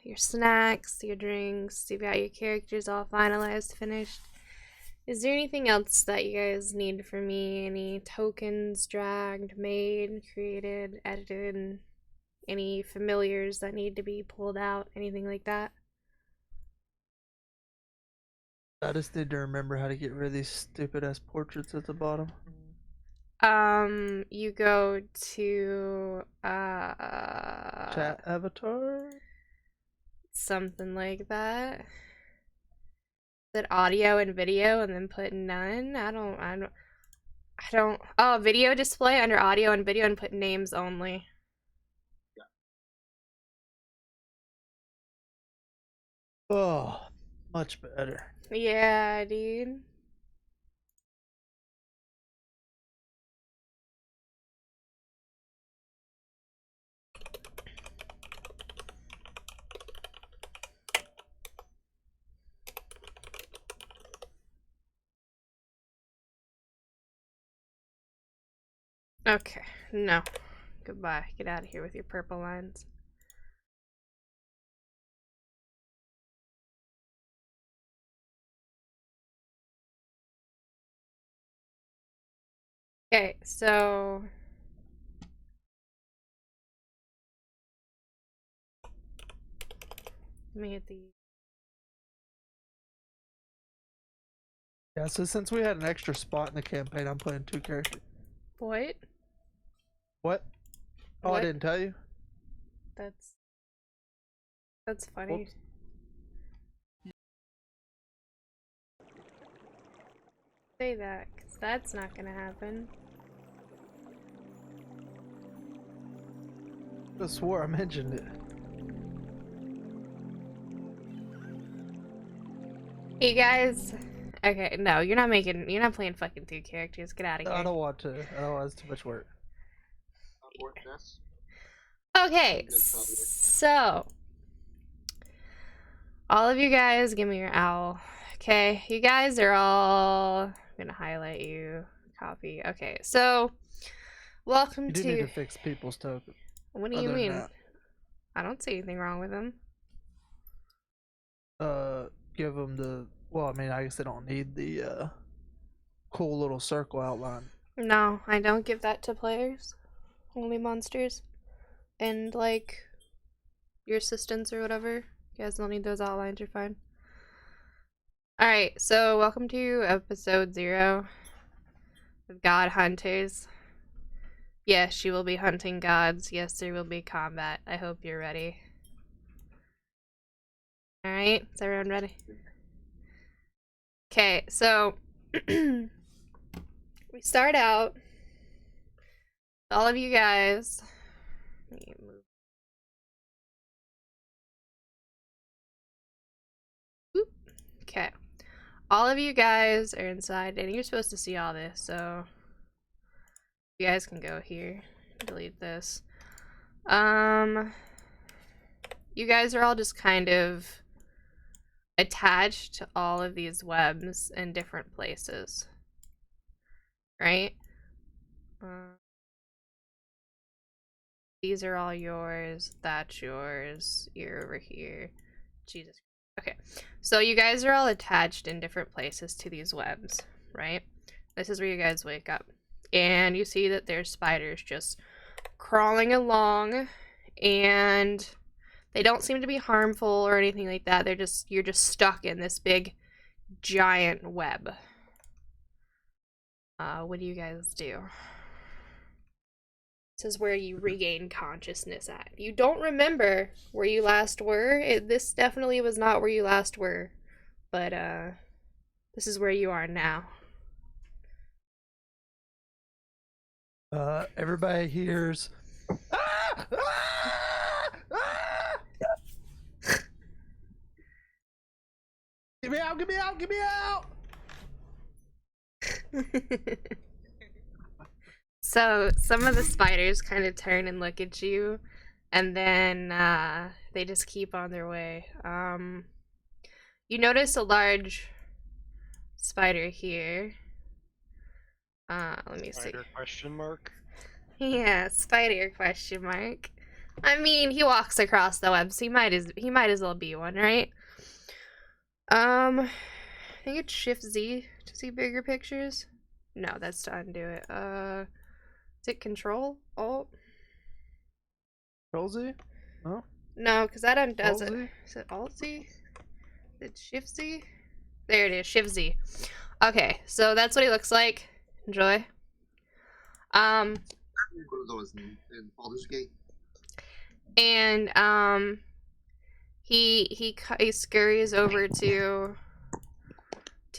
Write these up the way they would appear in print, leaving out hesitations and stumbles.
your snacks, your drinks, you've got your characters all finalized, finished. Is there anything else that you guys need from me? Any tokens dragged, made, created, edited? Any familiars that need to be pulled out? Anything like that? I just need to remember how to get rid of these stupid ass portraits at the bottom. You go to Chat avatar? something like that. That audio and video and then put none? I don't oh, video display under audio and video and put names only. Oh, much better. Yeah, dude. Okay, no. Goodbye. Get out of here with your purple lines. Okay, so let me hit the Yeah, so since we had an extra spot in the campaign, I'm playing 2 characters. what? What? Oh, What? I didn't tell you? That's funny. Whoops. Say that, because that's not gonna happen. I swore I mentioned it. Hey guys. Okay, no, you're not playing fucking 2 characters. Get out of here. I don't want to. I don't want it's too much work. Okay, so all of you guys, give me your owl. Okay, you guys are all. I'm gonna highlight you. Copy. Okay, so welcome You to. do need to fix people's tokens. What do you mean? I don't see anything wrong with them. Give them the. Well, I mean, I guess they don't need the cool little circle outline. No, I don't give that to players. Only monsters. And like your assistants or whatever. You guys don't need those outlines, you're fine. Alright, so welcome to episode 0 of God Hunters. Yes, you will be hunting gods. Yes, there will be combat. I hope you're ready. Alright, is everyone ready? Okay, so we start out all of you guys. Let me move. Oop. Okay, all of you guys are inside, and you're supposed to see all this, so you guys can go here. Delete this. You guys are all just kind of attached to all of these webs in different places, right? These are all yours. That's yours. You're over here. Jesus. Okay, so you guys are all attached in different places to these webs, right? This is where you guys wake up, and you see that there's spiders just crawling along, and they don't seem to be harmful or anything like that. You're just stuck in this big giant web. What do you guys do? This is where you regain consciousness at. You don't remember where you last were. This definitely was not where you last were, but this is where you are now. Everybody hears. Ah! Ah! Ah! Get me out! Get me out! Get me out! So some of the spiders kind of turn and look at you, and then they just keep on their way. You notice a large spider here. Let me see. Spider question mark? Yeah, spider question mark. I mean, he walks across the web, so he might as well be one, right? I think it's Shift Z to see bigger pictures. No, that's to undo it. Is it Control Alt? Control Z? No? No, because that undoes Alt it. Z? Is it Alt Z? Is it Shift Z? There it is, Shift Z. Okay, so that's what he looks like. Enjoy. One of those in Baldur's Gate. And he scurries over to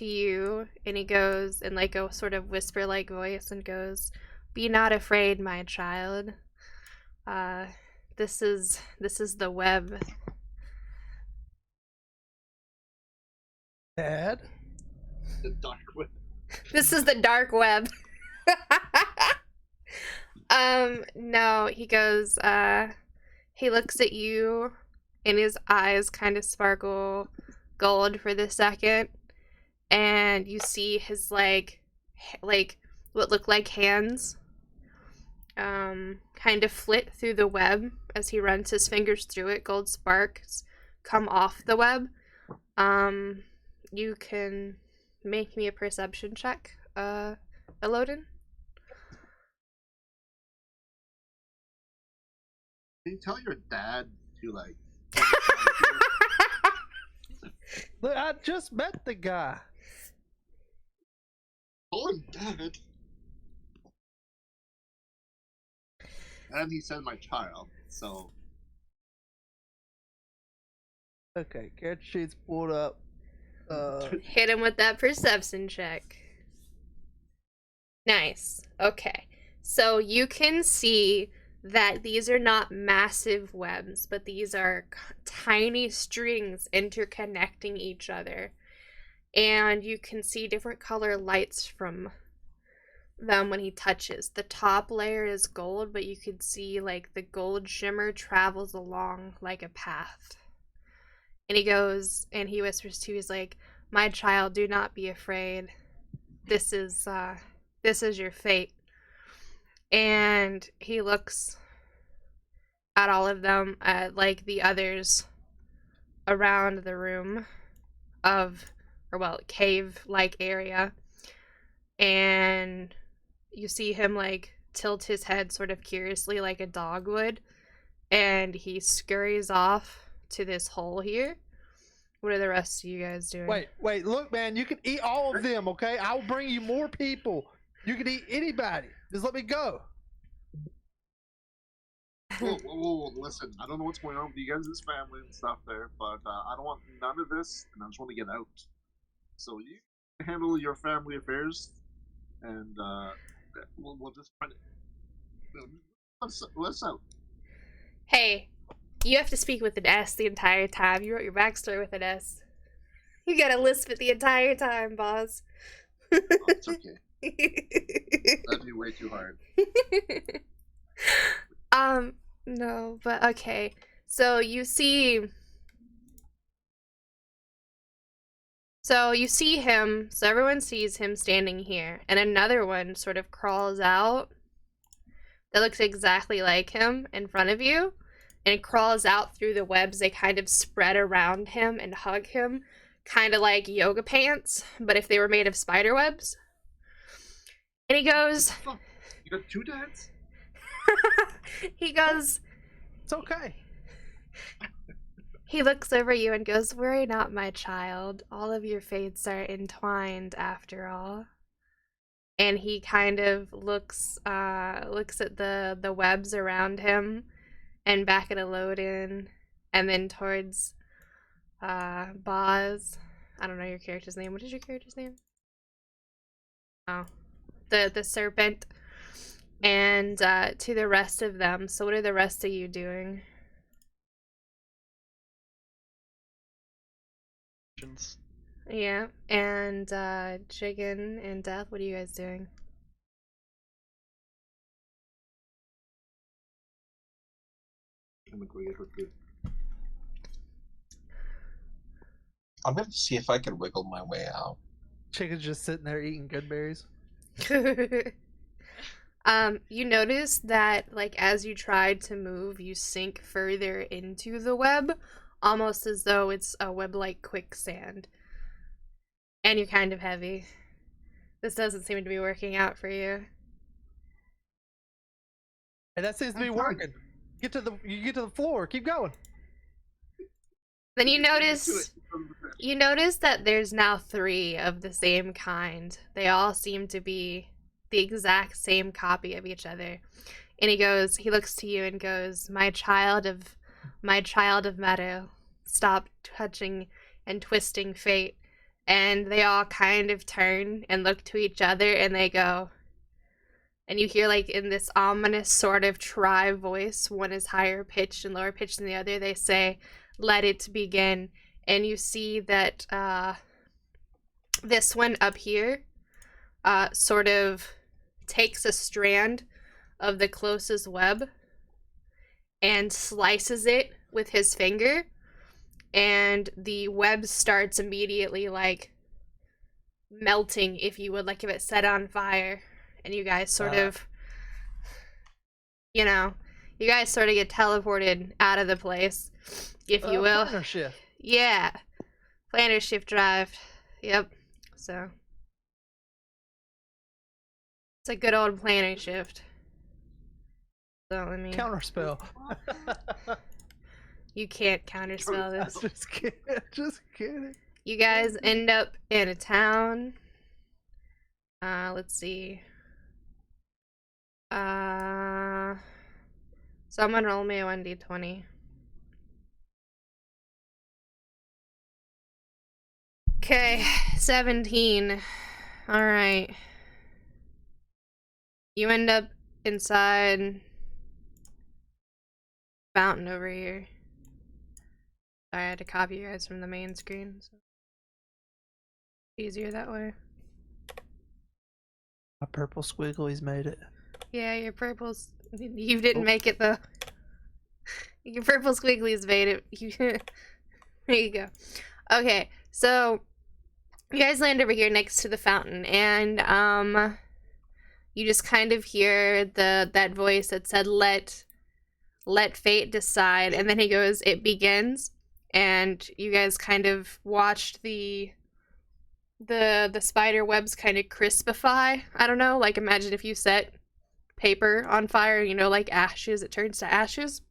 you, and he goes in like a sort of whisper like voice and goes, "Be not afraid, my child. This is the web." Dad? The dark web. This is the dark web. No, he goes, he looks at you, and his eyes kind of sparkle gold for the second, and you see his like what look like hands kind of flit through the web as he runs his fingers through it. Gold sparks come off the web. You can make me a perception check, Elodin. Can you tell your dad to like? Look, I just met the guy. Call him dad. And he said my child. So Okay, character sheet's pulled up. Hit him with that perception check. Nice. Okay. So you can see that these are not massive webs, but these are tiny strings interconnecting each other. And you can see different color lights from them when he touches. The top layer is gold, but you could see like the gold shimmer travels along like a path. And he goes and he whispers to you, he's like, "My child, do not be afraid. This is your fate." And he looks at all of them, at like the others around the room cave-like area. And you see him like tilt his head sort of curiously like a dog would. And he scurries off to this hole here. What are the rest of you guys doing? Wait, look, man, you can eat all of them, okay? I'll bring you more people. You can eat anybody. Just let me go. whoa, listen. I don't know what's going on with you guys' family and stuff there, but I don't want none of this, and I just want to get out. So you handle your family affairs, and we'll just try to let's out. Hey, you have to speak with an S the entire time. You wrote your backstory with an S. You gotta lisp it the entire time, boss. Oh, it's okay. That'd be way too hard. No, but okay. So you see him, so everyone sees him standing here, and another one sort of crawls out that looks exactly like him in front of you, and it crawls out through the webs. They kind of spread around him and hug him, kind of like yoga pants, but if they were made of spider webs. And he goes, Fuck. You got two dads? he goes, It's okay. he looks over you and goes, "Worry not, my child. All of your fates are entwined after all." And he kind of looks at the webs around him and back at Elodin and then towards Boz. I don't know your character's name. What is your character's name? Oh. The serpent. And to the rest of them. So what are the rest of you doing? Yeah. And Chicken and Death, what are you guys doing? I'm gonna see if I can wiggle my way out. Chicken's just sitting there eating good berries. You notice that, like, as you tried to move, you sink further into the web, almost as though it's a web-like quicksand. And you're kind of heavy. This doesn't seem to be working out for you. And that seems to be working. You get to the floor. Keep going. Then you notice that there's now 3 of the same kind. They all seem to be the exact same copy of each other. And he looks to you and goes, my child of meadow, stop touching and twisting fate. And they all kind of turn and look to each other and they go, and you hear, like, in this ominous sort of tri voice, one is higher pitched and lower pitched than the other, they say, let it begin. And you see that this one up here sort of takes a strand of the closest web and slices it with his finger, and the web starts immediately, like, melting, if you would, like if it set on fire. And you guys sort of, you guys sort of get teleported out of the place, if you will. Planner shift. Yeah. Planner shift drive. Yep. So. It's a good old planner shift. So, let me. Counterspell. You can't counterspell this. Just kidding. Just kidding. You guys end up in a town. Let's see. Someone roll me a 1d20. Okay, 17. Alright. You end up inside fountain over here. Sorry, I had to copy you guys from the main screen. So easier that way. My purple squiggly's made it. Yeah, your purple's... You didn't make it, though. Your purple squigglies made it. There you go. Okay, so you guys land over here next to the fountain, and you just kind of hear that voice that said, let fate decide, and then he goes, it begins, and you guys kind of watched the spider webs kind of crispify. I don't know, like, imagine if you set paper on fire, like ashes, it turns to ashes.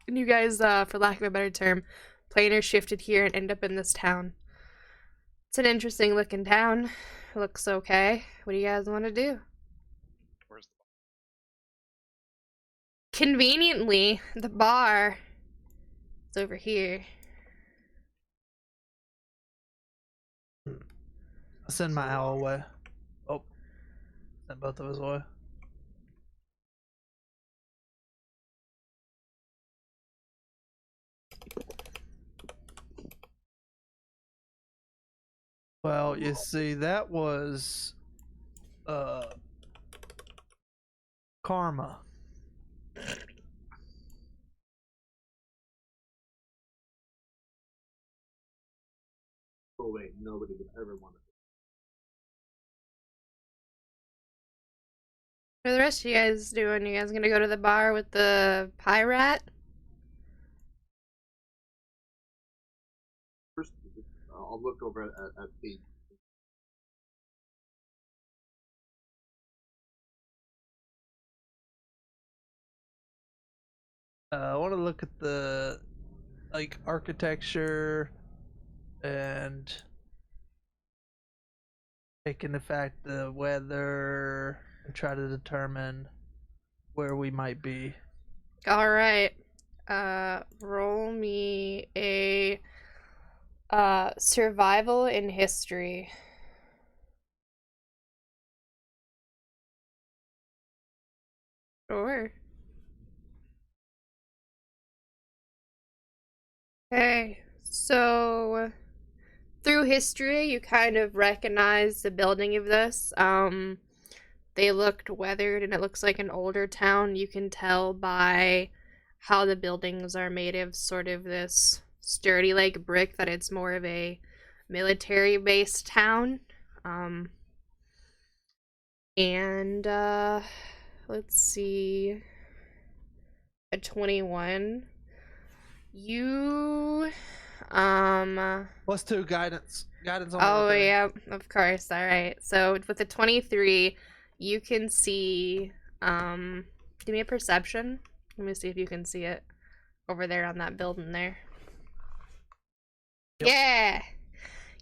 And you guys, for lack of a better term, planar shifted here and end up in this town. It's an interesting looking town. It looks okay. What do you guys want to do? Where's the Conveniently, the bar is over here. I'll send my owl away. Oh. Send both of us away. Well, you see, that was karma. Oh wait, nobody would ever want to. What are the rest of you guys doing? You guys gonna go to the bar with the pirate? First, I'll look over at Pete. I want to look at the architecture and take into fact the weather and try to determine where we might be. All right. Roll me a survival in history. Sure. Okay, so through history, you kind of recognize the building of this. They looked weathered, and it looks like an older town. You can tell by how the buildings are made of sort of this sturdy like brick that it's more of a military-based town. And let's see, a 21. You, Plus 2 guidance. Guidance on oh, military. yeah, of course. All right. So with the 23, you can see, give me a perception. Let me see if you can see it over there on that building there. Yep. Yeah.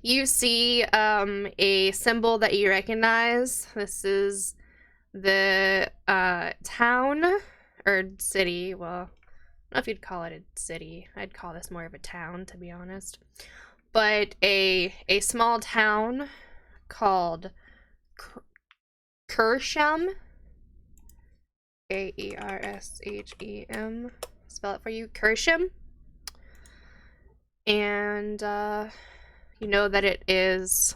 You see, a symbol that you recognize. This is the, town or city. Well, I don't know if you'd call it a city. I'd call this more of a town, to be honest. But a small town called Kersham. Kershem. Spell it for you. Kersham. And you know that it is,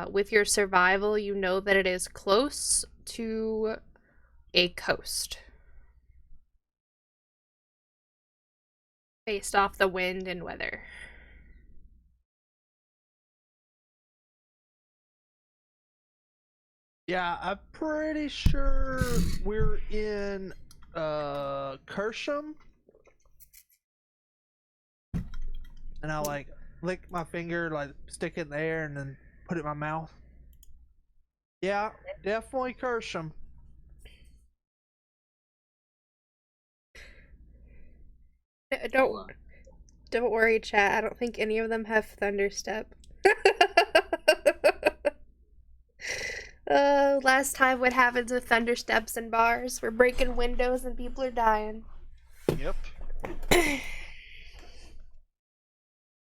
with your survival, you know that it is close to a coast. Based off the wind and weather. Yeah, I'm pretty sure we're in Kersham. And I like lick my finger, like stick it in the air and then put it in my mouth. Yeah, definitely Kersham. Don't worry, chat. I don't think any of them have thunderstep. Last time what happens with thundersteps and bars? We're breaking windows and people are dying. Yep.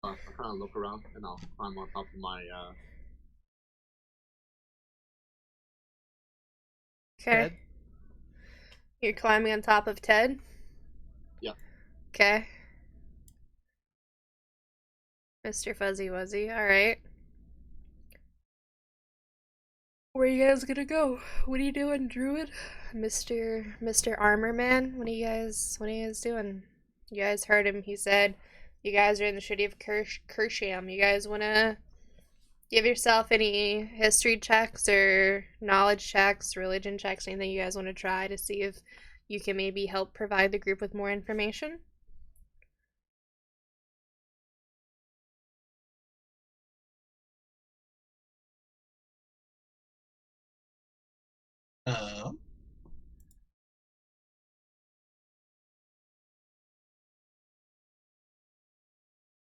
I'll kind of look around and I'll climb on top of my. Okay. Ted? You're climbing on top of Ted? Yeah. Okay. Mr. Fuzzy Wuzzy, alright. Where are you guys gonna go? What are you doing, Druid? Mr. Armor Man? What are you guys doing? You guys heard him, he said you guys are in the city of Kersham. You guys wanna give yourself any history checks or knowledge checks, religion checks, anything you guys want to try to see if you can maybe help provide the group with more information?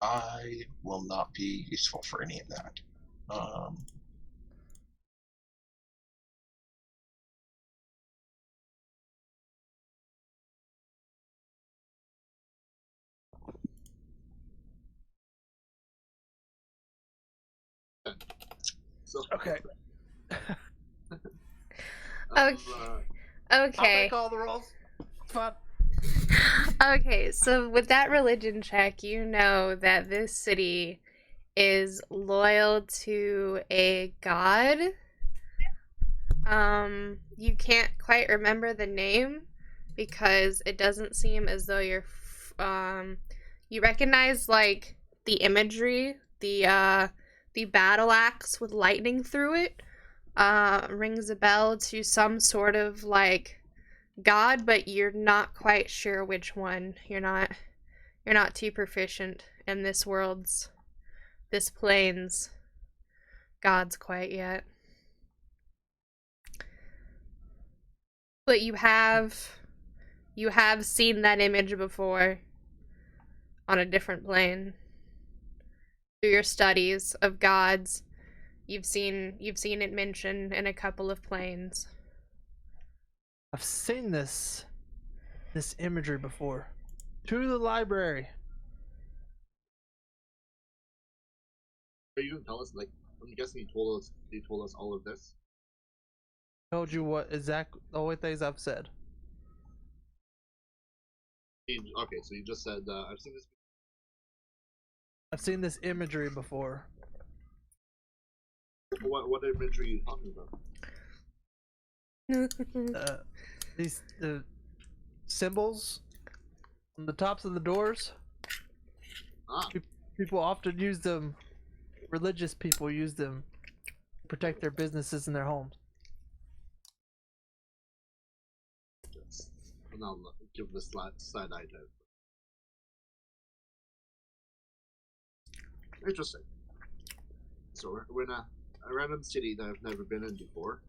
I will not be useful for any of that. So, Okay. Okay. I'll Okay. make all the rolls. It's fine. Okay, so with that religion check, you know that this city is loyal to a god. You can't quite remember the name because it doesn't seem as though you recognize like the imagery, the battle axe with lightning through it, rings a bell to some sort of like god, but you're not quite sure which one. You're not too proficient in this plane's gods quite yet. But you have seen that image before on a different plane. Through your studies of gods, you've seen it mentioned in a couple of planes. I've seen this imagery before. To the library. you didn't tell us. Like, I'm guessing you told us all of this. Told you what exact the only things I've said. Okay, so you just said I've seen this. I've seen this imagery before. What imagery are you talking about? These symbols on the tops of the doors. Ah, People often use them. Religious people use them to protect their businesses and their homes. And I'll give the side eye to. Interesting. So we're in a random city that I've never been in before.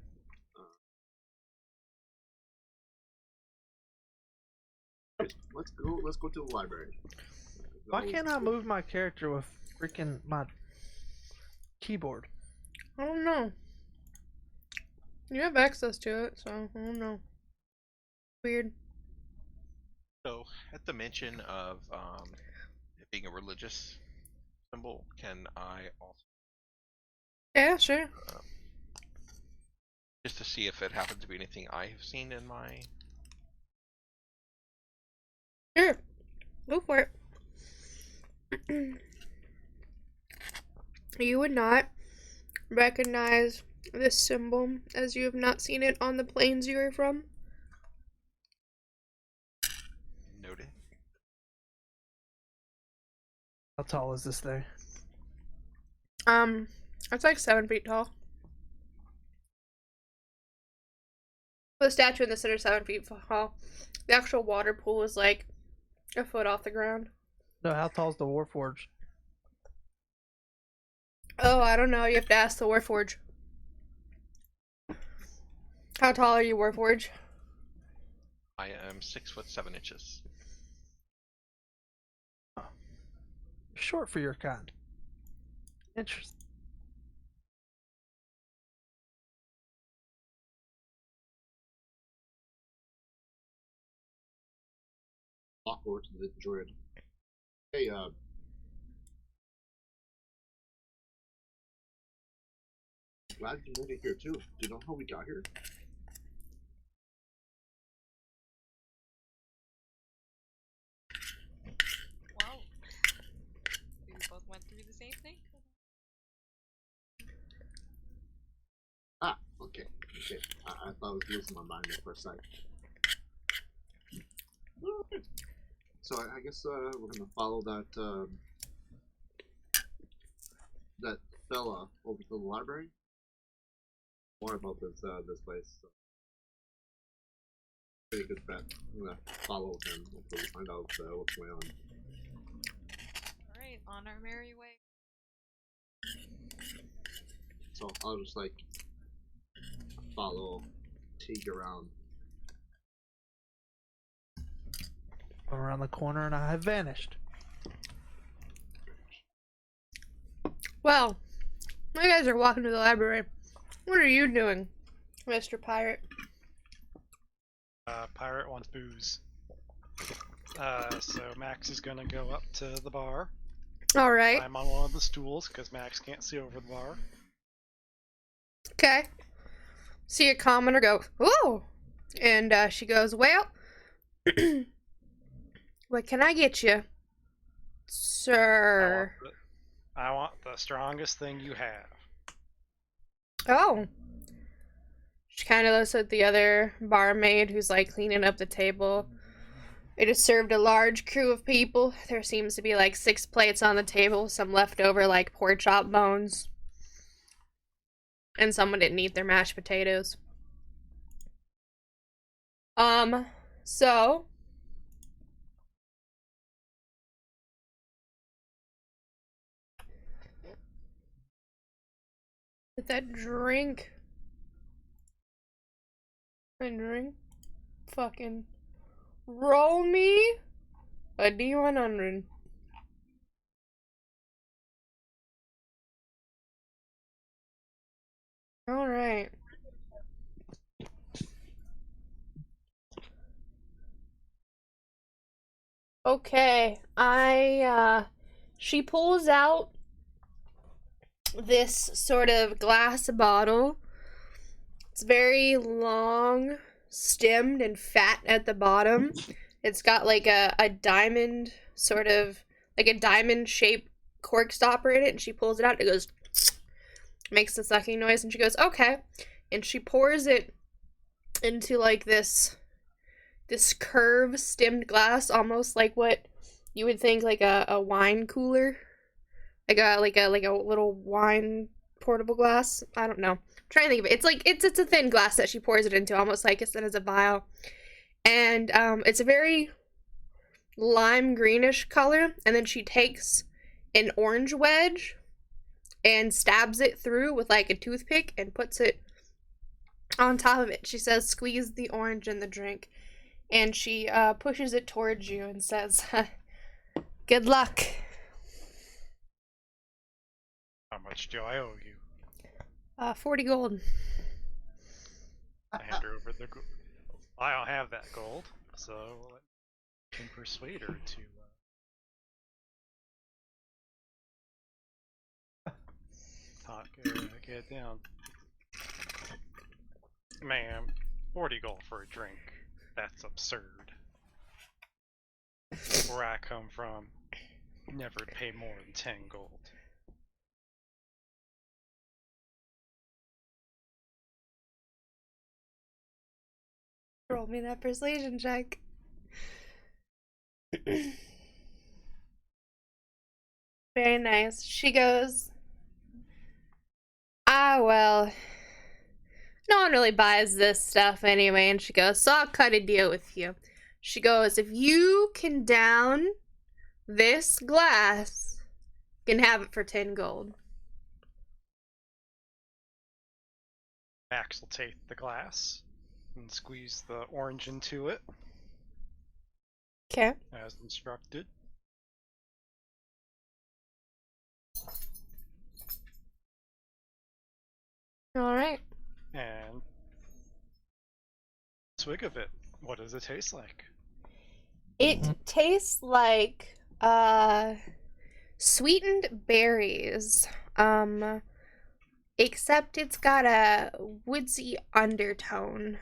Let's go to the library. Why can't I move my character with freaking my keyboard? I don't know. You have access to it, so I don't know. Weird. So, at the mention of it being a religious symbol, can I also Yeah, sure. just to see if it happens to be anything I have seen in my? Sure. Go for it. You would not recognize this symbol as you have not seen it on the planes you are from. Noted. How tall is this thing? It's like 7 feet tall. The statue in the center is 7 feet tall. The actual water pool is like a foot off the ground. No, how tall is the Warforged? Oh, I don't know. You have to ask the Warforge. How tall are you, Warforge? I am 6'7". Short for your kind. Interesting. Walk over to the druid. Hey, glad you made it here too. Do you know how we got here? Wow. We both went through the same thing? Ah, okay. I thought I was losing my mind there for a sec. Okay. So I guess we're gonna follow that that fella over to the library. More about this place. So. Pretty good bet. I'm gonna follow him until we find out what's going on. Alright, on our merry way. So I'll just like follow Teague around. I'm around the corner and I have vanished. Well, you guys are walking to the library. What are you doing, Mr. Pirate? Pirate wants booze. So Max is gonna go up to the bar. Alright. I'm on one of the stools because Max can't see over the bar. Okay. See a commoner go, "Ooh!" And she goes, "Well, what can I get you, sir?" I want the strongest thing you have. Oh. She kind of looks at the other barmaid who's like cleaning up the table. It has served a large crew of people. There seems to be like 6 plates on the table, some leftover like pork chop bones. And someone didn't eat their mashed potatoes. So with that drink and drink, fucking roll me a D100. All right. Okay, she pulls out this sort of glass bottle. It's very long, stemmed, and fat at the bottom. It's got like a diamond, sort of, like a diamond-shaped cork stopper in it, and she pulls it out, and it goes, makes the sucking noise, and she goes, "Okay." And she pours it into like this curved stemmed glass, almost like what you would think like a wine cooler, like a little wine portable glass. I don't know. I'm trying to think of it. It's like it's a thin glass that she pours it into, almost like it's as a vial. and it's a very lime greenish color, and then she takes an orange wedge and stabs it through with like a toothpick and puts it on top of it. She says, "Squeeze the orange in the drink," and she pushes it towards you and says, "Good luck." How much do I owe you? 40 gold. I hand her over the gold. I don't have that gold, so I can persuade her to. Talk, get it down. Ma'am, 40 gold for a drink. That's absurd. Where I come from, never pay more than 10 gold. Roll me that persuasion check. Very nice. She goes, well, no one really buys this stuff anyway. And she goes, so I'll cut a deal with you. She goes, if you can down this glass, you can have it for 10 gold. Max will take the glass and squeeze the orange into it. Okay. As instructed. Alright. And swig of it. What does it taste like? It tastes like sweetened berries. Except it's got a woodsy undertone.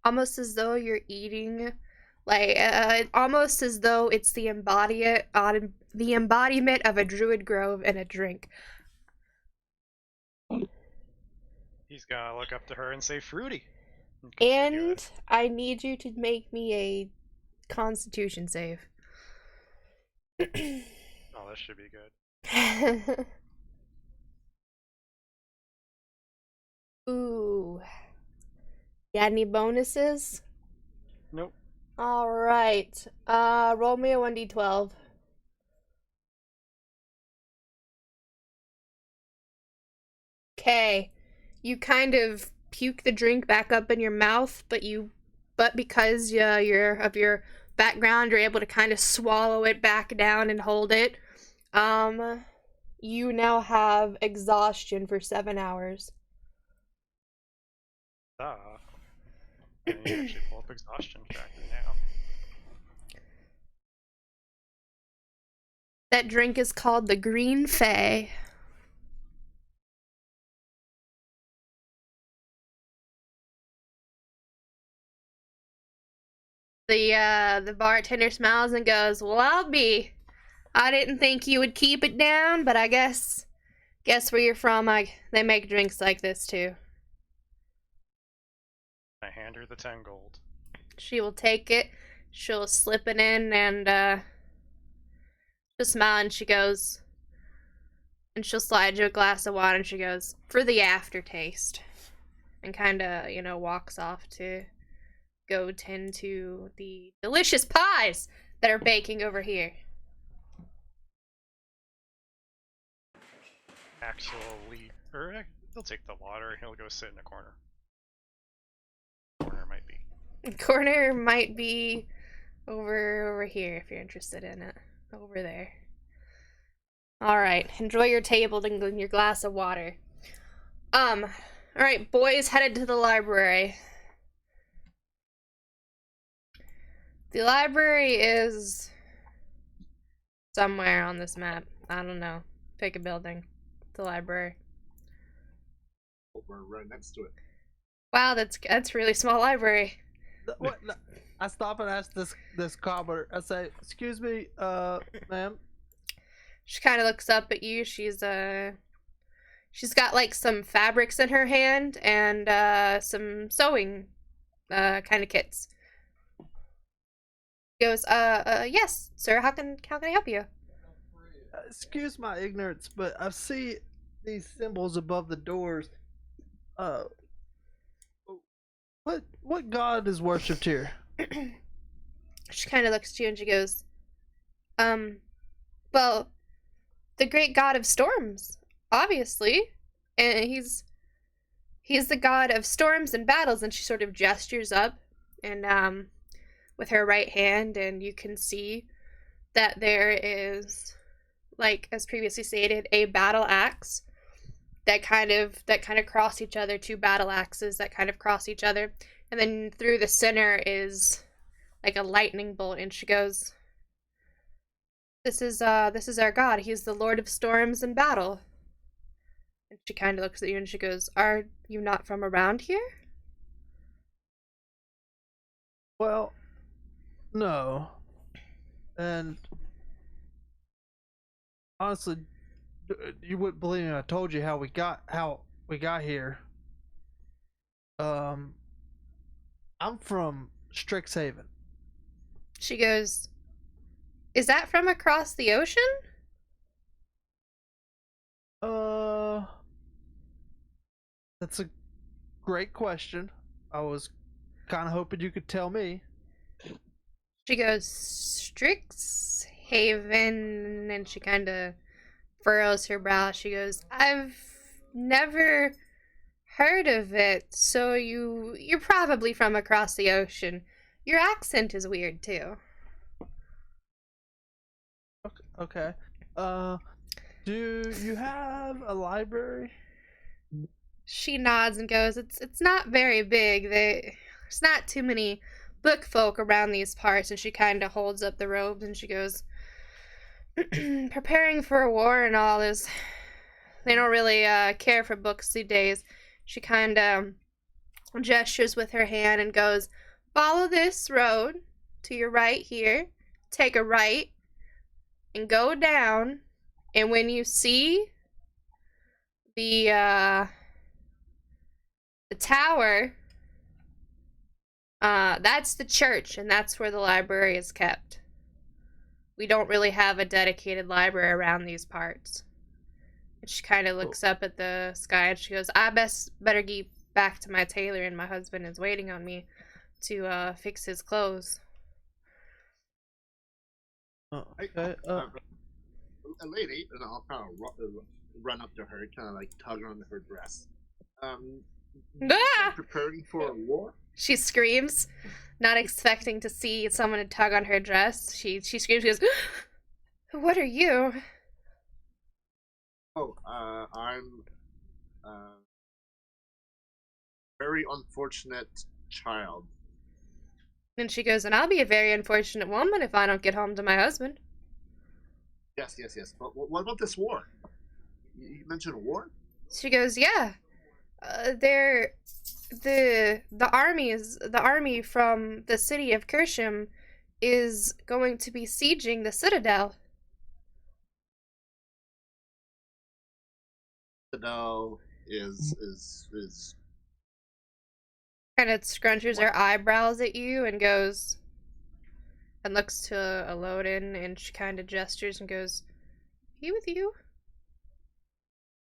Almost as though you're eating, like, almost as though it's the embodiment of a druid grove in a drink. He's gonna look up to her and say fruity. And I need you to make me a Constitution save. Oh, that should be good. Ooh. Got any bonuses? Nope. Alright. Roll me a 1d12. Okay. You kind of puke the drink back up in your mouth, but because you're of your background, you're able to kind of swallow it back down and hold it. You now have exhaustion for 7 hours. And you actually pull up exhaustion tracker now. That drink is called the Green Fay. The bartender smiles and goes, "Well, I didn't think you would keep it down, but I guess where you're from, they make drinks like this too." I hand her the 10 gold. She will take it. She'll slip it in and she'll smile and she goes, and she'll slide you a glass of water and she goes, "For the aftertaste," and kind of, walks off to go tend to the delicious pies that are baking over here. Max will leave, or he'll take the water and he'll go sit in a corner. Corner might be over here if you're interested in it. Over there. Alright, enjoy your table and your glass of water. Alright, boys headed to the library. The library is somewhere on this map. I don't know. Pick a building. The library. We're right next to it. Wow, that's a really small library. What? I stop and ask this cobbler. I say, "Excuse me, ma'am." She kind of looks up at you. She's got like some fabrics in her hand and some sewing kind of kits. She goes, yes, sir. How can I help you?" Excuse my ignorance, but I see these symbols above the doors. What god is worshipped here? She kind of looks at you and she goes, well, the great god of storms, obviously. And he's the god of storms and battles. And she sort of gestures up and with her right hand, and you can see that there is, like as previously stated, a battle axe that kind of cross each other, two battle axes that kind of cross each other, and then through the center is like a lightning bolt. And she goes, this is our god. He's the lord of storms and battle. And she kind of looks at you and she goes, are you not from around here? Well, no. And honestly, you wouldn't believe me if I told you how we got here. I'm from Strixhaven. She goes, is that from across the ocean? That's a great question. I was kind of hoping you could tell me. She goes, Strixhaven, and she kind of furrows her brow. She goes, I've never heard of it, so you're probably from across the ocean. Your accent is weird, too. Okay. Do you have a library? She nods and goes, it's not very big. There's not too many book folk around these parts. And she kind of holds up the robes and she goes, preparing for a war and all is, they don't really care for books these days. She kind of gestures with her hand and goes, follow this road to your right here, take a right, and go down. And when you see the tower, that's the church, and that's where the library is kept. We don't really have a dedicated library around these parts. And she kind of looks up at the sky and she goes, I better get back to my tailor, and my husband is waiting on me to fix his clothes. Okay. A lady, and I'll kind of run up to her, kind of like tug on her dress. Preparing for a war? She screams, not expecting to see someone to tug on her dress. She screams, she goes, what are you? Oh, I'm very unfortunate child. And she goes, and I'll be a very unfortunate woman if I don't get home to my husband. Yes. But what about this war? You mentioned a war? She goes, yeah. The army from the city of Kersham is going to be sieging the citadel. Citadel is Kind of scrunches her eyebrows at you and goes, and looks to Elodin, and she kind of gestures and goes, he with you?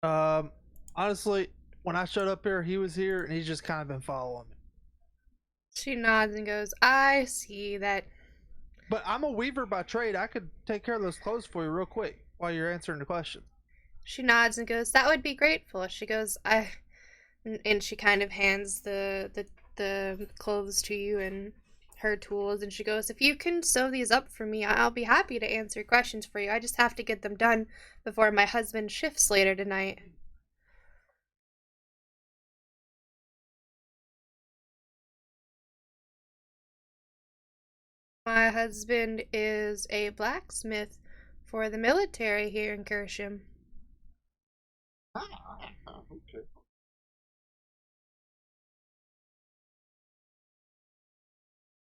Honestly, when I showed up here, he was here, and he's just kind of been following me. She nods and goes, I see that. But I'm a weaver by trade. I could take care of those clothes for you real quick while you're answering the question. She nods and goes, that would be grateful. She goes, and she kind of hands the clothes to you and her tools, and she goes, if you can sew these up for me, I'll be happy to answer questions for you. I just have to get them done before my husband shifts later tonight. My husband is a blacksmith for the military here in Kersham.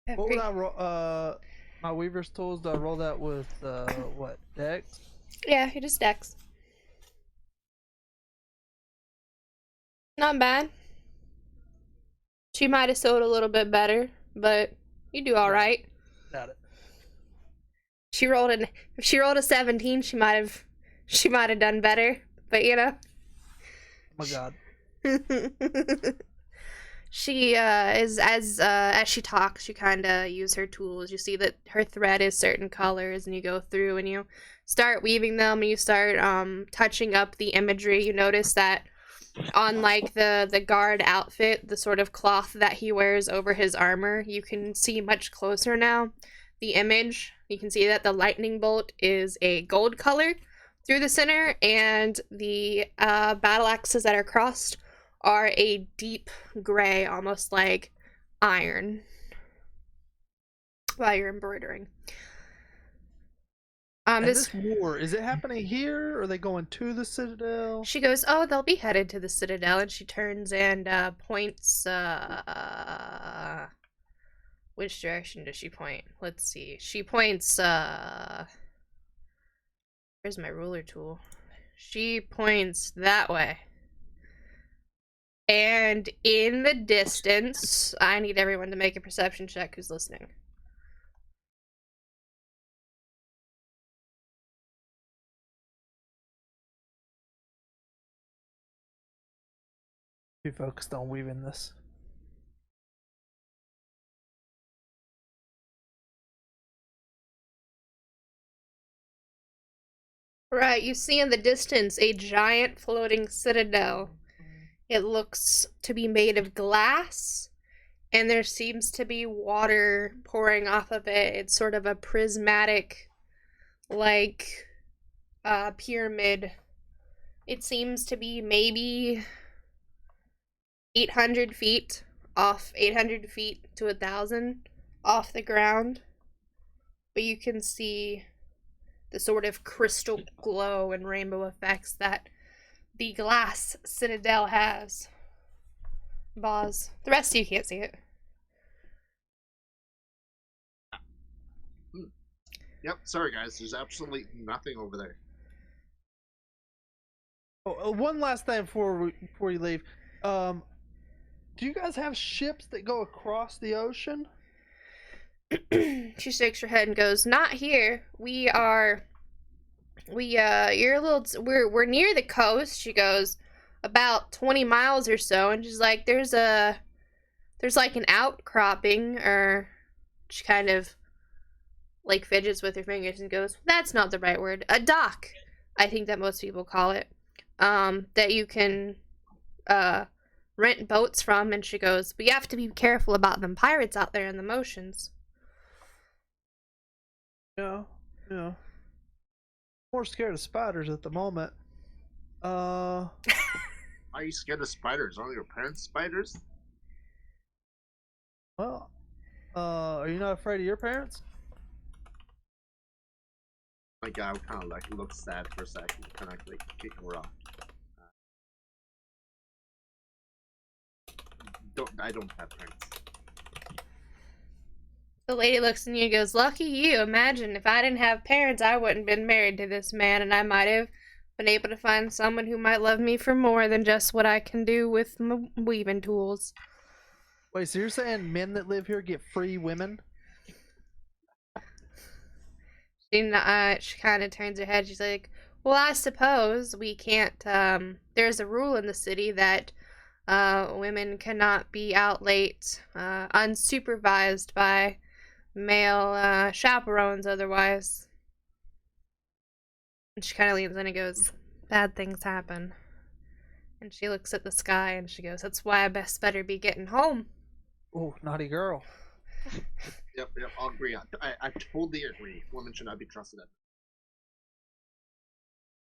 Okay. What would I roll? My weaver's tools. Do I roll that with what? Dex? Yeah, he just Dex. Not bad. She might have sewed a little bit better, but you do all right. Got it. If she rolled a 17, she might have done better, but you know. Oh my god. she is as she talks, you kind of use her tools. You see that her thread is certain colors, and you go through and you start weaving them, and you start touching up the imagery. You notice that on like the guard outfit, the sort of cloth that he wears over his armor, you can see much closer now the image. You can see that the lightning bolt is a gold color through the center, and the battle axes that are crossed are a deep gray, almost like iron, while you're embroidering. And this war, is it happening here? Or are they going to the Citadel? She goes, oh, they'll be headed to the Citadel, and she turns and points, which direction does she point? Let's see. She points, where's my ruler tool? She points that way. And in the distance, I need everyone to make a perception check who's listening. Too focused on weaving this. Right, you see in the distance a giant floating citadel. It looks to be made of glass, and there seems to be water pouring off of it. It's sort of a prismatic, like, pyramid. It seems to be maybe 800 feet off, 800 feet to 1,000 off the ground. But you can see the sort of crystal glow and rainbow effects that the glass citadel has. Boz. The rest of you can't see it. Yep, sorry guys, there's absolutely nothing over there. Oh, one last thing before you leave. Do you guys have ships that go across the ocean? She shakes her head and goes, not here. You're a little, we're near the coast. She goes, about 20 miles or so, and she's like, there's like an outcropping, or she kind of like fidgets with her fingers and goes, that's not the right word, a dock, I think that most people call it, that you can rent boats from. And she goes, but you have to be careful about them pirates out there in the motions. Yeah. More scared of spiders at the moment. Are you scared of spiders? Aren't your parents spiders? Well, are you not afraid of your parents? My guy kind of like looks sad for a second, kind of like kicking around. I don't have parents. The lady looks at you and goes, lucky you. Imagine if I didn't have parents, I wouldn't have been married to this man, and I might have been able to find someone who might love me for more than just what I can do with my weaving tools. Wait, so you're saying men that live here get free women? She kind of turns her head. She's like, well, I suppose we can't, there's a rule in the city that women cannot be out late, unsupervised by male chaperones otherwise. And she kind of leans in and goes, bad things happen. And she looks at the sky and she goes, that's why I best better be getting home. Oh, naughty girl. Yep, I'll agree. I totally agree. Women should not be trusted.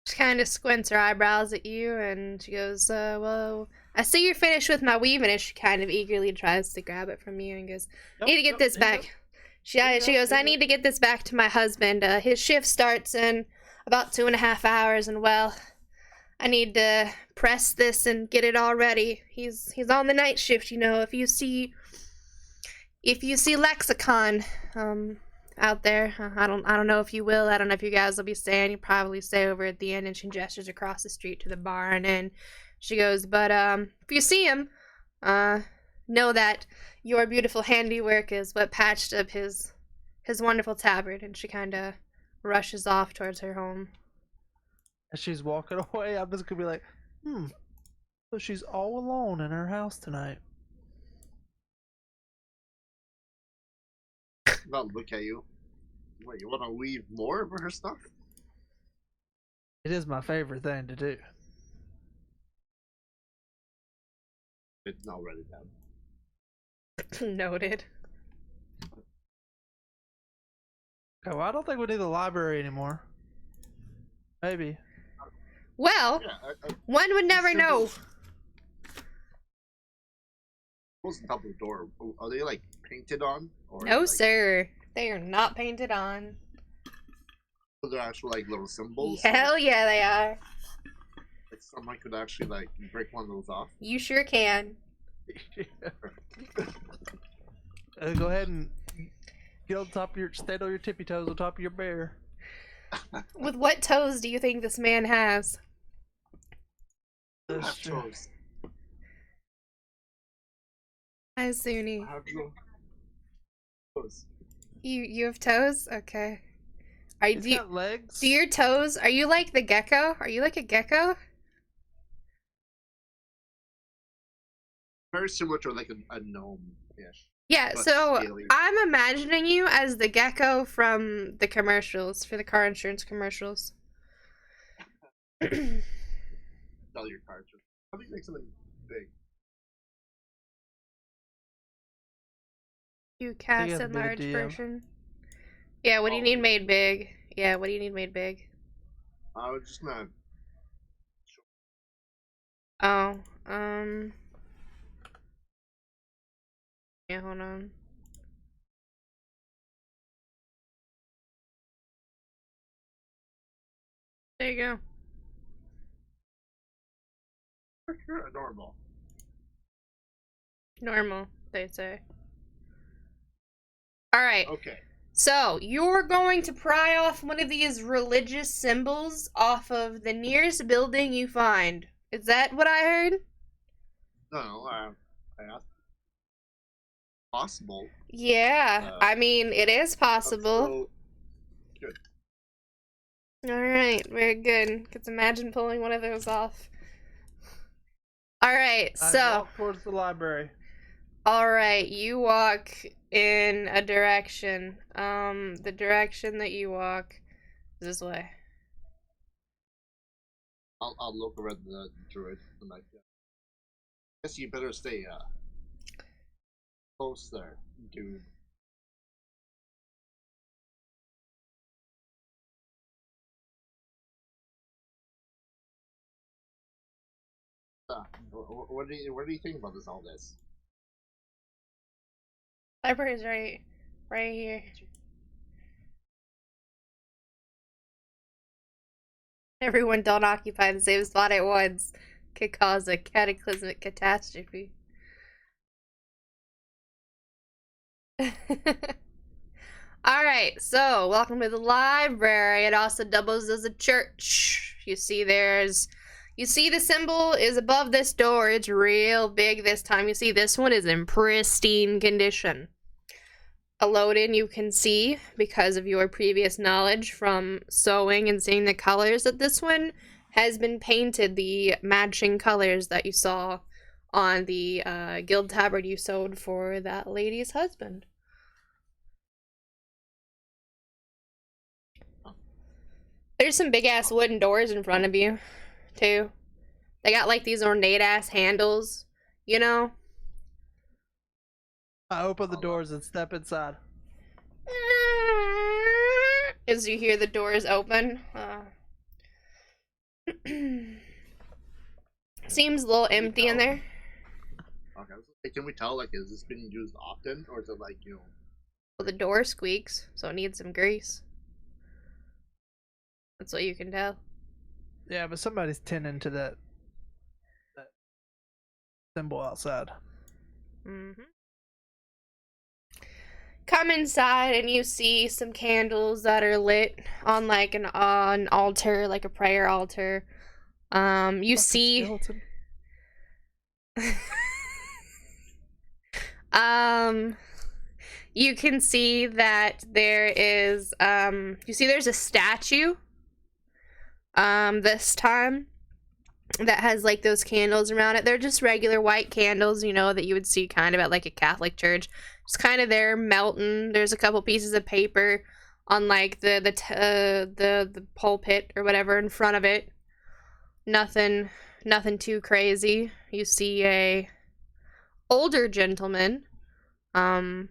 She kind of squints her eyebrows at you and she goes, well, I see you're finished with my weaving. And she kind of eagerly tries to grab it from you and goes, I need to get this back. She goes, I need to get this back to my husband. His shift starts in about 2.5 hours, and well, I need to press this and get it all ready. He's on the night shift, you know. If you see Lexicon out there, I don't know if you will. I don't know if you guys will be staying. You probably stay over at the inn. And she gestures across the street to the barn, and she goes, but if you see him, know that your beautiful handiwork is what patched up his wonderful tabard. And she kind of rushes off towards her home. As she's walking away, I'm just gonna be like, so she's all alone in her house tonight. about look at you. Wait, you want to leave more of her stuff? It is my favorite thing to do. It's not ready down. Noted. Okay, well, I don't think we need the library anymore. Maybe. Well, Yeah, one would never know. What's the top of the door? Are they like painted on? Or No, like, sir. They are not painted on. are there actual like little symbols? Hell yeah, they are. Like someone could actually like break one of those off. You sure can. Go ahead and get on top of your, stand on your tippy toes on top of your bear. With what toes do you think this man has? That's Have true. toes. Hi, Suni. Have no toes. You have toes? Okay. He's got legs. Do your toes, are you like the gecko? Are you like a gecko? Very similar to like a gnome-ish. Yeah, But so scaly. I'm imagining you as the gecko from the commercials, for the car insurance commercials. Sell your cards. How do you make something big? You cast have to a be the large DM. version. Yeah, what do you Oh, need yeah. made big? Yeah, what do you need made big? I was just gonna. Oh, yeah, hold on. There you go. You're adorable. Normal, they say. Alright, Okay. so you're going to pry off one of these religious symbols off of the nearest building you find. Is that what I heard? No, I asked. Possible. Yeah, I mean, it is possible. So, Alright, very good. Because imagine pulling one of those off. Alright, I so. walk towards the library. Alright, you walk in a direction. The direction that you walk is this way. I'll look around the druid and like. Guess you better stay close there, dude. What do you think about all this? Library's right here. Everyone don't occupy the same spot at once. Could cause a cataclysmic catastrophe. Alright, so welcome to the library. It also doubles as a church. You see the symbol is above this door. It's real big this time. You see this one is in pristine condition. Elodin, you can see, because of your previous knowledge from sewing and seeing the colors, that this one has been painted the matching colors that you saw on the guild tabard you sewed for that lady's husband. There's some big ass wooden doors in front of you, too. They got like these ornate ass handles, you know? I open the doors and step inside. As you hear the doors open. Seems a little empty in there. Okay. Hey, can we tell? Like, is this being used often, or is it like Well, the door squeaks, so it needs some grease. That's what you can tell. Yeah, but somebody's tending to that symbol outside. Mm-hmm. Come inside and you see some candles that are lit on like an altar, like a prayer altar. You see Skeleton. you can see that there is you see there's a statue this time that has like those candles around it. They're just regular white candles, you know, that you would see kind of at like a Catholic church. Just kind of there melting. There's a couple pieces of paper on like the pulpit or whatever in front of it. Nothing too crazy. You see a older gentleman in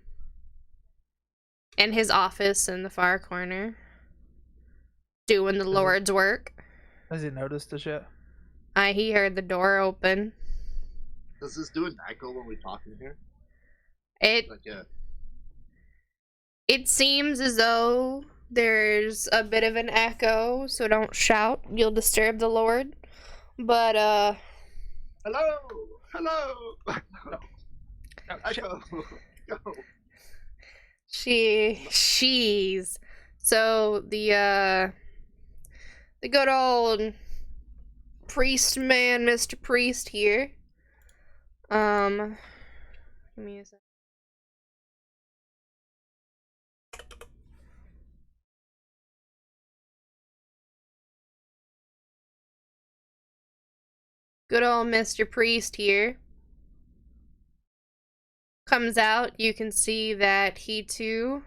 his office in the far corner doing the Lord's work. Has he noticed this yet? He heard the door open. Does this do an echo when we talk in here? It Like, yeah. It seems as though there's a bit of an echo, so don't shout. You'll disturb the Lord. But, Hello! Hello! Echo! Go! she's. So, the good old priest man, Mr. Priest here. Give me a sec. Good old Mr. Priest here comes out. You can see that he too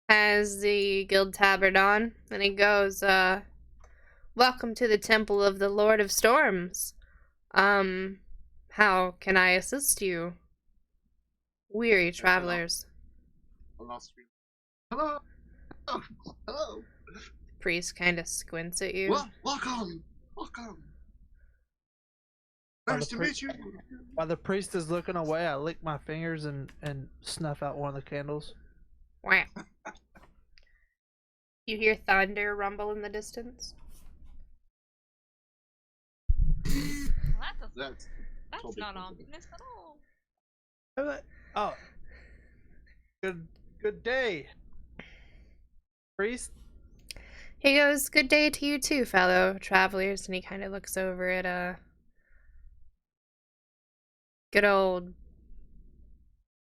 has the guild tabard on, and he goes, welcome to the temple of the Lord of Storms. How can I assist you, weary travelers? Hello! Oh, hello! Priest kind of squints at you. Welcome! Welcome! While Nice the to meet you! While the priest is looking away, I lick my fingers and snuff out one of the candles. Wow. You hear thunder rumble in the distance? Well, That's that's not ominous at all. Oh, good day, priest. He goes, good day to you too, fellow travelers, and he kind of looks over at, good old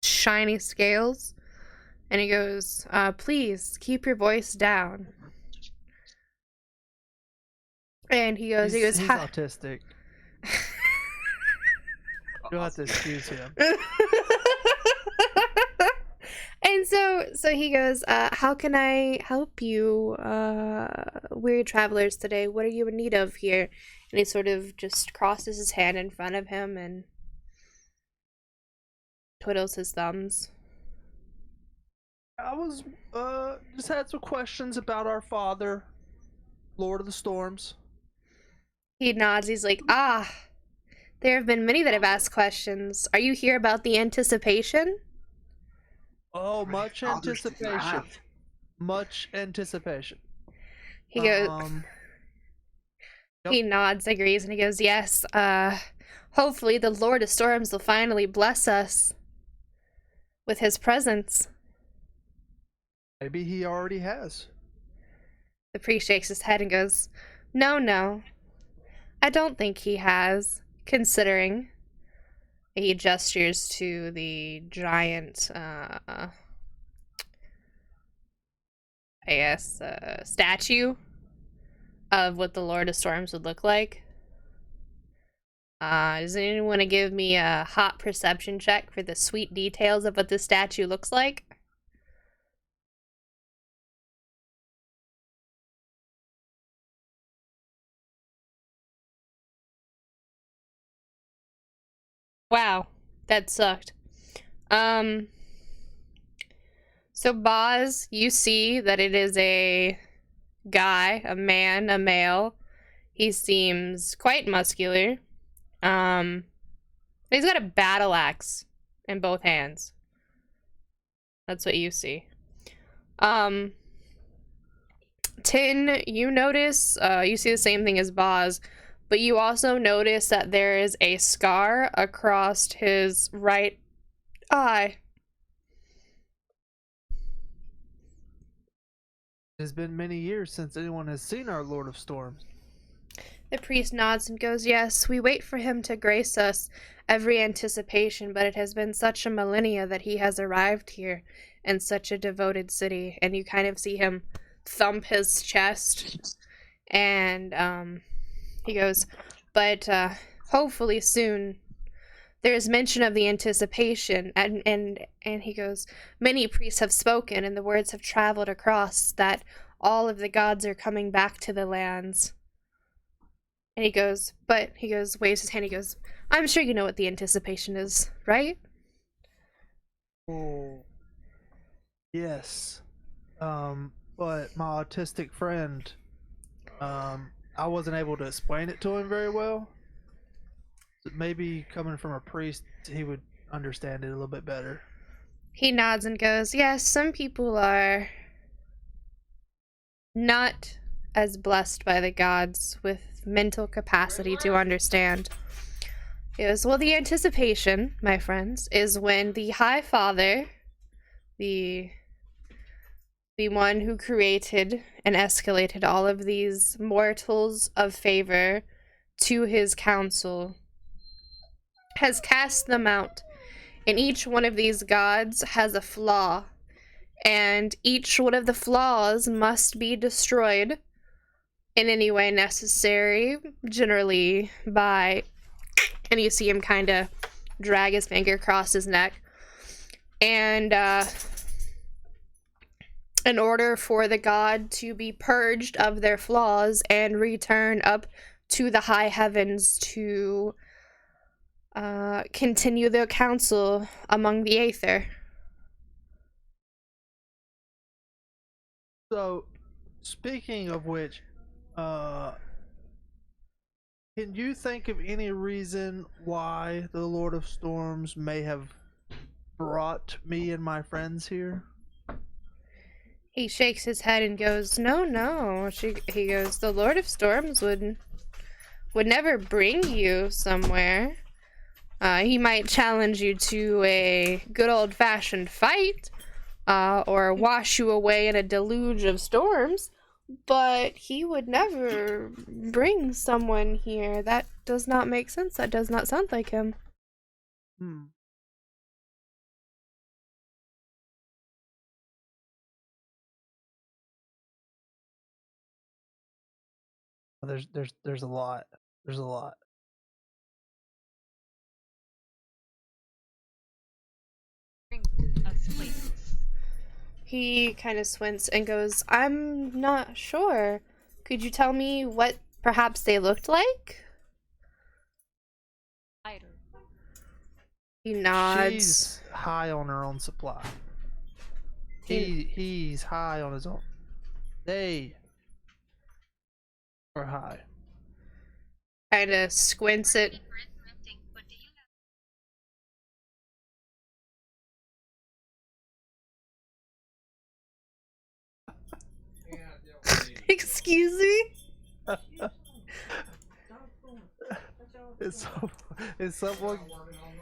shiny scales, and he goes, please keep your voice down. And he goes, He's "Ha." autistic. You'll have to excuse him. And so he goes, how can I help you, weary travelers today? What are you in need of here? And he sort of just crosses his hand in front of him and twiddles his thumbs. I was just had some questions about our father, Lord of the Storms. He nods. He's like, there have been many that have asked questions. Are you here about the anticipation? Oh, much Fathers do anticipation. have. Much anticipation. He goes, Yep. he nods, agrees, and he goes, yes, hopefully the Lord of Storms will finally bless us with his presence. Maybe he already has. The priest shakes his head and goes, no, I don't think he has, considering. He gestures to the giant, statue of what the Lord of Storms would look like. Does anyone want to give me a hot perception check for the sweet details of what the statue looks like? Wow, that sucked. So Boz, you see that it is a guy, a man, a male. He seems quite muscular. He's got a battle axe in both hands. That's what you see. Tin, you notice, you see the same thing as Boz, but you also notice that there is a scar across his right eye. It has been many years since anyone has seen our Lord of Storms. The priest nods and goes, yes, we wait for him to grace us every anticipation, but it has been such a millennia that he has arrived here in such a devoted city. And you kind of see him thump his chest, and He goes, but hopefully soon. There's mention of the anticipation, and he goes, many priests have spoken, and the words have traveled across that all of the gods are coming back to the lands. And he goes, waves his hand, he goes, I'm sure you know what the anticipation is, right? Oh, yes. But my autistic friend, I wasn't able to explain it to him very well. Maybe coming from a priest, he would understand it a little bit better. He nods and goes, yes, some people are not as blessed by the gods with mental capacity to understand. He goes, well, the anticipation, my friends, is when the High Father, the one who created and escalated all of these mortals of favor to his council, has cast them out. And each one of these gods has a flaw. And each one of the flaws must be destroyed in any way necessary, generally by... And you see him kind of drag his finger across his neck. And, in order for the god to be purged of their flaws and return up to the high heavens to continue their counsel among the Aether. So, speaking of which, can you think of any reason why the Lord of Storms may have brought me and my friends here? He shakes his head and goes, no. He goes, the Lord of Storms would never bring you somewhere. He might challenge you to a good old-fashioned fight, or wash you away in a deluge of storms, but he would never bring someone here. That does not make sense. That does not sound like him. There's a lot. There's a lot. Bring us places. He kind of squints and goes, I'm not sure. Could you tell me what perhaps they looked like? Spider. He nods. She's high on her own supply. He's high on his own. They are high. Kind of squints it. Excuse me? Is someone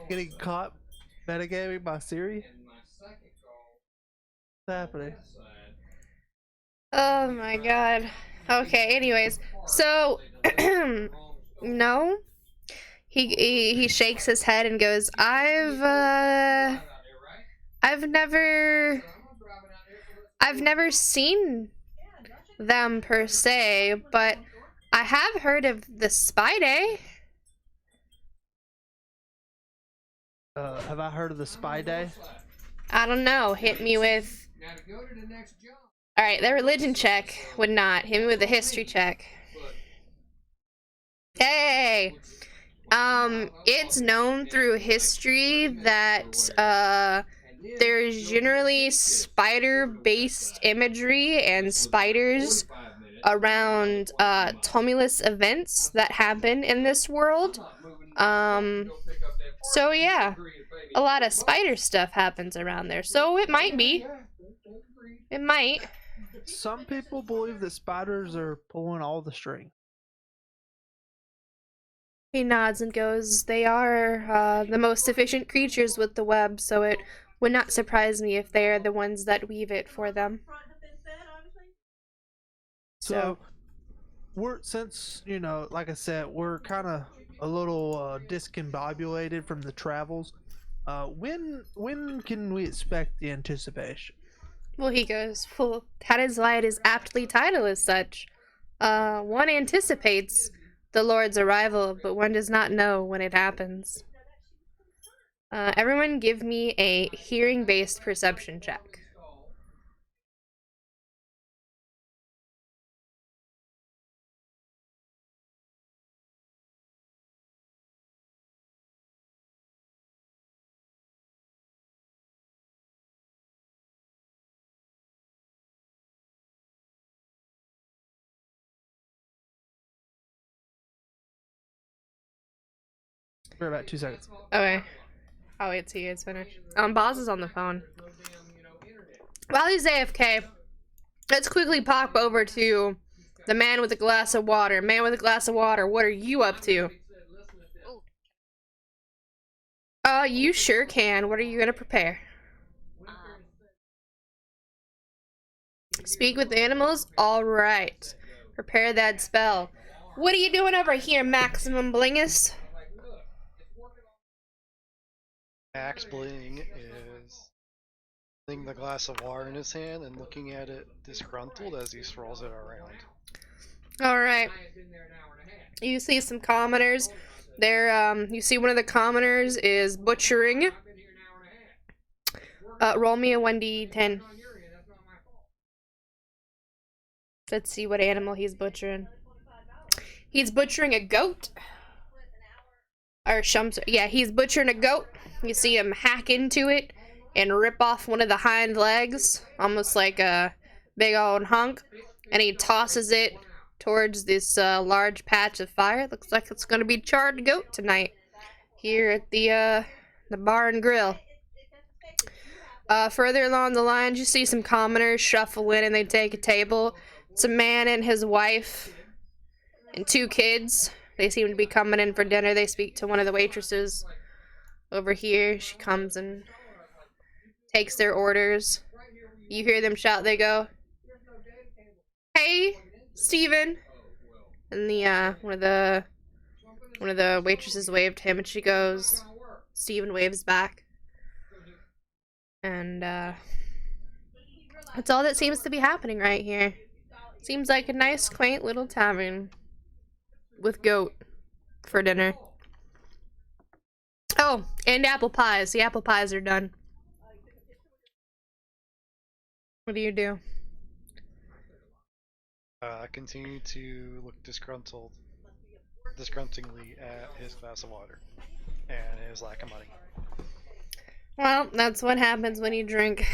getting caught metagaming by Siri? What's happening? Oh my god. Okay, anyways. So, no. He shakes his head and goes, I've never seen them per se, but I have heard of the Spy Have I heard of the Spy Day? I don't know. Hit me with... Alright, the religion check would not. Hit me with the history check. Hey! It's known through history that, there's generally spider-based imagery and spiders around, tumulus events that happen in this world. So yeah, a lot of spider stuff happens around there. So it might be. It might. Some people believe that spiders are pulling all the strings. He nods and goes, they are the most efficient creatures with the web, so it would not surprise me if they are the ones that weave it for them. So, since, you know, like I said, we're kind of a little discombobulated from the travels, when can we expect the anticipation? Well, he goes, well, Hadis Light is aptly titled as such. One anticipates the Lord's arrival, but one does not know when it happens. Everyone give me a hearing-based perception check. For about 2 seconds. Okay. I'll wait till you guys finish. Boz is on the phone. While he's AFK, let's quickly pop over to the man with a glass of water. Man with a glass of water, what are you up to? You sure can. What are you gonna prepare? Speak with animals? Alright. Prepare that spell. What are you doing over here, Maximum Blingus? Max Bling is holding the glass of water in his hand and looking at it disgruntled as he swirls it around. Alright. You see some commoners. You see one of the commoners is butchering. Roll me a 1d10. Let's see what animal he's butchering. He's butchering a goat. Or yeah, he's butchering a goat. You see him hack into it and rip off one of the hind legs, almost like a big old hunk, and he tosses it towards this large patch of fire. Looks like it's gonna be charred goat tonight here at the bar and grill. Further along the lines, you see some commoners shuffle in and they take a table. It's a man and his wife and 2 kids. They seem to be coming in for dinner. They speak to one of the waitresses over here. She comes and takes their orders. You hear them shout. They go, "Hey, Steven." And one of the waitresses waved him, and she goes. Steven waves back. And that's all that seems to be happening right here. Seems like a nice, quaint little tavern with goat for dinner. Oh, and apple pies. The apple pies are done. What do you do? Continue to look disgruntlingly at his glass of water and his lack of money. Well, that's what happens when you drink.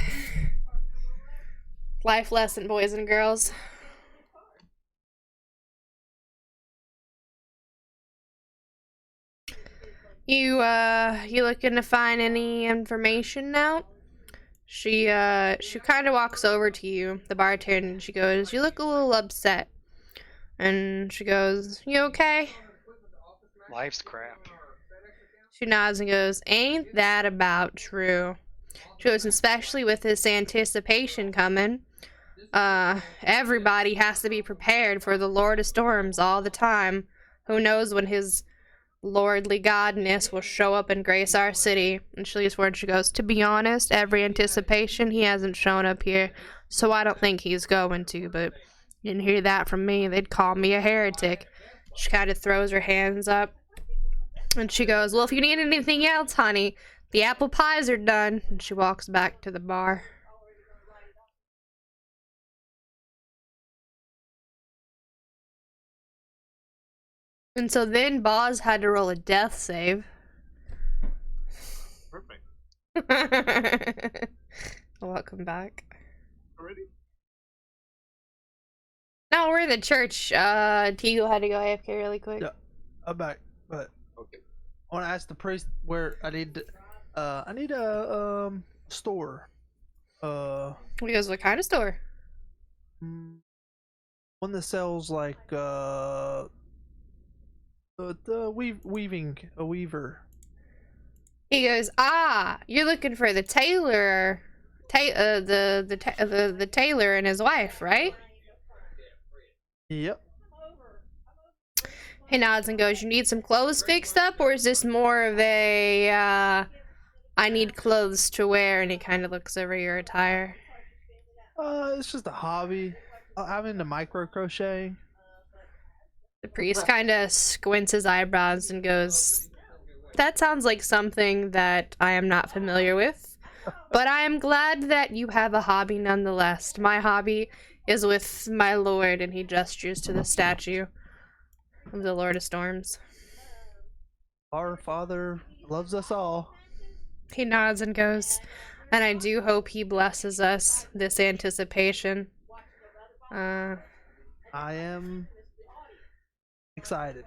Life lesson, boys and girls. You looking to find any information out? She kind of walks over to you, the bartender, and she goes, "You look a little upset." And she goes, "You okay?" Life's crap. She nods and goes, "Ain't that about true?" She goes, "Especially with this anticipation coming. Everybody has to be prepared for the Lord of Storms all the time. Who knows when his lordly godness will show up and grace our city." And she leaves word. She goes, "To be honest, every anticipation, he hasn't shown up here, so I don't think he's going to, but you didn't hear that from me. They'd call me a heretic." She kind of throws her hands up, and she goes, "Well, if you need anything else, honey, the apple pies are done." And she walks back to the bar. And so then Boz had to roll a death save. Perfect. Welcome back. Already? No, we're in the church. Teagle had to go AFK really quick. Yeah, I'm back, but Okay. I want to ask the priest where I need a store. He goes, "What kind of store?" One that sells like weaving, a weaver. He goes, "You're looking for the tailor, the tailor and his wife, right?" Yep. He nods and goes, "You need some clothes fixed up, or is this more of a, I need clothes to wear?" And he kind of looks over your attire. It's just a hobby. I'm into micro crocheting. priest kind of squints his eyebrows and goes, "That sounds like something that I am not familiar with, but I am glad that you have a hobby nonetheless. My hobby is with my lord," and he gestures to the statue of the Lord of Storms. Our Father loves us all. He nods and goes, "And I do hope he blesses us this anticipation." I am excited.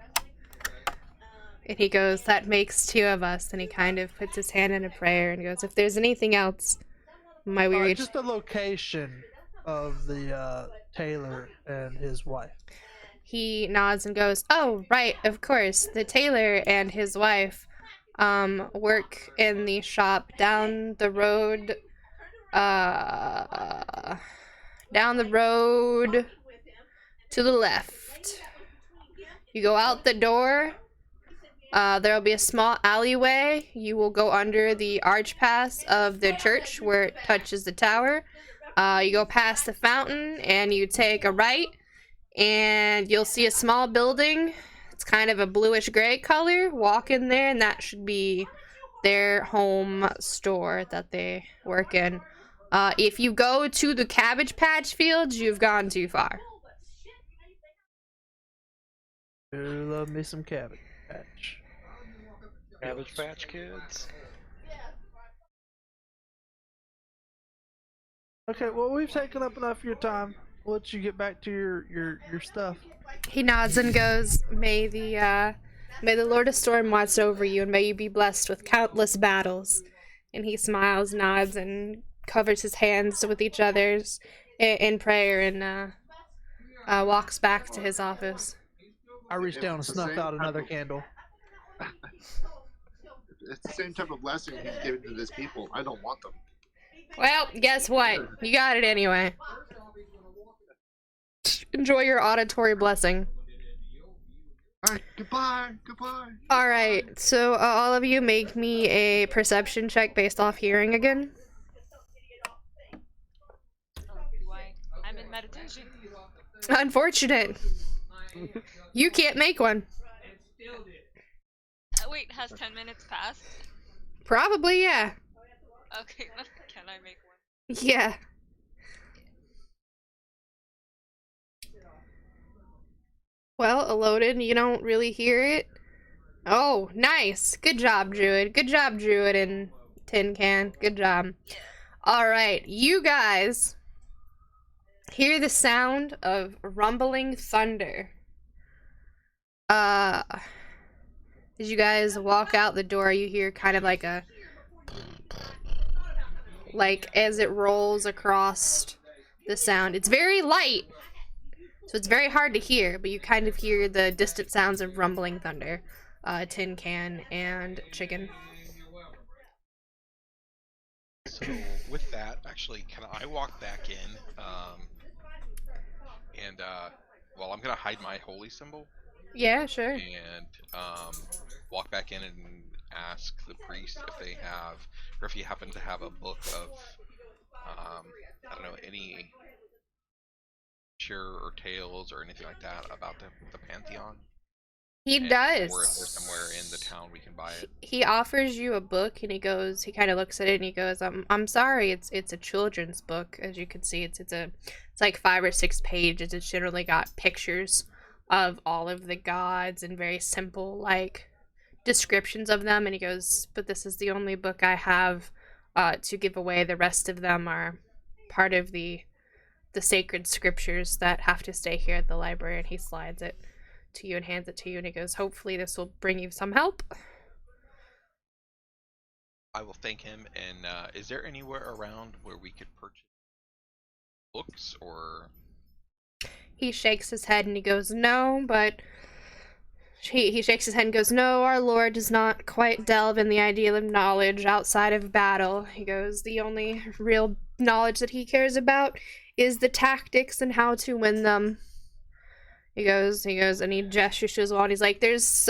And he goes, "That makes two of us." And he kind of puts his hand in a prayer and goes, "If there's anything else, my weary..." Just the location of the tailor and his wife. He nods and goes, "Oh, right, of course. The tailor and his wife work in the shop down the road to the left. You go out the door, there'll be a small alleyway. You will go under the arch pass of the church where it touches the tower. You go past the fountain and you take a right, and you'll see a small building. It's kind of a bluish gray color. Walk in there, and that should be their home store that they work in. If you go to the Cabbage Patch fields, you've gone too far." Love me some Cabbage Patch. Cabbage Patch Kids. Okay, well, we've taken up enough of your time. We'll let you get back to your stuff. He nods and goes, may the Lord of Storm watch over you, and may you be blessed with countless battles." And he smiles, nods, and covers his hands with each other's in prayer, and walks back to his office. I reach down and snuff out another candle. It's the same type of blessing he's giving to his people. I don't want them. Well, guess what? You got it anyway. Enjoy your auditory blessing. Alright, goodbye. Alright, so all of you make me a perception check based off hearing again. Do I? I'm in meditation. Unfortunate. You can't make one. Wait, has 10 minutes passed? Probably, yeah. Okay, then can I make one? Yeah. Well, Elodin, you don't really hear it. Oh, nice. Good job, Druid. Good job, Druid and Tin Can. Good job. Alright, you guys hear the sound of rumbling thunder. As you guys walk out the door, you hear kind of like a... like as it rolls across the sound. It's very light, so it's very hard to hear, but you kind of hear the distant sounds of rumbling thunder. Tin Can and Chicken. So with that, actually, can I walk back in? Well, I'm gonna hide my holy symbol Yeah, sure. and walk back in and ask the priest if they have, or if he happen to have a book of, I don't know, any sure or tales or anything like that about the Pantheon. He And- does. Or if there's somewhere in the town we can buy it. He offers you a book, and he kind of looks at it and he goes, I'm sorry, it's a children's book. As you can see, it's like 5 or 6 pages. It's generally got pictures of all of the gods and very simple like descriptions of them. And he goes, but this is the only book I have to give away. The rest of them are part of the sacred scriptures that have to stay here at the library. And he slides it to you and hands it to you, and he goes, hopefully this will bring you some help. I will thank him. And is there anywhere around where we could purchase books or? He shakes his head and he goes, no, but he shakes his head and goes, no, our Lord does not quite delve in the ideal of knowledge outside of battle. He goes, the only real knowledge that he cares about is the tactics and how to win them. He goes, and he gestures to his wall, and he's like, there's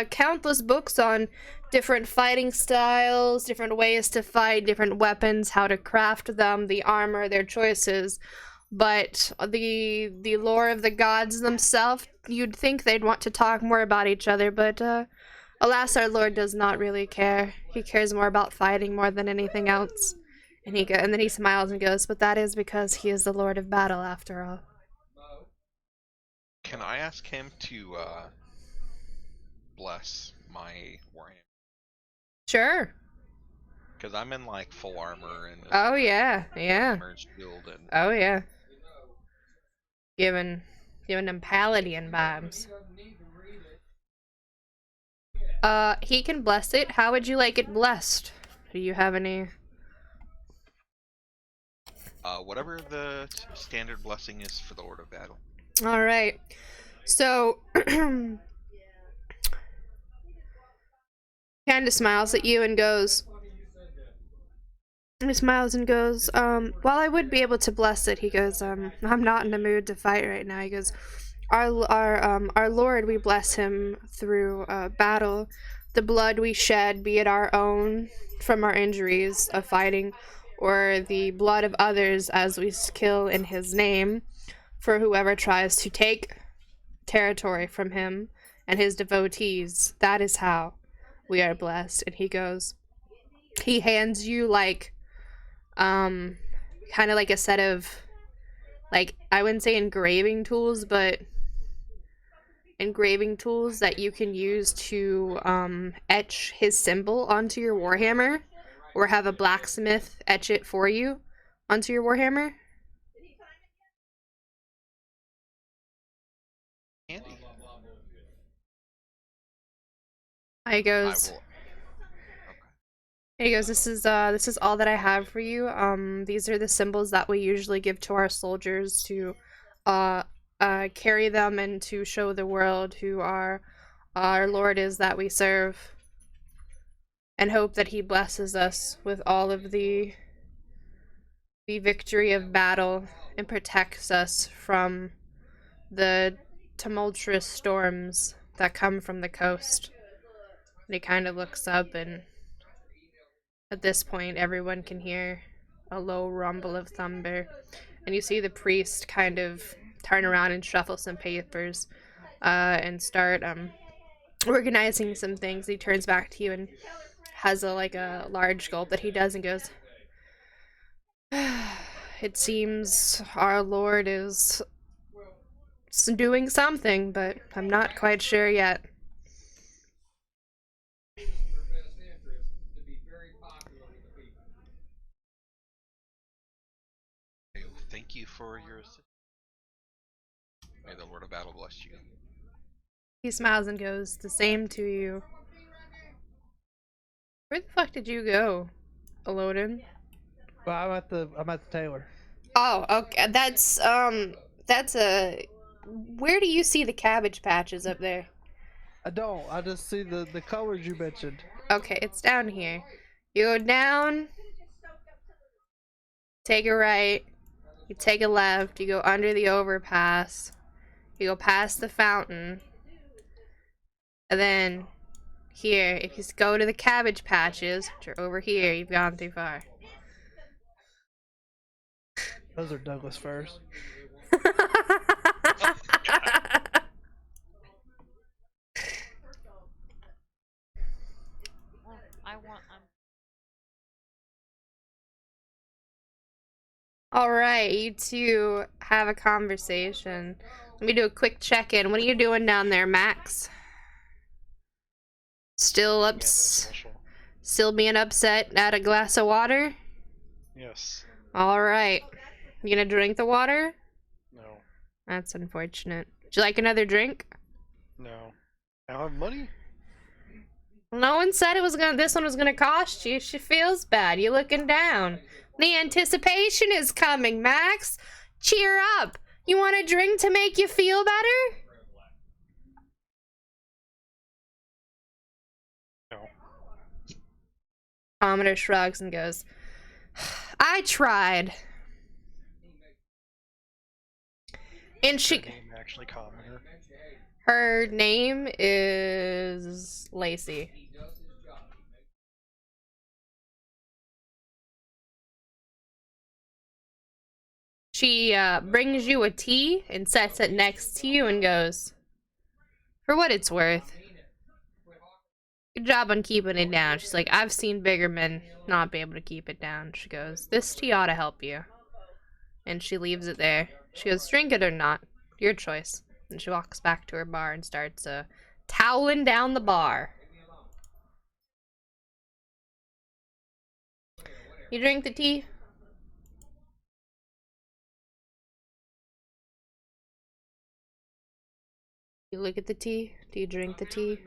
countless books on different fighting styles, different ways to fight, different weapons, how to craft them, the armor, their choices. but the lore of the gods themselves, you'd think they'd want to talk more about each other, but alas, our Lord does not really care. He cares more about fighting more than anything else. And then he smiles and goes, "But that is because he is the Lord of Battle, after all." Can I ask him to bless my warhammer? Sure. Because I'm in like full armor and Oh yeah, yeah. armor shield and Oh yeah. Giving him paladin vibes. He can bless it. How would you like it blessed? Do you have any? whatever the standard blessing is for the Lord of Battle. All right. So, Candace smiles at you and goes. He smiles and goes, while I would be able to bless it, he goes, I'm not in the mood to fight right now. He goes, our Lord, we bless him through battle. The blood we shed, be it our own from our injuries of fighting, or the blood of others as we kill in his name, for whoever tries to take territory from him and his devotees. That is how we are blessed. And he goes, he hands you like kind of like a set of, like, I wouldn't say engraving tools, but engraving tools that you can use to etch his symbol onto your warhammer, or have a blacksmith etch it for you onto your warhammer. Handy. He goes, He goes, this is all that I have for you. These are the symbols that we usually give to our soldiers to carry them and to show the world who our Lord is that we serve, and hope that he blesses us with all of the victory of battle and protects us from the tumultuous storms that come from the coast. And he kind of looks up, and at this point, everyone can hear a low rumble of thunder, and you see the priest kind of turn around and shuffle some papers, and start organizing some things. He turns back to you and has a large gulp that he does and goes, "It seems our Lord is doing something, but I'm not quite sure yet." Thank you for your assistance. May the Lord of Battle bless you. He smiles and goes, "The same to you." Where the fuck did you go, Elodin? Well, I'm at the tailor. Oh, okay. That's a. Where do you see the cabbage patches up there? I don't. I just see the colors you mentioned. Okay, it's down here. You go down, take a right, you take a left, you go under the overpass, you go past the fountain, and then here, if you go to the cabbage patches, which are over here, you've gone too far. Those are Douglas firs. Well, I'm Alright, you two have a conversation. Let me do a quick check-in. What are you doing down there, Max? Still Antisocial. still being upset at a glass of water? Yes. Alright. You gonna drink the water? No. That's unfortunate. Would you like another drink? No. I don't have money? No one said this one was gonna cost you. She feels bad. You looking down. The anticipation is coming, Max. Cheer up. You want a drink to make you feel better? No. Commodore shrugs and goes, "I tried." And Her name actually commoner. her name is Lacey. She brings you a tea and sets it next to you and goes, "For what it's worth, good job on keeping it down." She's like, "I've seen bigger men not be able to keep it down." She goes, "This tea ought to help you." And she leaves it there. She goes, "Drink it or not. Your choice." And she walks back to her bar and starts toweling down the bar. You drink the tea? You look at the tea? Do you drink the tea? Do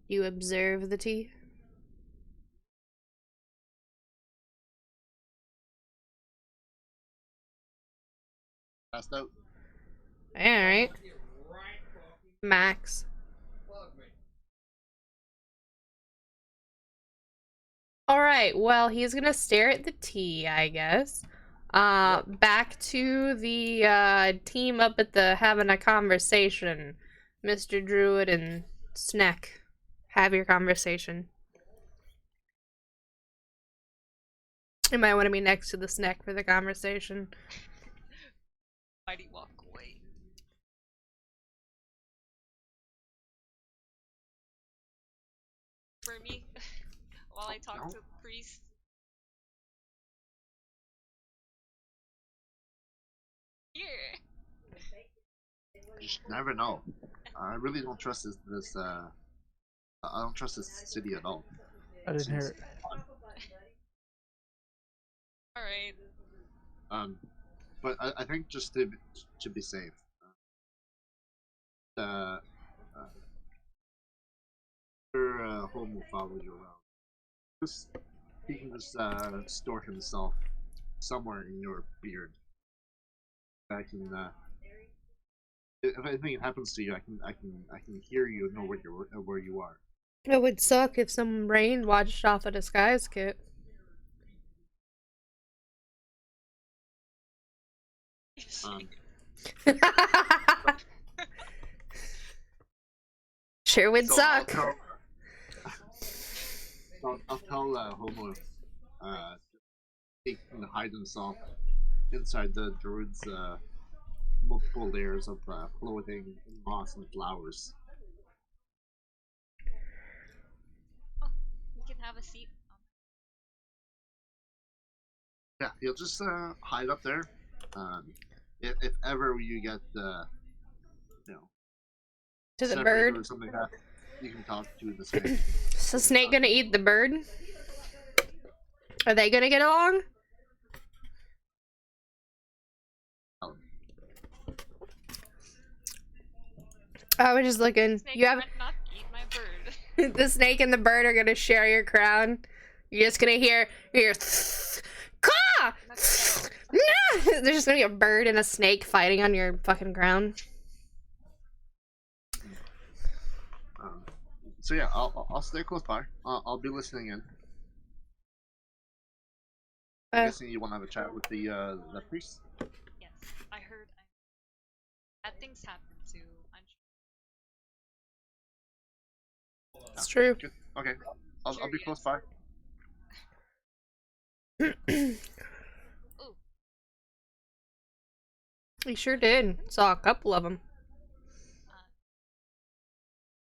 you observe the tea? Passed out. Alright. Max. Alright, well, he's gonna stare at the tea, I guess. Back to the team up at the having a conversation. Mr. Druid and Sneck. Have your conversation. You might want to be next to the Sneck for the conversation. Mighty walk away. For me, while I talk No. to the priest. Here. You just never know. I really don't trust this. I don't trust this city at all. I didn't hear it. Alright. But I think just to be safe, your home will follow you around. Just he can just store himself somewhere in your beard. I can. If anything happens to you, I can hear you and know where you are. It would suck if some rain watched off a disguise kit. Sure would So suck. I'll tell Homo he can hide himself inside the druid's multiple layers of clothing, moss, and flowers. Oh, we can have a seat. Yeah, he'll just hide up there. If ever you get To the separated bird. or something like that, you can talk to the snake. Is the snake gonna eat the bird? Are they gonna get along? I was just looking. Snake You have might not eat my bird. the snake and the bird are gonna share your crown. You're just gonna hear caw! There's just gonna be a bird and a snake fighting on your fucking crown. So yeah, I'll stay close by. I'll be listening in. I'm guessing you want to have a chat with the priest. Yes, I heard bad things happen to It's true. Good. Okay, I'll be close Curious. by. Ooh, We sure did. Saw a couple of them.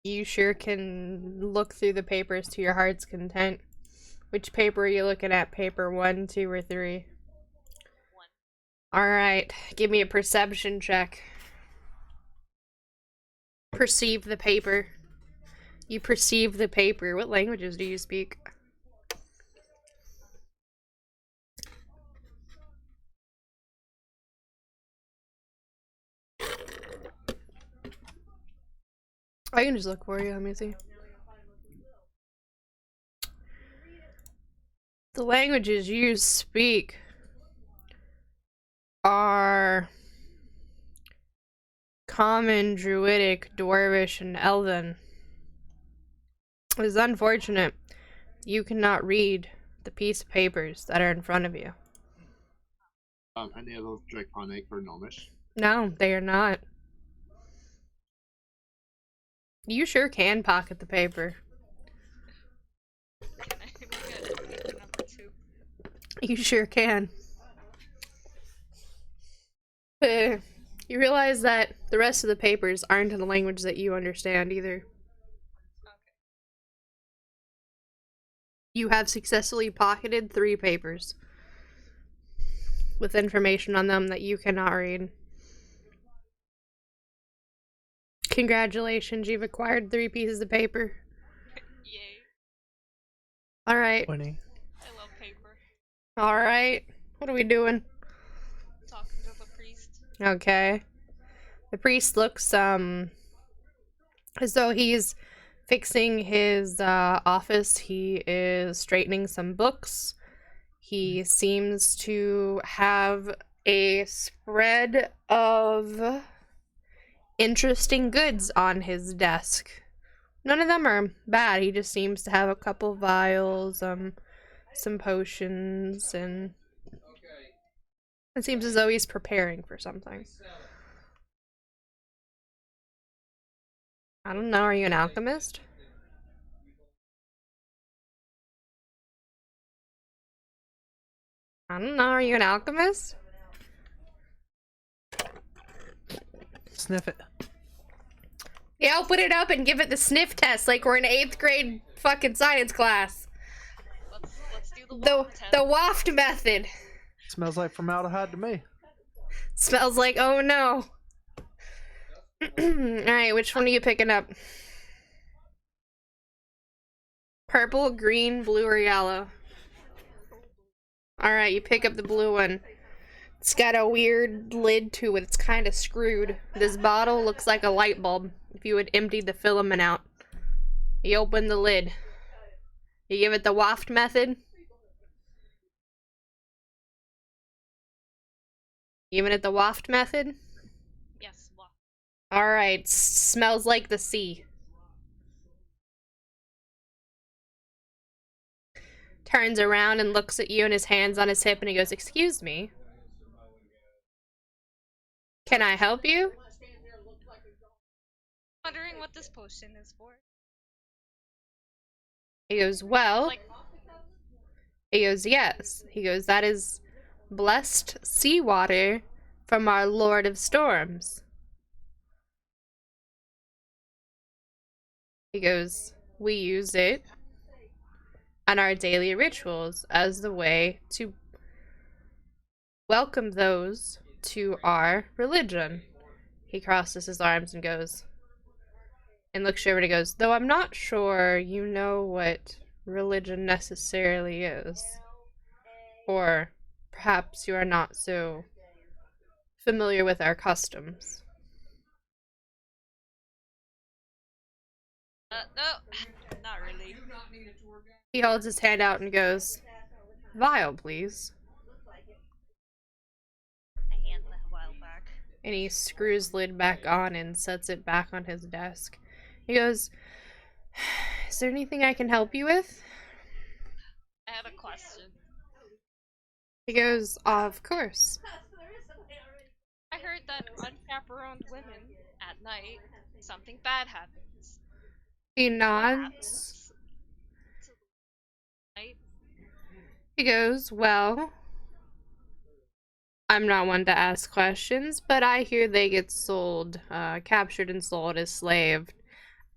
You sure can look through the papers to your heart's content. Which paper are you looking at? Paper 1, 2, or 3? 1. Alright, give me a perception check. Perceive the paper. You perceive the paper. What languages do you speak? I can just look for you. Let me see. The languages you speak are Common, Druidic, Dwarvish, and Elven. It's unfortunate you cannot read the piece of papers that are in front of you. Any of those Draconic or Gnomish? No, they are not. You sure can pocket the paper. Can I look at paper number 2? You sure can. You realize that the rest of the papers aren't in a language that you understand either. You have successfully pocketed 3 papers with information on them that you cannot read. Congratulations, you've acquired 3 pieces of paper. Yay. Alright. 20. I love paper. Alright. What are we doing? Talking to the priest. Okay. The priest looks, as though he's fixing his, office. He is straightening some books. He seems to have a spread of interesting goods on his desk. None of them are bad. He just seems to have a couple vials, some potions, and it seems as though he's preparing for something. I don't know, are you an alchemist? I don't know, are you an alchemist? Sniff it. Yeah, open it up and give it the sniff test like we're in 8th grade fucking science class. Let's do the The, waft test. the waft method. Smells like formaldehyde to me. Smells like, oh no. Alright, which one are you picking up? Purple, green, blue, or yellow? Alright, you pick up the blue one. It's got a weird lid to it. It's kind of screwed. This bottle looks like a light bulb if you had emptied the filament out. You open the lid. You give it the waft method. Giving it the waft method? Yes, waft. Alright, smells like the sea. Turns around and looks at you and his hands on his hip and he goes, "Excuse me. Can I help you?" Wondering what this potion is for. He goes, "Well," Like, he goes, "Yes." He goes, "That is blessed seawater from our Lord of Storms." He goes, "We use it on our daily rituals as the way to welcome those to our religion." He crosses his arms and goes, and looks over and he goes, "Though I'm not sure you know what religion necessarily is. Or perhaps you are not so familiar with our customs." no, not really. He holds his hand out and goes, "Vial, please." I hand the vial back. And he screws lid back on and sets it back on his desk. He goes, "Is there anything I can help you with?" I had a question. He goes, "Of course." I heard that unchaperoned women at night, something bad happens. He What nods. happens to the night? He goes, "Well, I'm not one to ask questions, but I hear they get sold, captured and sold as slave,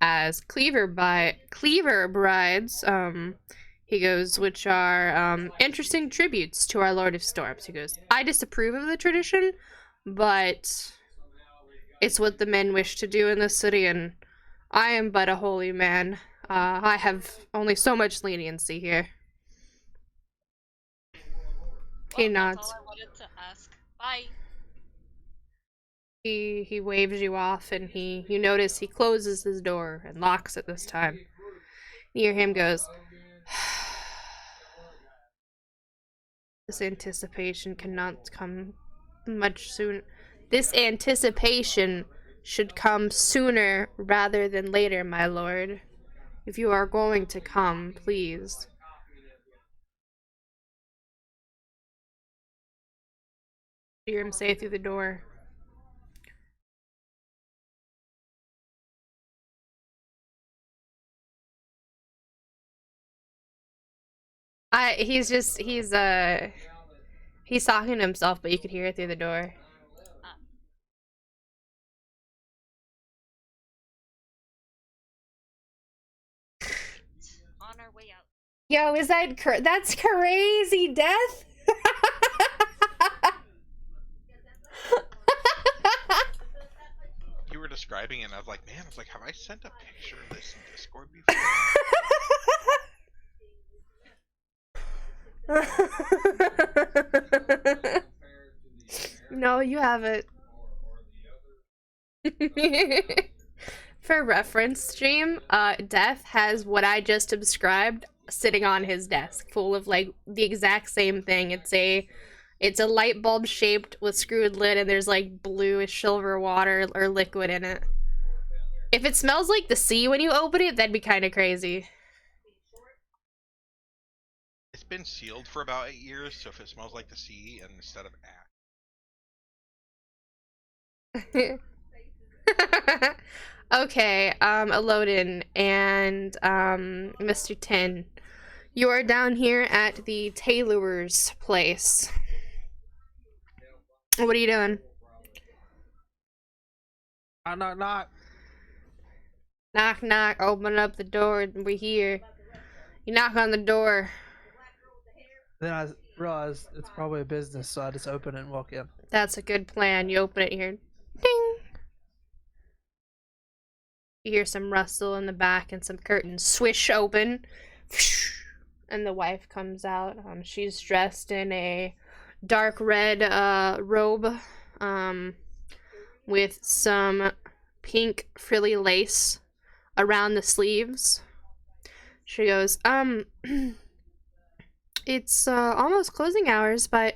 as cleaver brides, he goes, which are, interesting tributes to our Lord of Storms." He goes, "I disapprove of the tradition, but it's what the men wish to do in this city, and I am but a holy man. I have only so much leniency here." He Well, nods. that's all I wanted to ask. Bye. He waves you off, and you notice he closes his door and locks it this time. You hear him goes, "This anticipation cannot come much soon. This anticipation should come sooner rather than later, my lord. If you are going to come, please." You hear him say through the door, he's talking to himself, but you could hear it through the door. our way out. Yo, is that that's crazy, Death? You were describing it, and I was like, man, have I sent a picture of this in Discord before? No, you haven't. For reference, stream, Death has what I just described sitting on his desk, full of like the exact same thing. It's a light bulb shaped with screwed lid, and there's like bluish silver water or liquid in it. If it smells like the sea when you open it, that'd be kind of crazy. It's been sealed for about 8 years, so if it smells like the sea and instead of ash. Okay, Elodin and Mr. Tin, you are down here at the tailor's place. What are you doing? Knock, knock. Knock, knock, open up the door, we're here. You knock on the door. Then I realize it's probably a business, so I just open it and walk in. That's a good plan. You open it here. Ding! You hear some rustle in the back and some curtains swish open. And the wife comes out. She's dressed in a dark red robe with some pink frilly lace around the sleeves. She goes, it's almost closing hours, but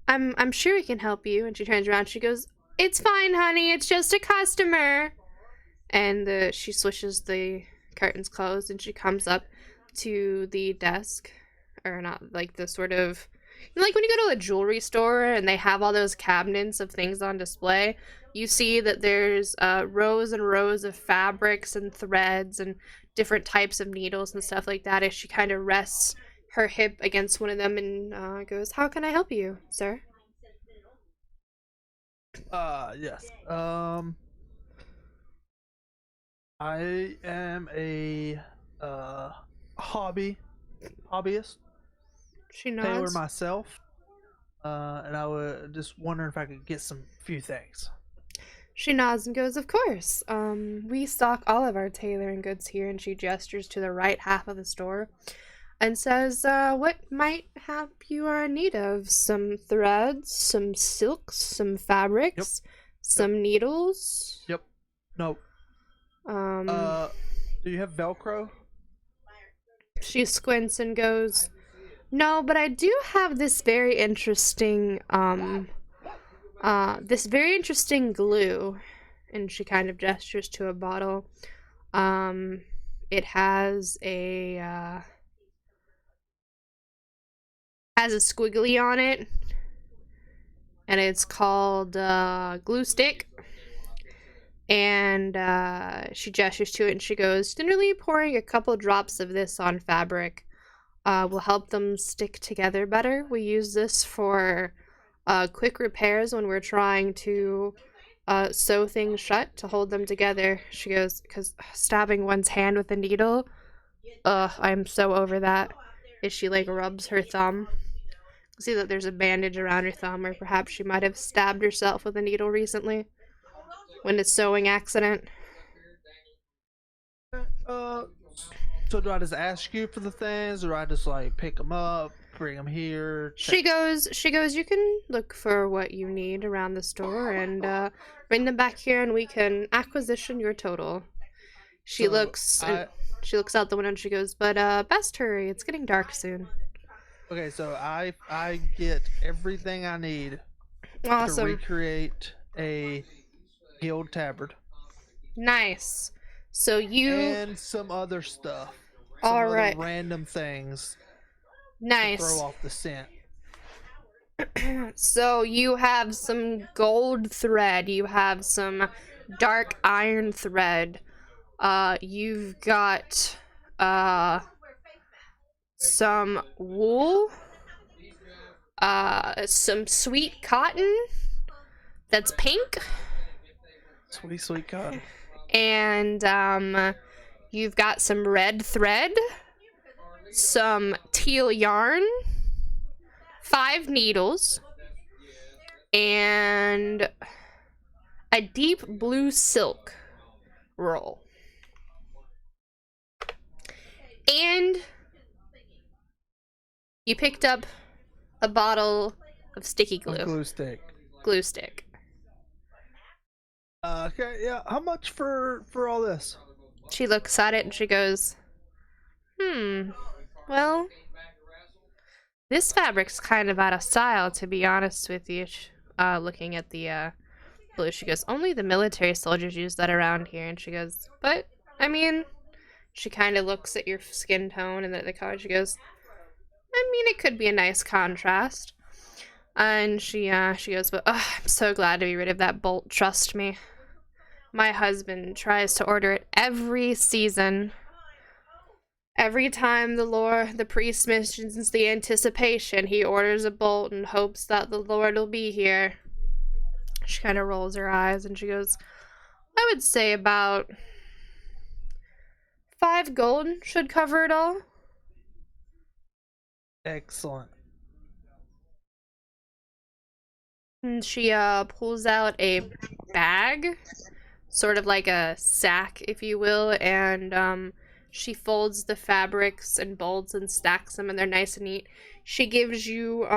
I'm sure we can help you. And she turns around, she goes, it's fine, honey, it's just a customer. And she swishes the curtains closed, and she comes up to the desk, or not, like the sort of, you know, like when you go to a jewelry store and they have all those cabinets of things on display, you see that there's rows and rows of fabrics and threads and different types of needles and stuff like that, as she kind of rests her hip against one of them and goes, how can I help you, sir? Yes. I am a hobbyist, She tailor nods. myself, and I was just wondering if I could get some few things. She nods and goes, of course. We stock all of our tailoring goods here, and she gestures to the right half of the store and says, what might have you are in need of? Some threads, some silks, some fabrics, some needles. Yep. No. Do you have Velcro? She squints and goes, no, but I do have this very interesting, glue. And she kind of gestures to a bottle. It has a squiggly on it. And it's called, glue stick. And she gestures to it and she goes, generally pouring a couple drops of this on fabric will help them stick together better. We use this for quick repairs when we're trying to sew things shut to hold them together. She goes, because stabbing one's hand with a needle, I'm so over that. As she like rubs her thumb. See that there's a bandage around her thumb, or perhaps she might have stabbed herself with a needle recently. When a sewing accident. So do I just ask you for the things, or I just like pick them up, bring them here? She goes, you can look for what you need around the store and bring them back here and we can acquisition your total. She looks out the window and she goes, but best hurry, it's getting dark soon. Okay, so I get everything I need Awesome. to recreate a guild tabard. Nice. So you and some other stuff. All right. Other random things. Nice. To throw off the scent. So you have some gold thread. You have some dark iron thread. You've got some wool. Some sweet cotton. That's pink. Sweet cotton. And you've got some red thread. some teal yarn, 5 needles, and a deep blue silk roll. And you picked up a bottle of sticky A glue. glue stick. Glue stick. Okay, yeah. How much for all this? She looks at it and she goes, well, this fabric's kind of out of style, to be honest with you. Looking at the blue, she goes, only the military soldiers use that around here. And she goes, but, I mean, she kind of looks at your skin tone and the color. She goes, I mean, it could be a nice contrast. And she goes, but I'm so glad to be rid of that bolt, trust me. My husband tries to order it every season. Every time the priest mentions the anticipation, he orders a bolt and hopes that the Lord will be here. She kind of rolls her eyes and she goes, I would say about 5 gold should cover it all. Excellent. And she pulls out a bag, sort of like a sack, if you will, and she folds the fabrics and bolts and stacks them, and they're nice and neat. She gives you,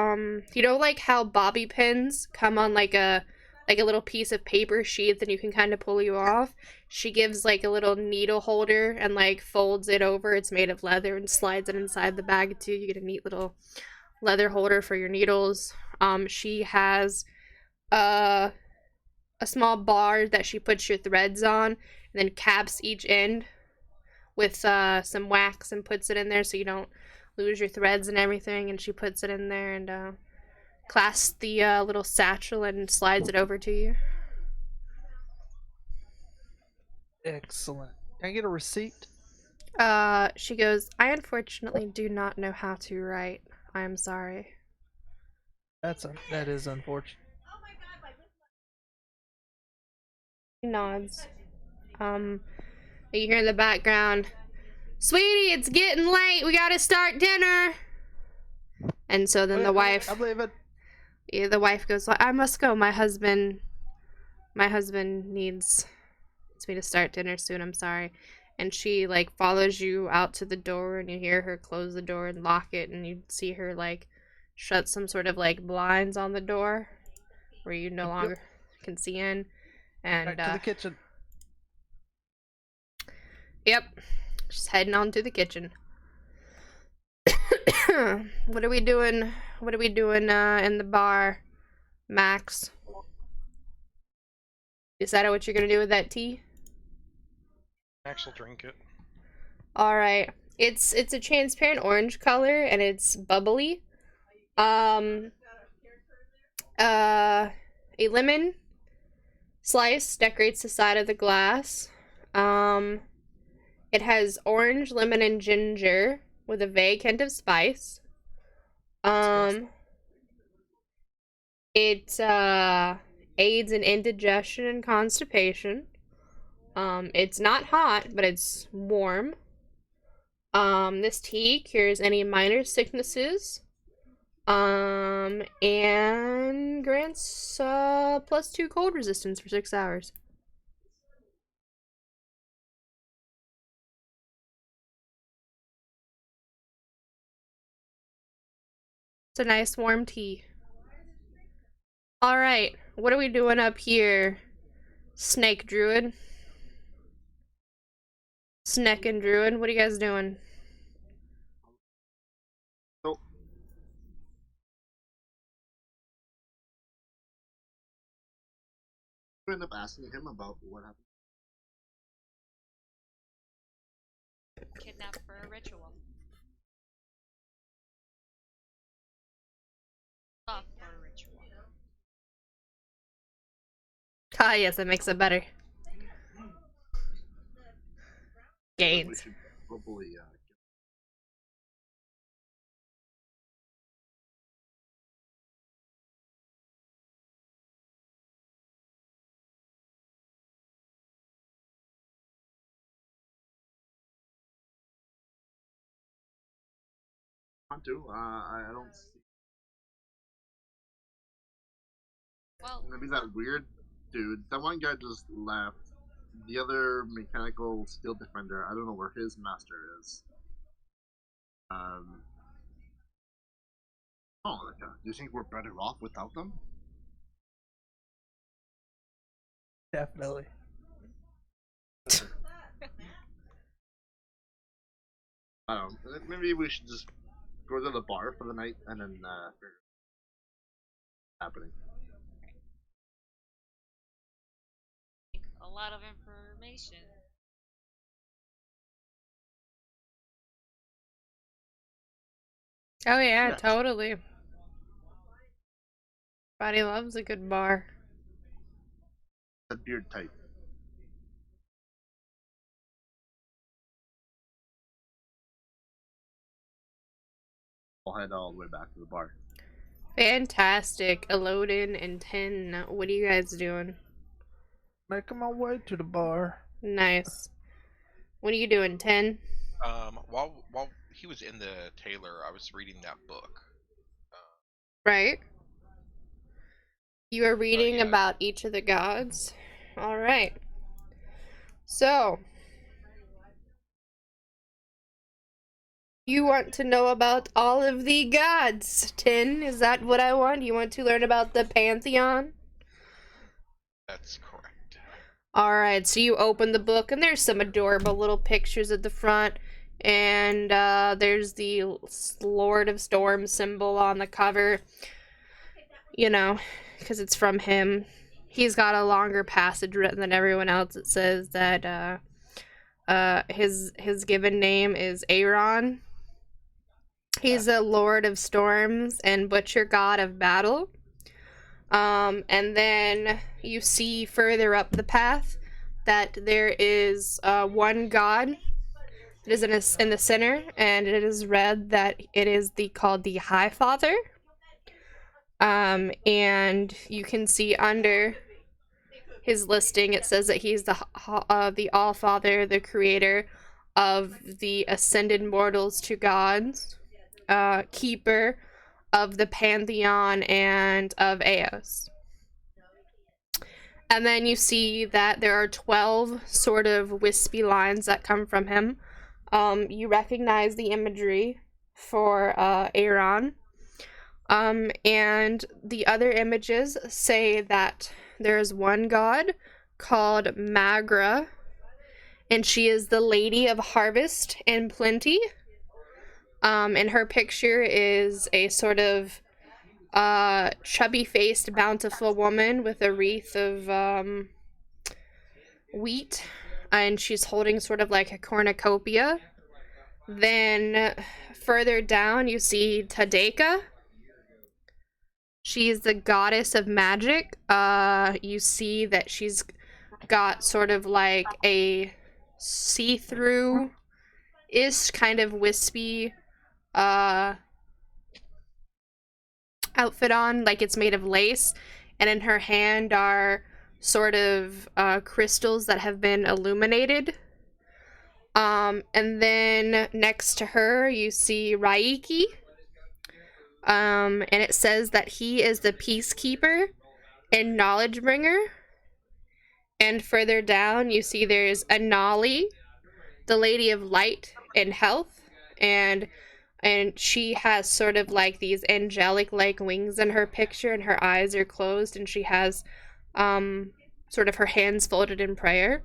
you know, like how bobby pins come on like a little piece of paper sheath and you can kind of pull you off? She gives like a little needle holder and like folds it over. It's made of leather and slides it inside the bag too. You get a neat little leather holder for your needles. She has a small bar that she puts your threads on and then caps each end with some wax and puts it in there so you don't lose your threads and everything. And she puts it in there and clasps the little satchel and slides it over to you. Excellent. Can I get a receipt? She goes, I unfortunately do not know how to write. I am sorry. That is unfortunate. He nods. You hear in the background, Sweetie, it's getting late. We gotta start dinner. And so then the wife, I believe it. yeah, the wife goes, I must go. My husband needs me to start dinner soon. I'm sorry. And she like follows you out to the door, and you hear her close the door and lock it, and you see her like shut some sort of like blinds on the door where you no longer can see in. And Back to the kitchen. Yep, she's heading on to the kitchen. What are we doing? What are we doing in the bar, Max? Decided what you're gonna do with that tea? Actual drink it. All right, it's a transparent orange color and it's bubbly. A lemon slice decorates the side of the glass. It has orange, lemon, and ginger with a vague hint of spice. It aids in indigestion and constipation. It's not hot, but it's warm. This tea cures any minor sicknesses. And grants +2 cold resistance for 6 hours. It's a nice warm tea. Alright, what are we doing up here, Snake Druid? Snake and Druid, what are you guys doing? So, I end up asking him about what happened. Kidnapped for a ritual. Off for a ritual. Ah, yes, that makes it better. We Gains. should probably want to. I don't see. Well, Maybe that weird dude. That one guy just left. The other mechanical steel defender, I don't know where his master is. Oh, do you think we're better off without them? Definitely. I don't know. Maybe we should just go to the bar for the night and then figure what's happening. a lot of information. Oh yeah, Yes. totally. Everybody loves a good bar. That beard type. I'll head all the way back to the bar. Fantastic. Elodin and Tin, what are you guys doing? Making my way to the bar. Nice. What are you doing, Tin? While he was in the tailor, I was reading that book. Right? You are reading yeah. about each of the gods. Alright. So, you want to know about all of the gods, Tin? Is that what I want? You want to learn about the pantheon? That's correct. Alright, so you open the book, and there's some adorable little pictures at the front. And there's the Lord of Storm symbol on the cover. You know, because it's from him. He's got a longer passage written than everyone else. It says that his given name is Aaron. He's a Lord of Storms and Butcher God of Battle. And then you see further up the path that there is one god that is in the center, and it is read that it is called the High Father. And you can see under his listing, it says that he's the All Father, the creator of the ascended mortals to gods, keeper of the pantheon and of Eos. And then you see that there are 12 sort of wispy lines that come from him. You recognize the imagery for Aaron. And the other images say that there's one god called Magra, and she is the Lady of Harvest and Plenty. And her picture is a sort of chubby-faced, bountiful woman with a wreath of wheat, and she's holding sort of like a cornucopia. Then further down, you see Tadeka. She's the goddess of magic. You see that she's got sort of like a see-through-ish kind of wispy outfit on, like it's made of lace, and in her hand are sort of crystals that have been illuminated. And then next to her you see Raiki. And it says that he is the peacekeeper and knowledge bringer. And further down you see there's Anali, the Lady of Light and Health, and she has sort of like these angelic like wings in her picture, and her eyes are closed, and she has sort of her hands folded in prayer.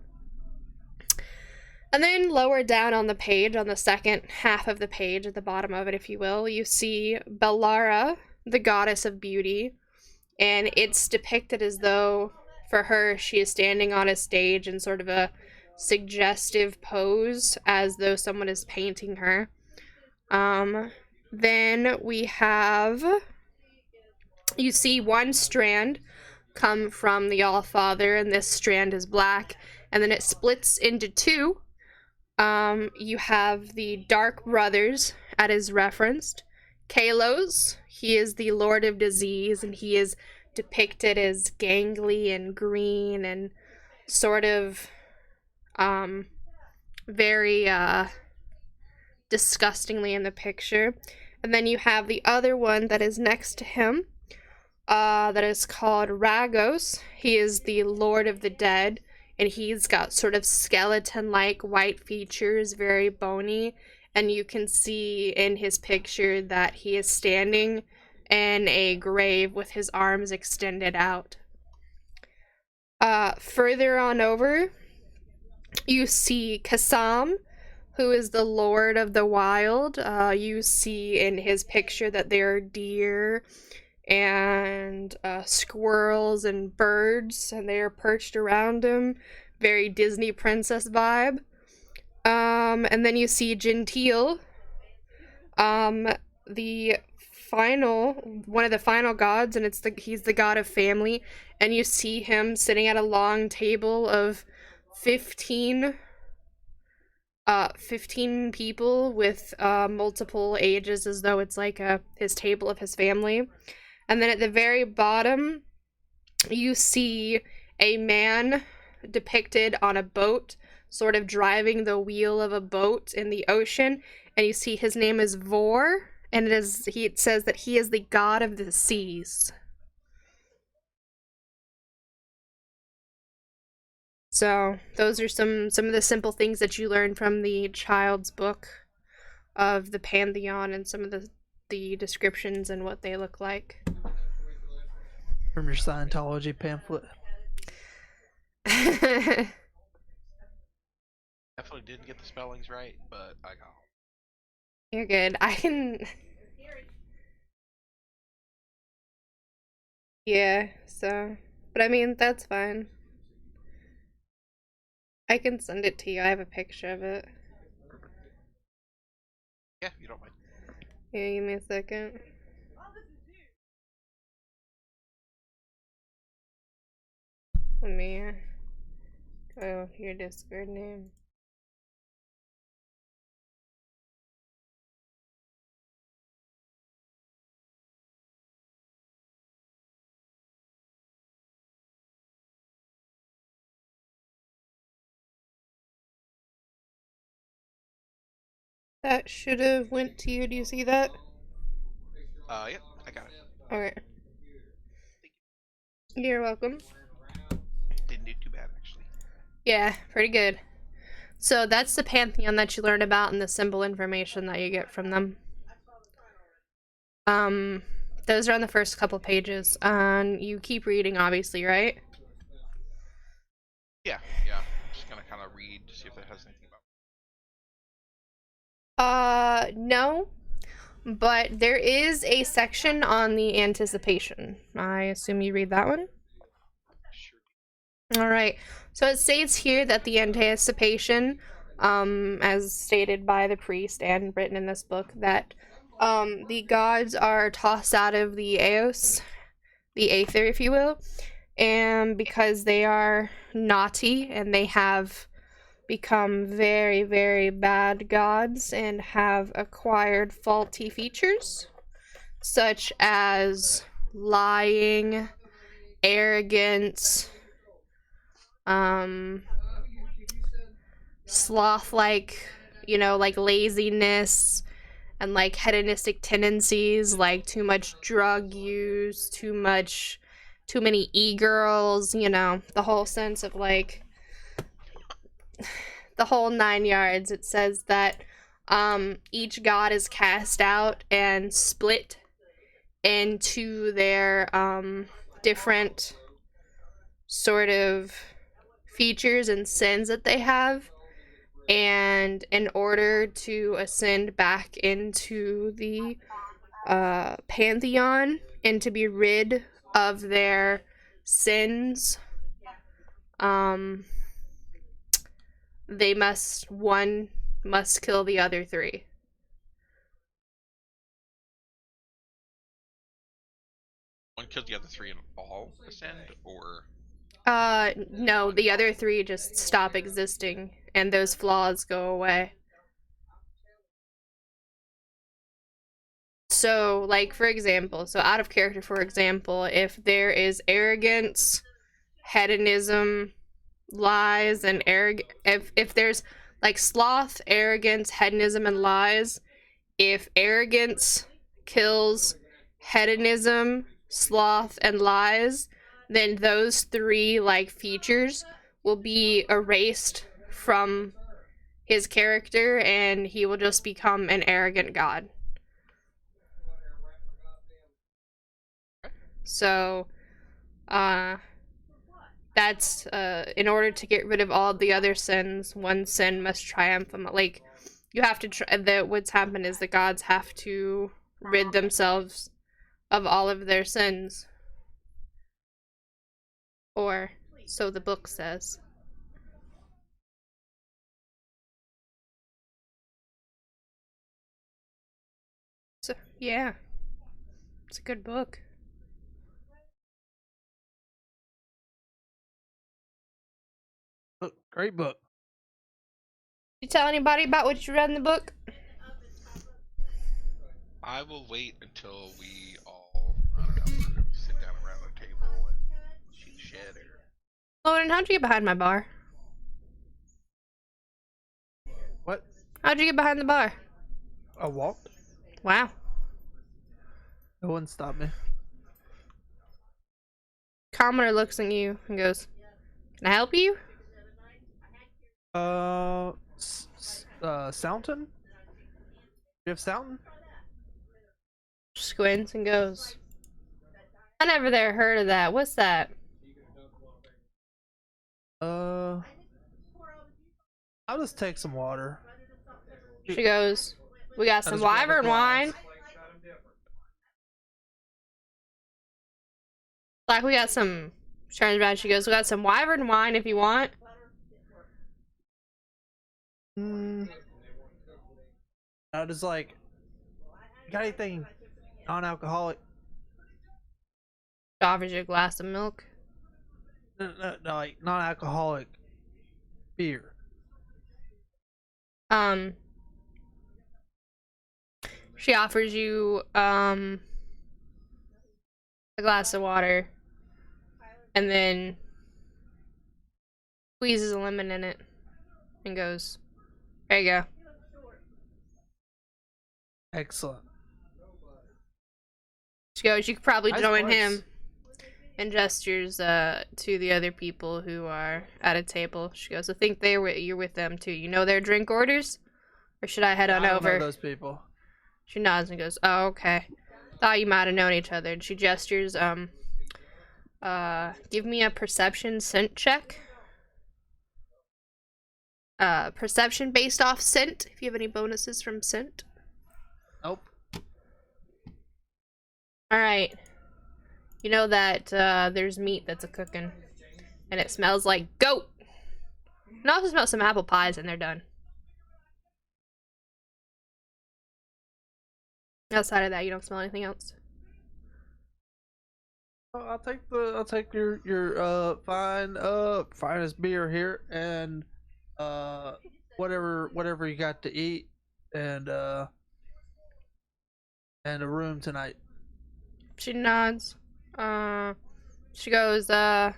And then lower down on the page, on the second half of the page, at the bottom of it, if you will, you see Belara, the goddess of beauty, and it's depicted as though, for her, she is standing on a stage in sort of a suggestive pose, as though someone is painting her. Then we have, you see one strand come from the All-Father, and this strand is black, and then it splits into two. You have the Dark Brothers as referenced. Kalos, he is the Lord of Disease, and he is depicted as gangly and green and sort of very disgustingly in the picture. And then you have the other one that is next to him, that is called Ragos. He is the Lord of the Dead, and he's got sort of skeleton-like white features, very bony, and you can see in his picture that he is standing in a grave with his arms extended out. Further on over, you see Kassam, who is the Lord of the Wild. You see in his picture that there are deer and squirrels and birds, and they are perched around him. Very Disney princess vibe. And then you see Gentile, the one of the final gods, and he's the god of family, and you see him sitting at a long table of 15 people with multiple ages, as though it's like his table of his family. And then at the very bottom, you see a man depicted on a boat, sort of driving the wheel of a boat in the ocean, and you see his name is Vor, and it says that he is the god of the seas. So those are some of the simple things that you learn from the child's book of the Pantheon, and some of the descriptions and what they look like. From your Scientology pamphlet. Definitely didn't get the spellings right, but I got them. You're good. I can... Yeah, so... But I mean, that's fine. I can send it to you. I have a picture of it. Yeah, you don't mind. Yeah, give me a second. Let me go to your Discord name. That should have went to you. Do you see that? Yep, I got it. Okay. You're welcome. Didn't do too bad, actually. Yeah, pretty good. So that's the Pantheon that you learn about and the symbol information that you get from them. Those are on the first couple pages. You keep reading, obviously, right? Yeah. I'm just gonna kind of read to see if it has anything about. No. But there is a section on the anticipation. I assume you read that one? Sure. Alright. So it states here that the anticipation, as stated by the priest and written in this book, that the gods are tossed out of the Eos, the Aether, if you will, and because they are naughty and they have become very, very bad gods and have acquired faulty features, such as lying, arrogance, sloth-like, like laziness, and like hedonistic tendencies, like too much drug use, too many e-girls, the whole sense of like the whole 9 yards. It says that each god is cast out and split into their different sort of features and sins that they have, and in order to ascend back into the Pantheon and to be rid of their sins, they must kill the other 3. One kills the other 3 and all ascend, or? No, the other 3 just stop existing, and those flaws go away. So, like, for example, out of character, for example, if there is arrogance, hedonism, lies, and if there's, like, sloth, arrogance, hedonism, and lies if arrogance kills hedonism, sloth, and lies, then those three like features will be erased from his character and he will just become an arrogant god. So, that's, in order to get rid of all the other sins, one sin must triumph. Like, you have to, what's happened is the gods have to rid themselves of all of their sins. Or, so the book says. So, yeah. It's a good book. Look, great book. You tell anybody about what you read in the book? I will wait until we all, I don't know, sit down around the table and shoot the shit or... Loden, how'd you get behind my bar? What? How'd you get behind the bar? I walked. Wow. No one stopped me. Commoner looks at you and goes, "Can I help you?" Sounton? You have Sounton? Squints and goes, "I never there heard of that. What's that?" I'll just take some water. She goes, "We got some just grab a wyvern glass. wine. Like, we got some..." She turns around, she goes, "We got some wyvern wine if you want." I just like, got anything non-alcoholic? She offers you a glass of milk. No, like non-alcoholic beer. She offers you, a glass of water. And then squeezes a lemon in it. And goes, "There you go." Excellent. She goes, "You could probably Nice join place. him." And gestures to the other people who are at a table. She goes, "I think you're with them too. You know their drink orders? Or should I head on I don't over?" know those people. She nods and goes, "Oh, okay. Thought you might have known each other." And she gestures, give me a perception scent check. Perception based off scent, if you have any bonuses from scent. Nope. Alright. You know that, there's meat that's a-cooking. And it smells like goat! And also smells some apple pies and they're done. Outside of that, you don't smell anything else. I'll take your finest beer here and whatever you got to eat and a room tonight. She nods. She goes, "Well,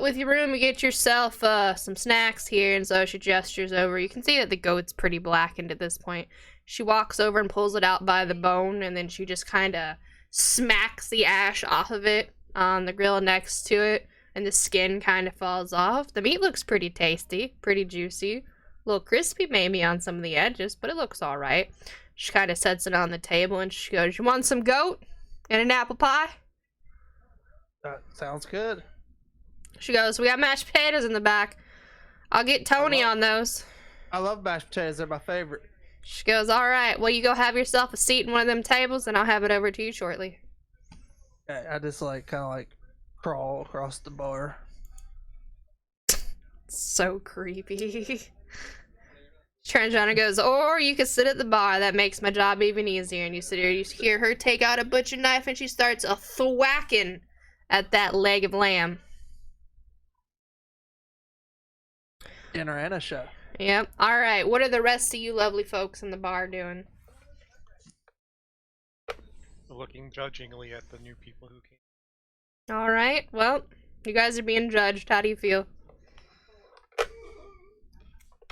with your room, you get yourself, some snacks here," and so she gestures over. You can see that the goat's pretty blackened at this point. She walks over and pulls it out by the bone, and then she just kind of smacks the ash off of it on the grill next to it, and the skin kind of falls off. The meat looks pretty tasty, pretty juicy. A little crispy maybe on some of the edges, but it looks alright. She kind of sets it on the table, and she goes, "You want some goat? And an apple pie?" That sounds good. She goes, "We got mashed potatoes in the back. I'll get Tony on those." I love mashed potatoes. They're my favorite. She goes, "Alright, well, you go have yourself a seat in one of them tables, and I'll have it over to you shortly." Okay, I just kind of crawl across the bar. So creepy. She turns around and goes, "Or you could sit at the bar. That makes my job even easier." And you sit here, you hear her take out a butcher knife, and she starts a thwacking at that leg of lamb. Dinner and a show. Yep. Alright, what are the rest of you lovely folks in the bar doing? Looking judgingly at the new people who came. Alright, well, you guys are being judged. How do you feel? I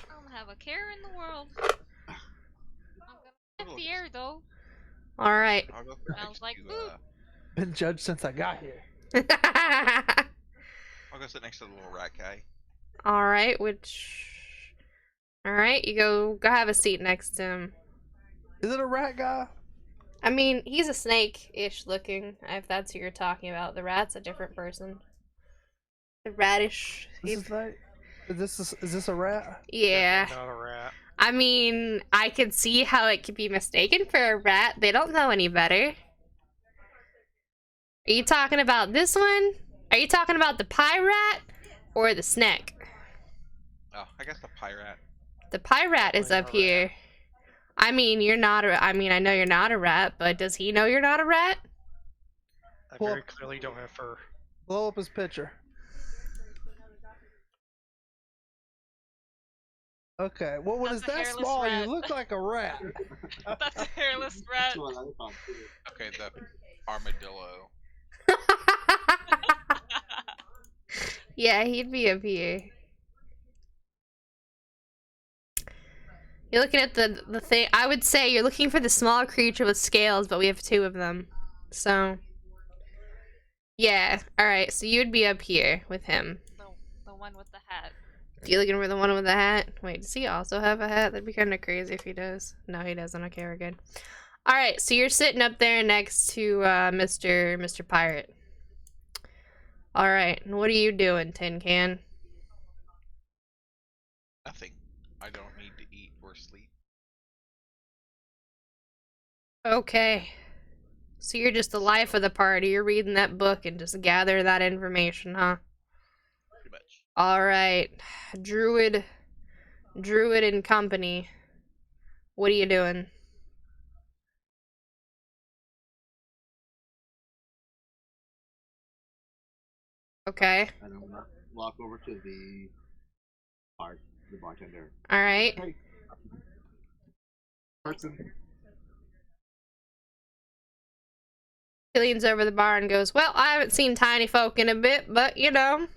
don't have a care in the world. I'm gonna took the air though. All right. I'll go for I was next like, to, "Boop." Been judged since I got here. I'll go sit next to the little rat guy. All right, all right, you go have a seat next to him. Is it a rat guy? I mean, he's a snake-ish looking, if that's who you're talking about. The rat's a different person. The radish. Is this a rat? Yeah. Definitely not a rat. I mean, I could see how it could be mistaken for a rat. They don't know any better. Are you talking about this one? Are you talking about the pie rat or the snake? Oh, I guess the pirate. The pie rat is Definitely up not a rat. here. I mean, you're not a. I mean, I know you're not a rat, but does he know you're not a rat? I Well- very clearly don't have fur. Blow up his picture. Okay, well, when That's it's a that hairless small, rat. you look like a rat. That's a hairless rat. That's what I thought too. Okay, the armadillo. Yeah, he'd be up here. You're looking at the thing. I would say you're looking for the small creature with scales, but we have two of them. So, yeah. All right. So you'd be up here with him. The one with the hat. You looking for the one with the hat? Wait, does he also have a hat? That'd be kind of crazy if he does. No, he doesn't. Okay, we're good. All right. So you're sitting up there next to Mr. Pirate. All right. And what are you doing, Tin Can? Nothing. I don't need to eat or sleep. Okay. So you're just the life of the party. You're reading that book and just gather that information, huh? Pretty much. All right. Druid and company. What are you doing? Okay. And I'm gonna walk over to the bartender. All right. Hey, person. He leans over the bar and goes, "Well, I haven't seen tiny folk in a bit, but you know,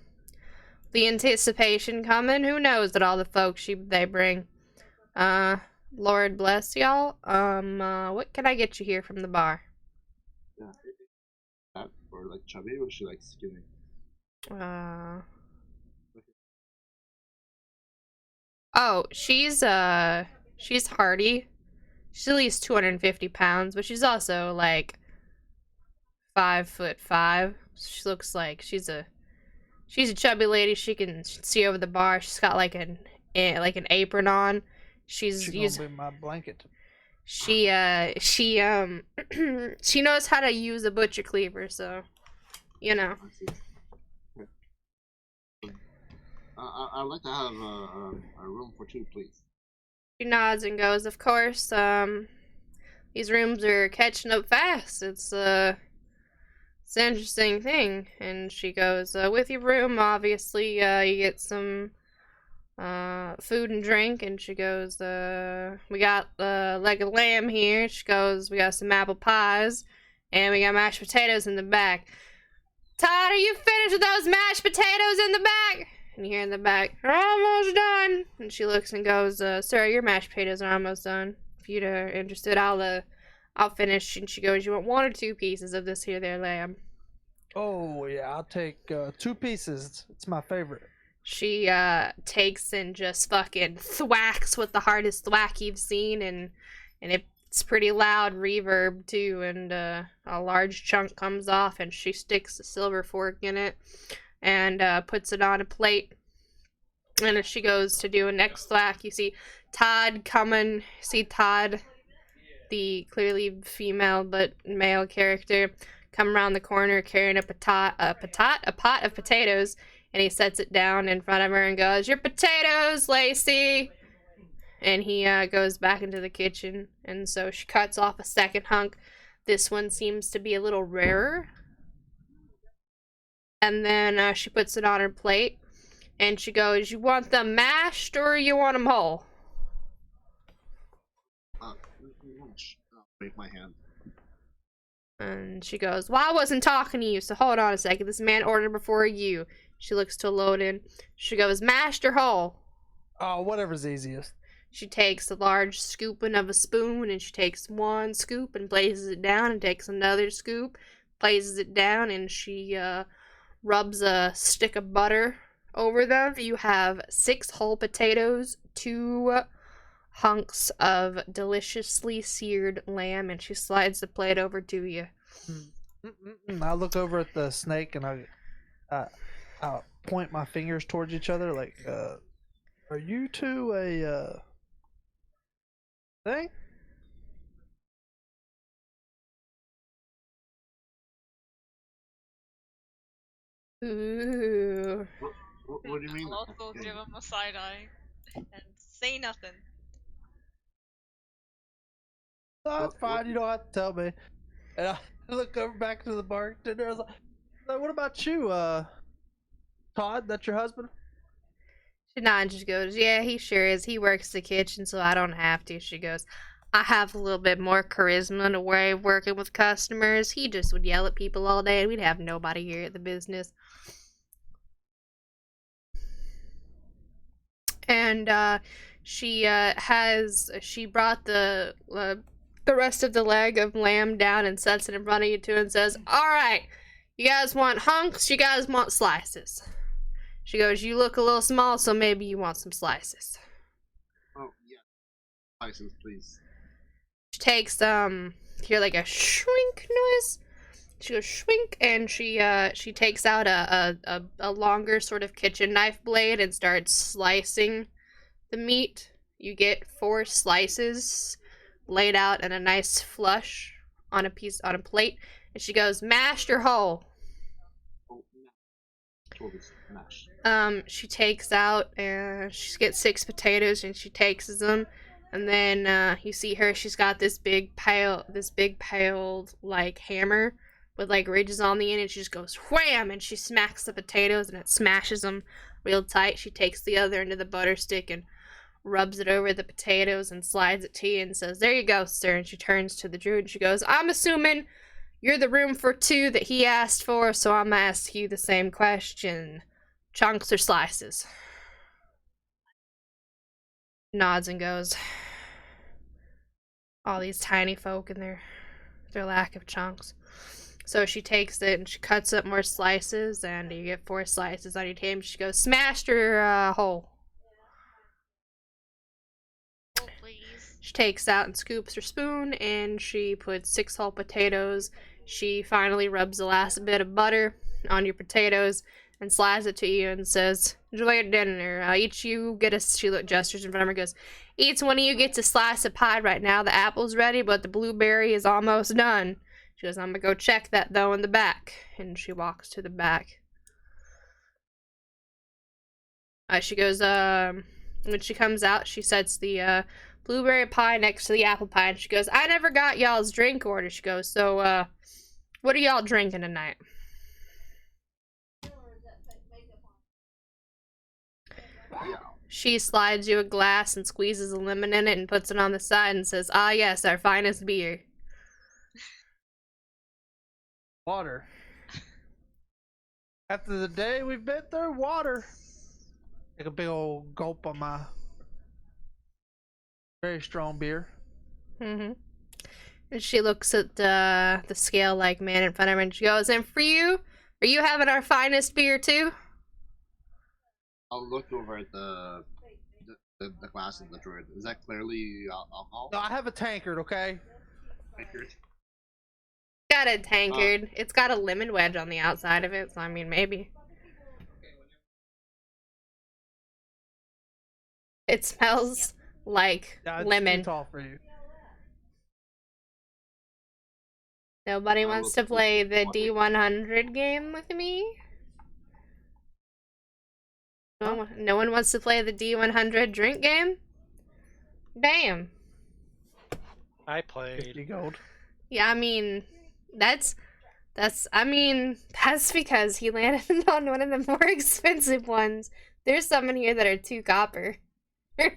the anticipation coming. Who knows at all the folks they bring. Lord bless y'all. What can I get you here from the bar? Yeah. That or like chubby, or she like skinny. Oh, she's hardy. She's at least 250 pounds, but she's also like 5'5". She looks like she's a chubby lady. She can see over the bar. She's got like an apron on. She's She's gonna be my blanket. she she knows how to use a butcher cleaver, so you know. I see. Okay. I'd like to have a room for two, please. She nods and goes, "Of course. These rooms are catching up fast. It's an interesting thing." And she goes, "With your room, obviously, you get some food and drink." And she goes, "We got the leg of lamb here." She goes, "We got some apple pies, and we got mashed potatoes in the back." "Todd, are you finished with those mashed potatoes in the back?" And you hear in the back, "They're almost done." And she looks and goes, "Sir, your mashed potatoes are almost done. If you'd interested, I'll finish." And she goes, "You want one or two pieces of this here there lamb?" Oh yeah, I'll take 2 pieces. It's my favorite. She takes and just fucking thwacks with the hardest thwack you've seen, and it's pretty loud reverb too, and a large chunk comes off, and she sticks a silver fork in it and puts it on a plate. And as she goes to do a next thwack, you see Todd coming. See Todd, the clearly female but male character, come around the corner carrying a pot of potatoes, and he sets it down in front of her and goes, "Your potatoes, Lacey." And he goes back into the kitchen, and so she cuts off a second hunk. This one seems to be a little rarer. And then she puts it on her plate, and she goes, "You want them mashed or you want them whole?" Wave my hand. And she goes, "Well, I wasn't talking to you, so hold on a second. This man ordered before you." She looks to Loden. She goes, "Mashed or whole?" Oh, whatever's easiest. She takes a large scooping of a spoon, and she takes one scoop and places it down, and takes another scoop, places it down, and she rubs a stick of butter over them. You have 6 whole potatoes, 2 hunks of deliciously seared lamb, and she slides the plate over to you. I look over at the snake and I point my fingers towards each other like, are you two a thing? Ooh. What do you mean? I'll also give him a side eye and say nothing. Oh, that's What- fine. what- You don't have to tell me. And I look over back to the bartender. I was like, what about you, Todd? That's your husband? She nods and just goes, yeah, he sure is. He works the kitchen, so I don't have to. She goes, I have a little bit more charisma in the way of working with customers. He just would yell at people all day, and we'd have nobody here at the business. And she brought the rest of the leg of lamb down and sets it in front of you two and says, all right, you guys want hunks, you guys want slices. She goes, you look a little small, so maybe you want some slices. Oh yeah, license, please. She takes hear like a shrink noise. She goes shrink, and she takes out a longer sort of kitchen knife blade and starts slicing the meat. You get 4 slices laid out in a nice flush on a plate, and she goes, mashed or whole? Oh, no. Totally smash. She takes out and she gets 6 potatoes and she takes them, and then you see her. She's got this big pile like hammer with like ridges on the end, and she just goes wham, and she smacks the potatoes and it smashes them real tight. She takes the other end of the butter stick and rubs it over the potatoes and slides it to you and says, there you go, sir. And she turns to the druid and she goes, I'm assuming you're the room for 2 that he asked for, so I'm gonna ask you the same question. Chunks or slices? Nods and goes, all these tiny folk and their lack of chunks. So she takes it and she cuts up more slices, and you get 4 slices on your table. She goes, smashed or whole? Oh, please. She takes out and scoops her spoon, and she puts 6 whole potatoes. She finally rubs the last bit of butter on your potatoes and slides it to you and says, enjoy your dinner. Each you get a, she gestures in front of her and goes, each one of you gets a slice of pie right now. The apple's ready, but the blueberry is almost done. She goes, I'm gonna go check that though in the back. And she walks to the back. She goes, when she comes out, she sets the blueberry pie next to the apple pie, and she goes, I never got y'all's drink order. She goes, so, what are y'all drinking tonight? She slides you a glass and squeezes a lemon in it and puts it on the side and says, ah, yes, our finest beer. Water. After the day we've been through, water. Take a big old gulp on my very strong beer. Mm-hmm. And she looks at the scale-like man in front of her and she goes, and for you, are you having our finest beer too? I'll look over at the glass of the druid. Is that clearly alcohol? No, I have a tankard, okay? Tankard. Got a tankard. It's got a lemon wedge on the outside of it, so I mean, maybe. It smells like Yeah, it's lemon. too tall for you. Nobody wants to play the D100 game with me? No one wants to play the D100 drink game? Damn. I played. 50 gold. Yeah, I mean, that's because he landed on one of the more expensive ones. There's some in here that are 2 copper. When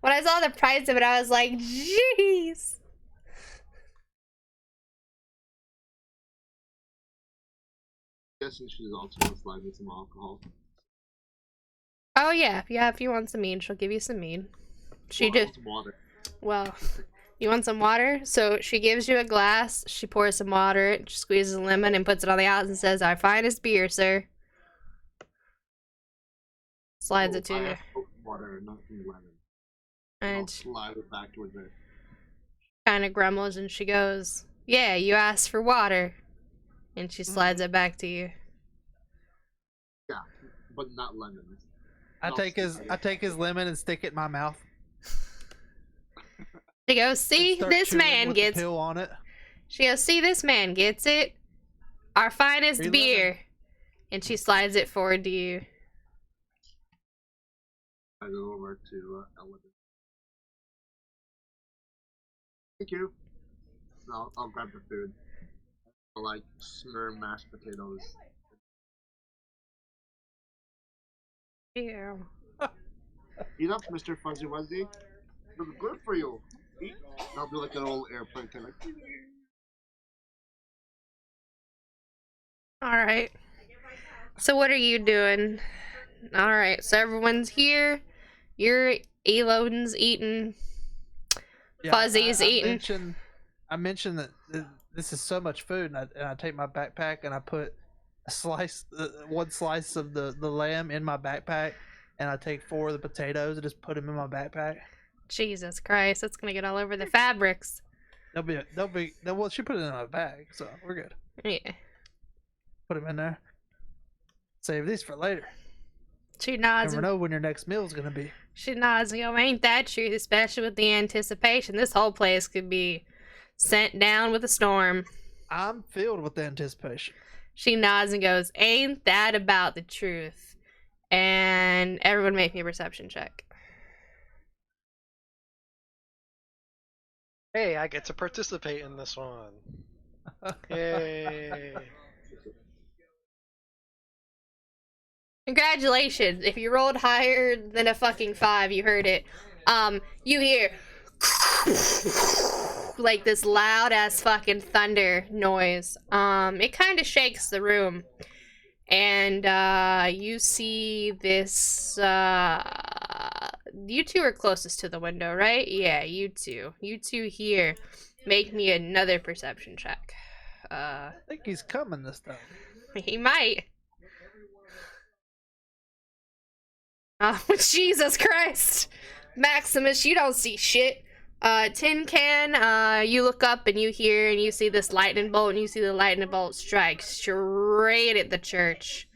I saw the price of it, I was like, jeez. Guessing she's also gonna slide me some alcohol. Oh yeah, if you want some mead, she'll give you some mead. She Well, I want just some water. well, you want some water? So she gives you a glass. She pours some water. She squeezes a lemon and puts it on the outside and says, "Our finest beer, sir." Slides it to I you, asked for water, not some lemon. I'll and slide it back towards it. kind of grumbles, and she goes, "Yeah, you asked for water," and she slides it back to you. Yeah, but not lemons. I take his lemon and stick it in my mouth. She goes, and "See, start this chewing man with the gets." pill on it. She goes, "See, this man gets it. Our finest Free beer," lemon. and she slides it forward to you. I go over to Ellen. Thank you. I'll grab the food. I'll like smear mashed potatoes. Yeah. Eat up, Mr. Fuzzy Wuzzy. It's good for you. Eat. I'll do like an old airplane thing, like. All right. So what are you doing? All right. So everyone's here. You're Elodin's eating. Fuzzy's eating. I mentioned that this is so much food, and I take my backpack and I put a slice, one slice of the lamb in my backpack, and I take 4 of the potatoes and just put them in my backpack. Jesus Christ, it's gonna get all over the fabrics. Well, she put it in my bag, so we're good. Yeah. Put them in there. Save these for later. She nods. Never know when your next meal is gonna be. She nods and goes, "Ain't that true? Especially with the anticipation. This whole place could be sent down with a storm." I'm filled with anticipation. She nods and goes, "Ain't that about the truth?" And everyone make me a perception check. Hey, I get to participate in this one. Yay. Congratulations. If you rolled higher than a fucking 5, you heard it. You hear like this loud ass fucking thunder noise. It kind of shakes the room. And you see this you two are closest to the window, right? Yeah, you two. You two here. Make me another perception check. I think he's coming this time. He might. Oh, Jesus Christ! Maximus, you don't see shit. Tin Can, you look up and you hear and you see this lightning bolt, and you see the lightning bolt strike straight at the church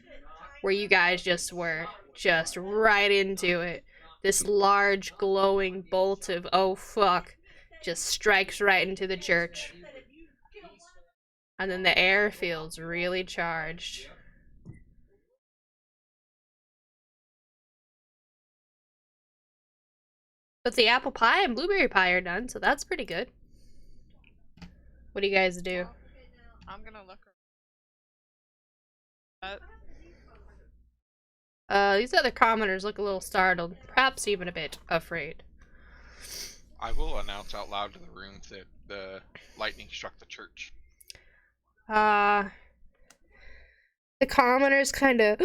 where you guys just were. Just right into it. This large glowing bolt of, oh fuck, just strikes right into the church. And then the air feels really charged. But the apple pie and blueberry pie are done, so that's pretty good. What do you guys do? I'm gonna look. These other commoners look a little startled, perhaps even a bit afraid. I will announce out loud to the room that the lightning struck the church. The commoners kind of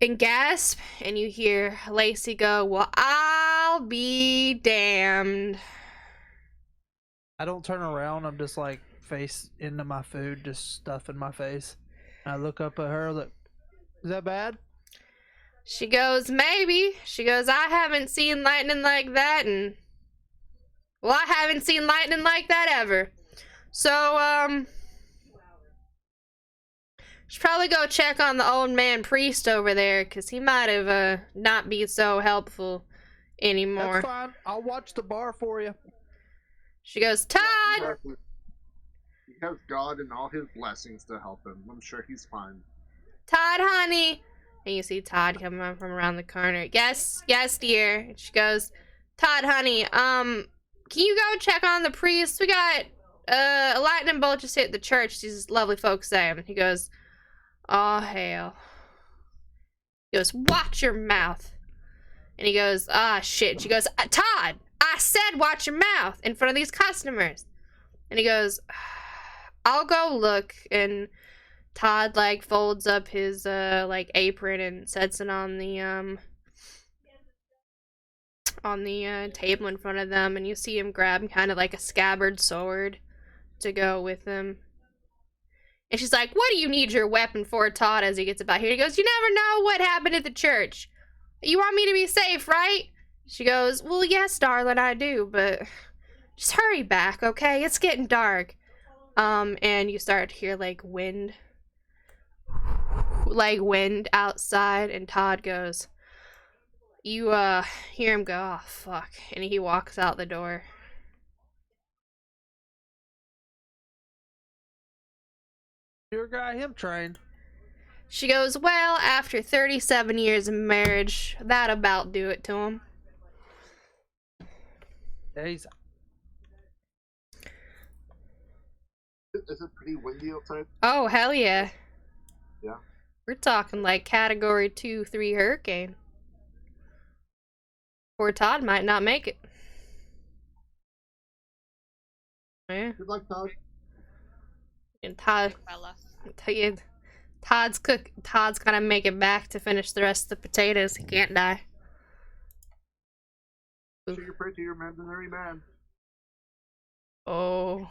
and gasp, and you hear Lacey go, "Well, I'll be damned." I don't turn around. I'm just like face into my food, just stuff in my face. And I look up at her. Look, is that bad? She goes, "Maybe." She goes, "I haven't seen lightning like that, and well, I haven't seen lightning like that ever. So, should probably go check on the old man priest over there, cause he might have not be so helpful anymore." That's fine. I'll watch the bar for you. She goes, "Todd." He has God and all his blessings to help him. I'm sure he's fine. "Todd, honey." And you see Todd coming up from around the corner. "Yes, yes, dear." And she goes, "Todd, honey, can you go check on the priest? We got a lightning bolt just hit the church, these lovely folks saying." He goes, "Oh, hell." He goes, "Watch your mouth." And he goes, "Ah, shit." She goes, "Todd, I said watch your mouth in front of these customers." And he goes, "I'll go look." And Todd like folds up his like apron and sets it on the on the table in front of them, and you see him grab kind of like a scabbard sword to go with him. And she's like, "What do you need your weapon for, Todd?" As he gets about here, he goes, "You never know what happened at the church. You want me to be safe, right?" She goes, "Well, yes, darling, I do, but just hurry back, okay? It's getting dark." And you start to hear like wind outside, and Todd goes, you hear him go, "Oh fuck," and he walks out the door. Your guy, him trained. She goes, "Well, after 37 years of marriage, that about do it to him." Yeah, he's Is it pretty windy outside? Oh, hell yeah. Yeah. We're talking like category 2, 3 hurricane. Poor Todd might not make it. Yeah. Good luck, Todd. And Todd, Fella. Todd's gonna make it back to finish the rest of the potatoes. He can't die. Sure you pray to your imaginary man. Oh,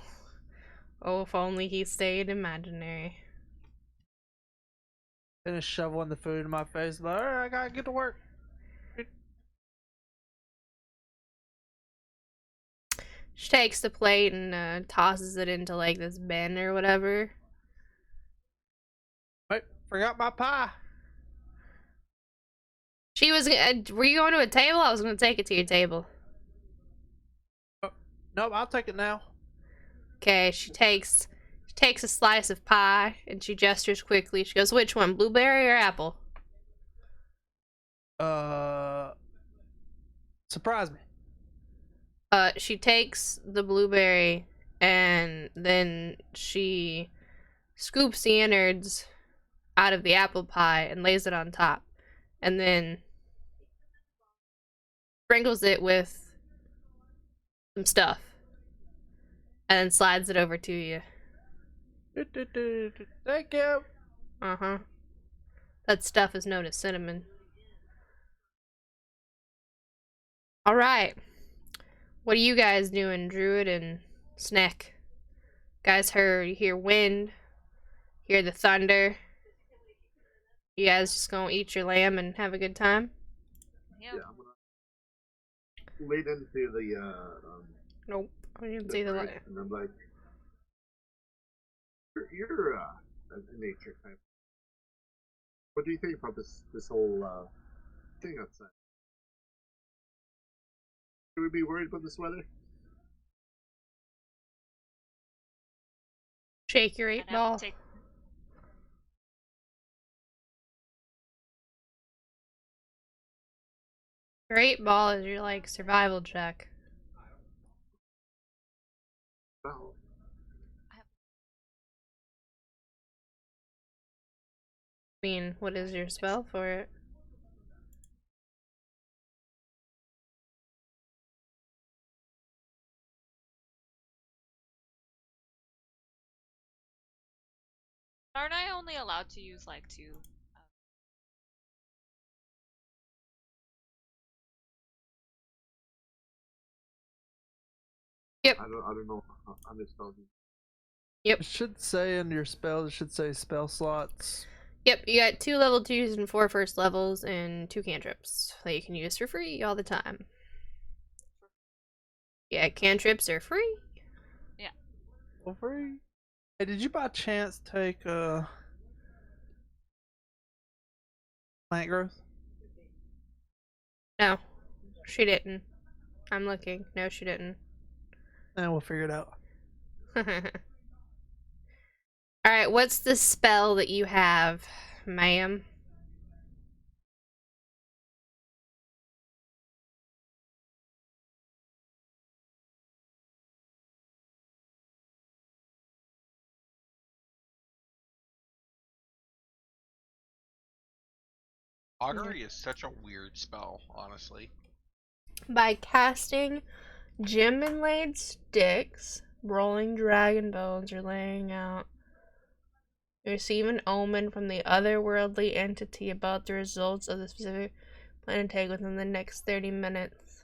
if only he stayed imaginary. gonna shoveling the food in my face. Like, alright, I gotta get to work. She takes the plate and tosses it into like this bin or whatever. Wait, forgot my pie. She was. Were you going to a table? I was gonna take it to your table. Nope, I'll take it now. Okay, she takes a slice of pie and she gestures quickly. She goes, "Which one, blueberry or apple?" Surprise me. She takes the blueberry and then she scoops the innards out of the apple pie and lays it on top, and then sprinkles it with some stuff, and then slides it over to you. Thank you. Uh-huh. That stuff is known as cinnamon. Alright. What are you guys doing, Druid and Sneck? Guys, you hear wind, hear the thunder. You guys just gonna eat your lamb and have a good time? Yeah. Yeah, I'm gonna lead into the Nope. I didn't see the break, light. and I'm like, you're a nature type. What do you think about this whole thing outside? Should we be worried about this weather? Shake your I'd 8 have ball. to take Your 8 ball is your like survival check. Well, I mean, what is your spell for it? Aren't I only allowed to use like 2? Yep. I don't know how many spells. Yep. It should say in your spells, it should say spell slots. Yep, you got 2 level 2s and 4 first levels and 2 cantrips that you can use for free all the time. Yeah, cantrips are free. For free. Hey, did you by chance take plant growth? No, she didn't. I'm looking. No, she didn't. And we'll figure it out. Alright, what's the spell that you have, ma'am? Augury is such a weird spell, honestly. By casting gem inlaid sticks, rolling dragon bones, or laying out, you receive an omen from the otherworldly entity about the results of the specific plan and take within the next 30 minutes.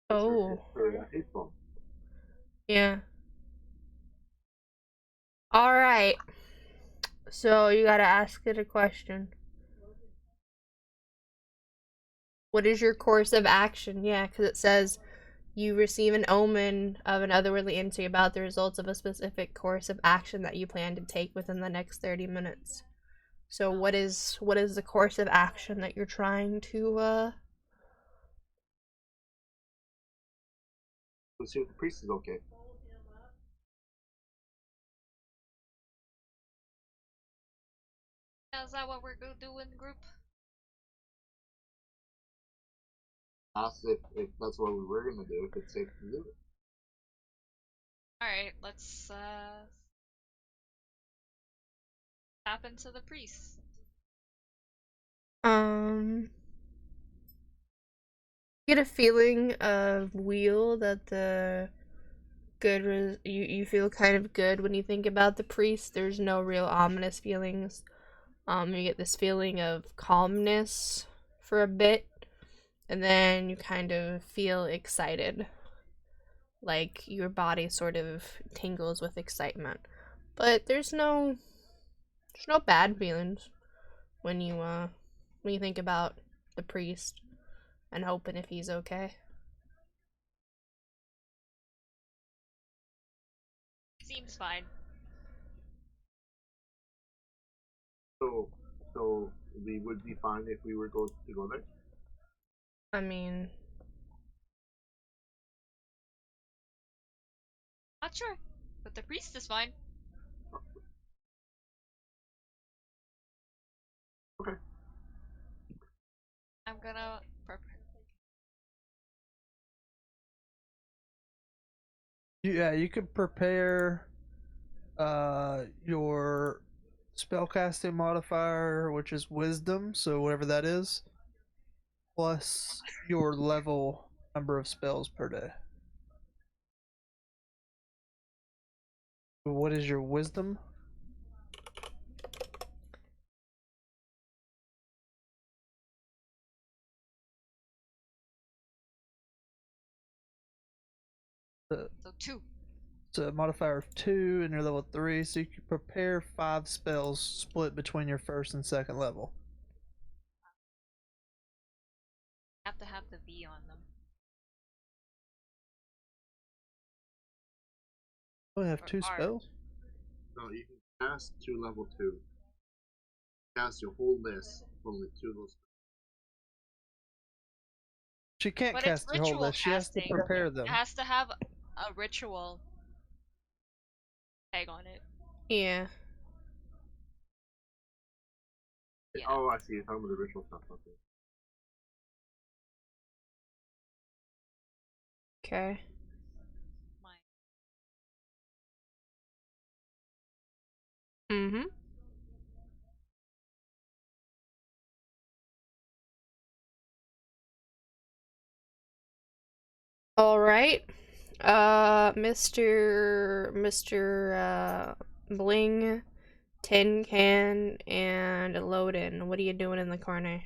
Oh. For April. Yeah. Alright. So you gotta ask it a question. What is your course of action? Yeah, because it says you receive an omen of an otherworldly entity about the results of a specific course of action that you plan to take within the next 30 minutes. So what is the course of action that you're trying to Let's see if the priest is okay. Is that what we're gonna do in group? Ask if that's what we were gonna do, if it's safe to do it. Alright, let's tap into the priest. Get a feeling of wheel that the you feel kind of good when you think about the priest. There's no real ominous feelings. You get this feeling of calmness for a bit, and then you kind of feel excited, like your body sort of tingles with excitement. But there's no bad feelings when you think about the priest and hoping if he's okay. Seems fine. So we would be fine if we were going to go there. I mean, Not sure, but the priest is fine. Okay. I'm gonna Yeah, you could prepare your spellcasting modifier, which is wisdom, so whatever that is, plus your level number of spells per day. What is your wisdom? so 2. It's a modifier of 2, and you're level 3, so you can prepare 5 spells split between your first and second level. Have to have the V on them. You only have Or 2 R. spells? No, you can cast to level 2. Cast your whole list with only 2 of those. She can't But cast it's your whole ritual list, she has to casting. prepare them. It has to have a ritual tag on it. yeah. Yeah. Oh, I see. You're talking about the ritual stuff. Okay. Okay. Mine. Mm-hmm. All right. Mr. Bling, Tin Can, and Loden. What are you doing in the corner?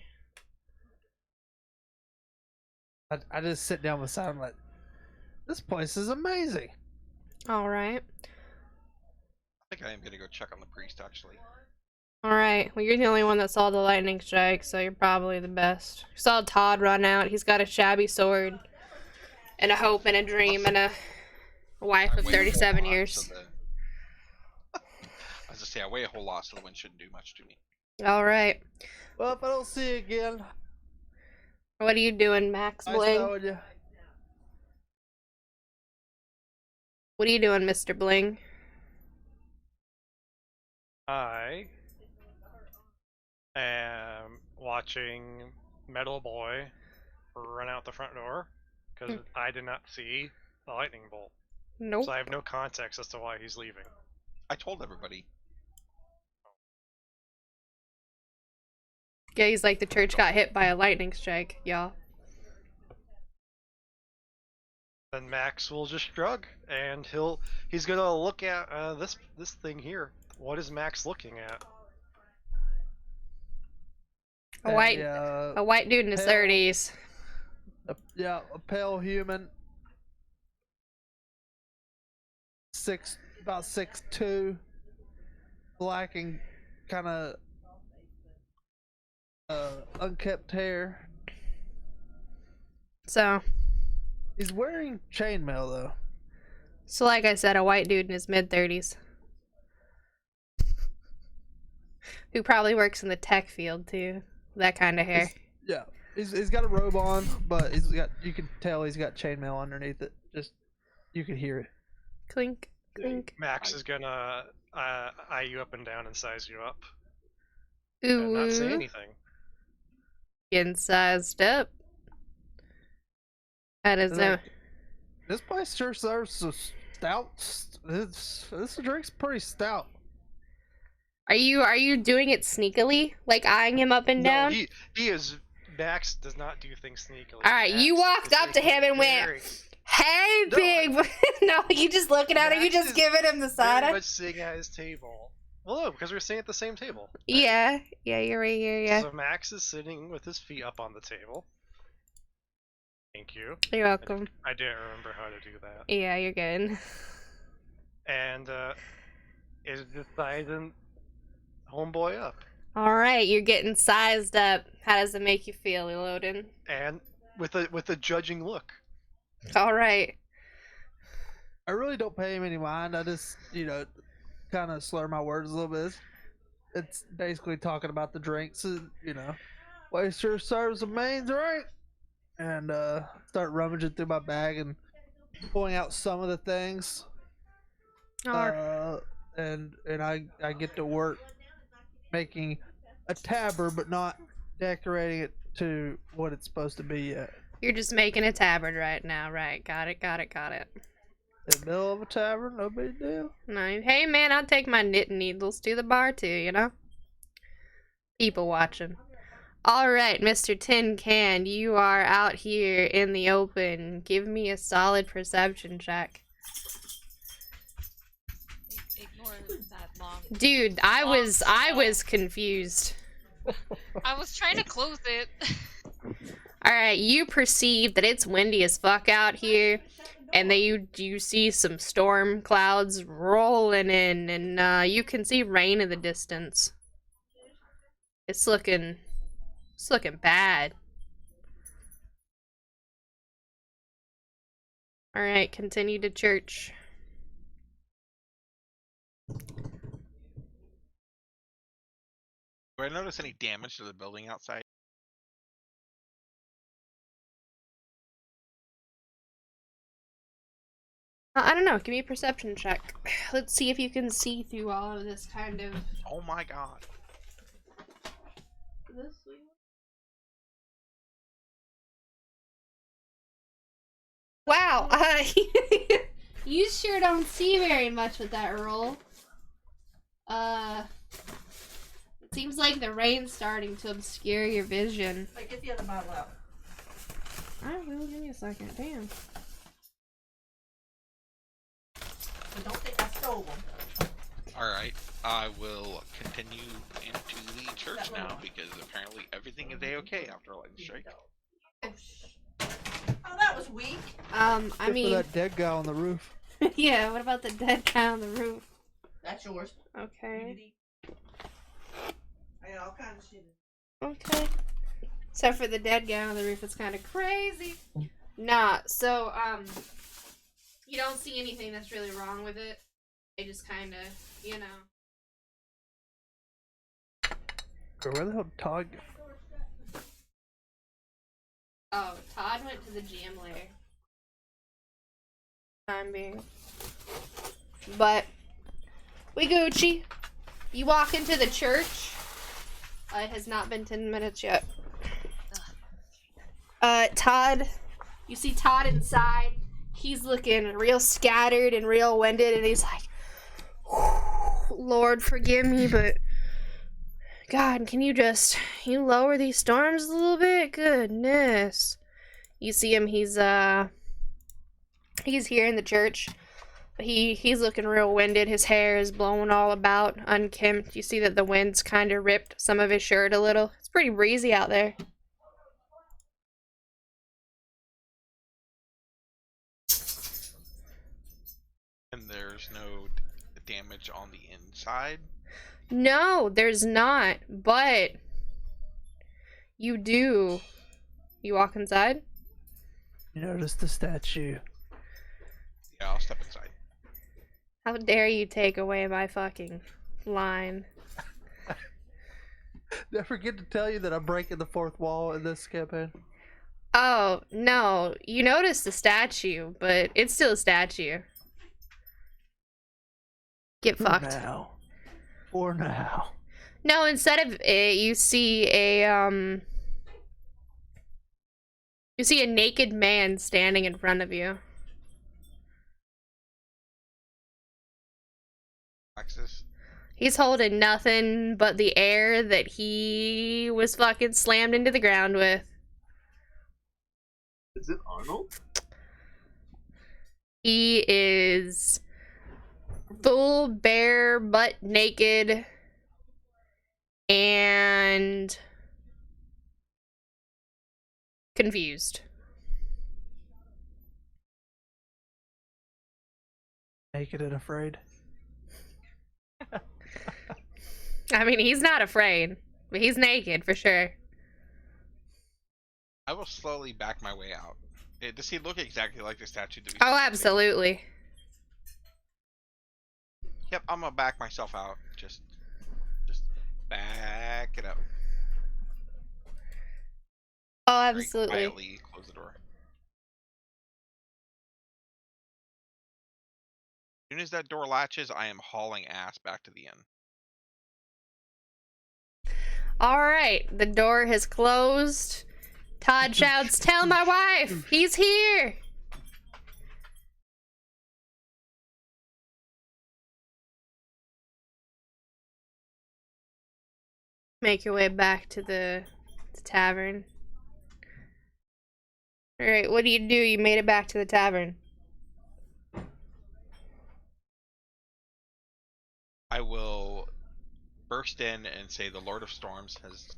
I just sit down beside him like, this place is amazing. All right. I think I am gonna go check on the priest actually. All right. Well, you're the only one that saw the lightning strike, so you're probably the best. You saw Todd run out. He's got a shabby sword, and a hope, and a dream, and a wife I of weigh a whole 37 lot, years. so as I say, I weigh a whole lot, so the wind shouldn't do much to me. All right. Well, if I don't see you again, What are you doing, Max nice Bling? knowing you. What are you doing, Mr. Bling? I am watching Metal Boy run out the front door because I did not see the lightning bolt. Nope. So I have no context as to why he's leaving. I told everybody. Yeah, he's like, the church got hit by a lightning strike, y'all. Then Max will just shrug, and he's gonna look at this thing here. What is Max looking at? A white dude in his pale- 30s. A pale human. About 6'2", black and kind of unkept hair. So, He's wearing chainmail though. so like I said, a white dude in his mid-30s. Who probably works in the tech field too. That kind of hair. He's got a robe on, but you can tell he's got chainmail underneath it. Just you can hear it. Clink, clink. Max is gonna eye you up and down and size you up. Ooh, And not say anything. getting sized up. That is Like, this place sure serves a stout. This drink's pretty stout. Are you doing it sneakily, like eyeing him up and down? No, he is. Max does not do things sneakily. All right, you Max walked is up to him and went, very- "Hey, No, big." No, you just looking at him. You Max just is giving him the side very eye. much sitting at his table. Well, no, because we're sitting at the same table. Yeah, you're right here. Yeah, So Max is sitting with his feet up on the table. Thank you. you're welcome. I didn't remember how to do that. Yeah, you're good. And is deciding homeboy up. All right, you're getting sized up. How does it make you feel, Elodin? And with a judging look. All right. I really don't pay him any mind. I just, kind of slur my words a little bit. It's basically talking about the drinks, Place sure serves the mains, right? And start rummaging through my bag and pulling out some of the things. All right. And I get to work making a tabard, but not decorating it to what it's supposed to be yet. You're just making a tabard right now, right? Got it. In the middle of a tavern, no big deal. No, hey man, I'll take my knitting needles to the bar too, you know? People watching. Alright, Mr. Tin Can, you are out here in the open. Give me a solid perception check. Ignore that long. Dude, I was confused. I was trying to close it. Alright, you perceive that it's windy as fuck out here, and that you see some storm clouds rolling in, and you can see rain in the distance. It's looking bad. Alright, continue to church. Do I notice any damage to the building outside? I don't know, give me a perception check. Let's see if you can see through all of this kind of... Oh my god. This way? Wow, you sure don't see very much with that roll. It seems like the rain's starting to obscure your vision. Like, get the other bottle out. Alright, well, give me a second. Damn. You don't think I stole them. Alright, I will continue into the church now because apparently everything is a-okay after a lightning strike. Oh, that was weak. I Except for mean, that dead guy on the roof. yeah, what about the dead guy on the roof? That's yours. Okay. I got all kinds of shit. Okay. So for the dead guy on the roof, it's kind of crazy. Nah, so, you don't see anything that's really wrong with it. They just kind of, you know. Where the hell did Todd go? Oh, Todd went to the gym later. Time being. But, we Gucci. You walk into the church. It has not been 10 minutes yet. Todd, you see Todd inside. He's looking real scattered and real winded, and he's like, Lord, forgive me, but God, can you lower these storms a little bit? Goodness. You see him, he's here in the church. He's looking real winded. His hair is blowing all about, unkempt. You see that the wind's kind of ripped some of his shirt a little. It's pretty breezy out there. And there's no damage on the inside. No, there's not, but you do. You walk inside? You notice the statue. Yeah, I'll step inside. How dare you take away my fucking line? Did I forget to tell you that I'm breaking the fourth wall in this campaign? Oh, no. You noticed the statue, but it's still a statue. Get For fucked. now. For now. No, instead of it, you see a naked man standing in front of you. Alexis. He's holding nothing but the air that he was fucking slammed into the ground with. Is it Arnold? He is full, bare, butt naked, and confused. Naked and afraid. I mean, he's not afraid, but he's naked for sure. I will slowly back my way out. Does he look exactly like the statue that we Oh, saw? absolutely. Yep, I'm gonna back myself out. Just back it up. Oh, Very absolutely. quietly close the door. As soon as that door latches, I am hauling ass back to the inn. Alright, the door has closed. Todd shouts, "Tell my wife! He's here!" Make your way back to the tavern. Alright, what do? You made it back to the tavern. I will burst in and say the Lord of Storms has...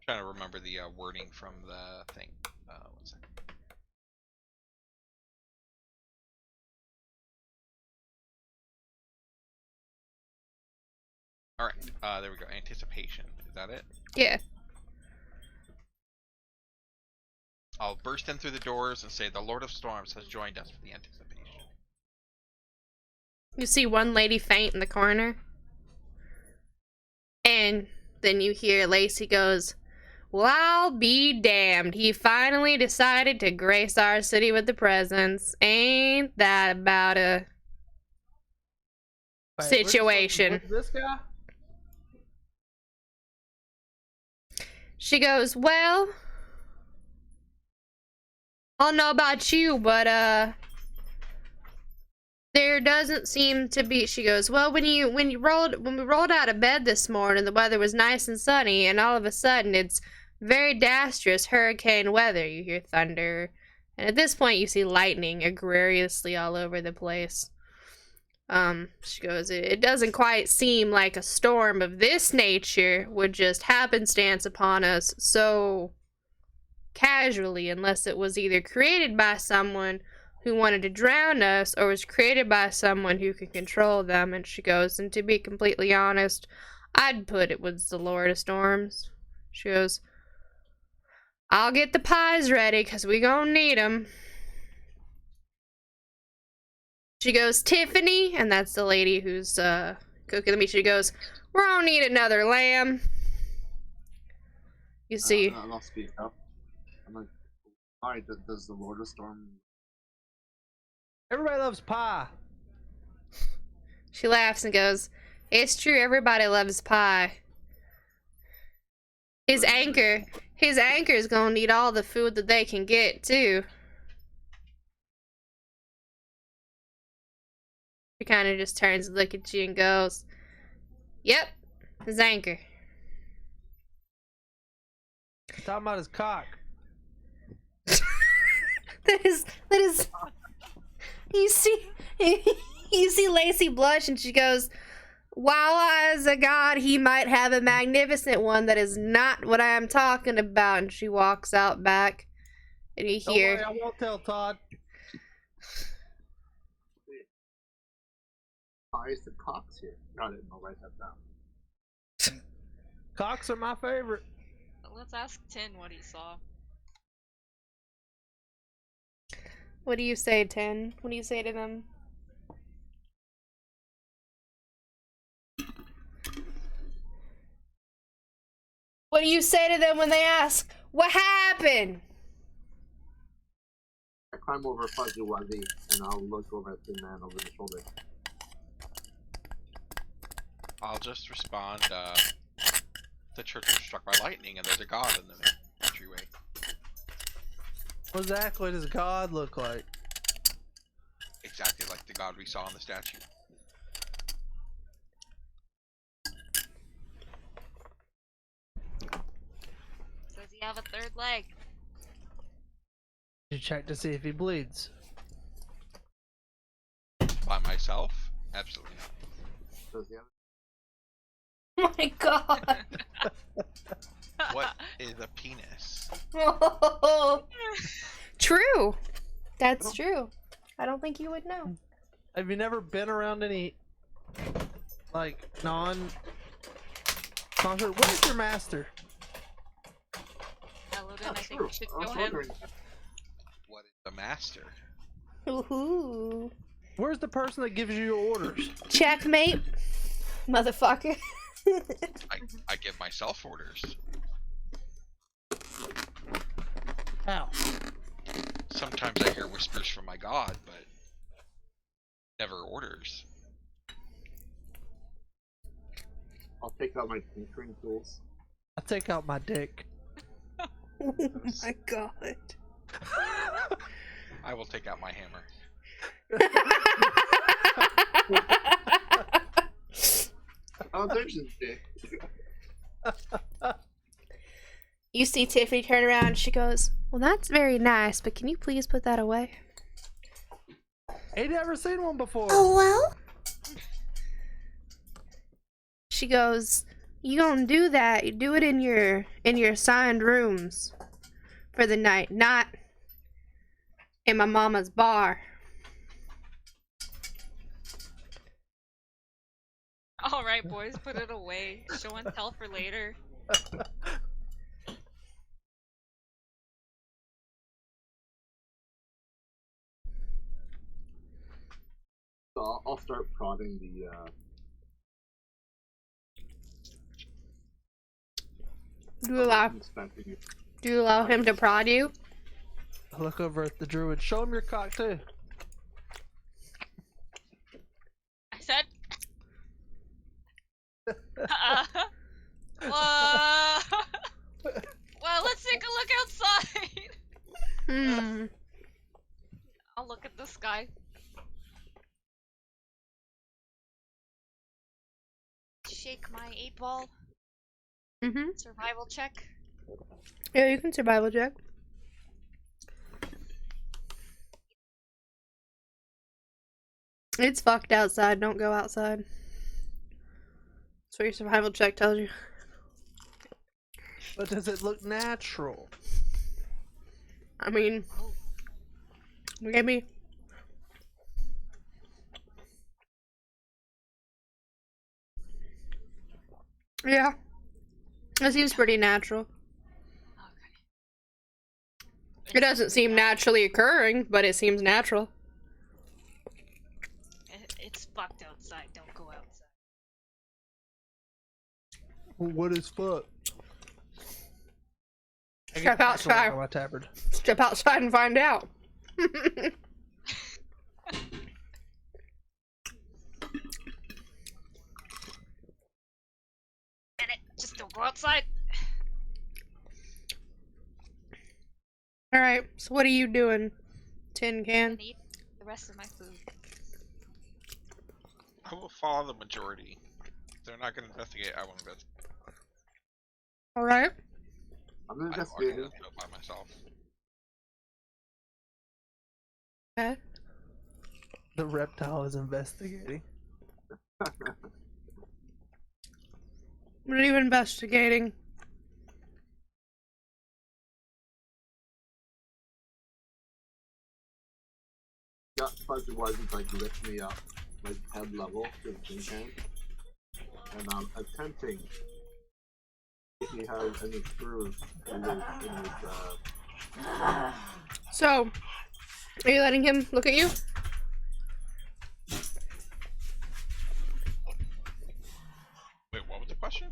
trying to remember the wording from the thing. One second. Alright, there we go. Anticipation. Is that it? Yeah. I'll burst in through the doors and say the Lord of Storms has joined us for the anticipation. You see one lady faint in the corner. And then you hear Lacey goes, "Well, I'll be damned. He finally decided to grace our city with the presence. Ain't that about a Wait, situation?" what's this guy? She goes, "Well, I don't know about you, but there doesn't seem to be." She goes, "Well, when we rolled out of bed this morning, the weather was nice and sunny, and all of a sudden it's very disastrous hurricane weather." You hear thunder, and at this point you see lightning egregiously all over the place. She goes, "It doesn't quite seem like a storm of this nature would just happenstance upon us so casually, unless it was either created by someone who wanted to drown us or was created by someone who could control them." And she goes, "And to be completely honest, I'd put it was the Lord of Storms." She goes, "I'll get the pies ready, 'cause we gonna need them." She goes, "Tiffany," and that's the lady who's cooking the meat. She goes, "We're gonna need another lamb." You see, I'll speak up. I'm like, alright, does the Lord of Storm... Everybody loves pie. she laughs and goes, "It's true, everybody loves pie. His anchor's gonna need all the food that they can get, too." She kind of just turns to look at you and goes, "Yep, his anchor." Talking about his cock. That is, you see Lacey blush and she goes, While as a god, he might have a magnificent one that is not what I am talking about. And she walks out back, and you Don't hear, worry, I won't tell Todd. Pies and cocks here. Got it. I'll write that down. Cocks are my favorite. Let's ask Tin what he saw. what do you say, Tin? What do you say to them? What do you say to them when they ask, what happened? I climb over Fuzzy Wuzzy and I'll look over at the man over the shoulder. I'll just respond, the church was struck by lightning and there's a god in the entryway. What exactly does God look like? Exactly like the god we saw in the statue. Does he have a third leg? Did you check to see if he bleeds? By myself? Absolutely not. Does he have Oh my god. What is a penis? True. That's true. I don't think you would know. Have you never been around any, like, non-concert? What is your master? Elodin, I think true. we should I was go him. wondering. What is a master? Ooh. Where's the person that gives you your orders? Checkmate, motherfucker. I give myself orders. How? Sometimes I hear whispers from my god, but never orders. I'll take out my tinkering tools. I take out my dick. Oh my god. I will take out my hammer. Oh, there's his dick. You see Tiffany turn around, she goes, well, that's very nice, but can you please put that away? Ain't never seen one before. Oh, well? She goes, you gonna do that, you do it in your assigned rooms for the night, not in my mama's bar. Alright, boys, put it away. Show and tell for later. So I'll start prodding the. Do you allow him to prod you? I look over at the druid. Show him your cock too. I said. Well, let's take a look outside. Hmm. I'll look at the sky. Shake my 8-ball. Mm-hmm. Survival check. Yeah, you can survival check. It's fucked outside. Don't go outside. That's what your survival check tells you. But does it look natural? I mean, maybe. Yeah. It seems pretty natural. Okay. It doesn't seem naturally occurring, but it seems natural. It's fucked outside. Don't go outside. Well, what is fuck? Step outside. My tabard. Step outside and find out. Get it. Just don't go outside. Alright, so what are you doing, Tin I Can? need the rest of my food. I will follow the majority. If they're not going to investigate, I won't investigate. Alright. I'm an I walk investigator. into it by myself. Okay. The reptile is investigating. What are you investigating? Got fuzzy wasn't like lift me up, like head level to the tin can, and I'm attempting if he has any screws in his So, are you letting him look at you? Wait, what was the question?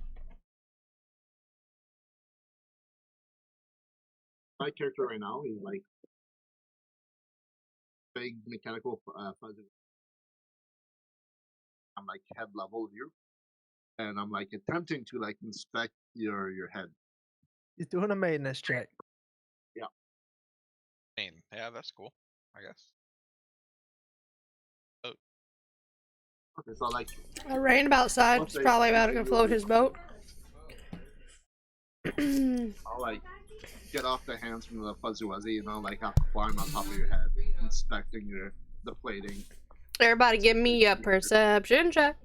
my character right now. He's like big mechanical fuzzy. I'm like head level view, and I'm like attempting to like inspect your head. He's doing a maintenance check. I mean, yeah, that's cool, I guess. Okay, so like A rain outside. Once It's they- probably about once to they float do his boat. I'll like get off the hands from the fuzzy wuzzy, and I'll like have to climb on top of your head, inspecting the plating. Everybody give me a perception check.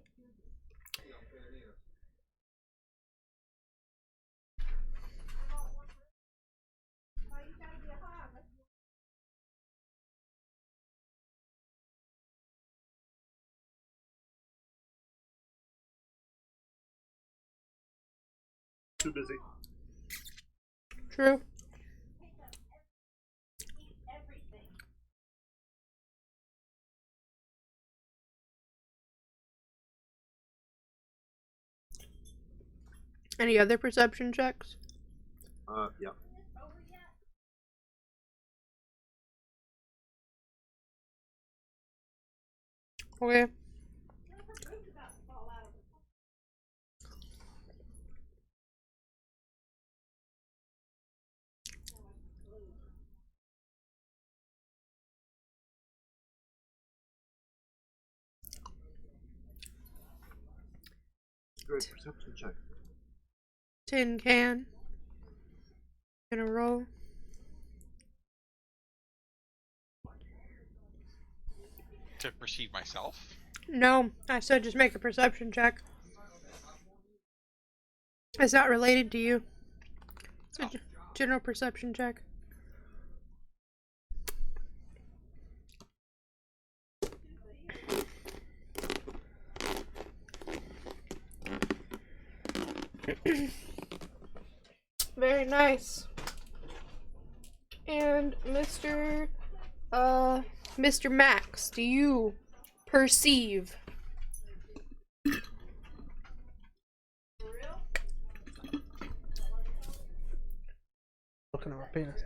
Too busy. True. Any other perception checks? Yeah. Okay. Great perception check. Tin can. Gonna roll. To perceive myself. No, I said just make a perception check. It's not related to you. It's a general perception check. Very nice. And Mr. Max, do you perceive? Looking at my penis.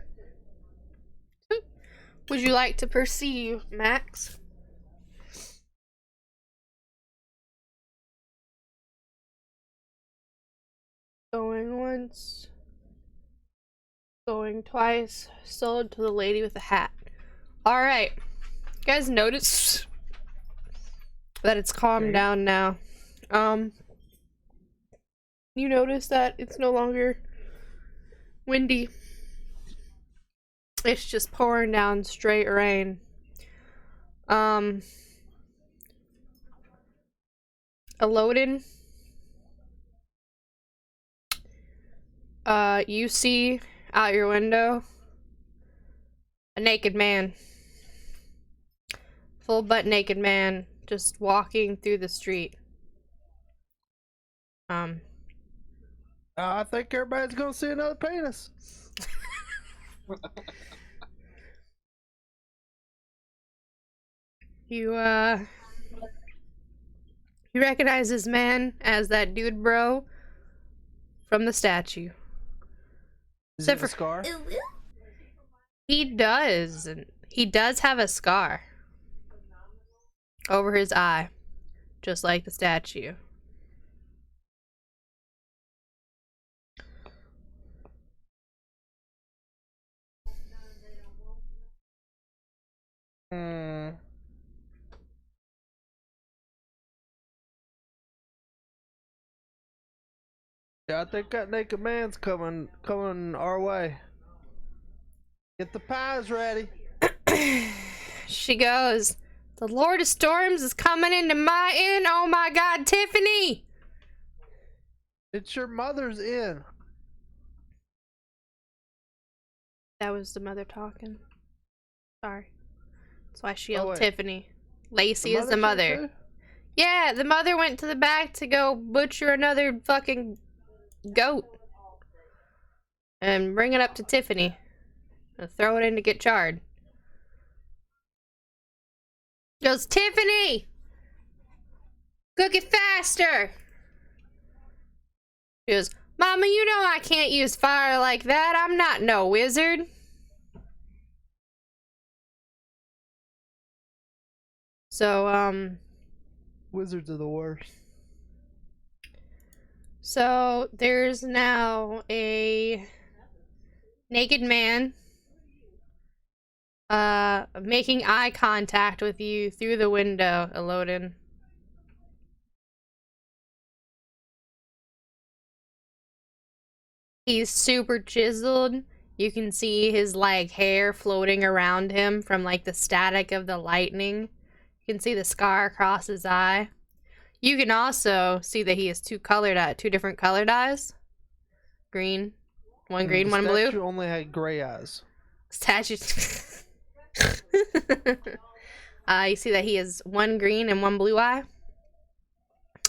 Would you like to perceive, Max? Going once. Going twice. Sold to the lady with the hat. Alright. You guys notice that it's calmed down now. You notice that it's no longer windy. It's just pouring down straight rain. Elodin, you see out your window a naked man. Full butt naked man just walking through the street. I think everybody's gonna see another penis. You recognize this man as that dude bro from the statue. Is Except it for a scar? he does have a scar over his eye, just like the statue. Yeah, I think that naked man's coming our way. Get the pies ready. She goes, "The Lord of Storms is coming into my inn. Oh my God, Tiffany!" It's your mother's inn. That was the mother talking. Sorry. That's why she Oh, yelled wait. Lacey is the mother's here mother. too? Yeah, the mother went to the back to go butcher another fucking goat. And bring it up to Tiffany. And throw it in to get charred. Goes, Tiffany! Cook it faster! She goes, Mama, you know I can't use fire like that. I'm not no wizard. So, Wizards are the worst. So there's now a naked man making eye contact with you through the window, Elodin. He's super chiseled. You can see his like hair floating around him from like the static of the lightning. You can see the scar across his eye. You can also see that he has two different colored eyes. Green. One green, one blue. The statue only had gray eyes. Statue. You see that he has one green and one blue eye.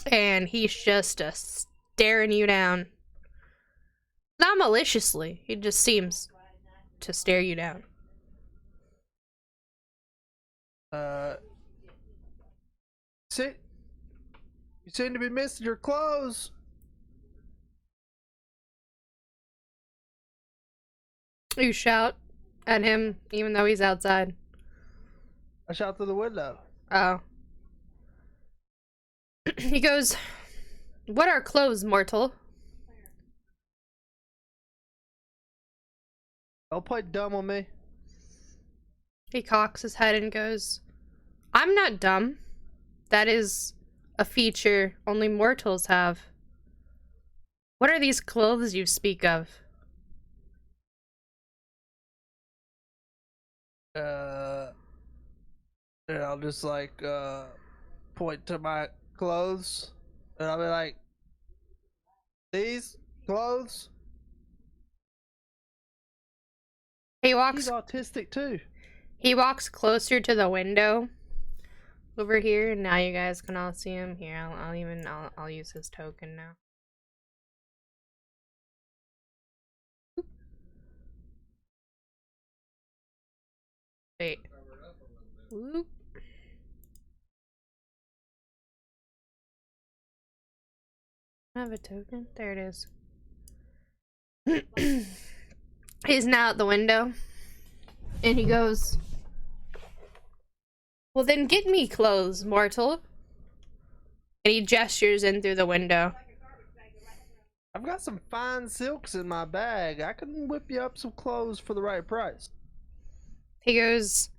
And he's just staring you down. Not maliciously. He just seems to stare you down. You seem to be missing your clothes. You shout at him even though he's outside. I shout through the window. Oh. He goes, "What are clothes, mortal?" Don't play dumb on me. He cocks his head and goes, "I'm not dumb. That is a feature only mortals have. What are these clothes you speak of?" And I'll just like point to my clothes, and I'll be like, "These clothes." He walks. He's autistic too. He walks closer to the window over here, and now you guys can all see him. Here, I'll use his token now. Wait. Whoop. I have a token. There it is. He's now at the window, and he goes, "Well, then get me clothes, mortal." And he gestures in through the window. I've got some fine silks in my bag. I can whip you up some clothes for the right price. He goes,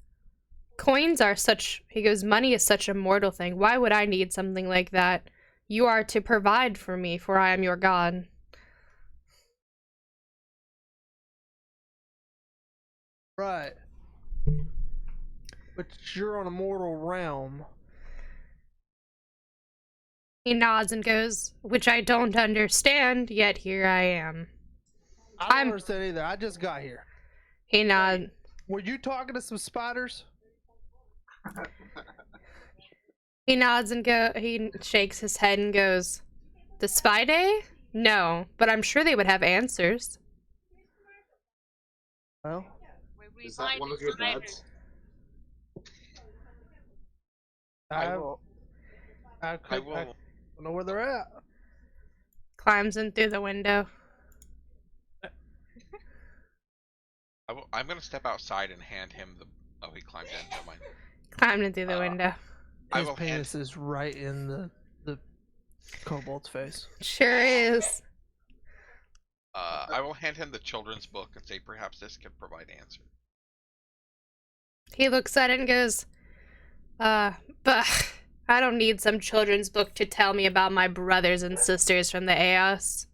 "Money is such a mortal thing. Why would I need something like that? You are to provide for me, for I am your god." Right. But you're on a mortal realm. He nods and goes, "Which I don't understand, yet here I am." I don't understand either. I just got here. He nods. Were you talking to some spiders? He nods and he shakes his head and goes, "The spy day? No, but I'm sure they would have answers." Well, Where we Is that find one of the your spiders. dads? I will. I don't know where they're at. Climbs in through the window. I'm gonna step outside and hand him the. Oh, he climbed in. Never mind. Climbed in through the window. I His will hand. penis is right in the kobold's face. Sure is. I will hand him the children's book and say perhaps this can provide answer. He looks at it and goes, but I don't need some children's book to tell me about my brothers and sisters from the Aos.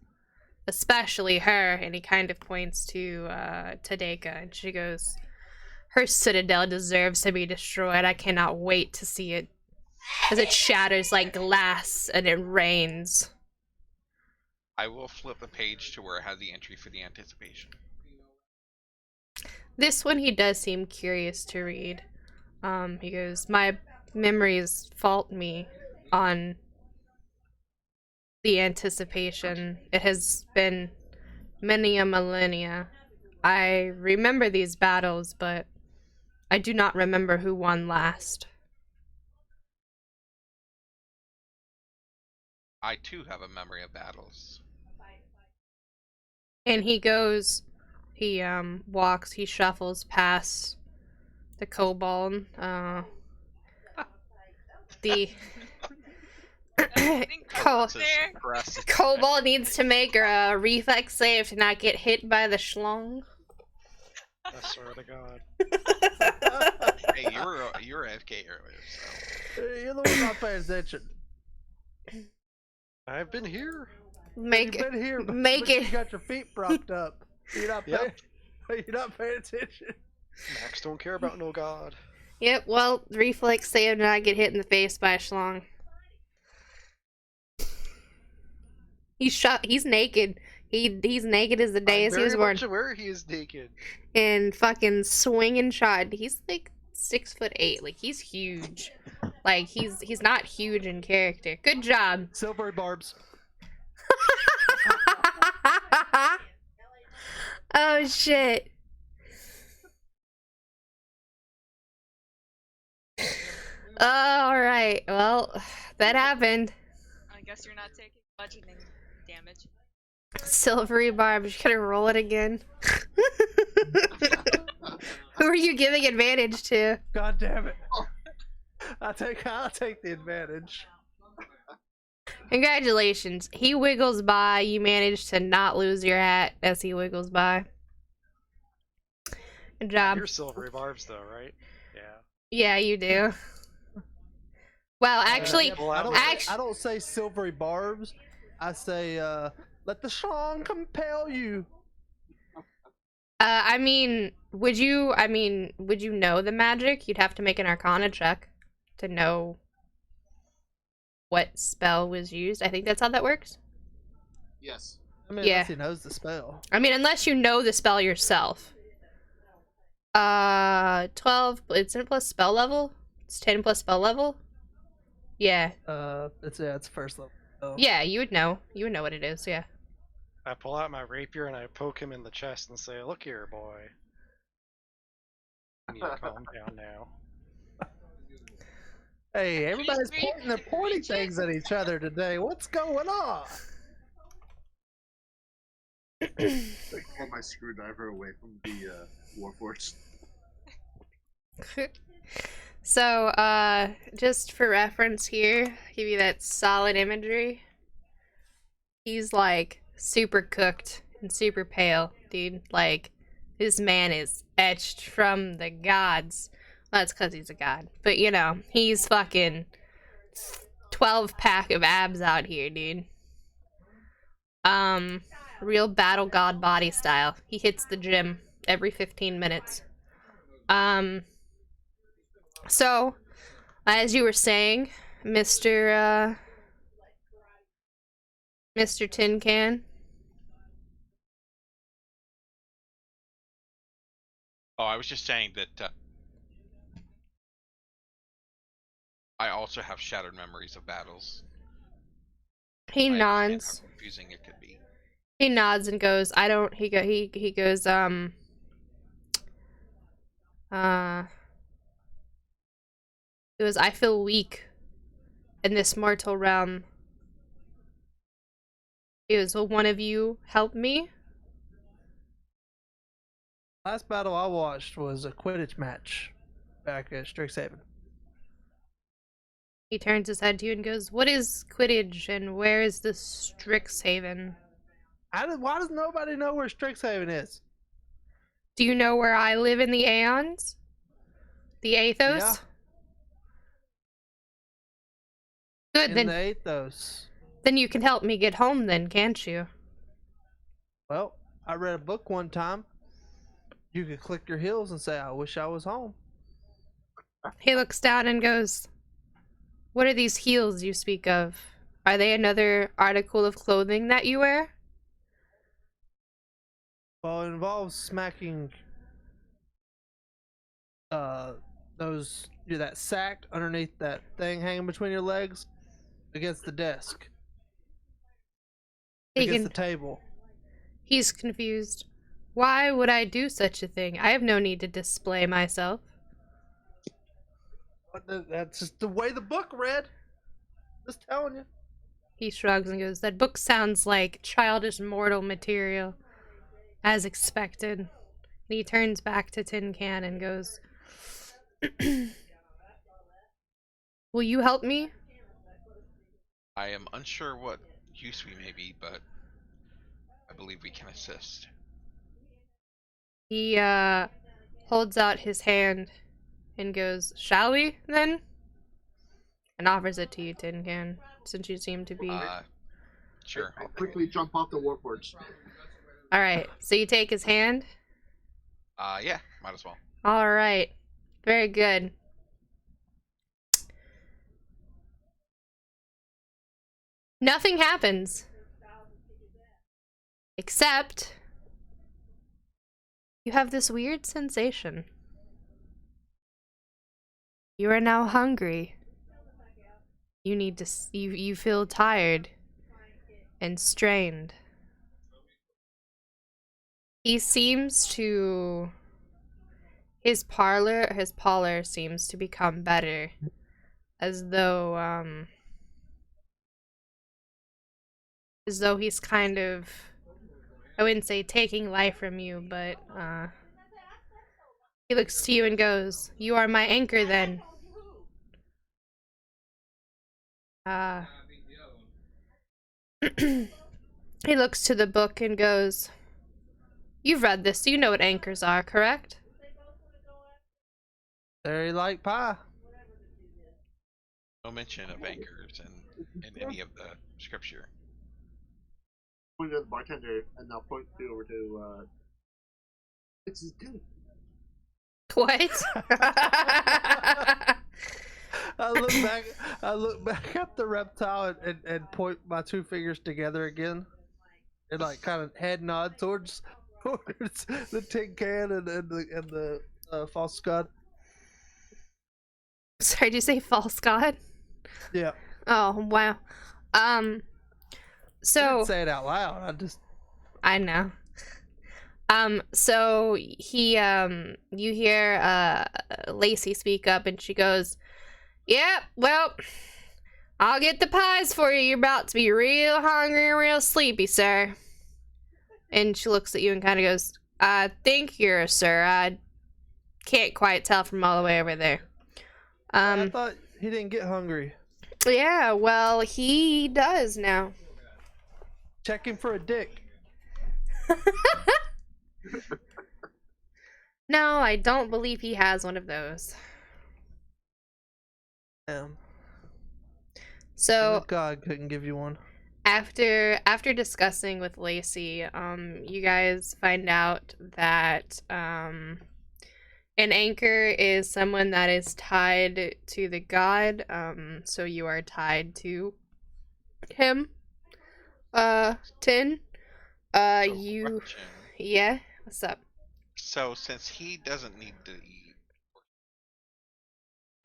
Especially her." And he kind of points to Tadeka, and she goes, "Her citadel deserves to be destroyed. I cannot wait to see it as it shatters like glass and it rains." I will flip the page to where it has the entry for the anticipation. This one he does seem curious to read. He goes, my memories fault me on the anticipation. It has been many a millennia. I remember these battles, but I do not remember who won last. I too have a memory of battles. And he goes, he walks, he shuffles past the kobold. The Cool. Says There. aggressive. kobold needs to make a reflex save to not get hit by the schlong. I swear to God. Hey, you were AFK earlier, so. You're the one not paying attention. I've been here. Make You've been here, make but it- you got your feet propped up. You're not paying. Yep. You're not paying attention. Max don't care about no God. Yep, well, reflex save to not get hit in the face by a schlong. He's naked. He's naked as the day as he was I'm born. very much aware he is naked. And fucking swinging shot. He's like 6'8". Like he's huge. Like he's not huge in character. Good job. Silvery barbs. Oh shit. All right. Well, that happened. I guess you're not taking bludgeoning damage. Silvery barbs. You gotta roll it again. Who are you giving advantage to? God damn it. I'll take the advantage. Congratulations. He wiggles by. You manage to not lose your hat as he wiggles by. Good job. You're silvery barbs though, right? Yeah. Yeah, you do. Well, actually, Yeah, I don't, act- I don't say silvery barbs. I say, let the song compel you. would you know the magic? You'd have to make an Arcana check to know what spell was used. I think that's how that works. Yes. I mean, Yeah. unless he knows the spell. I mean, unless you know the spell yourself. 12, it's 10 plus spell level? It's 10 plus spell level? Yeah. It's first level. So. Yeah, you would know. You would know what it is, yeah. I pull out my rapier and I poke him in the chest and say, "Look here, boy. You need to calm down now." Hey, everybody's Please pointing their pointing reach it. things at each other today. What's going on? Pull my screwdriver away from the Warforged. So, just for reference here, give you that solid imagery. He's like super cooked and super pale, dude. Like, this man is etched from the gods. Well, that's because he's a god. But, you know, he's fucking 12-pack of abs out here, dude. Real battle god body style. He hits the gym every 15 minutes. So, as you were saying, Mr. Tin Can. Oh, I was just saying that I also have shattered memories of battles. He I understand nods. how confusing it could be. He nods and goes, I don't, he goes, he goes, I feel weak in this mortal realm. He goes, will one of you help me? Last battle I watched was a Quidditch match back at Strixhaven. He turns his head to you and goes, what is Quidditch and where is this Strixhaven? Why does nobody know where Strixhaven is? Do you know where I live in the Aeons? The Athos? Yeah. Good, In then the Athos. then you can help me get home then, can't you? Well, I read a book one time. You could click your heels and say, I wish I was home. He looks down and goes, what are these heels you speak of? Are they another article of clothing that you wear? Well, it involves smacking those that sack underneath that thing hanging between your legs against the desk. Against the table. He's confused. Why would I do such a thing? I have no need to display myself. That's just the way the book read. Just telling you. He shrugs and goes, that book sounds like childish mortal material. As expected. And he turns back to Tin Can and goes, will you help me? I am unsure what use we may be, but I believe we can assist. He holds out his hand and goes, shall we then? And offers it to you, Tin Can, since you seem to be... Sure. I quickly jump off the warforge. Alright, so you take his hand? Yeah, might as well. Alright, very good. Nothing happens. Except... you have this weird sensation. You are now hungry. You need to... you feel tired and strained. He seems to... his pallor seems to become better. As though he's kind of... I wouldn't say taking life from you, but he looks to you and goes, you are my anchor then. He looks to the book and goes, you've read this, so you know what anchors are, correct? Very like pie. No mention of anchors in any of the scripture. Point to the bartender and I'll point over to it's his dude. What? I look back at the reptile and point my two fingers together again. And like kind of head nod towards the tin can and the false god. Sorry, did you say false god? Yeah. Oh, wow. I So didn't say it out loud. I know. So he, you hear, Lacey speak up and she goes, yeah, well, I'll get the pies for you. You're about to be real hungry and real sleepy, sir. And she looks at you and kind of goes, I think you're a sir. I can't quite tell from all the way over there. I thought he didn't get hungry. Yeah, well, he does now. Check him for a dick. No, I don't believe he has one of those. So God couldn't give you one. after discussing with Lacey, you guys find out that an anchor is someone that is tied to the god. So you are tied to him. Tin. You. Question. Yeah. What's up? So since he doesn't need to eat,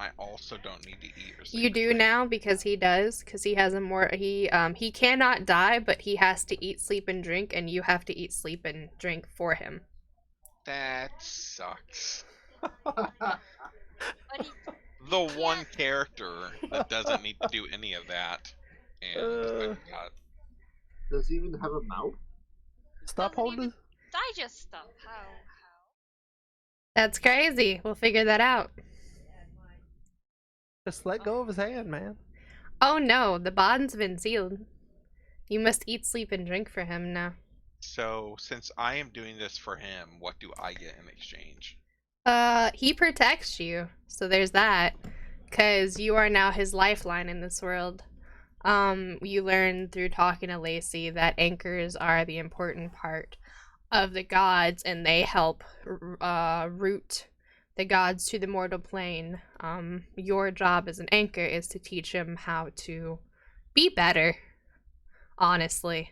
I also don't need to eat or sleep. You or do drink. now because he does, because he has a more he cannot die, but he has to eat, sleep, and drink, and you have to eat, sleep, and drink for him. That sucks. But he, The one character that doesn't need to do any of that, and I got Does he even have a mouth? Stop Doesn't holding. even- digest stuff. How? That's crazy. We'll figure that out. Just let go of his hand, man. Oh no, the bond's been sealed. You must eat, sleep, and drink for him now. So since I am doing this for him, what do I get in exchange? He protects you, so there's that. 'Cause you are now his lifeline in this world. You learn through talking to Lacey that anchors are the important part of the gods, and they help root the gods to the mortal plane. Your job as an anchor is to teach him how to be better. Honestly.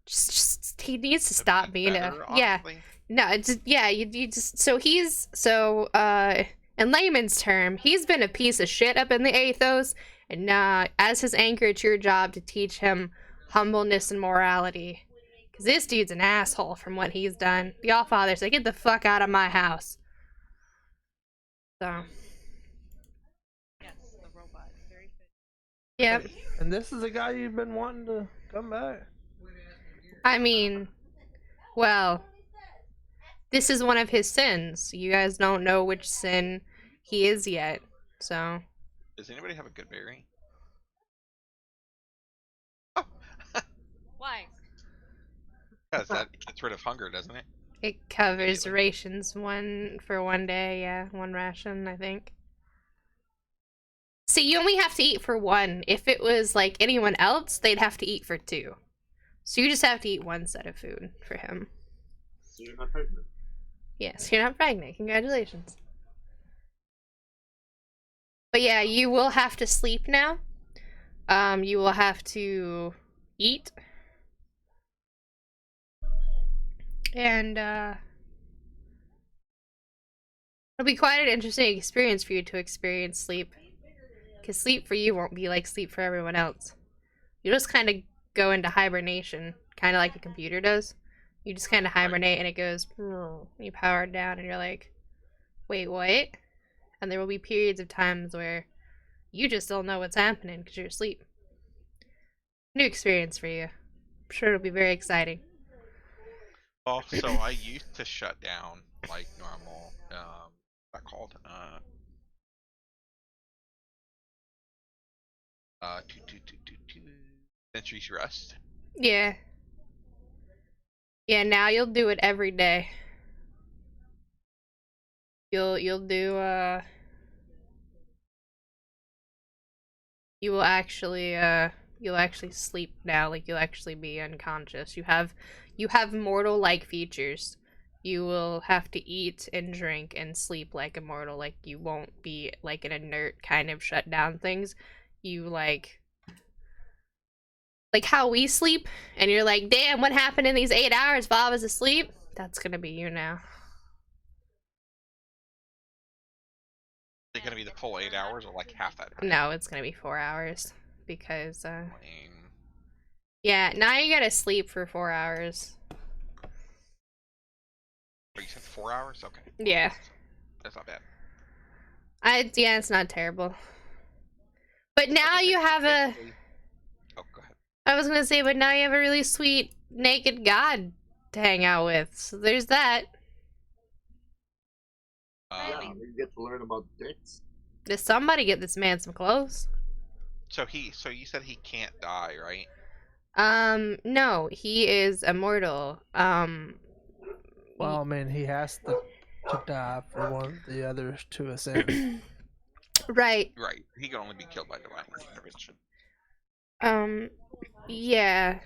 Just he needs to stop being better, a yeah. honestly? No, it's yeah, you just in layman's term, he's been a piece of shit up in the Athos, and as his anchor, it's your job to teach him humbleness and morality. Cause this dude's an asshole from what he's done. The Allfather said, "Get the fuck out of my house." So. Yes, the robot. Very fit. Yep. And this is a guy you've been wanting to come back. I mean, well, this is one of his sins. You guys don't know which sin he is yet, so. Does anybody have a good berry? Why? Because that gets rid of hunger, doesn't it? It covers Immediately. rations for one day, yeah, one ration, I think. See, you only have to eat for one. If it was like anyone else, they'd have to eat for two. So you just have to eat one set of food for him. So you're not pregnant. Yes, you're not pregnant. Congratulations. But yeah, you will have to sleep now. You will have to eat. And it'll be quite an interesting experience for you to experience sleep. Because sleep for you won't be like sleep for everyone else. You just kind of go into hibernation, kind of like a computer does. You just kind of hibernate and it goes, you power it down and you're like, wait, what? And there will be periods of times where you just don't know what's happening because you're asleep. New experience for you. I'm sure it'll be very exciting. Well, so I used to shut down like normal. What's that called? Two centuries rest. Yeah. Yeah, now you'll do it every day. You'll do you will actually you'll actually sleep now, like you'll actually be unconscious. You have mortal like features. You will have to eat and drink and sleep like a mortal, like you won't be like an inert kind of shut down things. You like how we sleep and you're like, damn, what happened in these 8 hours while I was asleep? That's gonna be you now. Is it gonna be the full 8 hours or like half that time? No, it's gonna be 4 hours because Lame. yeah, now you gotta sleep for 4 hours. But you said 4 hours? Okay. Yeah. That's not bad. Yeah, it's not terrible. But now Okay, you so have a basically- Oh, go ahead. I was gonna say, but now you have a really sweet naked god to hang out with. So there's that. Yeah, you get to learn about dicks. Does somebody get this man some clothes? So you said he can't die, right? No, he is immortal. Well, I mean, he has to die for one of the others to ascend. Right. Right. He can only be killed by divine intervention. Yeah.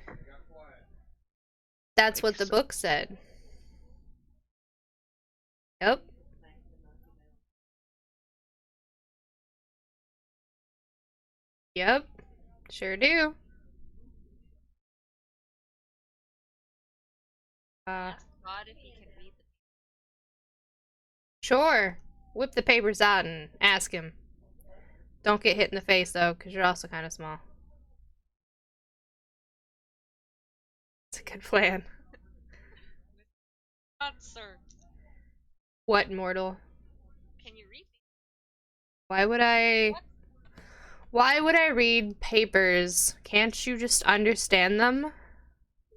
That's what the Makes book said. Yep. Yep. Sure do. Ask God if he can read the. Sure. Whip the papers out and ask him. Don't get hit in the face, though, because you're also kind of small. It's a good plan. God, sir. What, mortal? Can you read? Why would I... Why would I read papers? Can't you just understand them?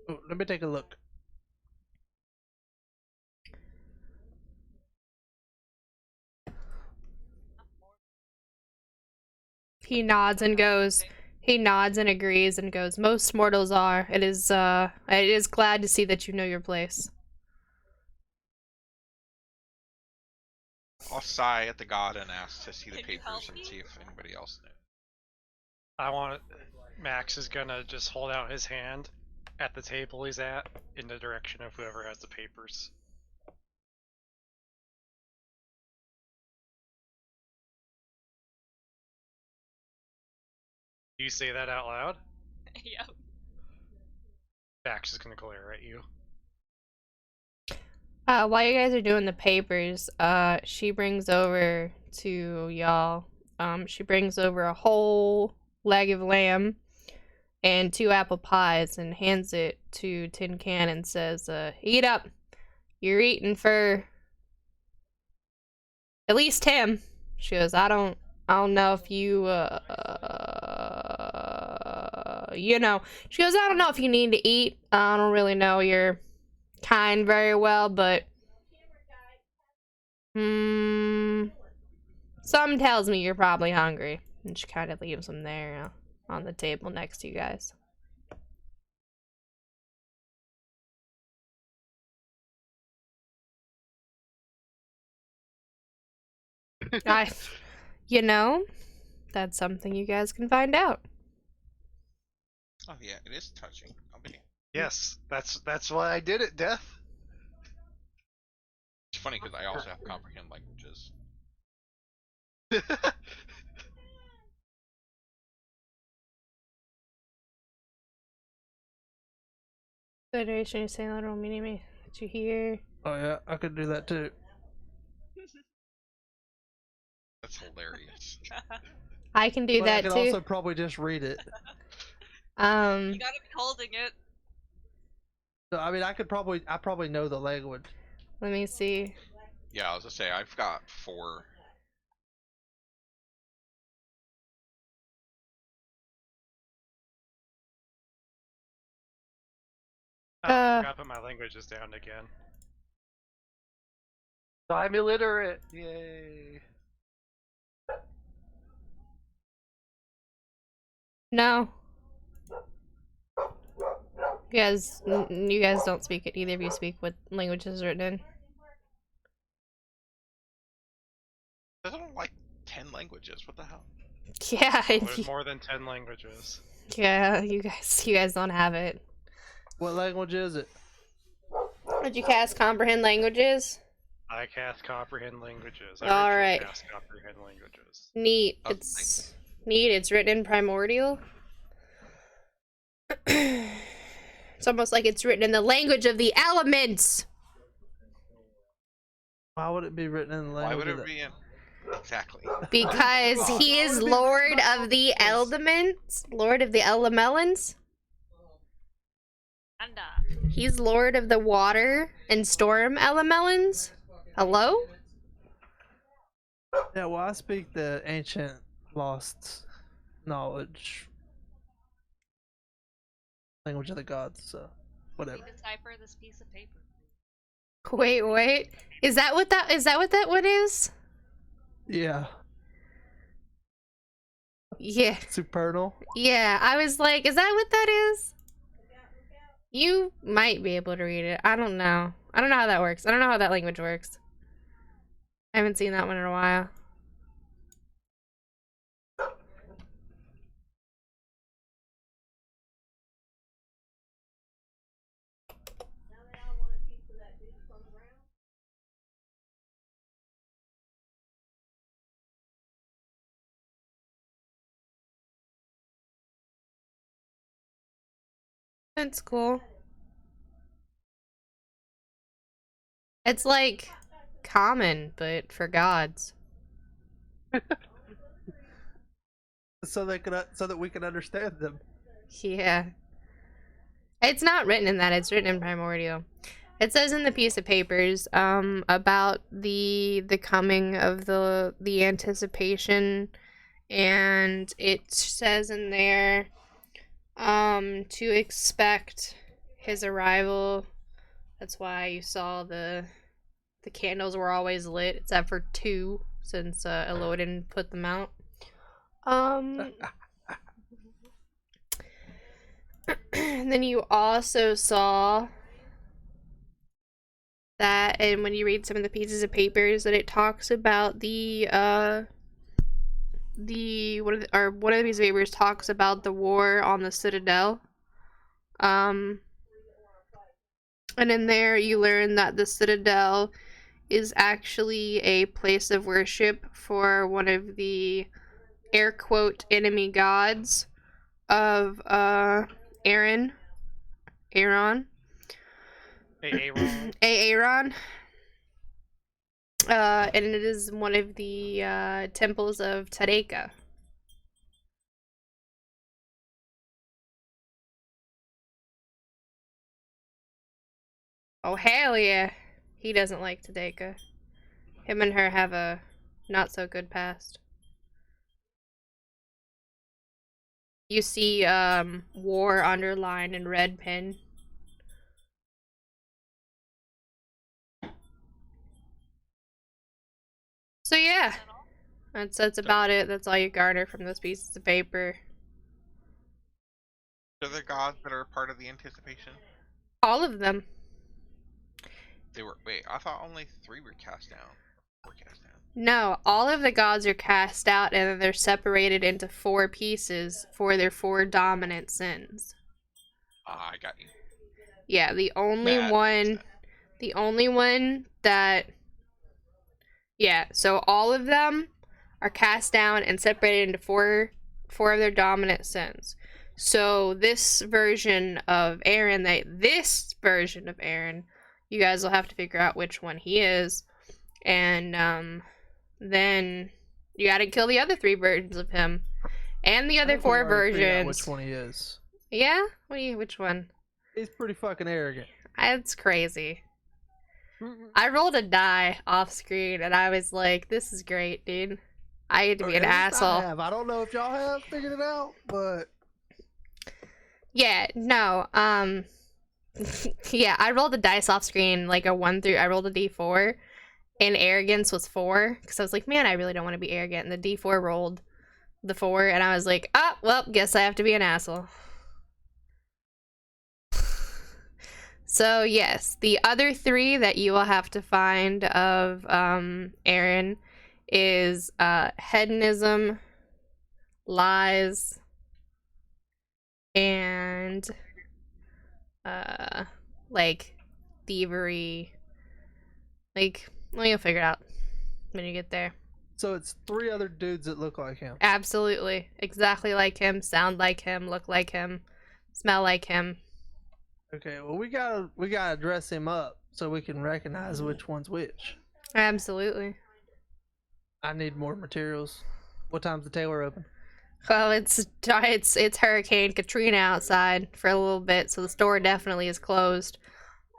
Oh, let me take a look. He nods and goes... He nods and agrees and goes, most mortals are. It is glad to see that you know your place. I'll sigh at the god and ask to see the Can you help papers and me? see if anybody else knows. Max is gonna just hold out his hand at the table he's at in the direction of whoever has the papers. You say that out loud? Yep. Dax is gonna glare at you. While you guys are doing the papers, she brings over to y'all, she brings over a whole leg of lamb and 2 apple pies and hands it to Tin Can and says, eat up. You're eating for at least him. She goes, I don't know if you, you know, she goes, I don't know if you need to eat. I don't really know your kind very well, but some tells me you're probably hungry. And she kind of leaves him there on the table next to you guys. You know, that's something you guys can find out. Oh yeah, it is touching. Yes, that's why I did it, Death. It's funny because I also have comprehend languages. Federation, you say literal meaning me that you hear. Oh yeah, I could do that too. That's hilarious. I can do But I that could too. also probably just read it. You gotta be holding it. So I mean, I probably know the language. Let me see. Yeah, I was gonna say I've got 4. Oh, I forgot to put my languages down again. I'm illiterate! Yay! No. You guys don't speak it. Neither of you speak what language is written in. There's only like 10 languages. What the hell? Yeah. There's more than 10 languages. Yeah, you guys don't have it. What language is it? Did you cast comprehend languages? I cast comprehend languages. All right. Cast comprehend languages. Neat. Oh, It's neat. It's written in primordial. It's almost like it's written in the language of the elements. Why would it be written in the language? Why would of it be in? Exactly. Because he is Lord of the Elements, Lord of the Elemelons. And He's Lord of the Water and Storm Elemelons. Hello? Yeah, well, I speak the ancient lost knowledge language of the gods, so whatever. decipher this piece of paper. Wait. Is that what that one is? Yeah, Yeah. supernal. Yeah, I was like, is that what that is? You might be able to read it. I don't know. I don't know how that works. I don't know how that language works. I haven't seen that one in a while. That's cool. It's like common, but for gods. So that we can understand them. Yeah. It's not written in that, it's written in primordial. It says in the piece of papers, about the coming of the anticipation, and it says in there, to expect his arrival. That's why you saw the candles were always lit, except for 2, since Elodin put them out. And then you also saw that, and when you read some of the pieces of papers, that it talks about one of the pieces of papers talks about the war on the Citadel. And in there you learn that the Citadel is actually a place of worship for one of the air quote enemy gods. of Aaron. Aaron. Aaron. Aaron. And it is one of the temples of Tareka. Oh hell yeah. He doesn't like Tareka. Him and her have a not so good past. You see war underlined in red pen. So yeah, that's about it. That's all you garner from those pieces of paper. Are there gods that are part of the anticipation? All of them. They were. Wait, I thought only 3 were cast down. 4 cast down. No, all of the gods are cast out and then they're separated into 4 pieces for their 4 dominant sins. Ah, I got you. Yeah, the only Matt. one that yeah, so all of them are cast down and separated into four of their dominant sins. So this version of Aaron, you guys will have to figure out which one he is, and then you got to kill the other 3 versions of him, and the I other think we 4 already figured out versions. which one he is. Yeah, which one? He's pretty fucking arrogant. That's crazy. I rolled a die off screen and I was like, this is great, dude. I get to be an At least asshole. I don't know if y'all have figured it out, but Yeah, no, yeah, I rolled the dice off screen, like I rolled a d4, and arrogance was 4, because I was like, man, I really don't want to be arrogant, and the d4 rolled the 4, and I was like, oh, well, guess I have to be an asshole. So, yes, the other 3 that you will have to find of, Aaron is, hedonism, lies, and like thievery. Like, well, you'll figure it out when you get there. so it's 3 other dudes that look like him. Absolutely, exactly like him, sound like him, look like him, smell like him. Okay, well we gotta dress him up so we can recognize which one's which. Absolutely. I need more materials. What time's the tailor open? Well, it's Hurricane Katrina outside for a little bit, so the store definitely is closed.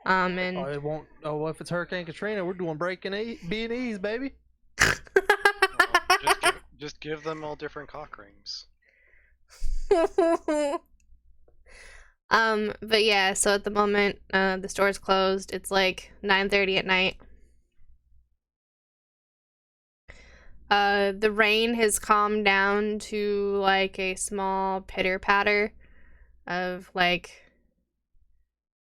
And Oh, it won't. Oh, if it's Hurricane Katrina, we're doing B&E's, baby. Just give them all different cock rings. But yeah, so at the moment, the store's closed. It's like 9:30 at night. The rain has calmed down to like a small pitter patter of like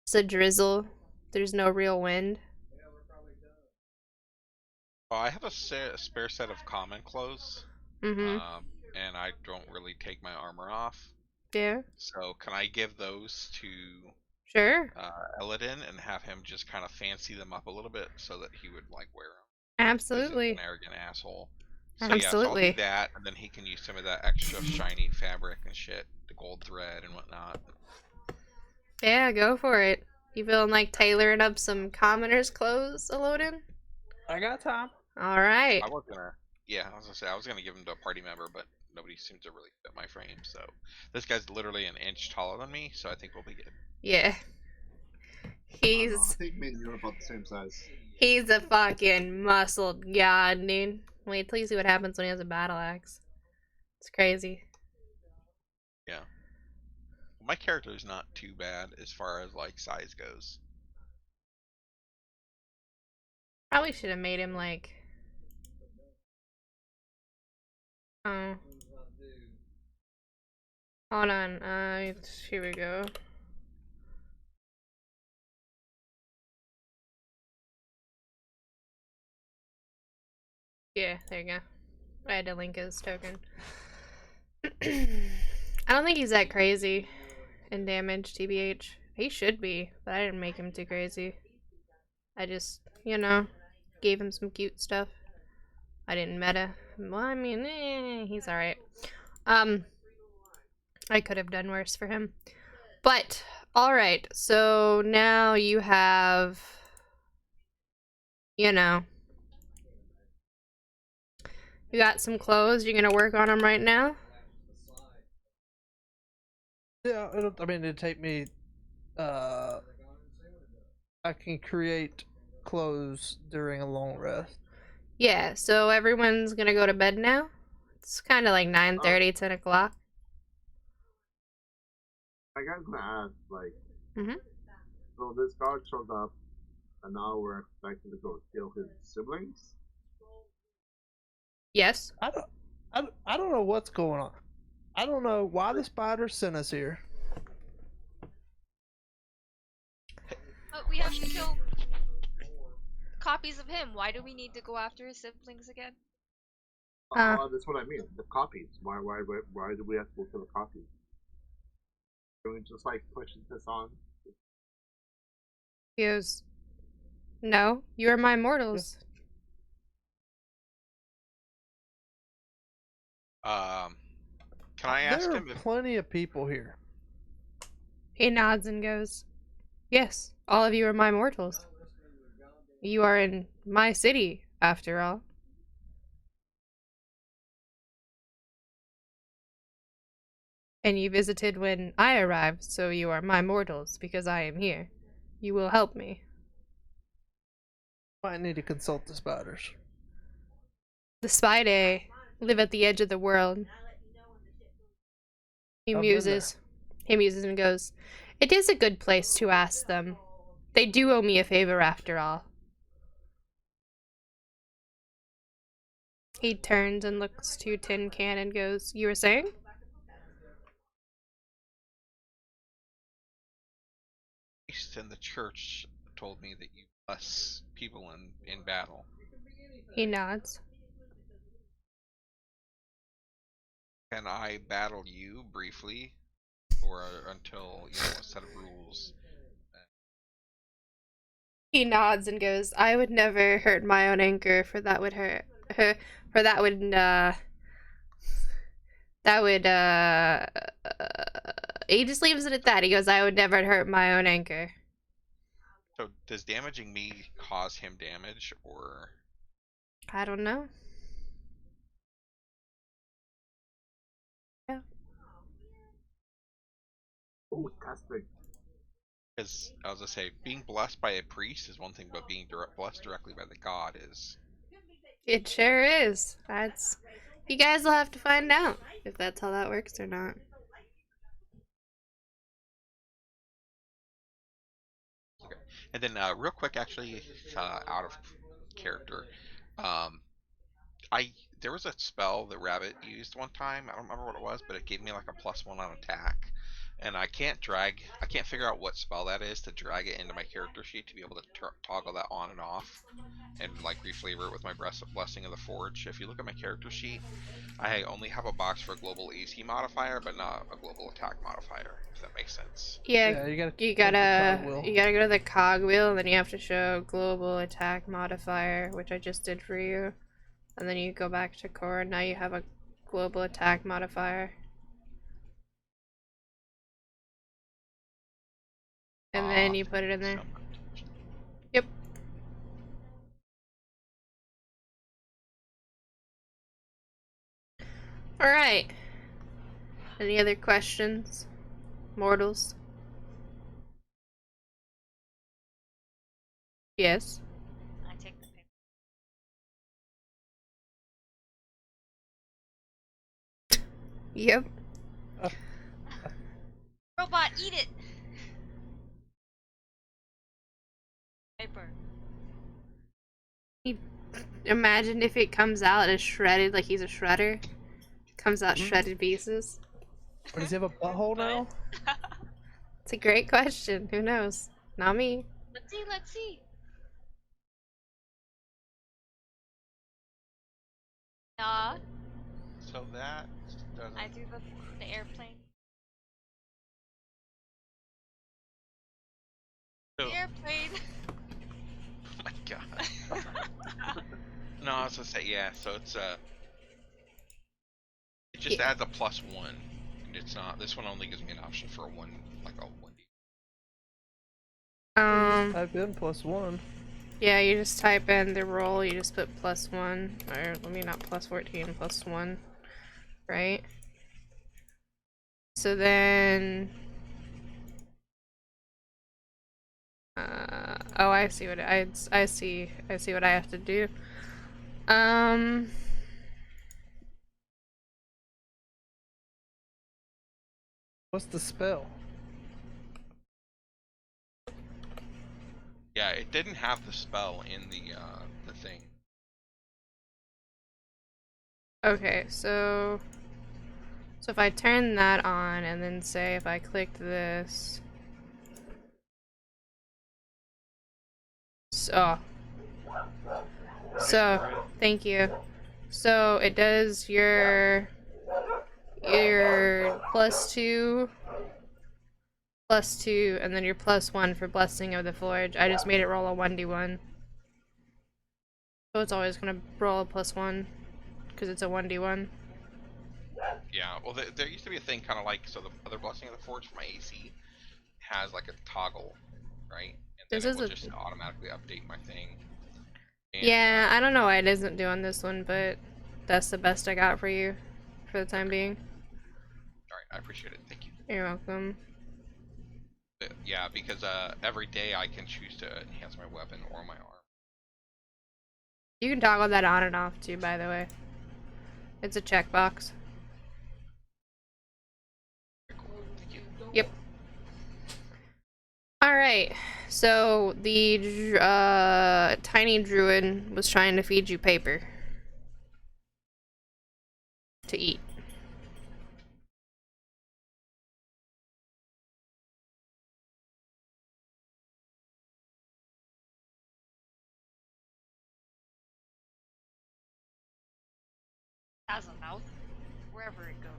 just a drizzle. There's no real wind. Oh, I have a spare set of common clothes. Mm-hmm. And I don't really take my armor off. Yeah. So can I give those to Sure. Eladin and have him just kind of fancy them up a little bit so that he would like wear them? Absolutely. He's an arrogant asshole. So Absolutely. yeah, so I'll do that, and then he can use some of that extra shiny fabric and shit, the gold thread and whatnot. Yeah, go for it. You feeling like tailoring up some commoners' clothes, Elodin? I got time. All right. I was gonna say I was gonna give him to a party member, but nobody seemed to really fit my frame. So this guy's literally an inch taller than me, so I think we'll be good. Yeah. I He's think me and you are about the same size. he's a fucking muscled god, dude. Wait till you see what happens when he has a battle axe. It's crazy. Yeah. My character is not too bad as far as like size goes. Probably should have made him like. Oh. Hold on. Here we go. Yeah, there you go. I had to link his token. I don't think he's that crazy in damage, TBH. He should be, but I didn't make him too crazy. I just, gave him some cute stuff. I didn't meta. Well, I mean, he's alright. I could have done worse for him. But, alright, so now you have, you know, you got some clothes, you're gonna work on them right now? Yeah, I mean, it'd take me. I can create clothes during a long rest. Yeah, so everyone's gonna go to bed now? It's kind of like 9:30, 10 o'clock. I gotta ask, like, Mhm. so this guard shows up, and now we're expected to go kill his siblings. Yes. I don't know what's going on. I don't know why the spider sent us here. But we have to kill copies of him. Why do we need to go after his siblings again? That's what I mean. The copies. Why do we have to go kill the copies? Can we just like push this on? He goes, no, you are my mortals. Can I ask There him are if plenty of people here. He nods and goes, yes, all of you are my mortals. You are in my city, after all. And you visited when I arrived, so you are my mortals, because I am here. You will help me. Might need to consult the spiders. The Spidae live at the edge of the world. He I've been muses. He muses and goes, it is a good place to ask them. They do owe me a favor after all. He turns and looks to Tin Can and goes, you were saying? priest in the church told me that you bless people in battle. He nods. Can I battle you briefly, or until a set of rules? He nods and goes, I would never hurt my own anchor, for that would hurt. For that would, he just leaves it at that. He goes, I would never hurt my own anchor. So does damaging me cause him damage, or? I don't know. Yeah. Oh, testing. Because I was gonna say, being blessed by a priest is one thing, but being blessed directly by the god is. It sure is. That's. You guys will have to find out if that's how that works or not. Okay. And then, real quick, actually, out of character, there was a spell that Rabbit used one time. I don't remember what it was, but it gave me like a +1 on attack. And I can't figure out what spell that is to drag it into my character sheet to be able to toggle that on and off, and like reflavor it with my Blessing of the Forge. If you look at my character sheet, I only have a box for a global AC modifier, but not a global attack modifier. If that makes sense. Yeah, you gotta you go to the gotta cogwheel. go to the cogwheel, and then you have to show global attack modifier, which I just did for you. And then you go back to core, and now you have a global attack modifier. And then you put it in there. Yep. Alright. Any other questions? Mortals? Yes. I take the paper. Yep. Robot, eat it! Paper. Imagine if it comes out as shredded, like he's a shredder. Comes out shredded pieces. Or does he have a butthole now? It's a great question. Who knows? Not me. Let's see. Nah, So that doesn't. I do the airplane. So, The airplane. oh my god. No, I was gonna say, yeah. So it's it just adds a +1 It's not. This one only gives me an option for a 1D. Type in +1. Yeah, you just type in the roll, you just put +1, or let me not +14, +1, right? So then, oh, I see what I see what I have to do. What's the spell? Yeah, it didn't have the spell in the thing. Okay, so if I turn that on and then say if I clicked this, so thank you. So it does your +2, and then your +1 for Blessing of the Forge. I just made it roll a 1d1. So it's always gonna roll a +1 because it's a 1d1. Yeah, well, there used to be a thing kind of like, so the other Blessing of the Forge for my AC has like a toggle, right? And then This it is will a just automatically update my thing. And, yeah. I don't know why it isn't doing this one, but that's the best I got for you for the time being. Alright, I appreciate it. Thank you. You're welcome. Yeah, because every day I can choose to enhance my weapon or my arm. You can toggle that on and off too, by the way. It's a checkbox. Very cool. Thank you. Yep. Alright, so the tiny druid was trying to feed you paper to eat. Has a mouth, wherever it goes.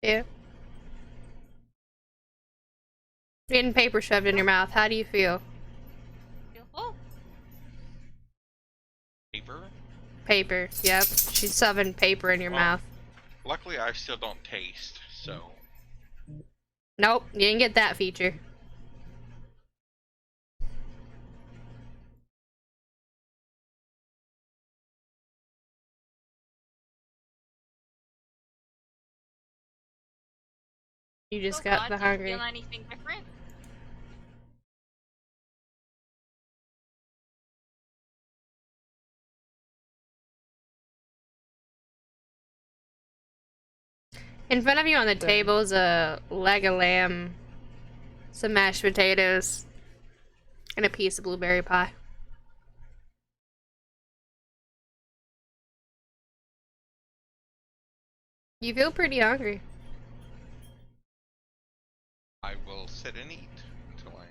Yeah. Getting paper shoved in your mouth, how do you feel? Feel full. Paper? Paper, yep. She's shoving paper in your Well, mouth. Luckily, I still don't taste, so. Nope, you didn't get that feature. You just So got far, the do you hungry. feel anything different? In front of you on the table is a leg of lamb, some mashed potatoes, and a piece of blueberry pie. You feel pretty hungry. I will sit and eat until I am.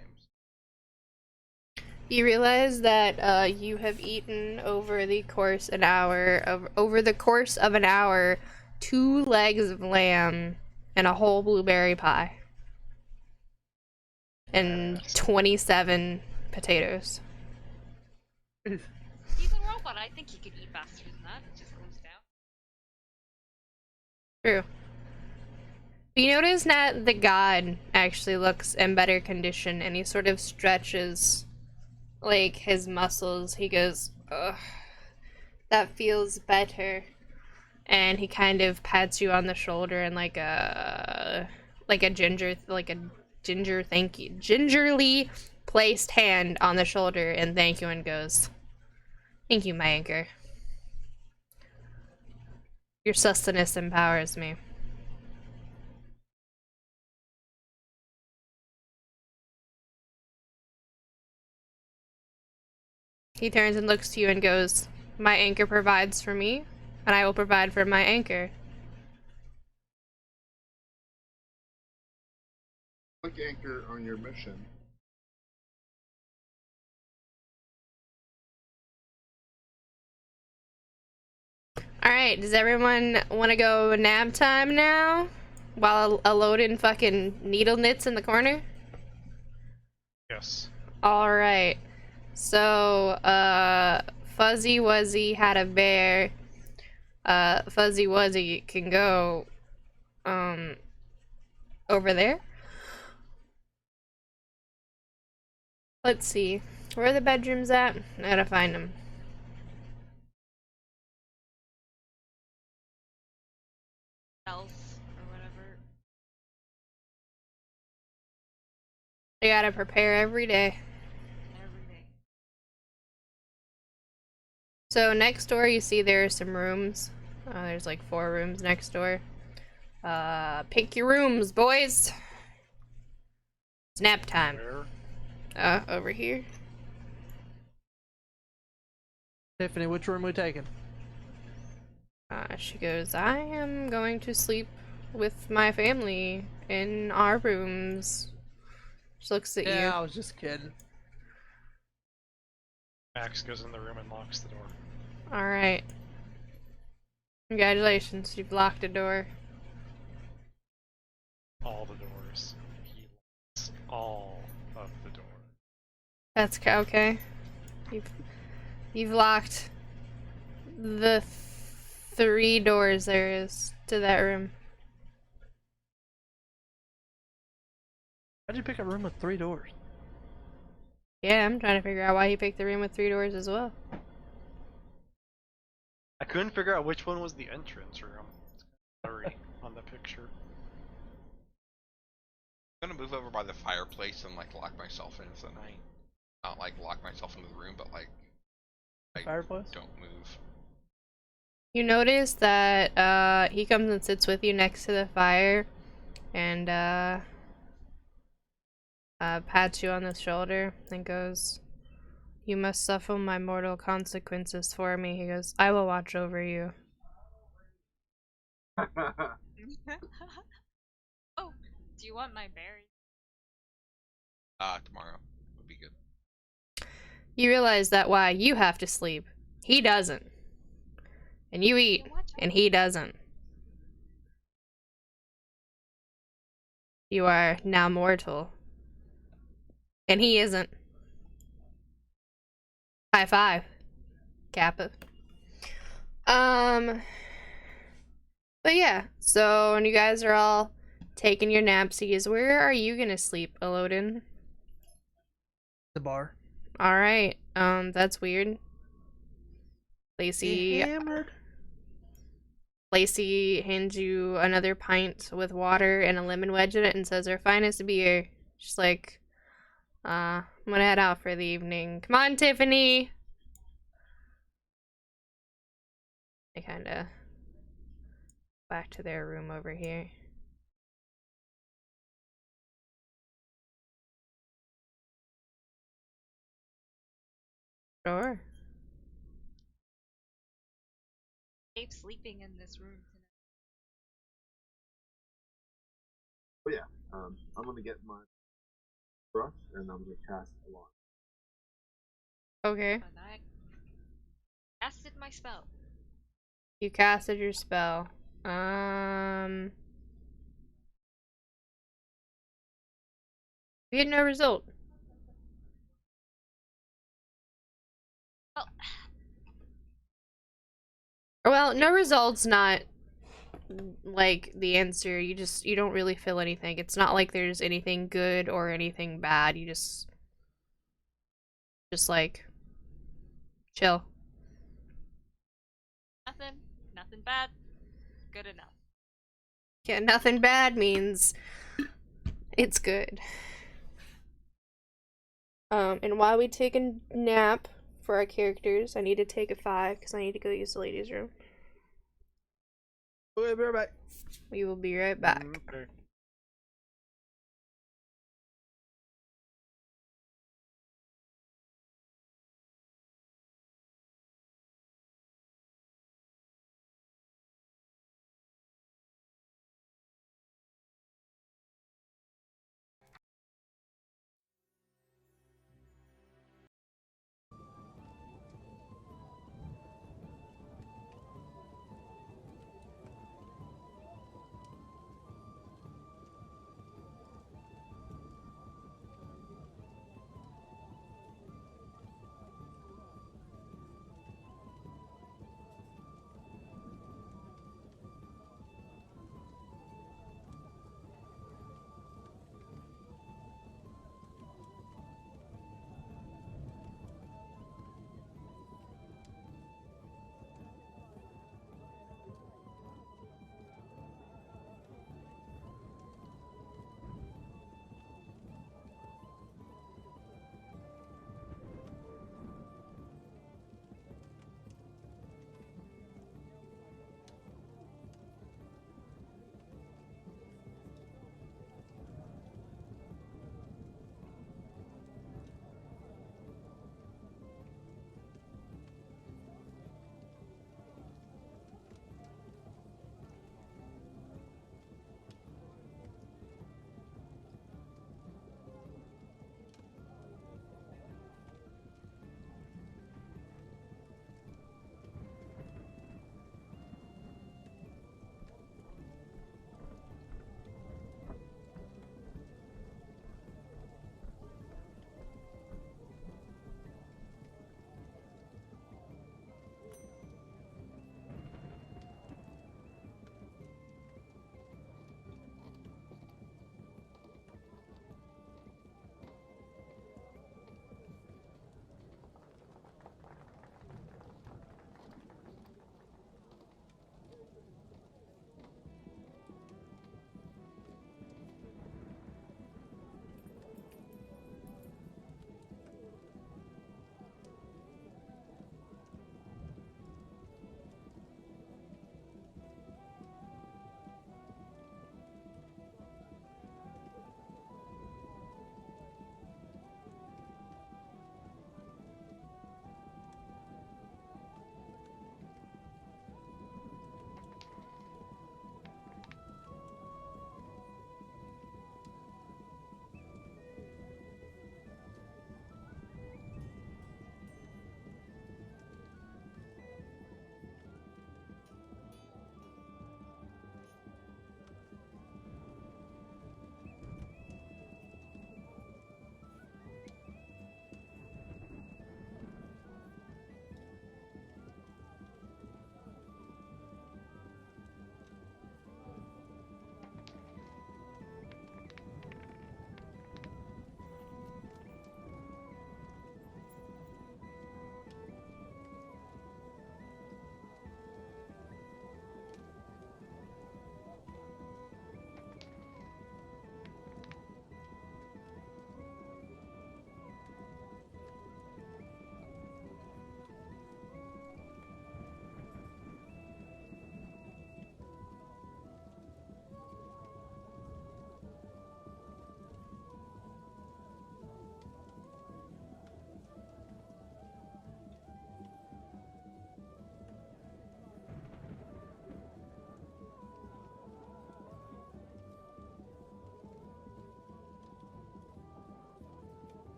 You realize that you have eaten over the course of an hour 2 legs of lamb and a whole blueberry pie and 27 potatoes. He's a robot. I think he could eat faster than that. It just goes down. True. But you notice that the god actually looks in better condition and he sort of stretches like his muscles. He goes, ugh, that feels better. And he kind of pats you on the shoulder and like a gingerly placed hand on the shoulder and thank you and goes, thank you, my anchor. Your sustenance empowers me. He turns and looks to you and goes, my anchor provides for me, and I will provide for my anchor. Click anchor on your mission. Alright, does everyone want to go nap time now? While a loaded fucking needle knits in the corner? Yes. Alright. So, Fuzzy Wuzzy had a bear, Fuzzy Wuzzy can go, over there. Let's see. Where are the bedrooms at? I gotta find them. Else or whatever. I gotta prepare every day. Every day. So next door you see there are some rooms. There's like 4 rooms next door. Pick your rooms, boys. It's nap time. Where? Over here. Tiffany, which room we taking? She goes, I am going to sleep with my family in our rooms. She looks at Yeah, you. I was just kidding. Max goes in the room and locks the door. Alright. Congratulations, you've locked a door. All the doors. He locks all of the doors. That's okay. You've locked the 3 doors there is to that room. How'd you pick a room with 3 doors? Yeah, I'm trying to figure out why he picked the room with 3 doors as well. I couldn't figure out which one was the entrance room. It's kind of blurry on the picture. I'm gonna move over by the fireplace and like lock myself in for the night. Not like lock myself into the room, but like Fireplace? don't move. You notice that he comes and sits with you next to the fire and pats you on the shoulder and goes, "You must suffer my mortal consequences for me." He goes, "I will watch over you." Oh, do you want my berries? Tomorrow would be good. You realize that why you have to sleep, he doesn't. And you eat, and he doesn't. You are now mortal. And he isn't. High five. Kappa. But yeah, so when you guys are all taking your napsies, where are you gonna sleep, Elodin? The bar. Alright, that's weird. Lacey Hammered. Lacey hands you another pint with water and a lemon wedge in it and says, "Our finest beer." She's like, I'm gonna head out for the evening. Come on, Tiffany! They kinda back to their room over here. Sure. Abe sleeping in this room tonight. But yeah, I'm gonna get my brush and I'm gonna cast alarm. Okay. And I casted my spell. You casted your spell. We had no result. Well, Well, no result's not like the answer. You don't really feel anything. It's not like there's anything good or anything bad. You just like chill. nothing bad. Good enough. Yeah, nothing bad means it's good. And while we take a nap for our characters, I need to take a 5 because I need to go use the ladies' room. We'll be right back. We will be right back. Okay.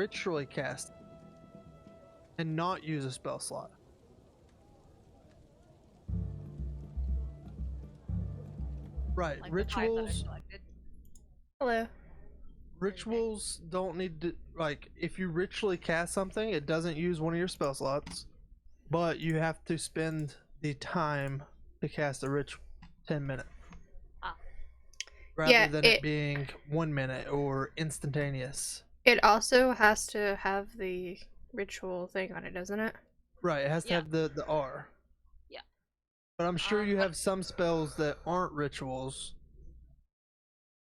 ritually cast and not use a spell slot. Right, Like the 5 that I rituals. selected. Hello. Rituals don't need to, like, if you ritually cast something, it doesn't use one of your spell slots, but you have to spend the time to cast a ritual 10 minutes. Ah. Rather Yeah, than it being 1 minute or instantaneous. It also has to have the ritual thing on it, doesn't it? Right, it has to Yeah. have the R. Yeah. But I'm sure you But- have some spells that aren't rituals.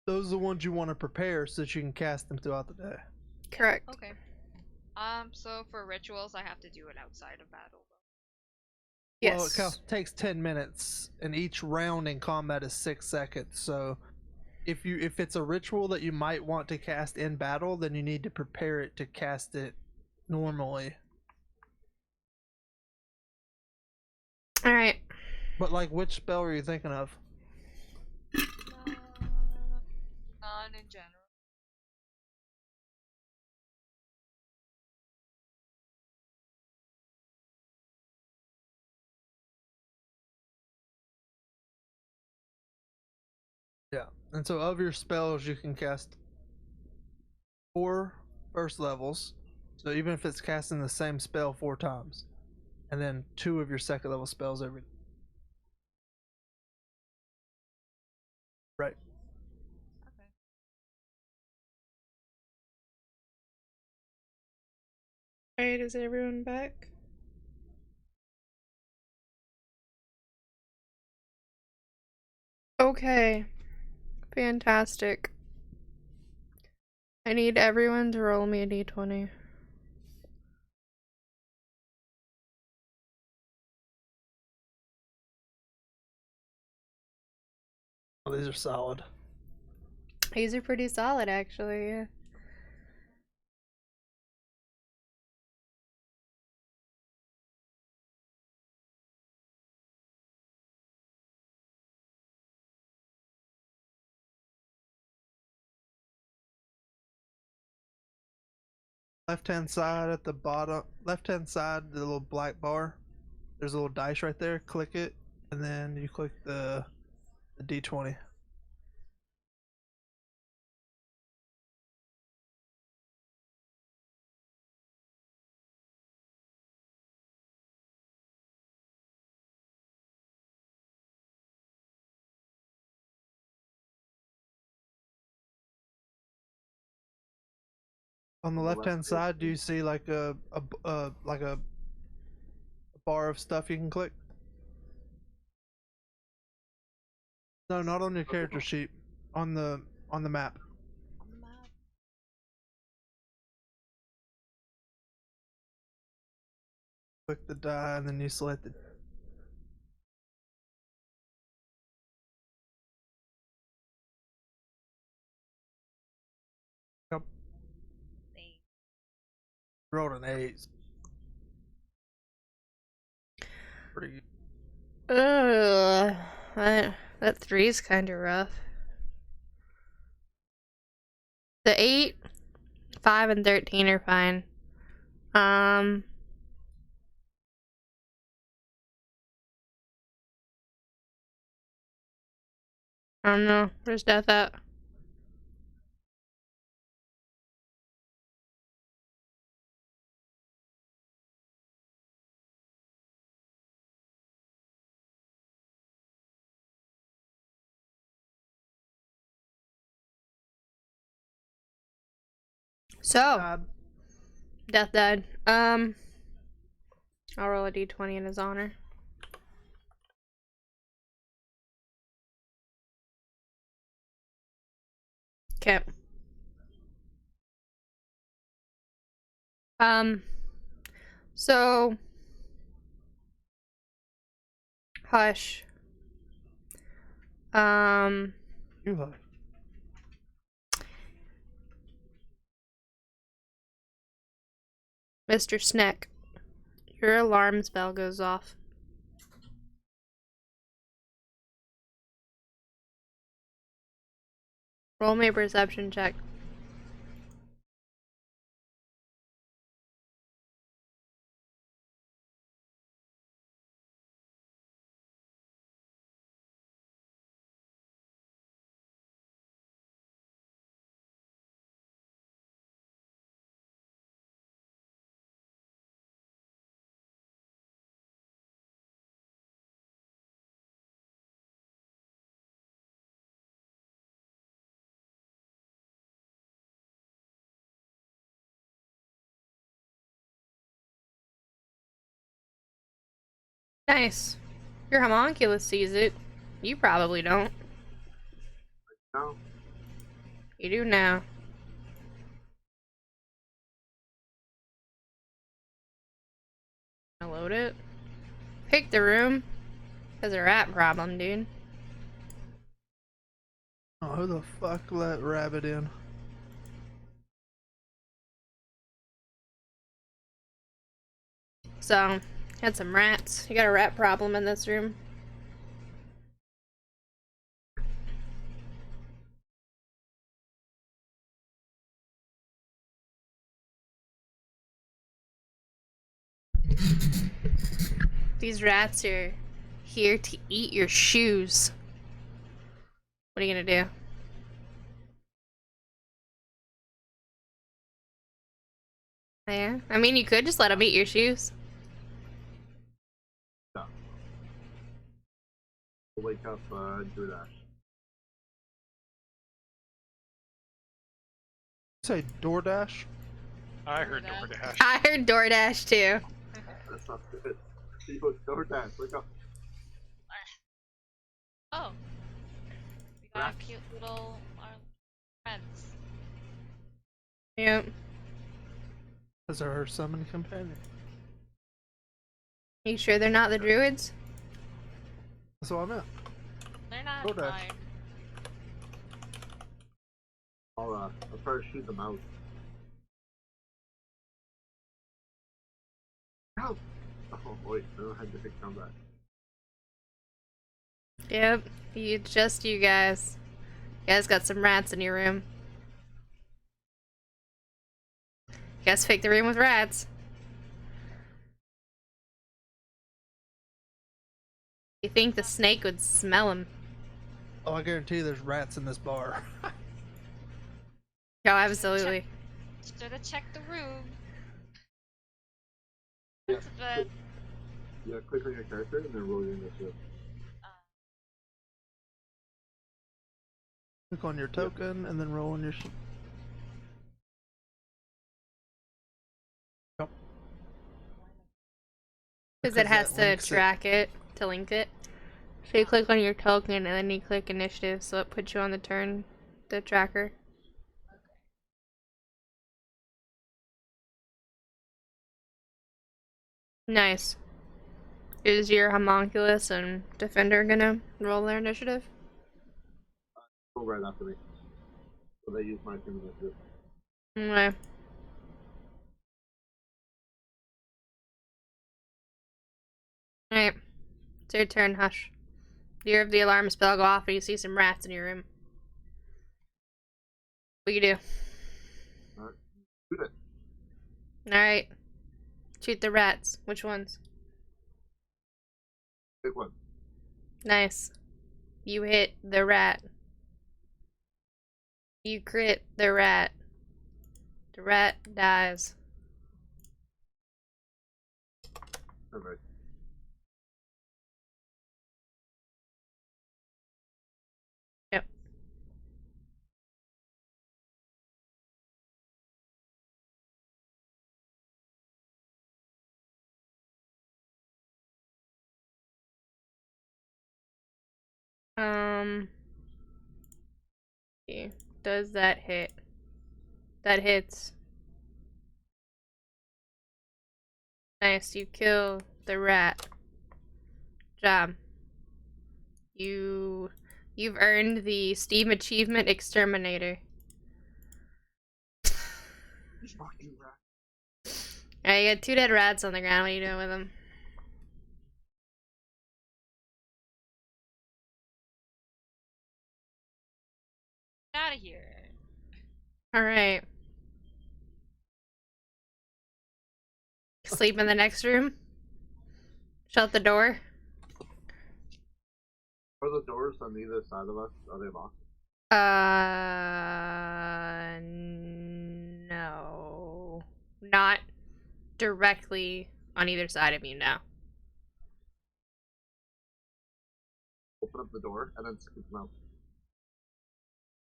Those are the ones you want to prepare so that you can cast them throughout the day. Correct. Okay. So for rituals, I have to do it outside of battle. Well, it Yes. takes 10 minutes, and each round in combat is 6 seconds. So if it's a ritual that you might want to cast in battle, then you need to prepare it to cast it normally. All right. But like, which spell are you thinking of? None in general. Yeah. And so of your spells, you can cast 4 first levels. So even if it's casting the same spell 4 times, and then 2 of your second level spells every. Right. Okay. All right. Is everyone back? Okay. Fantastic. I need everyone to roll me a d20. Oh, these are solid. These are pretty solid, actually. Yeah. Left hand side at the bottom, left hand side, the little black bar. There's a little dice right there. Click it, and then you click the D20. On the On the left hand left, side, do you see like a bar of stuff you can click? No, not on your character sheet. On the map. On the map. Click the die, and then you select it. Yep. Thank- Rolled an 8. Pretty good. That 3's kind of rough. The 8, 5, and 13 are fine. I don't know. Where's Death at? So, Death died. I'll roll a d20 in his honor. Okay. So hush. You hush. Mr. Snick, your alarm spell goes off. Roll me a perception check. Nice. Your homunculus sees it. You probably don't. No. You do now. I'll load it. Pick the room. There's a rat problem, dude. Oh, who the fuck let rabbit in? So, had some rats. You got a rat problem in this room. These rats are here to eat your shoes. What are you gonna do? Yeah, I mean, you could just let them eat your shoes. No. Wake up, DoorDash. Say DoorDash? I heard DoorDash. DoorDash. I heard DoorDash too. That's not good. People DoorDash. Wake up. Oh. We got a cute little friends. Yep. Those are her summon companion. You sure they're not the druids? That's what I meant. They're not DoorDash. fine. I'll try to shoot them out. Help! Oh, wait. I don't have to pick combat. Yep. Just you guys. You guys got some rats in your room. You guys picked the room with rats. You think the snake would smell them? Oh, I guarantee there's rats in this bar. Oh, absolutely. Should've checked the room. Yeah, That's a bit. yeah, click on your character and then roll your initiative. Click on your token and then roll on your Yep. Because it has that to links track it to link it. So you click on your token and then you click initiative, so it puts you on the turn, the tracker. Nice. Is your homunculus and defender gonna roll their initiative? Go right after me. So they use my team initiative. Okay. Alright. It's your turn, Hush. You hear the alarm spell go off and you see some rats in your room. What you do? Alright. Shoot it. Alright. Shoot the rats. Which ones? Pick one. Nice. You hit the rat. You crit the rat. The rat dies. Perfect. Yep. Okay. Does that hit? That hits. Nice, you kill the rat. Job. You've earned the Steam Achievement Exterminator. Fuck you, rat. Alright, you got 2 dead rats on the ground. What are you doing with them? Get out of here. Alright. Sleep in the next room? Shut the door? Are the doors on either side of us? Are they locked? No. Not directly on either side of you, no. Open up the door and then scoop them out.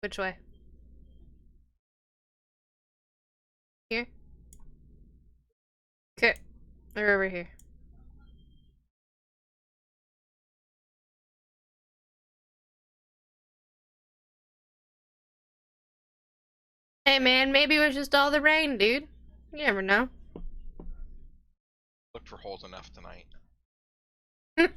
Which way? Here? Okay. They're over here. Hey man, maybe it was just all the rain, dude. You never know. Look for holes enough tonight. Did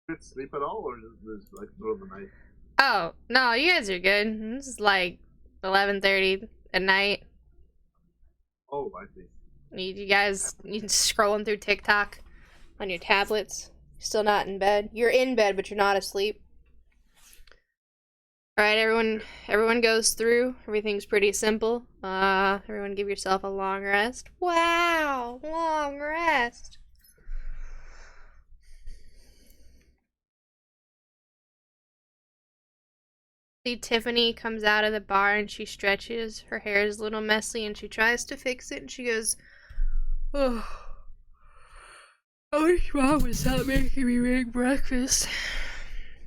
you sleep at all, or is this like middle of the night? Oh, no, you guys are good. This is like 11:30 at night. Oh, I see. You guys you scrolling through TikTok on your tablets. Still not in bed. You're in bed, but you're not asleep. All right, everyone goes through. Everything's pretty simple. Everyone give yourself a long rest. Wow, long rest. See, Tiffany comes out of the bar and she stretches. Her hair is a little messy and she tries to fix it and she goes, "Oh, I wish Mom would stop making me make breakfast."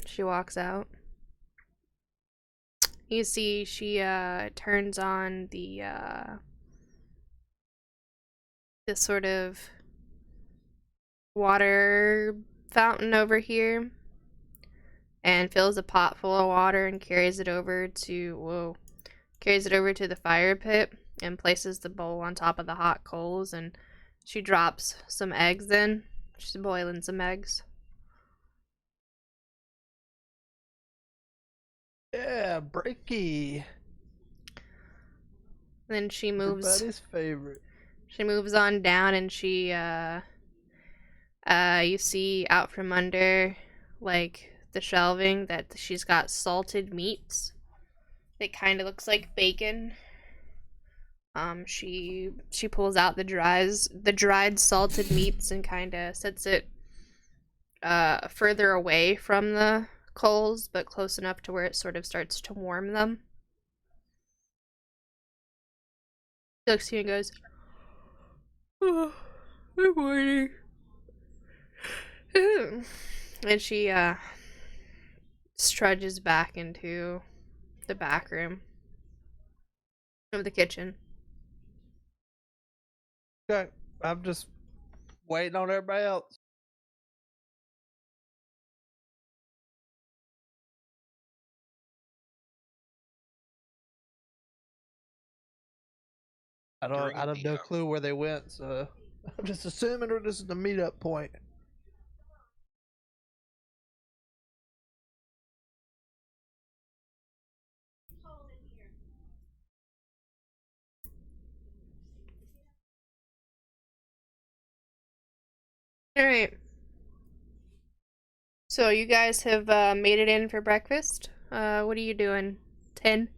She walks out. You see, she turns on the this sort of water fountain over here and fills a pot full of water and carries it over to the fire pit and places the bowl on top of the hot coals, and she drops some eggs in. She's boiling some eggs. Yeah, breaky. Then she moves Everybody's favorite. She moves on down and she you see out from under like the shelving that she's got salted meats. It kind of looks like bacon. She pulls out the dried salted meats and kind of sets it further away from the coals, but close enough to where it sort of starts to warm them. She looks at you and goes, "Oh, good morning." And she trudges back into the back room of the kitchen. Okay, I'm just waiting on everybody else. I During have the no clue where they went, so I'm just assuming this is the meetup point. Alright. So you guys have made it in for breakfast. What are you doing? 10?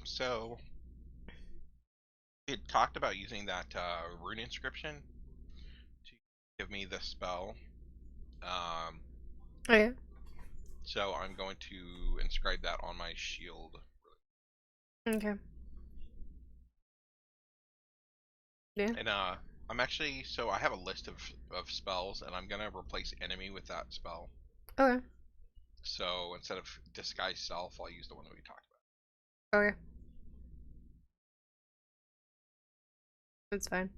So we had talked about using that rune inscription to give me the spell. Okay. So I'm going to inscribe that on my shield. Okay. Yeah. And I'm actually, so I have a list of spells, and I'm gonna replace enemy with that spell. Okay. So instead of disguise self, I'll use the one that we talked about. Okay. That's fine.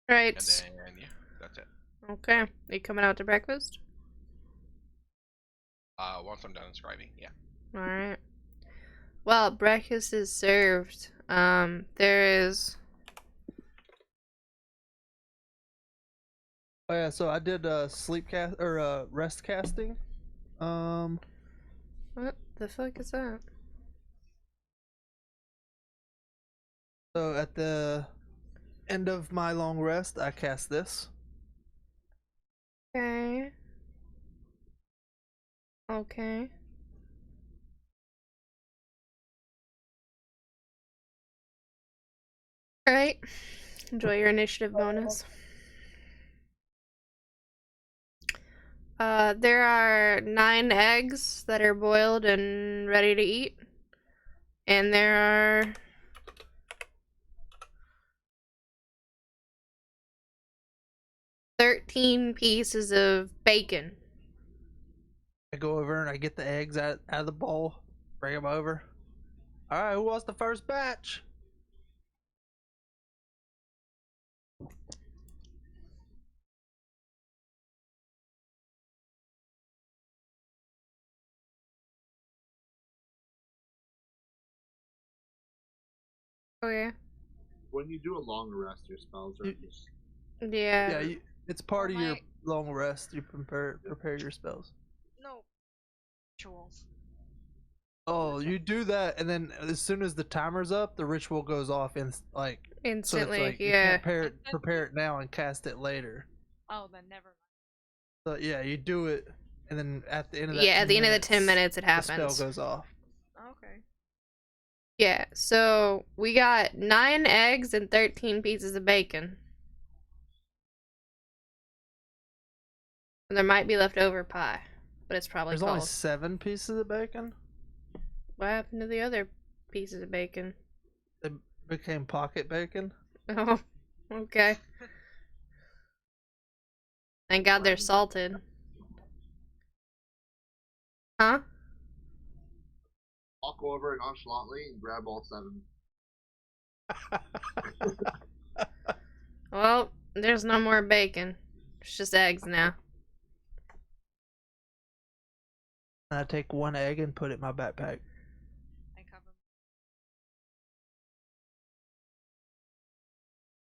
Right. And then yeah, that's it. Okay. Are you coming out to breakfast? Once I'm done inscribing, yeah. Alright. Well, breakfast is served. There is. Oh yeah, so I did sleep cast or rest casting. What the fuck is that? So at the end of my long rest, I cast this. Okay. Okay. Alright. Enjoy your initiative bonus. There are 9 eggs that are boiled and ready to eat. And there are 13 pieces of bacon. I go over and I get the eggs out of the bowl, bring them over. All right, who wants the first batch? Okay. When you do a long rest, your spells are You- just. Yeah. Yeah, it's part Oh of your my- long rest. You prepare your spells. No. Rituals. Oh, you do that, and then as soon as the timer's up, the ritual goes off, and like so Instantly, it's like you yeah. can't prepare it now and cast it later. Oh, then never So yeah, you do it, and then at the end of that Yeah, at 10 the end of the 10 minutes, it the spell happens. goes off. mind. Okay. Yeah, so we got 9 eggs and 13 pieces of bacon. And there might be leftover pie, but it's probably There's cold. only 7 pieces of bacon. What happened to the other pieces of bacon? They became pocket bacon. Oh, okay. Thank God they're salted. Huh? Walk over nonchalantly and grab all 7. Well, there's no more bacon. It's just eggs now. I take 1 egg and put it in my backpack. I cover.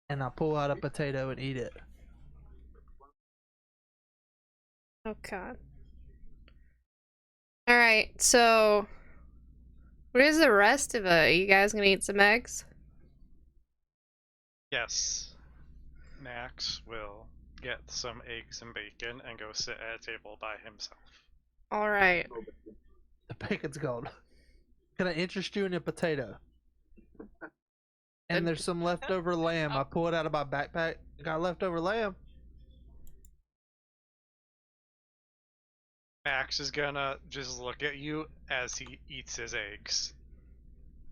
And I pull out a potato and eat it. Oh God. Alright, so where's the rest of it? You guys gonna eat some eggs? Yes. Max will get some eggs and bacon and go sit at a table by himself. Alright. The bacon's gone. Can I interest you in a potato? And there's some leftover lamb. I pull it out of my backpack. Got leftover lamb. Max is gonna just look at you as he eats his eggs.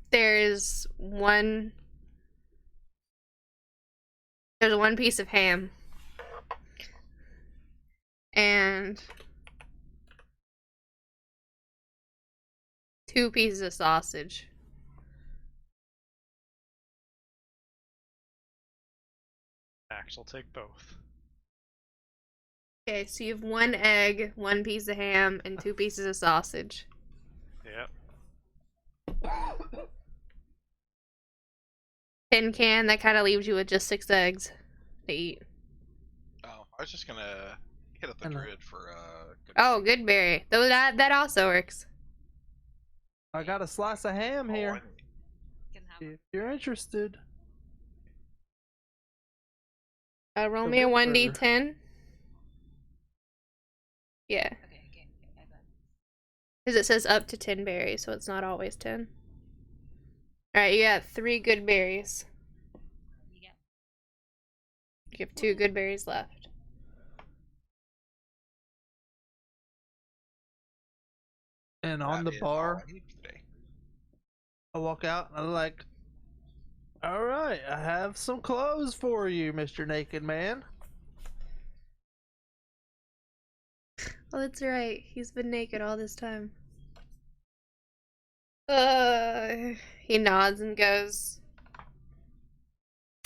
There's one piece of ham. And 2 pieces of sausage. Max will take both. Okay, so you have 1 egg, 1 piece of ham, and 2 pieces of sausage. Yep. Tin can, that kind of leaves you with just 6 eggs to eat. Oh, I was just gonna hit up the And, druid for good Oh, good berry. Though that also works. I got a slice of ham Oh, here. Can have If you're interested. Roll The me a Ripper. 1d10. Yeah, Okay, I bet. because it says up to 10 berries, so it's not always 10. Alright, you got 3 good berries. You get. You have 2 good berries left. And on the That is all bar, I need for today. I walk out and I'm like, alright, I have some clothes for you, Mr. Naked Man. Oh, that's right. He's been naked all this time. He nods and goes,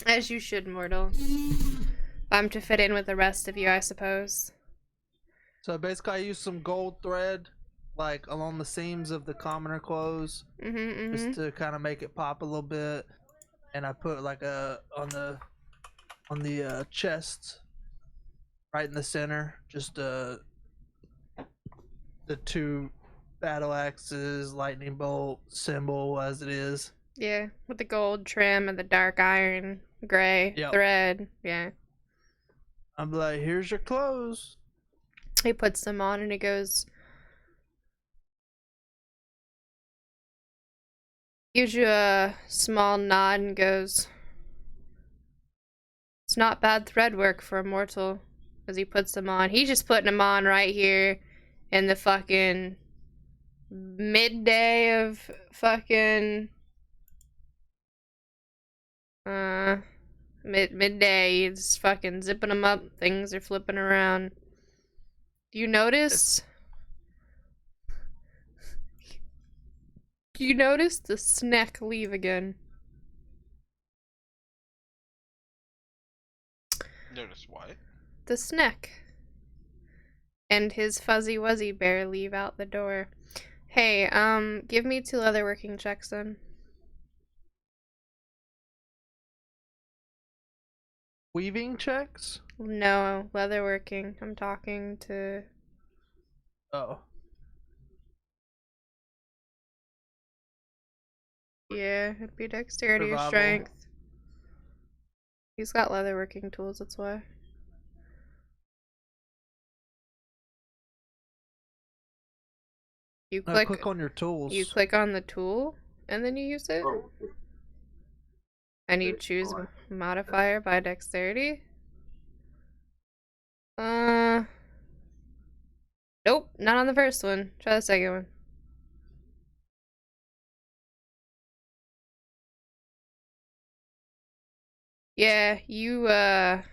as you should, mortal. I'm to fit in with the rest of you, I suppose. So basically I use some gold thread, like along the seams of the commoner clothes, just to kind of make it pop a little bit. And I put like on the chest, right in the center, just the 2 battle axes, lightning bolt symbol as it is. Yeah, with the gold trim and the dark iron gray Yep. thread. Yeah. I'm like, here's your clothes. He puts them on and he goes, gives you a small nod and goes, it's not bad thread work for a mortal. As he puts them on. He's just putting them on right here in the fucking midday of fucking midday. He's fucking zipping them up. Things are flipping around. Do you notice You notice the snack leave again. Notice what? The snack. And his fuzzy wuzzy bear leave out the door. Hey, give me 2 leatherworking checks then. Weaving checks? No, leatherworking. I'm talking to... Oh. Yeah, it'd be dexterity or Survival. strength. He's got leatherworking tools, that's why. You Click on your tools. You click on the tool, and then you use it? Oh, okay. And you Okay, choose alright. modifier by dexterity? Nope, not on the first one. Try the second one. Yeah, you, a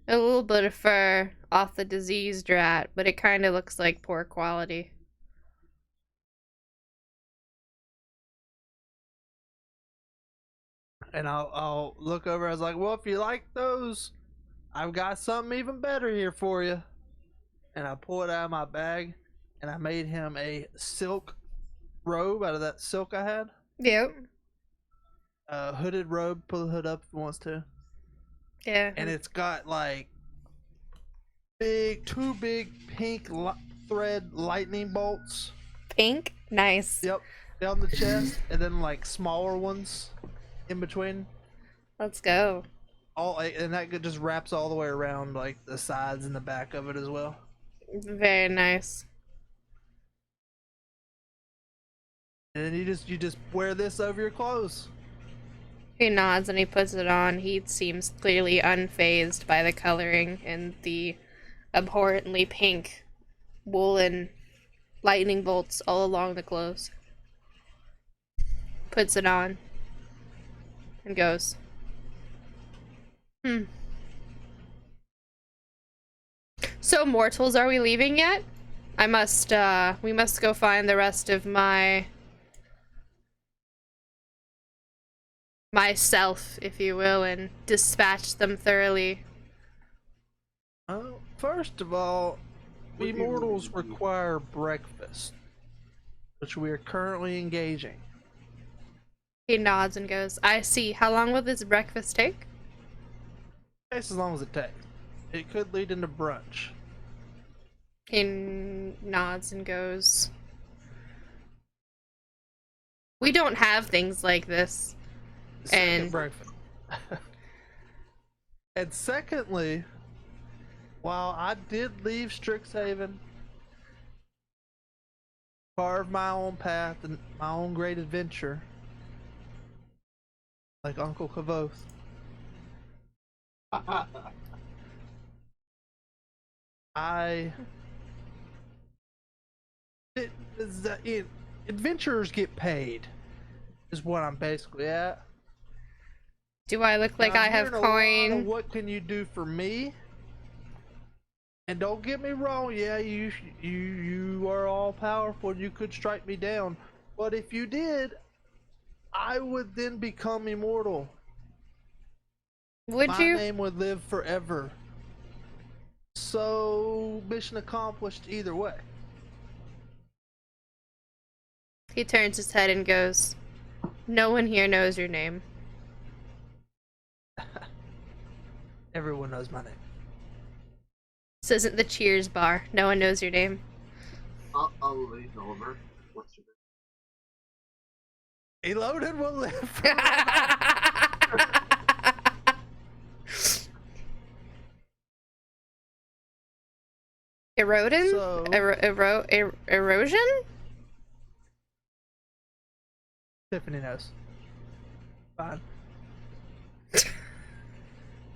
little bit of fur off the diseased rat, but it kind of looks like poor quality. And I'll look over. I was like, well, if you like those, I've got something even better here for you. And I pull it out of my bag, and I made him a silk robe out of that silk I had. Yep. Hooded robe. Pull the hood up if he wants to. Yeah. And it's got like two big pink thread lightning bolts. Pink? Nice. Yep, down the chest, and then like smaller ones in between. Let's go. And that just wraps all the way around like the sides and the back of it as well. Very nice. And then you just wear this over your clothes. He nods and he puts it on. He seems clearly unfazed by the coloring and the abhorrently pink woolen lightning bolts all along the clothes. Puts it on and goes, So, mortals, are we leaving yet? We must go find the rest of myself, if you will, and dispatch them thoroughly. First of all, What we do you mortals want to do? require breakfast, which we are currently engaging. He nods and goes, I see. How long will this breakfast take? Takes as long as it takes. It could lead into brunch. He nods and goes, we don't have things like this. Second And- breakfast. And secondly, while I did leave Strixhaven, carve my own path and my own great adventure, like Uncle Kavoth, adventurers get paid, is what I'm basically at. Do I look like And I I'm have hearing a lot of coin? what can you do for me? And don't get me wrong, yeah, you are all powerful. You could strike me down, but if you did, I would then become immortal. Would My you? name would live forever. So mission accomplished either way. He turns his head and goes, no one here knows your name. Everyone knows my name. This isn't the Cheers bar. No one knows your name. I'll lean over. What's your name? Elodin will live. Erodin? So- Erosion? Tiffany knows. Fine.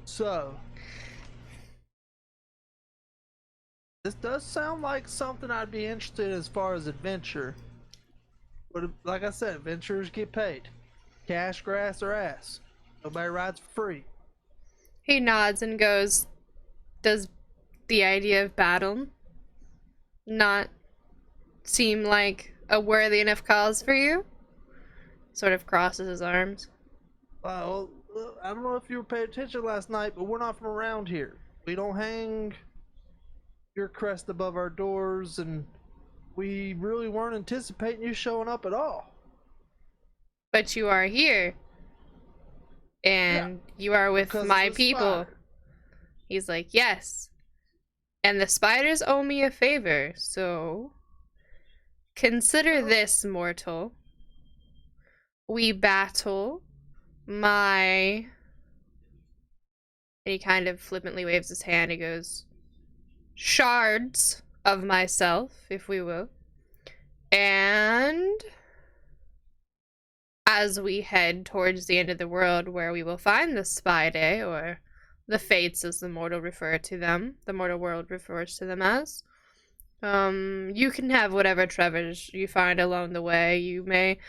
So, this does sound like something I'd be interested in as far as adventure. But like I said, adventurers get paid. Cash, grass, or ass. Nobody rides for free. He nods and goes, does the idea of battle not seem like a worthy enough cause for you? Sort of crosses his arms. Well, I don't know if you were paying attention last night, but we're not from around here. We don't hang your crest above our doors, and we really weren't anticipating you showing up at all. But you are here. And you are with Because my of the people. spider. He's like, yes. And the spiders owe me a favor, so consider this, mortal. We battle my... And he kind of flippantly waves his hand. He goes, shards of myself, if we will. And as we head towards the end of the world, where we will find the Spide, or the Fates as the mortal refer to them, the mortal world refers to them as, you can have whatever treasures you find along the way. You may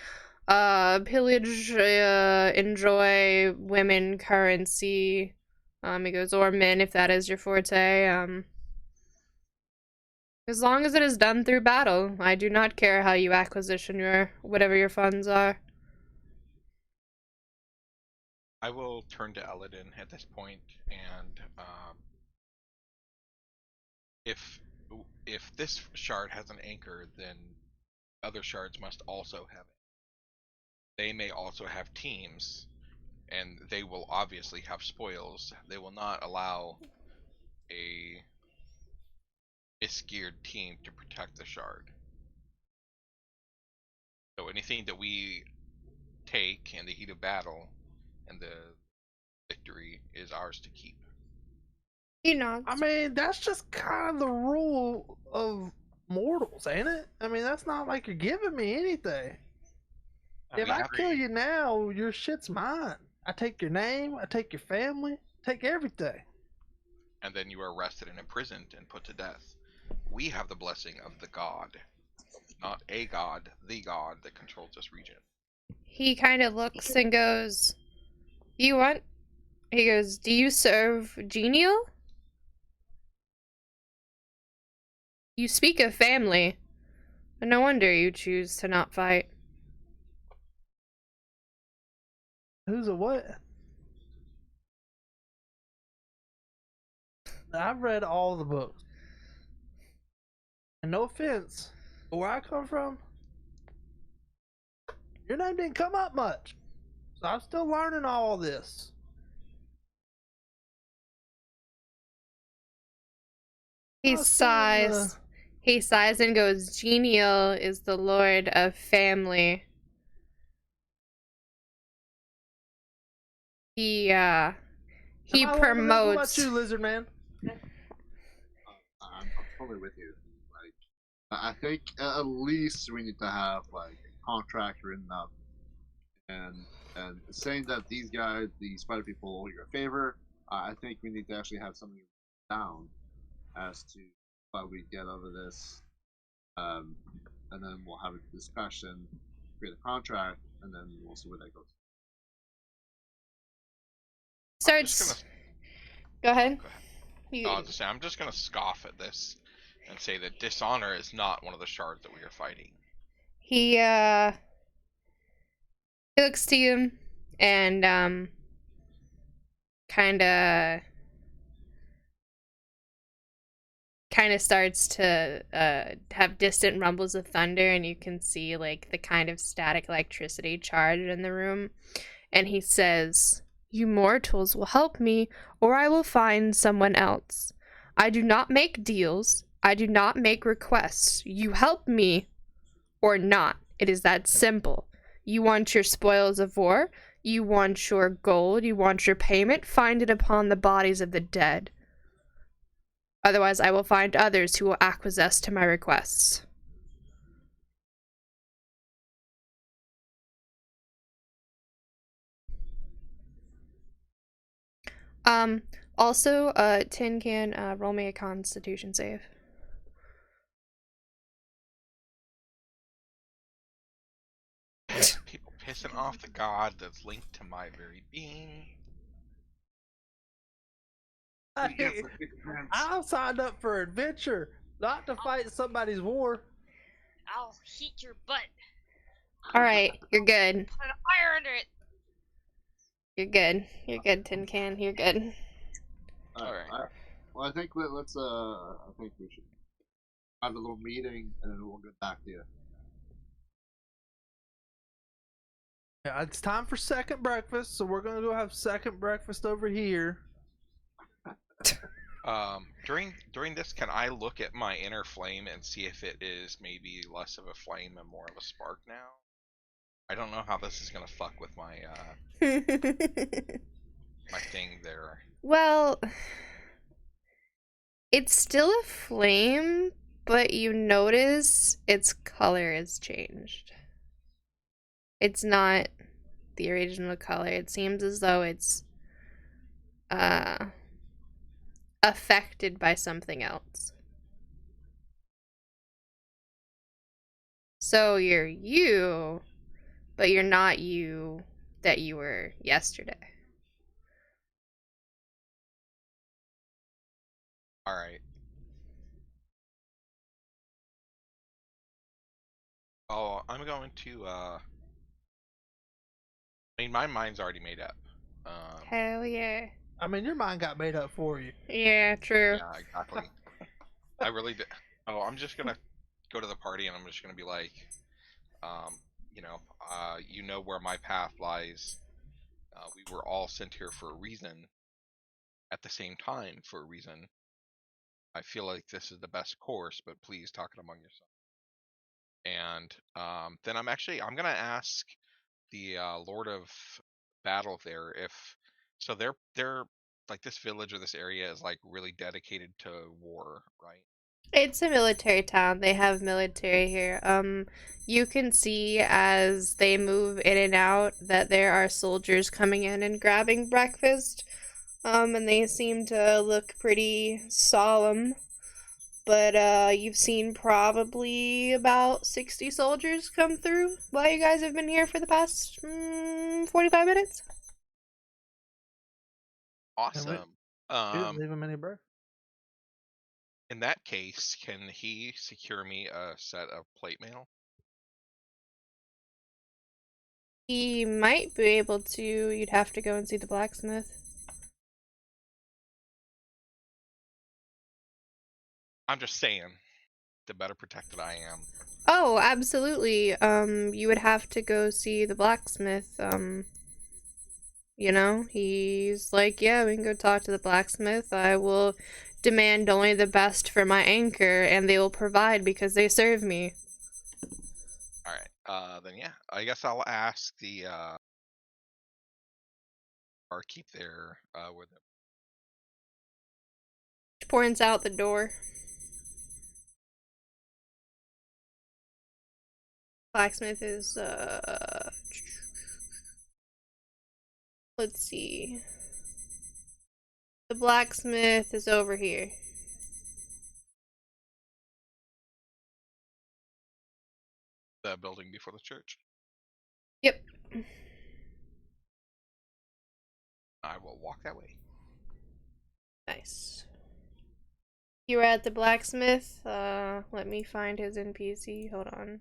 pillage, enjoy women, currency, he goes, or men, if that is your forte, as long as it is done through battle. I do not care how you acquisition your, whatever your funds are. I will turn to Eladin at this point, and if this shard has an anchor, then other shards must also have it. They may also have teams, and they will obviously have spoils. They will not allow a misgeared team to protect the shard. So anything that we take in the heat of battle and the victory is ours to keep. He nods. I mean, that's just kind of the rule of mortals, ain't it? I mean, that's not like you're giving me anything. If I kill you now, your shit's mine. I take your name, I take your family, take everything. And then you are arrested and imprisoned and put to death. We have the blessing of the god. Not a god, the god that controls this region. He kind of looks and goes, you want? He goes, do you serve genial? You speak of family. No wonder you choose to not fight. Who's a what? I've read all the books. And no offense, but where I come from, your name didn't come up much. So I'm still learning all this. He sighs. He sighs and goes, genial is the lord of family. He promotes. What about you, lizard man? I'm totally with you. Like, I think at least we need to have like a contract written up, and saying that these guys, the spider people, owe you a favor. I think we need to actually have something down as to what we get out of this, and then we'll have a discussion, create a contract, and then we'll see where that goes. Starts. Go ahead. I'm just gonna scoff at this and say that dishonor is not one of the shards that we are fighting. He looks to you and kind of starts to have distant rumbles of thunder, and you can see like the kind of static electricity charged in the room. And he says, you mortals will help me, or I will find someone else. I do not make deals. I do not make requests. You help me or not. It is that simple. You want your spoils of war? You want your gold? You want your payment? Find it upon the bodies of the dead. Otherwise, I will find others who will acquiesce to my requests. Also, Tin can roll me a Constitution save. People pissing off the god that's linked to my very being. I signed up for adventure, not to fight somebody's war. I'll heat your butt. Alright, you're good. Put a fire under it. You're good. You're good, Tin Can. You're good. Alright. Well, I think let's. I think we should have a little meeting, and then we'll get back to you. Yeah, it's time for second breakfast, so we're gonna go have second breakfast over here. During this, can I look at my inner flame and see if it is maybe less of a flame and more of a spark now? I don't know how this is gonna fuck with my my thing there. Well, it's still a flame, but you notice its color has changed. It's not the original color. It seems as though it's affected by something else. So you're you, but you're not you that you were yesterday. Alright. Oh, I'm going to, I mean, my mind's already made up. Hell yeah. I mean, your mind got made up for you. Yeah, true. Yeah, exactly. I really did. Oh, I'm just gonna go to the party and I'm just gonna be like, you know where my path lies. We were all sent here for a reason. At the same time, for a reason. I feel like this is the best course, but please talk it among yourselves. And then I'm gonna ask the Lord of Battle there if so they're like this village or this area is like really dedicated to war, right? It's a military town. They have military here. You can see as they move in and out that there are soldiers coming in and grabbing breakfast. And they seem to look pretty solemn. But you've seen probably about 60 soldiers come through while you guys have been here for the past 45 minutes. Awesome. We didn't leave him any breakfast. In that case, can he secure me a set of plate mail? He might be able to. You'd have to go and see the blacksmith. I'm just saying, the better protected I am. Oh, absolutely. You would have to go see the blacksmith. He's like, yeah, we can go talk to the blacksmith. I will demand only the best for my anchor, and they will provide because they serve me. Alright, then yeah, I guess I'll ask the barkeep there, where the Points out the door. Blacksmith is, let's see. The blacksmith is over here. building before the church. Yep. I will walk that way. Nice. You were at the blacksmith. Let me find his NPC. Hold on.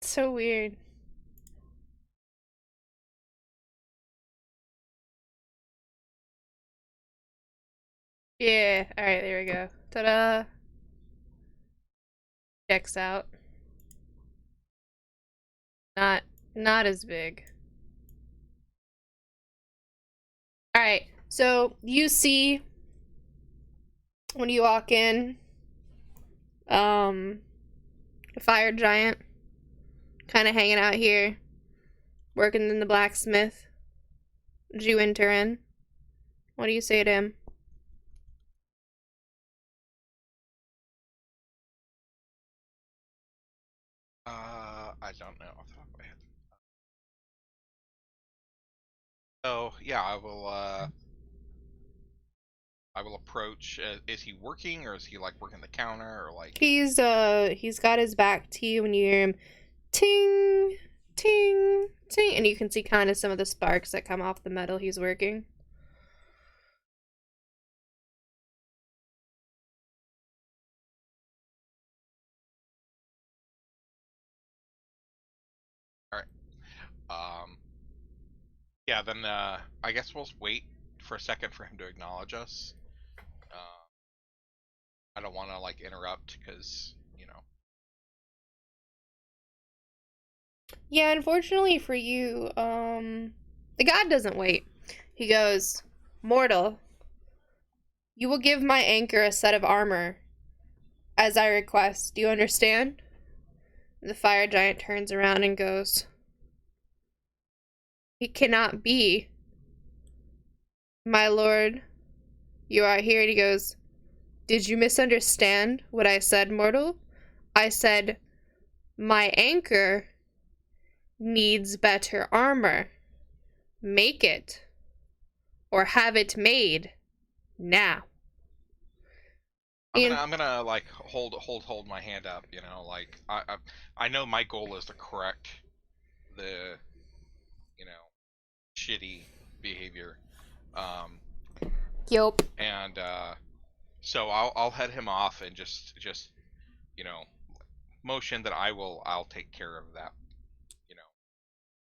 So weird. Yeah, alright, there we go. Ta-da! Checks out. Not as big. Alright, so you see when you walk in, a fire giant kind of hanging out here, working in the blacksmith. Did you enter in? What do you say to him? I don't know off the top of my head. So yeah, I will approach. Is he working, or is he like working the counter, or like? He's got his back to you, and you hear him ting, ting, ting, and you can see kind of some of the sparks that come off the metal he's working. All right. Yeah. Then I guess we'll wait for a second for him to acknowledge us. I don't want to like interrupt because you know. Yeah, unfortunately for you, the god doesn't wait. He goes, "Mortal, you will give my anchor a set of armor, as I request. Do you understand?" The fire giant turns around and goes, "It cannot be, my lord. You are here." And he goes, "Did you misunderstand what I said, mortal? I said, my anchor needs better armor. Make it, or have it made, now." I'm gonna like hold my hand up. You know, like I know my goal is to correct the, you know, shitty behavior. Yup. And so I'll head him off and just you know motion that I'll take care of that. You know,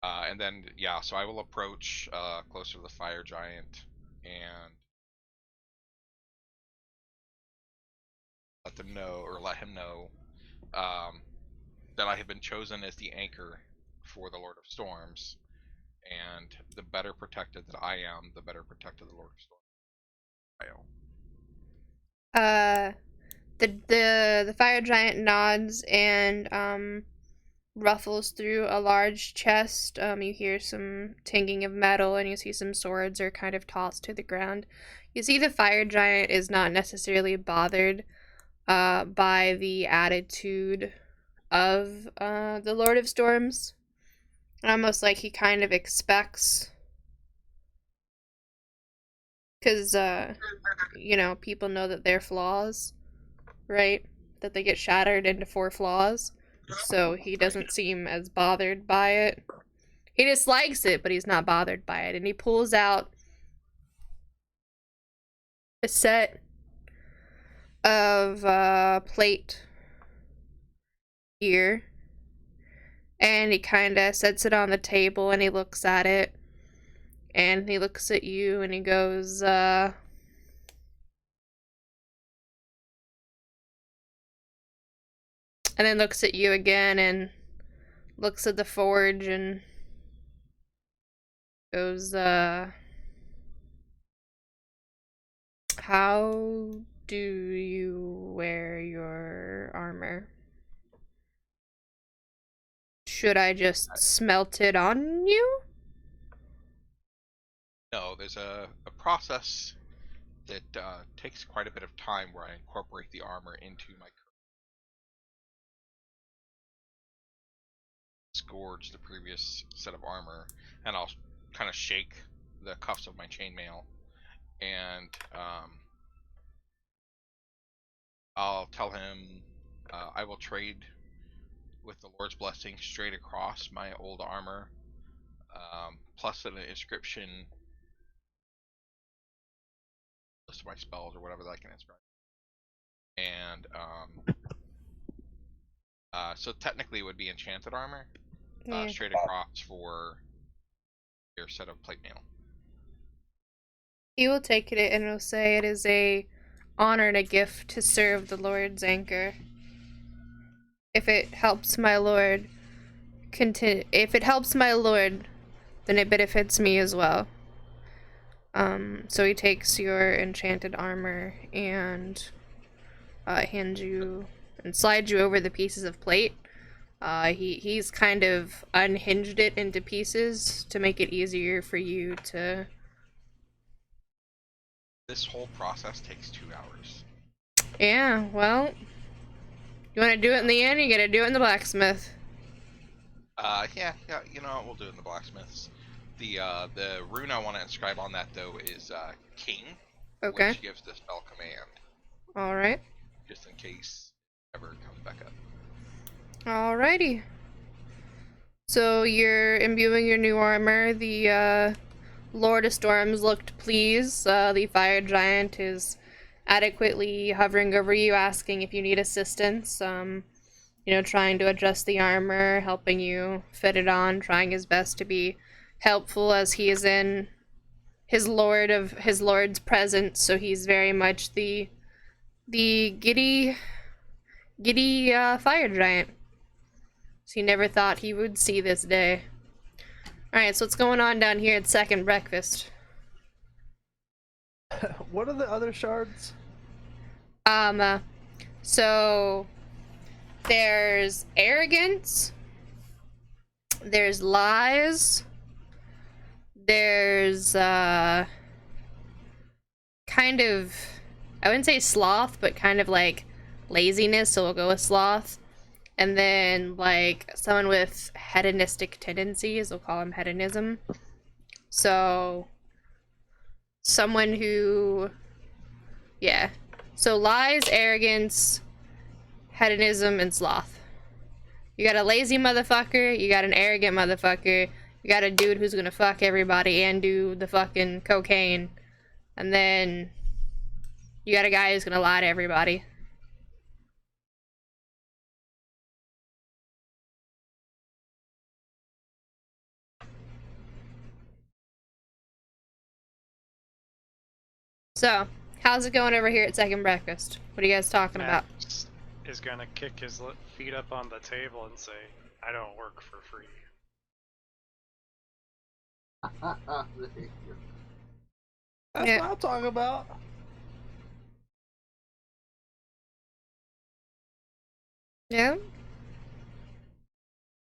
and then yeah, so I will approach closer to the fire giant and let him know that I have been chosen as the anchor for the Lord of Storms, and the better protected that I am, the better protected the Lord of Storms I am. The fire giant nods and ruffles through a large chest. You hear some tinging of metal, and you see some swords are kind of tossed to the ground. You see the fire giant is not necessarily bothered by the attitude of the Lord of Storms. Almost like he kind of expects, because you know, people know that they're flaws, right? That they get shattered into 4 flaws. So he doesn't seem as bothered by it. He dislikes it, but he's not bothered by it. And he pulls out a set of plate here. And he kind of sets it on the table and he looks at it. And he looks at you and he goes, and then looks at you again and looks at the forge and goes, how do you wear your armor? Should I just smelt it on you? No, there's a process that takes quite a bit of time where I incorporate the armor into my scourge the previous set of armor, and I'll kind of shake the cuffs of my chainmail, and I'll tell him I will trade with the Lord's blessing straight across my old armor, plus an inscription list of my spells or whatever that I can inscribe. And so technically it would be enchanted armor, Yeah. straight across for your set of plate mail. He will take it and will say it is a honor and a gift to serve the Lord's anchor. If it helps my lord if it helps my lord, then it benefits me as well. So he takes your enchanted armor and hands you and slides you over the pieces of plate. He's kind of unhinged it into pieces to make it easier for you to This whole process takes 2 hours. Yeah, well, you want to do it in the end, you gotta do it in the blacksmith. Yeah, you know what, we'll do it in the blacksmiths. The rune I want to inscribe on that though is King, Okay. which gives the spell command, Alright. just in case it ever comes back up. Alrighty. So you're imbuing your new armor. The Lord of Storms looked pleased. The fire giant is adequately hovering over you, asking if you need assistance. You know, trying to adjust the armor, helping you fit it on, trying his best to be helpful as he is in his lord's presence. So he's very much the giddy fire giant. So he never thought he would see this day. Alright, so what's going on down here at second breakfast? What are the other shards? So there's arrogance, there's lies, there's kind of, I wouldn't say sloth, but kind of like laziness, so we'll go with sloth. And then like someone with hedonistic tendencies, we'll call him hedonism. So someone who, yeah. So lies, arrogance, hedonism, and sloth. You got a lazy motherfucker, you got an arrogant motherfucker, you got a dude who's gonna fuck everybody and do the fucking cocaine, and then you got a guy who's gonna lie to everybody. So, how's it going over here at second breakfast? What are you guys talking about? Max is gonna kick his feet up on the table and say, "I don't work for free." That's Yeah. what I'm talking about. Yeah?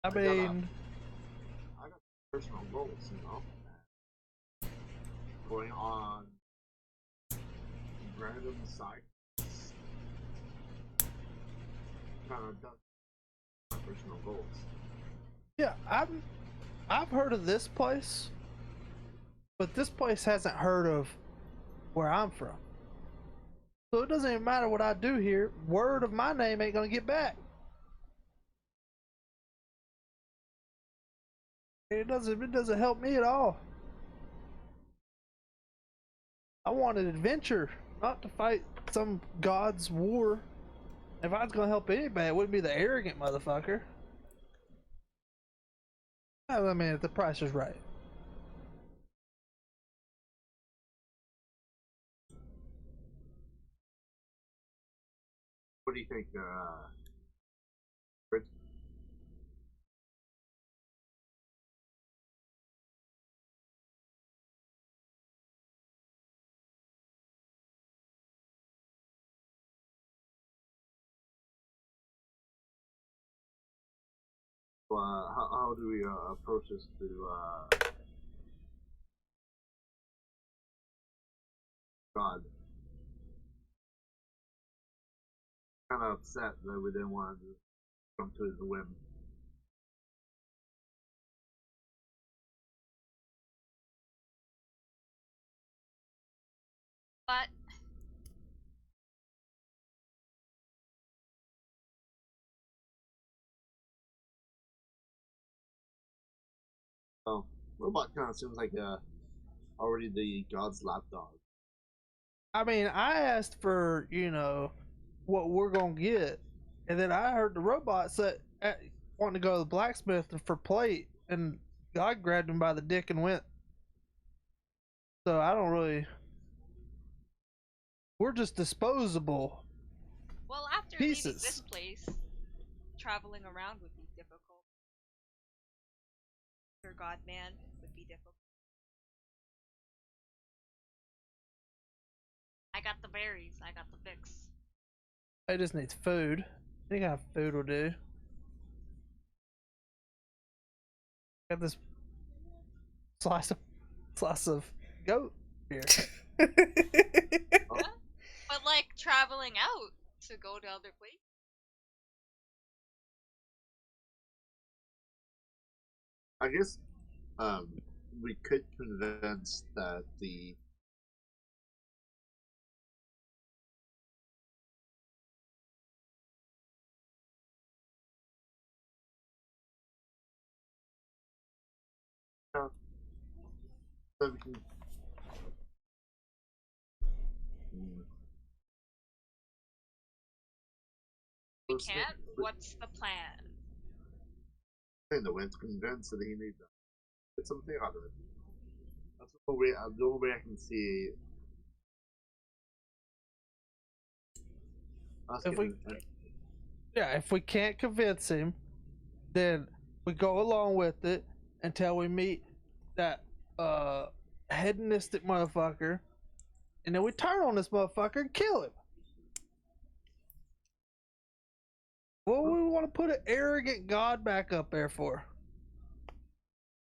I mean, I got personal goals, you know. Going on random sites. Kind of done my personal goals. yeah, I've heard of this place, but this place hasn't heard of where I'm from. So it doesn't even matter what I do here. Word of my name ain't gonna get back. It doesn't help me at all. I wanted adventure, not to fight some god's war. If I was gonna help anybody, it wouldn't be the arrogant motherfucker. I mean, if the price is right. What do you think, Rich? How do we approach this to God? Kind of upset that we didn't want to come to his whim. But Oh, robot kind of seems like already the god's lapdog. I mean, I asked for, what we're gonna get, and then I heard the robot say, wanting to go to the blacksmith for plate, and God grabbed him by the dick and went. So I don't really. We're just disposable. well, after leaving Pieces. this place, traveling around would be difficult. Your God man would be difficult. I got the berries. I got the fix. It just needs food. Any kind of food will do. Got this slice of goat here. But like traveling out to go to other places. I guess we could convince that the that we can. Hmm. We Let's can't. What's the plan? in the wind convinced that he needs to get something out of it. That's the only way I can see us If we, getting. yeah, if we can't convince him, then we go along with it until we meet that hedonistic motherfucker, and then we turn on this motherfucker and kill him. What would we want to put an arrogant god back up there for?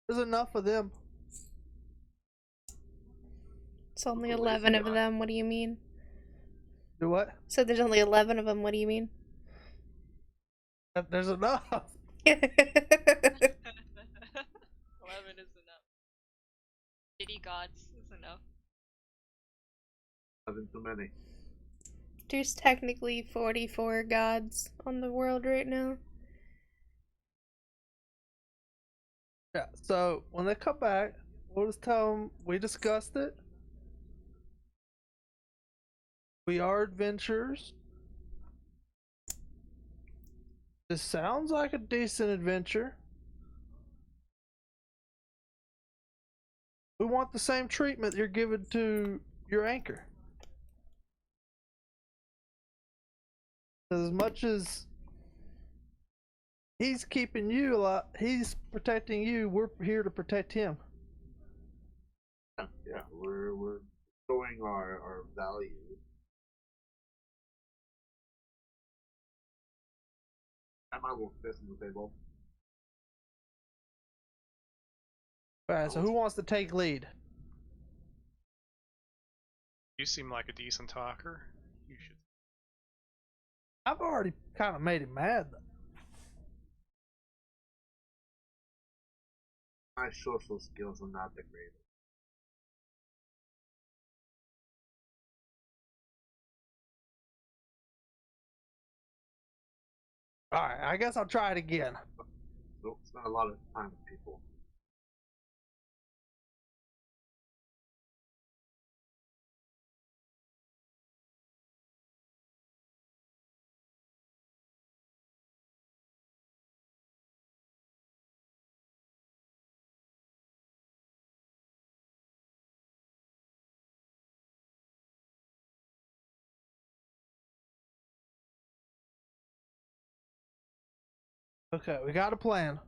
There's enough of them. It's only Lazy 11 of guy. them. What do you mean? Do what? So there's only 11 of them. What do you mean? There's enough. 11 is enough. City gods is enough. Having too many. There's technically 44 gods on the world right now. Yeah, so when they come back, we'll just tell them we discussed it. We are adventurers. This sounds like a decent adventure. We want the same treatment you're giving to your anchor. As much as he's keeping you alive, he's protecting you, we're here to protect him. Yeah, we're showing our value. I might will fist on the table. Alright, so who wants to take lead? You seem like a decent talker. You should. I've already kind of made him mad, though. My social skills are not the greatest. Alright, I guess I'll try it again. Don't spend a lot of time with people. Okay, we got a plan.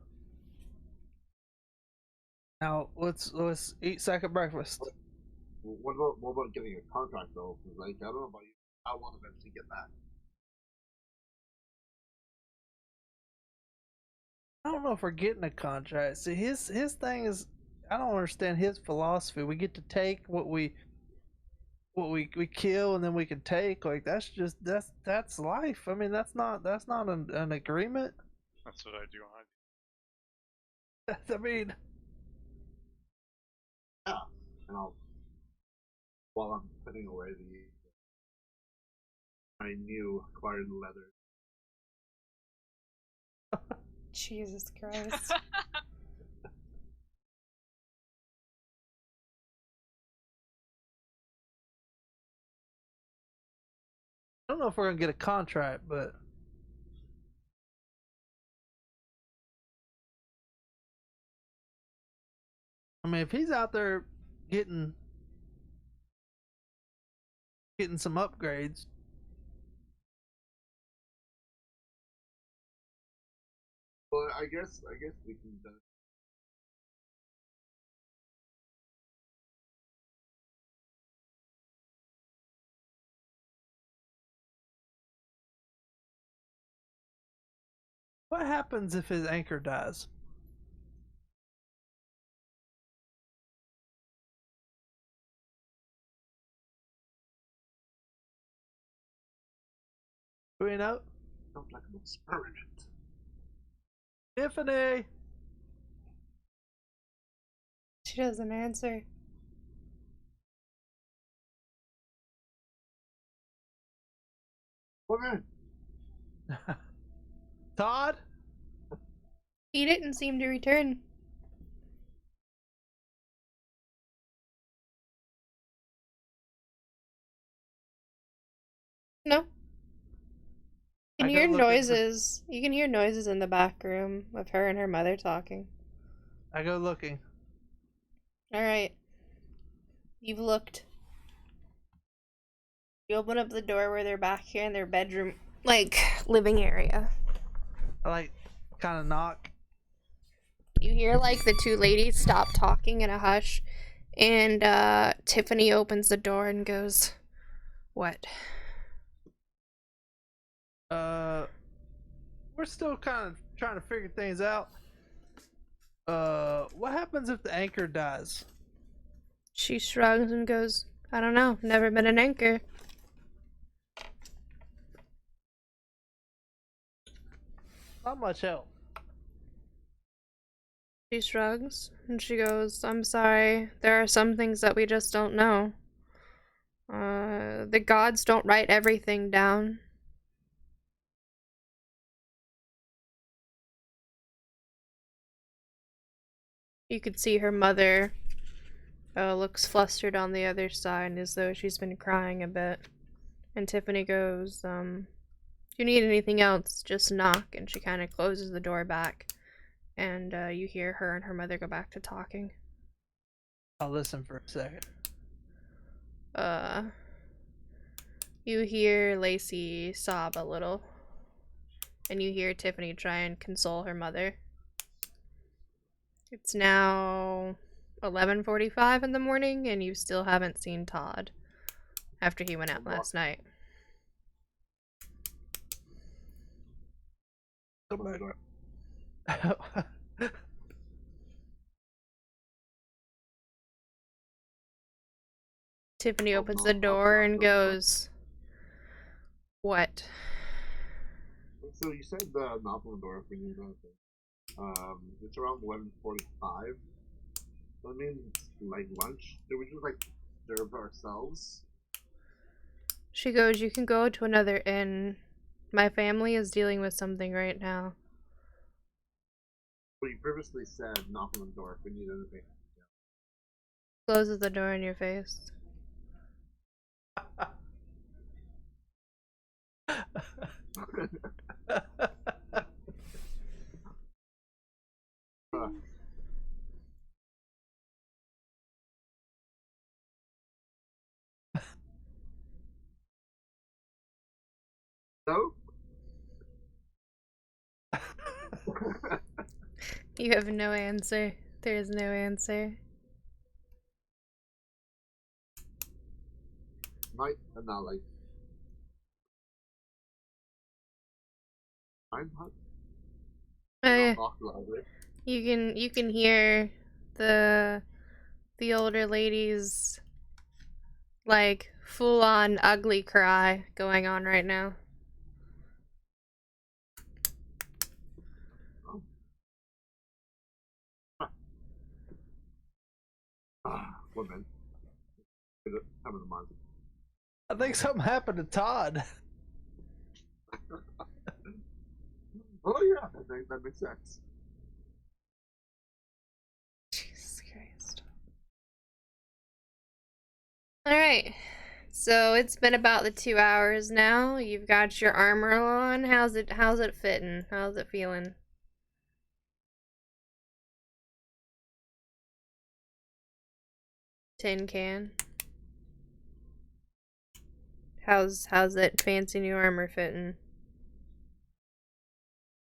Now let's eat second breakfast. What about getting a contract though? 'Cause, like I don't know about you, I want to eventually get that. I don't know if we're getting a contract. See, his thing is, I don't understand his philosophy. We get to take what we kill, and then we can take. Like that's life. I mean, that's not an agreement. That's what I do on. I mean, Yeah, and I'll while I'm putting away my new acquired leather. Jesus Christ. I don't know if we're gonna get a contract, but I mean, if he's out there getting some upgrades, Well, I guess we can. what happens if his anchor dies? Do we know? Sounds like an experiment. Tiffany! She doesn't answer. Okay. Todd? He didn't seem to return. No. You I can go hear look at the- noises. You can hear noises in the back room of her and her mother talking. I go looking. Alright. You've looked. You open up the door where they're back here in their bedroom, like, living area. I like kind of knock. You hear, like, the two ladies stop talking in a hush, and Tiffany opens the door and goes, "What?" We're still kind of trying to figure things out. What happens if the anchor dies? She shrugs and goes, "I don't know. Never been an anchor." Not much help. She shrugs and she goes, "I'm sorry. There are some things that we just don't know. The gods don't write everything down." You could see her mother looks flustered on the other side as though she's been crying a bit. And Tiffany goes, if you need anything else, just knock. And she kind of closes the door back. And you hear her and her mother go back to talking. I'll listen for a second. You hear Lacey sob a little. And you hear Tiffany try and console her mother. It's now 11:45 in the morning, and you still haven't seen Todd after he went out last night. Tiffany opens the door and goes, "What?" So you said knock on the door if we need anything. It's around 11:45. That means like lunch. Did we just like serve ourselves? She goes, "You can go to another inn. My family is dealing with something right now." Well, you previously said knock on the door if we need anything. Closes the door in your face. No? You have no answer. There is no answer. Night and not like. I'm hot. Oh, Knock louder. you can hear the older lady's like full on ugly cry going on right now. Women. Time of the month. I think something happened to Todd. Oh yeah, I think that makes sense. Jesus Christ. Alright. So it's been about the 2 hours now. You've got your armor on. How's it fitting? How's it feeling? Tin can. How's that fancy new armor fitting?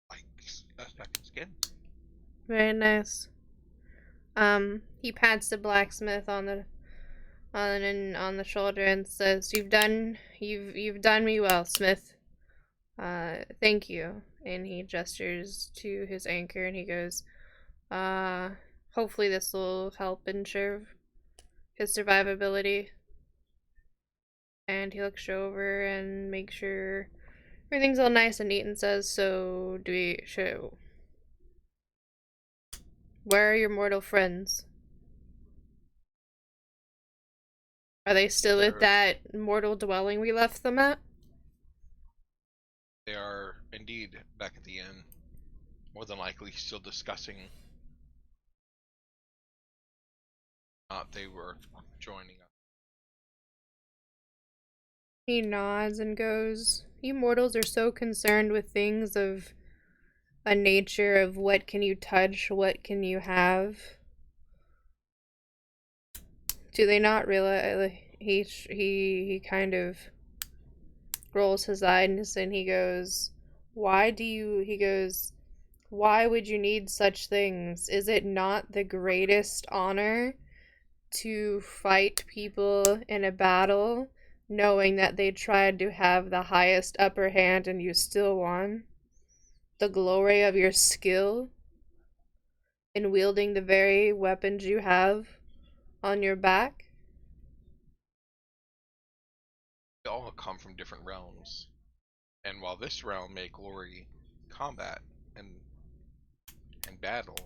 Like a second skin. Very nice. He pats the blacksmith on the shoulder and says, "You've done me well, Smith. Thank you." And he gestures to his anchor and he goes, hopefully this will help ensure his survivability." And he looks over and makes sure Everything's all nice and neat and says, so do we show? Where are your mortal friends? Are they still at that mortal dwelling we left them at? They are indeed back at the inn. More than likely still discussing. They were joining us. He nods and goes, you mortals are so concerned with things of a nature of what can you touch, what can you have. Do they not realize? He kind of rolls his eyes and he goes, why would you need such things? Is it not the greatest honor to fight people in a battle knowing that they tried to have the highest upper hand and you still won? The glory of your skill in wielding the very weapons you have on your back? We all come from different realms. And while this realm may glory combat and battle,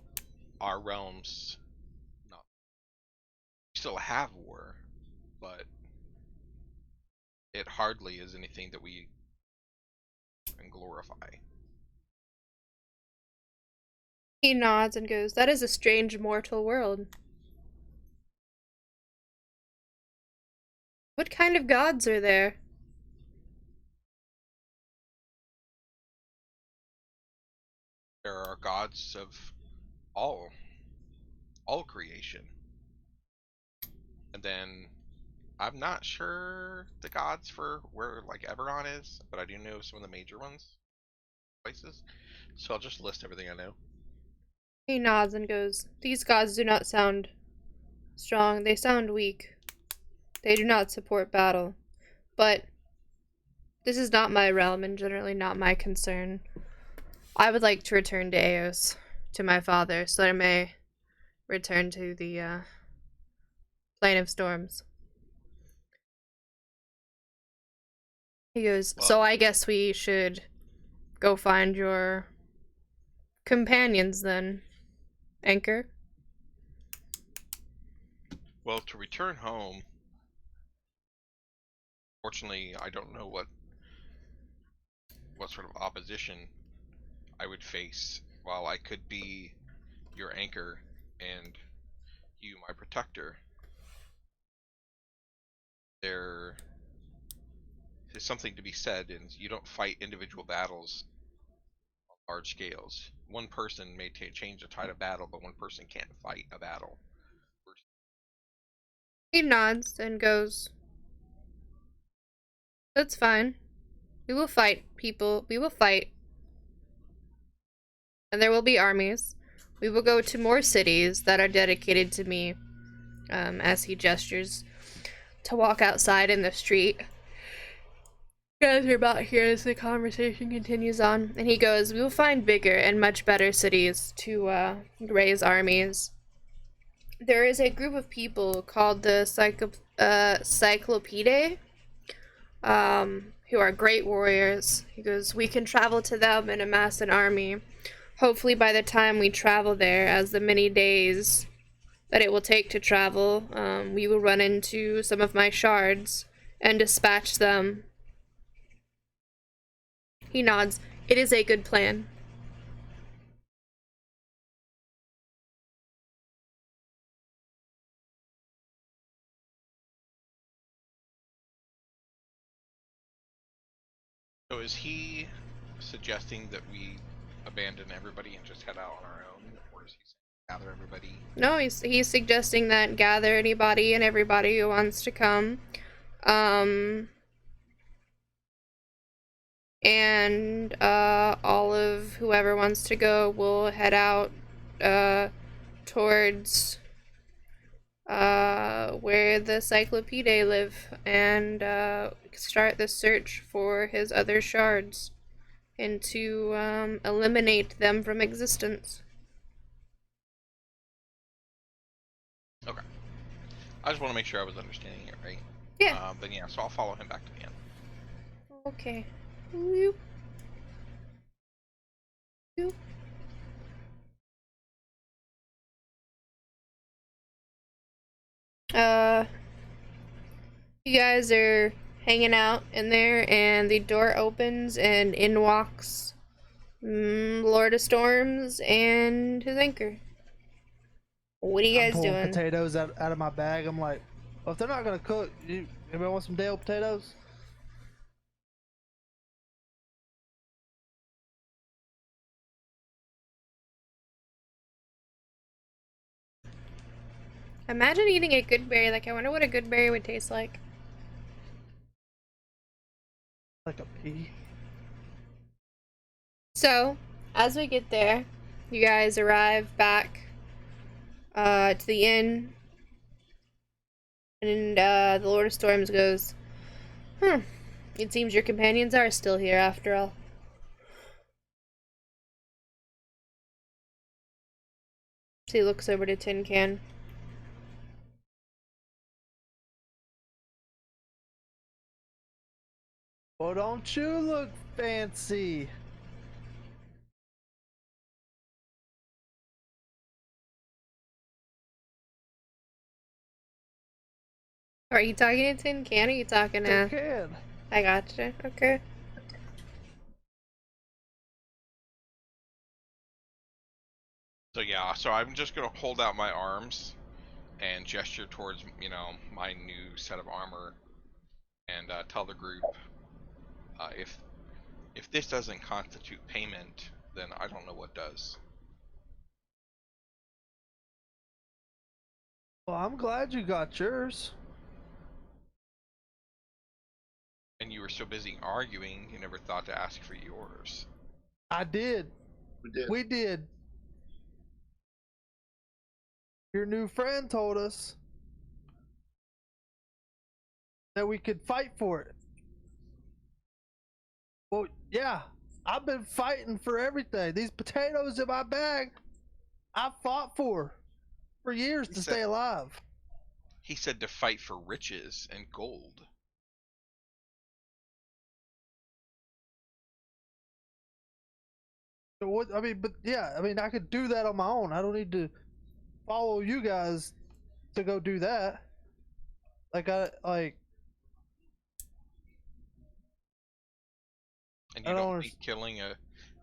our realms still have war, but it hardly is anything that we can glorify. He nods and goes, that is a strange mortal world. What kind of gods are there? There are gods of all creation. And then I'm not sure the gods for where like Eberron is, but I do know some of the major places. So I'll just list everything I know. He nods and goes, these gods do not sound strong, they sound weak. They do not support battle. But this is not my realm and generally not my concern. I would like to return to Eos, to my father, so that I may return to the Plane of Storms. He goes, Well, so I guess we should go find your companions then, Anchor. well, to return home, fortunately, I don't know what sort of opposition I would face. While I could be your anchor and you my protector, there is something to be said, and you don't fight individual battles on large scales. One person may change the tide of battle, but one person can't fight a battle. He nods and goes, that's fine. We will fight, people. We will fight. And there will be armies. We will go to more cities that are dedicated to me, as he gestures to walk outside in the street. You guys are about here as the conversation continues on. And he goes, we will find bigger and much better cities to raise armies. There is a group of people called the Cyclopediae, who are great warriors. He goes, we can travel to them and amass an army. Hopefully by the time we travel there, as the many days that it will take to travel, we will run into some of my shards and dispatch them. He nods. It is a good plan. So is he suggesting that we abandon everybody and just head out on our own, or is he saying gather everybody? No, he's suggesting that gather anybody and everybody who wants to come. And all of whoever wants to go will head out towards where the Cyclopediae live and start the search for his other shards and to eliminate them from existence. Okay. I just want to make sure I was understanding it right. Yeah. But yeah, so I'll follow him back to the end. Okay. Whoop. Uh, you guys are hanging out in there, and the door opens, and in walks Lord of Storms and his anchor. What are you I'm guys pulling doing? potatoes out of my bag. I'm like, well, if they're not gonna cook, anybody want some Dale potatoes? Imagine eating a good berry. Like, I wonder what a good berry would taste like. Like a pea. So, as we get there, you guys arrive back to the inn, and the Lord of Storms goes, it seems your companions are still here after all. So he looks over to Tin Can. Well, don't you look fancy? Are you talking to Tin Can, or are you talking Tin to... Can. I gotcha, okay. So yeah, so I'm just gonna hold out my arms and gesture towards, you know, my new set of armor, and tell the group, if this doesn't constitute payment, then I don't know what does. Well, I'm glad you got yours. And you were so busy arguing, you never thought to ask for yours. I did. We did. We did. Your new friend told us that we could fight for it. Well, yeah, I've been fighting for everything. These potatoes in my bag, I fought for years to stay alive. He said to fight for riches and gold. So what? I mean, but yeah, I mean, I could do that on my own. I don't need to follow you guys to go do that. Like And I don't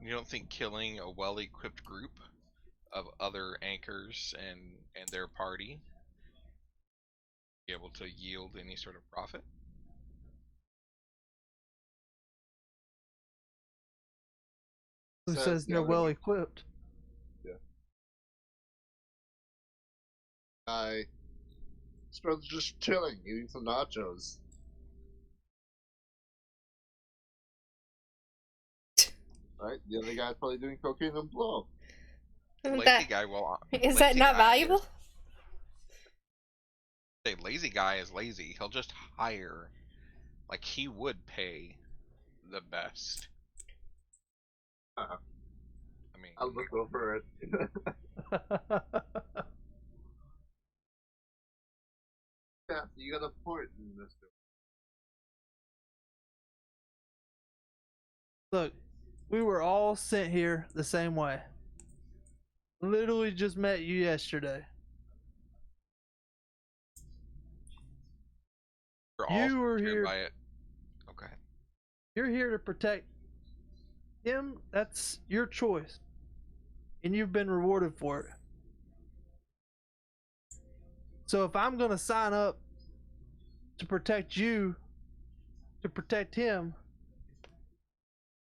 you don't think killing a well-equipped group of other anchors and their party be able to yield any sort of profit? Who says they're well equipped? Yeah. I was just chilling, eating some nachos. Right? The other guy's probably doing cocaine and blow. Lazy guy will. Is that not valuable? Say lazy guy is lazy. He'll just hire, like he would pay the best. Uh-huh. I mean, I'll look over it. Yeah, you got a point, mister. Look, we were all sent here the same way. Literally just met you yesterday. we're all You were here here. by it. Okay. You're here to protect him. That's your choice, and you've been rewarded for it. So if I'm gonna sign up to protect you, to protect him,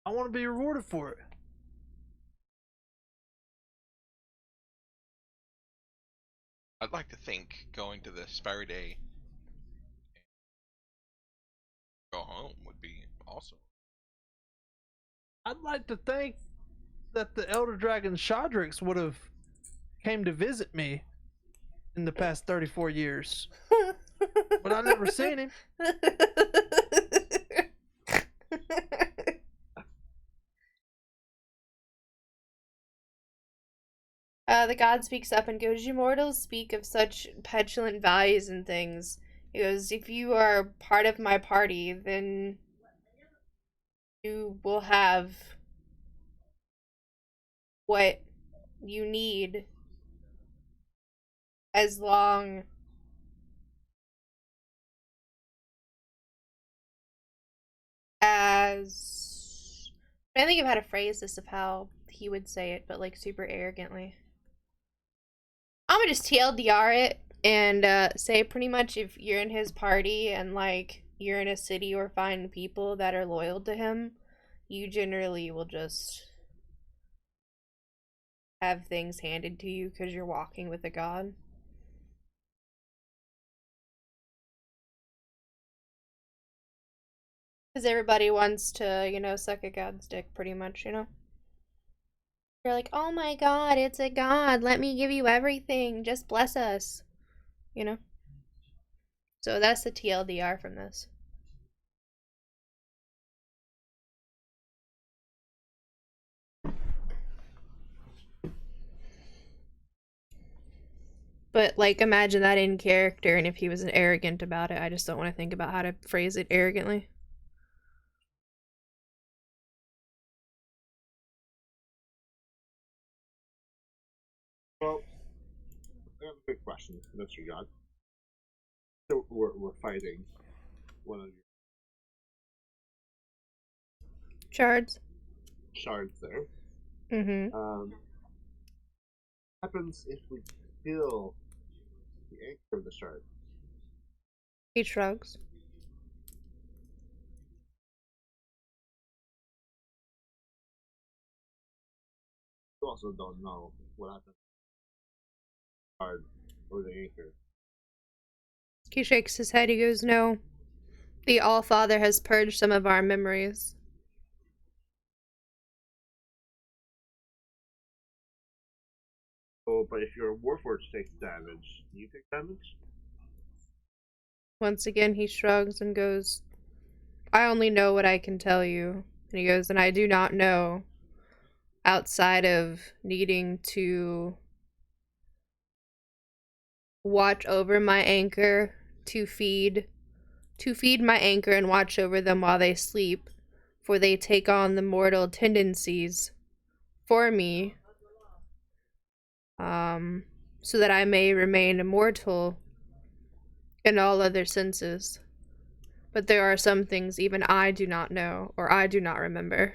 I want to be rewarded for it. I'd like to think going to the Spire Day go home would be awesome. I'd like to think that the Elder Dragon Shodrix would have came to visit me in the past 34 years. But I never seen him. The god speaks up and goes, "You mortals speak of such petulant values and things." He goes, "If you are part of my party, then you will have what you need as long as I think of how to phrase this of how he would say it, but like super arrogantly. I'm gonna just TLDR it and say pretty much if you're in his party and like you're in a city or find people that are loyal to him, you generally will just have things handed to you because you're walking with a god. Because everybody wants to, you know, suck a god's dick pretty much, you know? You're like, oh my god, it's a god. Let me give you everything. Just bless us. You know? So that's the TLDR from this. But, like, imagine that in character, and if he was arrogant about it, I just don't want to think about how to phrase it arrogantly. Well, I have a quick question, Mr. God. So we're fighting one of your Shards. shards there. Mm-hmm. What happens if we kill the anchor of the shard? He shrugs. You also don't know what happens to the shard or the anchor. He shakes his head. He goes, no. The All-Father has purged some of our memories. Oh, but if your Warforged takes damage, you take damage? Once again, he shrugs and goes, I only know what I can tell you. And he goes, and I do not know outside of needing to watch over my anchor to feed my anchor and watch over them while they sleep, for they take on the mortal tendencies for me, so that I may remain immortal in all other senses. But there are some things even I do not know, or I do not remember.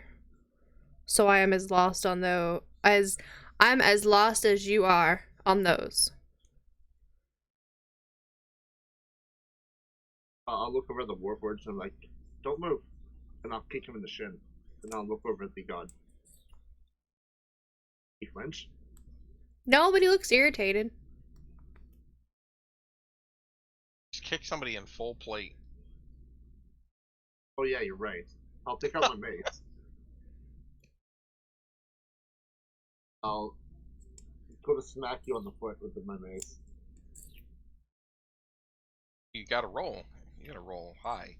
So I am as lost on I'm as lost as you are on those. I'll look over the Warforged and I'm like, don't move. And I'll kick him in the shin. And I'll look over at the god. He flinch? Nobody looks irritated. Just kick somebody in full plate. Oh yeah, you're right. I'll take out my mace. I'll go to smack you on the foot with my mace. You gotta roll. You gotta roll high.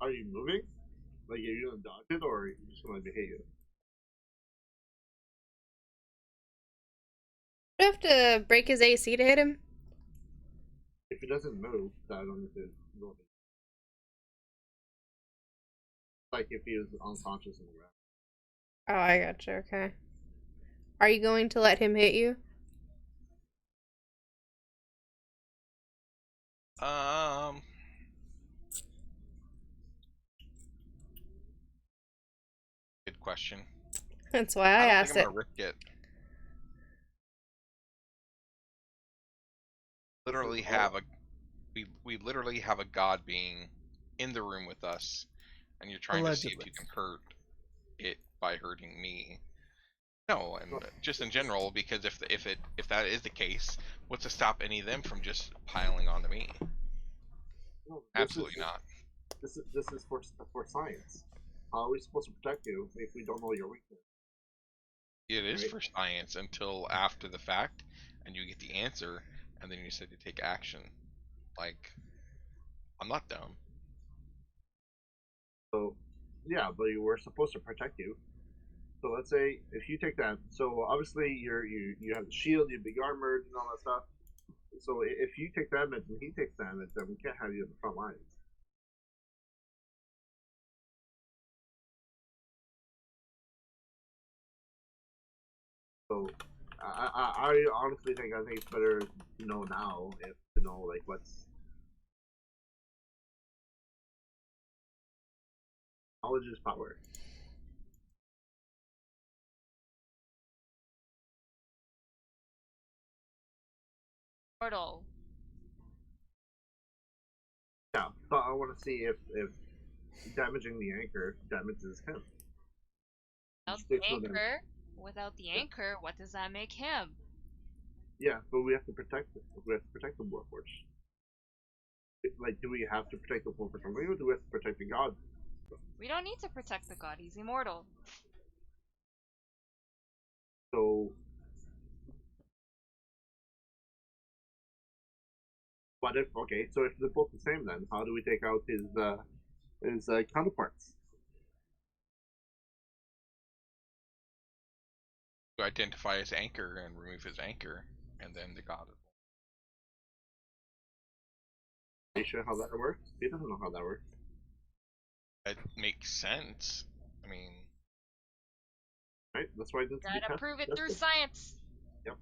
Are you moving? Like, are you gonna dodge it, or are you just gonna hit you? Do I have to break his AC to hit him? If he doesn't move, then I don't need to roll it. Like if he was unconscious in the ground. Oh, I gotcha, okay. Are you going to let him hit you? Good question. That's why I I don't asked think I'm it. gonna risk it. Literally have a we literally have a god being in the room with us, and you're trying to see if Allegedly. you can hurt it by hurting me. No, and just in general, because if that is the case, what's to stop any of them from just piling onto me? No, Absolutely not. This is for science. How are we supposed to protect you if we don't know your weakness? It is Right. for science until after the fact, and you get the answer, and then you decide to take action. Like, I'm not dumb. So, yeah, but we're supposed to protect you. So let's say if you take that, so obviously you have the shield, you have big armor, and all that stuff. So if you take damage and he takes damage, then we can't have you in the front lines. So, I honestly think it's better to know now if to know like what's knowledge is power. Portal. Yeah, but I want to see if damaging the anchor damages him. Without Sticks the with him. anchor, without the anchor, what does that make him? Yeah, but we have to protect it. We have to protect the Warforged. Like, do we have to protect the Warforged only, or do we have to protect the god? We don't need to protect the god. He's immortal. So, what if? Okay, so if they're both the same, then how do we take out his counterparts? To identify his anchor and remove his anchor, and then the god. Are you sure how that works? He doesn't know how that works. It makes sense. I mean, Right? That's why it needs to be Gotta prove it through tested. science. Yep.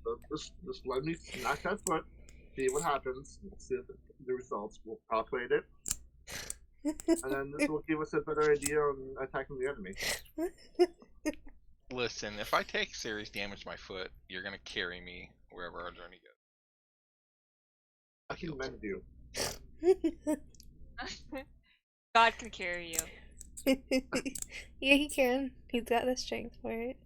So just let me knock that foot, see what happens, see the results. We'll calculate it, and then this will give us a better idea on attacking the enemy. listen, if I take serious damage to my foot, you're gonna carry me wherever our journey goes. I can mend you. God can carry you. Yeah, he can. He's got the strength for it.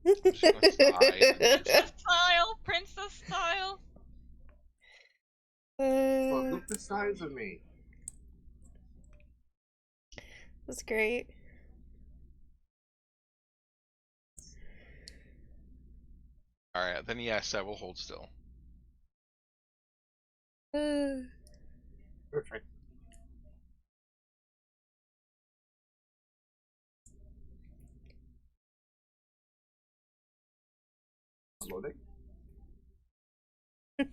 I'm just gonna sigh and Princess style, princess style. Well, look the size of me. That's great. Alright, then yes, I will hold still. Perfect. Loading. You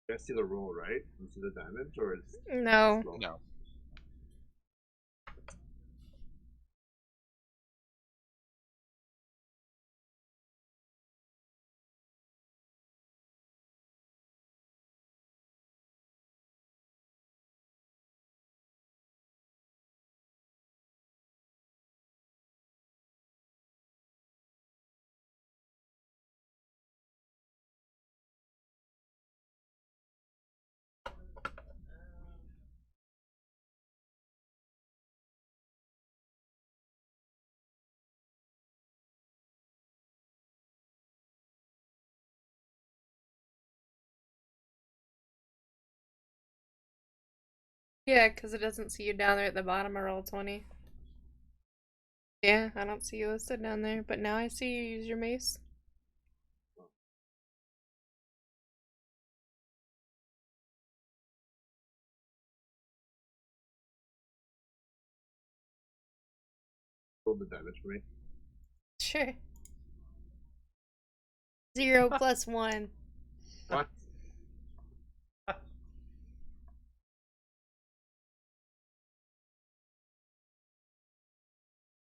guys see the roll, right? You see the damage, or is No. slow? No. Yeah, because it doesn't see you down there at the bottom of roll 20. Yeah, I don't see you listed down there, but now I see you use your mace. Roll the damage for me. Sure. 0 plus 1. What?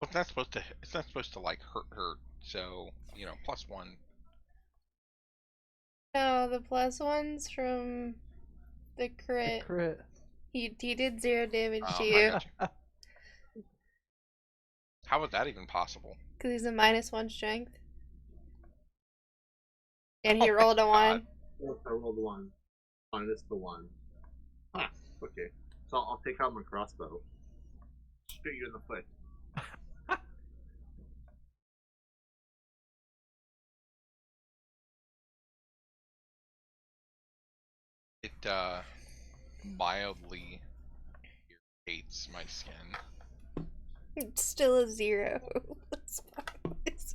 Well, it's not supposed to. It's not supposed to like hurt. So you know, +1. No, the plus one's from the crit. Crit. He did 0 damage to I you. got you. How was that even possible? Because he's a -1 strength. And he Oh my rolled a God. 1. Yes, I rolled 1. Minus the 1. Ah, okay. So I'll take out my crossbow. Shoot you in the foot. It mildly irritates my skin. It's still a 0. What is I this?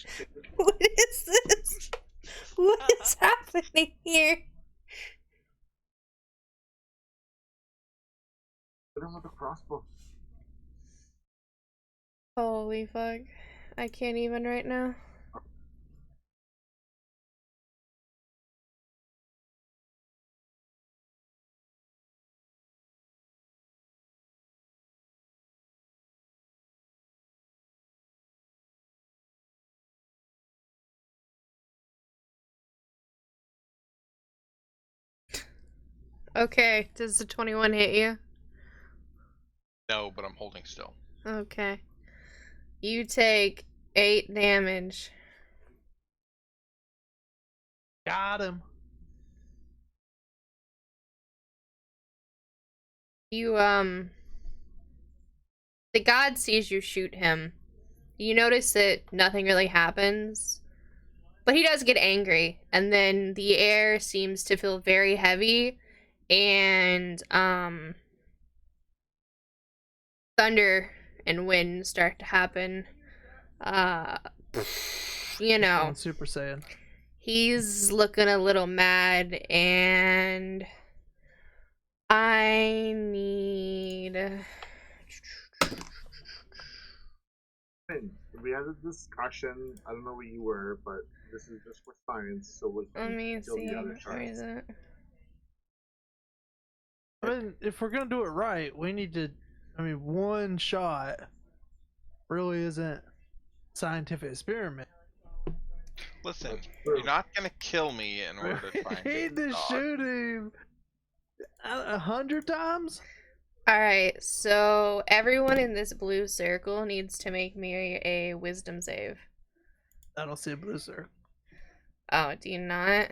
just What is this? What is happening here? put him with a crossbow. Holy fuck. I can't even right now. Okay, does the 21 hit you? No, but I'm holding still. Okay. You take 8 damage. Got him. You, the god sees you shoot him. You notice that nothing really happens, but he does get angry, and then the air seems to feel very heavy, and, thunder and wind start to happen. You know, Going Super Saiyan. he's looking a little mad, and I need... Hey, we had a discussion. I don't know where you were, but this is just for science, so we Let can me kill see. the other Where is sharks. it? I mean, if we're gonna do it right, we need to. I mean, one shot really isn't scientific experiment. Listen, True. you're not gonna kill me in order to try and We get need the to dog. shoot him 100 times. Alright, so everyone in this blue circle needs to make me a wisdom save. I don't see a blue circle. Oh, do you not?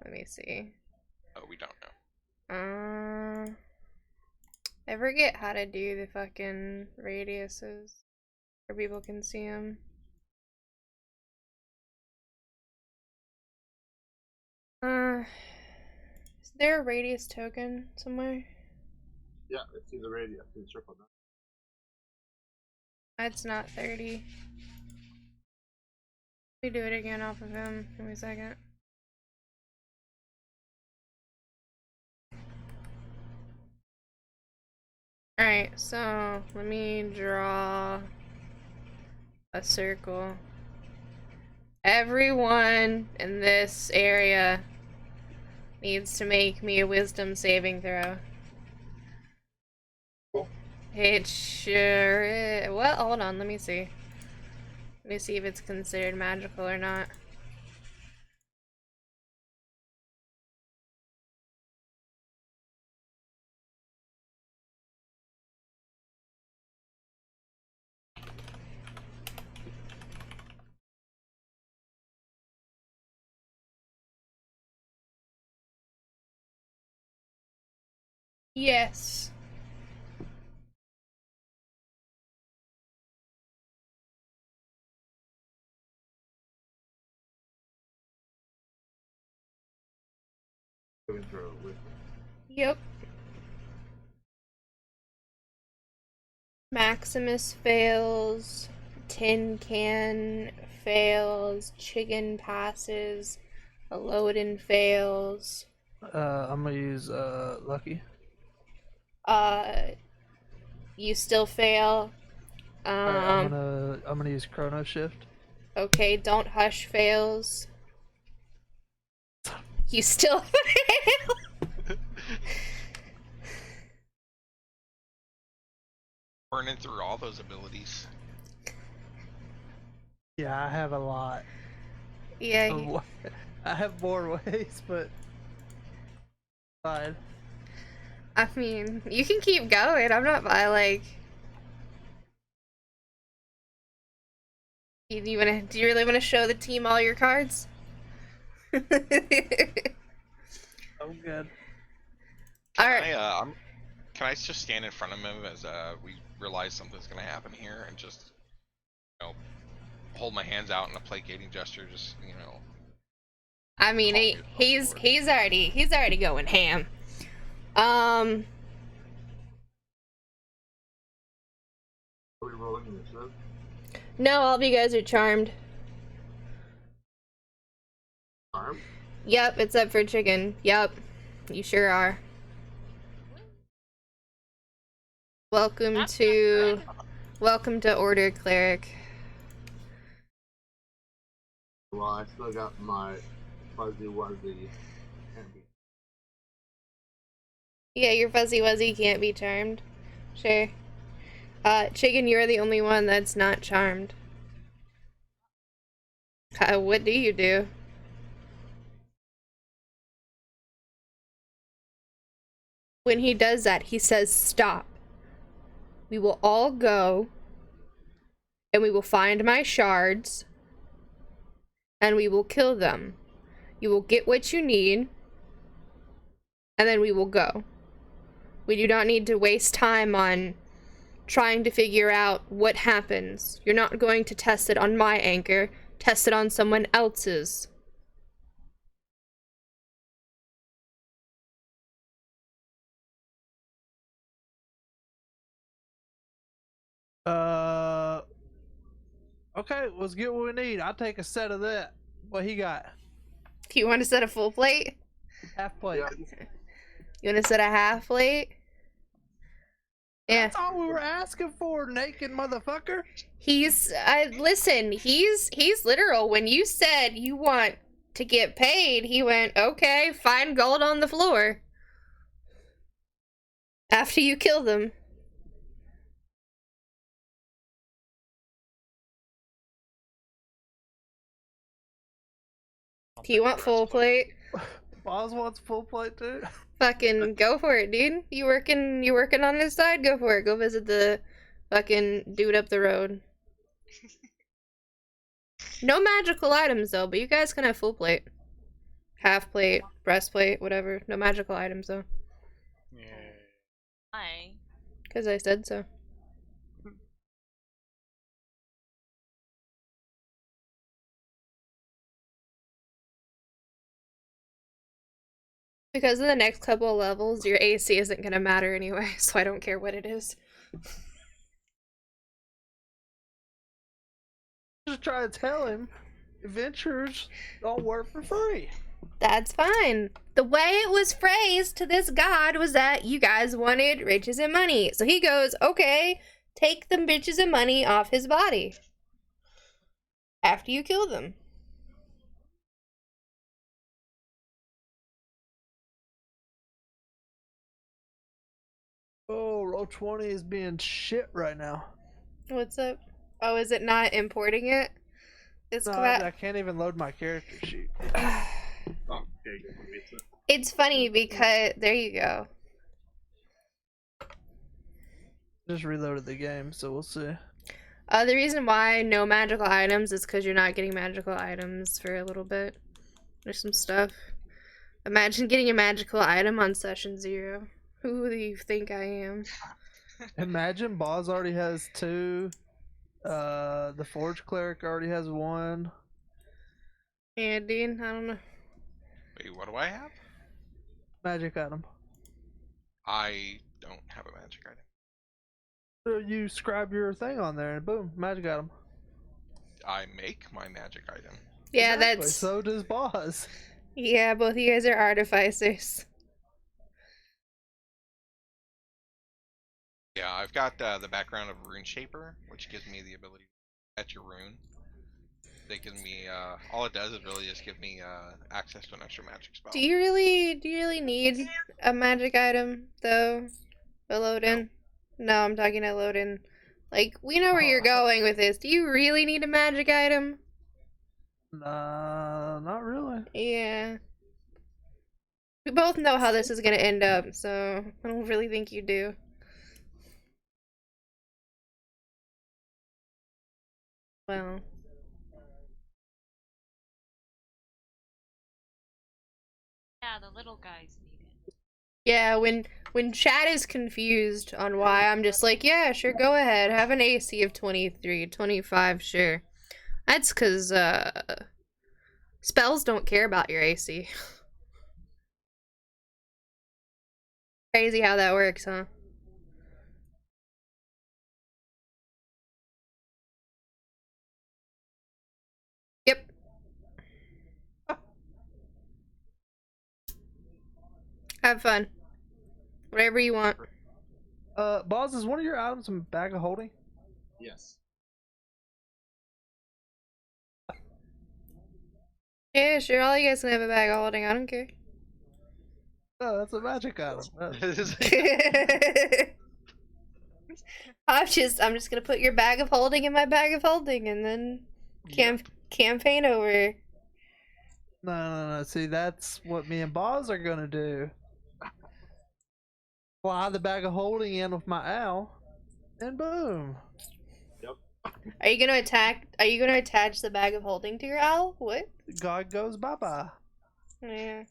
Let me see. Oh, we don't know. I forget how to do the fucking radiuses where people can see them. Is there a radius token somewhere? Yeah, it's in the radius. In the circle now. It's not 30. Let me do it again off of him. Give me a second. Alright, so let me draw a circle. Everyone in this area needs to make me a wisdom saving throw. It sure is. Well, hold on, let me see. Let me see if it's considered magical or not. Yes. We can throw it with them. Yep. Maximus fails. Tin Can fails. Chicken passes. Elodin fails. I'm gonna use Lucky. You still fail. Alright, I'm gonna use Chrono Shift. Okay, Don't Hush fails. You still fail. Burning through all those abilities. Yeah, I have a lot. Yeah. I have more ways, but fine. I mean, you can keep going. I'm not by like. Do you really wanna show the team all your cards? I'm good. Alright. Can I just stand in front of him as we realize something's gonna happen here and just, you know, hold my hands out in a placating gesture, just, you know. I mean, he's already going ham. Are we rolling initiative? No, all of you guys are charmed. Arm? Yep, except for Chicken. Yep, you sure are. Welcome That's to Welcome to Order, Cleric. Well, I still got my fuzzy wuzzy. Yeah, your fuzzy wuzzy can't be charmed. Sure. Chicken, you're the only one that's not charmed. What do you do? When he does that, he says, stop. We will all go, and we will find my shards, and we will kill them. You will get what you need, and then we will go. We do not need to waste time on trying to figure out what happens. You're not going to test it on my anchor. Test it on someone else's. Okay, let's get what we need. I'll take a set of that. What he got? Do you want to set a full plate? Half plate. Yeah. You want to set a half plate? Yeah. That's all we were asking for, naked motherfucker. Listen, he's literal. When you said you want to get paid, he went, okay, find gold on the floor. After you kill them. Do you want full plate? Boz wants full plate too. Fucking go for it, dude. You working on this side? Go for it. Go visit the fucking dude up the road. No magical items though, but you guys can have full plate. Half plate, breastplate, whatever. No magical items though. Yeah. Hi. Because I said so. Because in the next couple of levels, your AC isn't gonna matter anyway, so I don't care what it is. Just try to tell him adventures don't work for free. That's fine. The way it was phrased to this god was that you guys wanted riches and money. So he goes, okay, take the riches and money off his body. After you kill them. Oh, roll 20 is being shit right now. What's up? Oh, is it not importing it? It's No, I can't even load my character sheet. Oh, okay, good. It's funny because there you go. Just reloaded the game, so we'll see. The reason why no magical items is because you're not getting magical items for a little bit. There's some stuff. Imagine getting a magical item on session 0. Who do you think I am? Imagine Boz already has 2. The Forge Cleric already has 1. Yeah, Dean, I don't know. Wait, what do I have? Magic item. I don't have a magic item. So you scribe your thing on there and boom, magic item. I make my magic item. Yeah, Exactly, that's... so does Boz. Yeah, both of you guys are artificers. Yeah, I've got the background of Rune Shaper, which gives me the ability to catch a rune. That gives me, all it does is really just give me access to an extra magic spell. Do you really need a magic item, though? A load-in? No, I'm talking a load-in. Like, we know where you're going with this. Do you really need a magic item? Nah, not really. Yeah. We both know how this is gonna end up, so I don't really think you do. Well. Yeah, the little guys need it. Yeah, when chat is confused on why, I'm just like, yeah, sure, go ahead. Have an AC of 23, 25, sure. That's because, spells don't care about your AC. Crazy how that works, huh? Yep. Have fun. Whatever you want. Boz, is one of your items a bag of holding? Yes. Yeah, sure. All you guys can have a bag of holding. I don't care. Oh, that's a magic item. I'm just gonna put your bag of holding in my bag of holding, and then campaign over. No. See, that's what me and Boz are gonna do. Fly the bag of holding in with my owl, and boom. Yep. Are you gonna attack? Are you gonna attach the bag of holding to your owl? What? God goes bye bye. Yeah.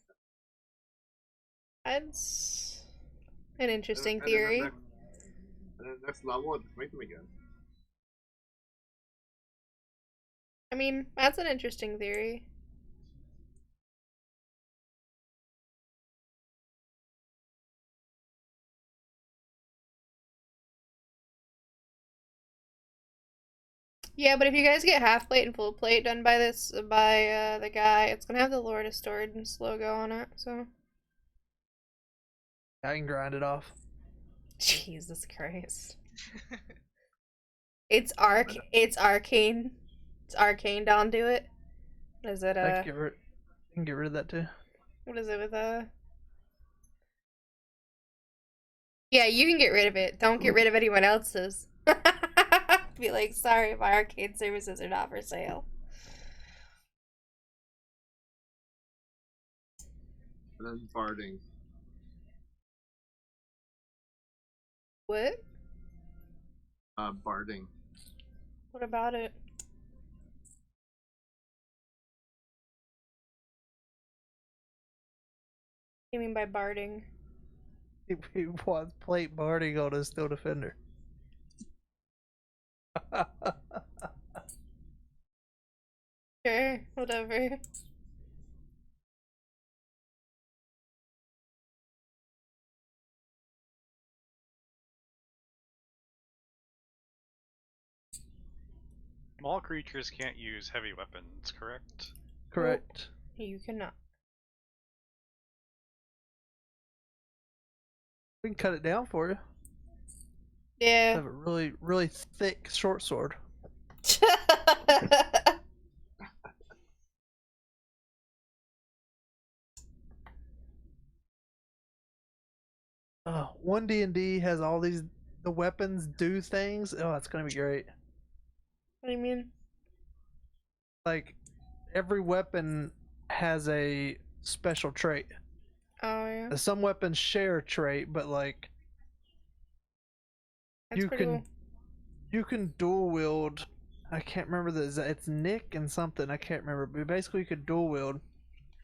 That's an interesting And then theory. next level, I just make them again. I mean, that's an interesting theory. Yeah, but if you guys get half plate and full plate done by the guy, it's gonna have the Lord of Storage logo on it. So I can grind it off. Jesus Christ. It's arcane. It's arcaned onto it. What is it? I can get rid of that too. What is it with Yeah, you can get rid of it. Don't get rid of anyone else's. Be like, sorry, my arcade services are not for sale. And then barding. What? Barding. What about it? What do you mean by barding? He wants plate barding on his Steel Defender. Sure, whatever. Small creatures can't use heavy weapons, correct? Correct. You cannot. We can cut it down for you. Yeah. Have a really, really thick short sword. One D&D has all these. The weapons do things. Oh, it's gonna be great. What do you mean? Like every weapon has a special trait. Oh yeah. Some weapons share a trait, but like That's you pretty can cool. you can dual wield. I can't remember it's Nick and something. I can't remember. But basically, you could dual wield,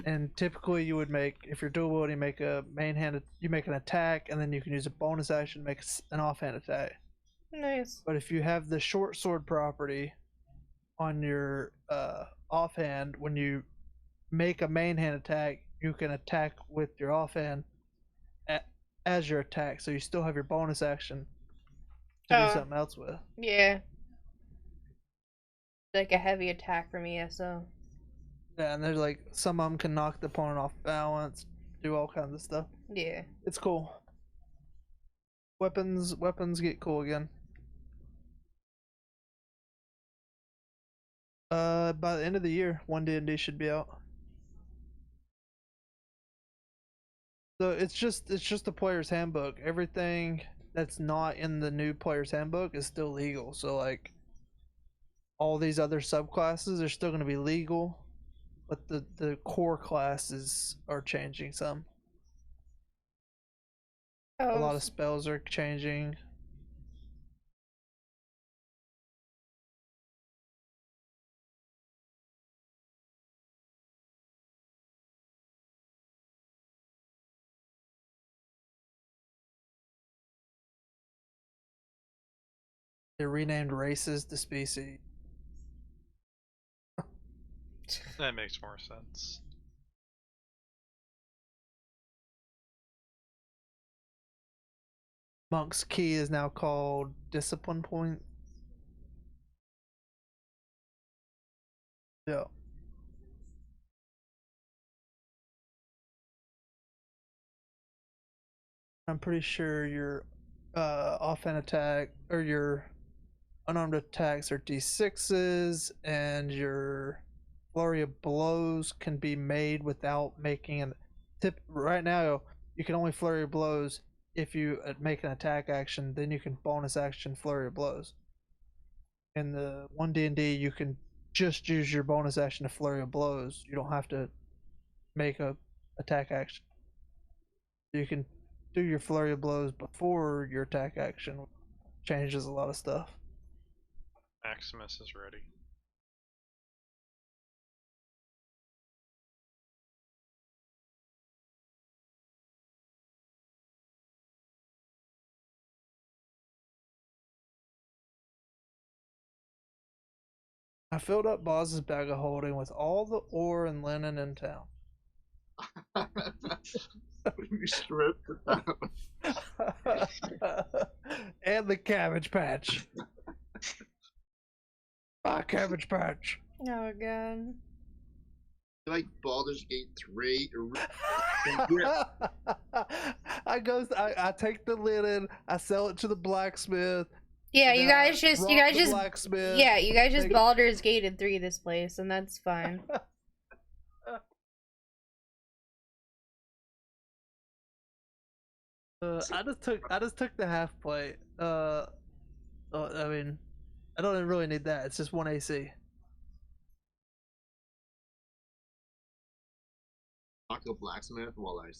and typically you would make, if you're dual wielding, make a main hand. You make an attack, and then you can use a bonus action to make an offhand attack. Nice. But if you have the short sword property on your offhand, when you make a main hand attack, you can attack with your offhand as your attack, so you still have your bonus action to do something else with. Yeah. Like a heavy attack from ESO. Yeah, and there's like some of them can knock the opponent off balance, do all kinds of stuff. Yeah. It's cool. Weapons get cool again. By the end of the year, one D&D should be out. So it's just the player's handbook. Everything that's not in the new player's handbook is still legal. So like all these other subclasses are still going to be legal, but the core classes are changing some. A lot of spells are changing. They renamed races to species. That makes more sense. Monk's Key is now called Discipline Point. Yeah. I'm pretty sure your offhand attack or your unarmed attacks are D6s, and your flurry of blows can be made without making an tip. Right now, you can only flurry of blows if you make an attack action. Then you can bonus action flurry of blows. In the 1D&D, you can just use your bonus action to flurry of blows. You don't have to make a attack action. You can do your flurry of blows before your attack action. Changes a lot of stuff. Maximus is ready. I filled up Boz's bag of holding with all the ore and linen in town. We stripped it down. And the cabbage patch. Cabbage patch. Oh god. Like Baldur's Gate 3. I take the linen, I sell it to the blacksmith. Yeah, you and I guys just rob the blacksmith. yeah, you guys just Make- Baldur's Gated 3 this place, and that's fine. I just took the half plate. I mean, I don't really need that. It's just 1 AC. Talk to a blacksmith while I.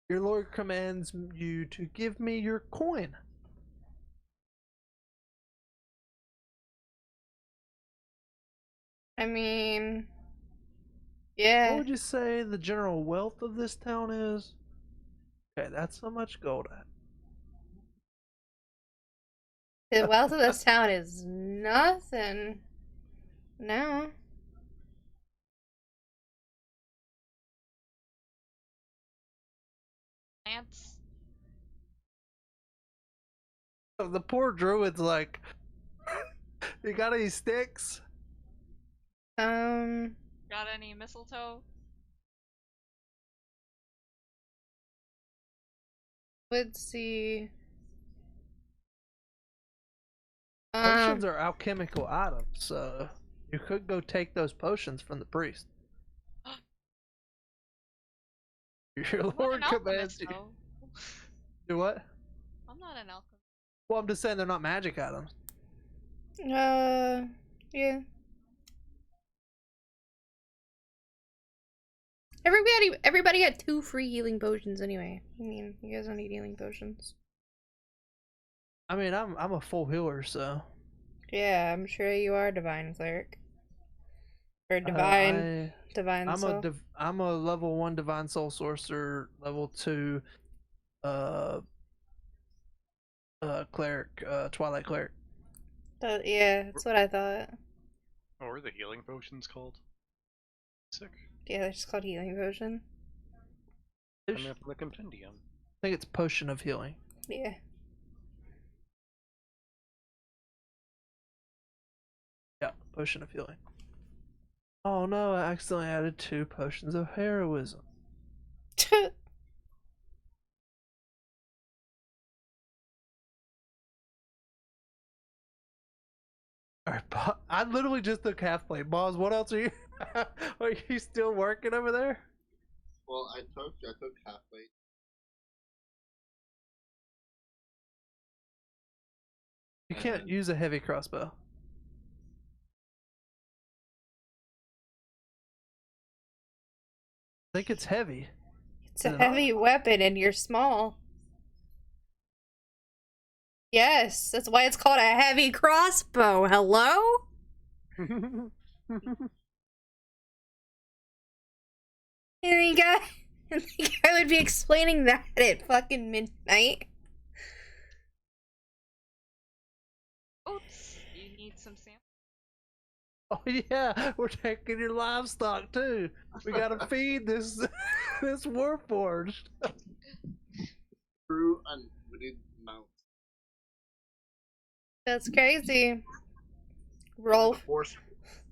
Your lord commands you to give me your coin. I mean, What yeah. would you say the general wealth of this town is? Okay, that's how much gold at. The wealth of this town is nothing. No. Plants. The poor druid's like, you got any sticks? Got any mistletoe? Let's see. Potions are alchemical items, so you could go take those potions from the priest. Your I'm lord not an commands alchemist, you. though. Do what? I'm not an alchemist. Well, I'm just saying they're not magic items. Yeah. Everybody got 2 free healing potions anyway. I mean, you guys don't need healing potions. I mean, I'm a full healer, so. Yeah, I'm sure you are divine cleric. Or I'm divine soul. I'm a level 1 divine soul sorcerer, level 2 cleric, twilight cleric. Yeah, that's what I thought. What were the healing potions called? Sick. Yeah, they're just called healing potion. I I'm up in the compendium. think it's potion of healing. Yeah. Yeah, potion of healing. Oh no, I accidentally added 2 potions of heroism. Alright, I literally just took half plate. Boz, what else are you? Are you still working over there? Well, I took half plate. You can't use a heavy crossbow. I think it's heavy. It's a heavy weapon and you're small. Yes, that's why it's called a heavy crossbow. Hello? And the guy would be explaining that at fucking midnight. Oops. You need some samples. Oh yeah, we're taking your livestock too. We gotta feed this this warforged. True, and we need mounts. That's crazy. Roll Horse.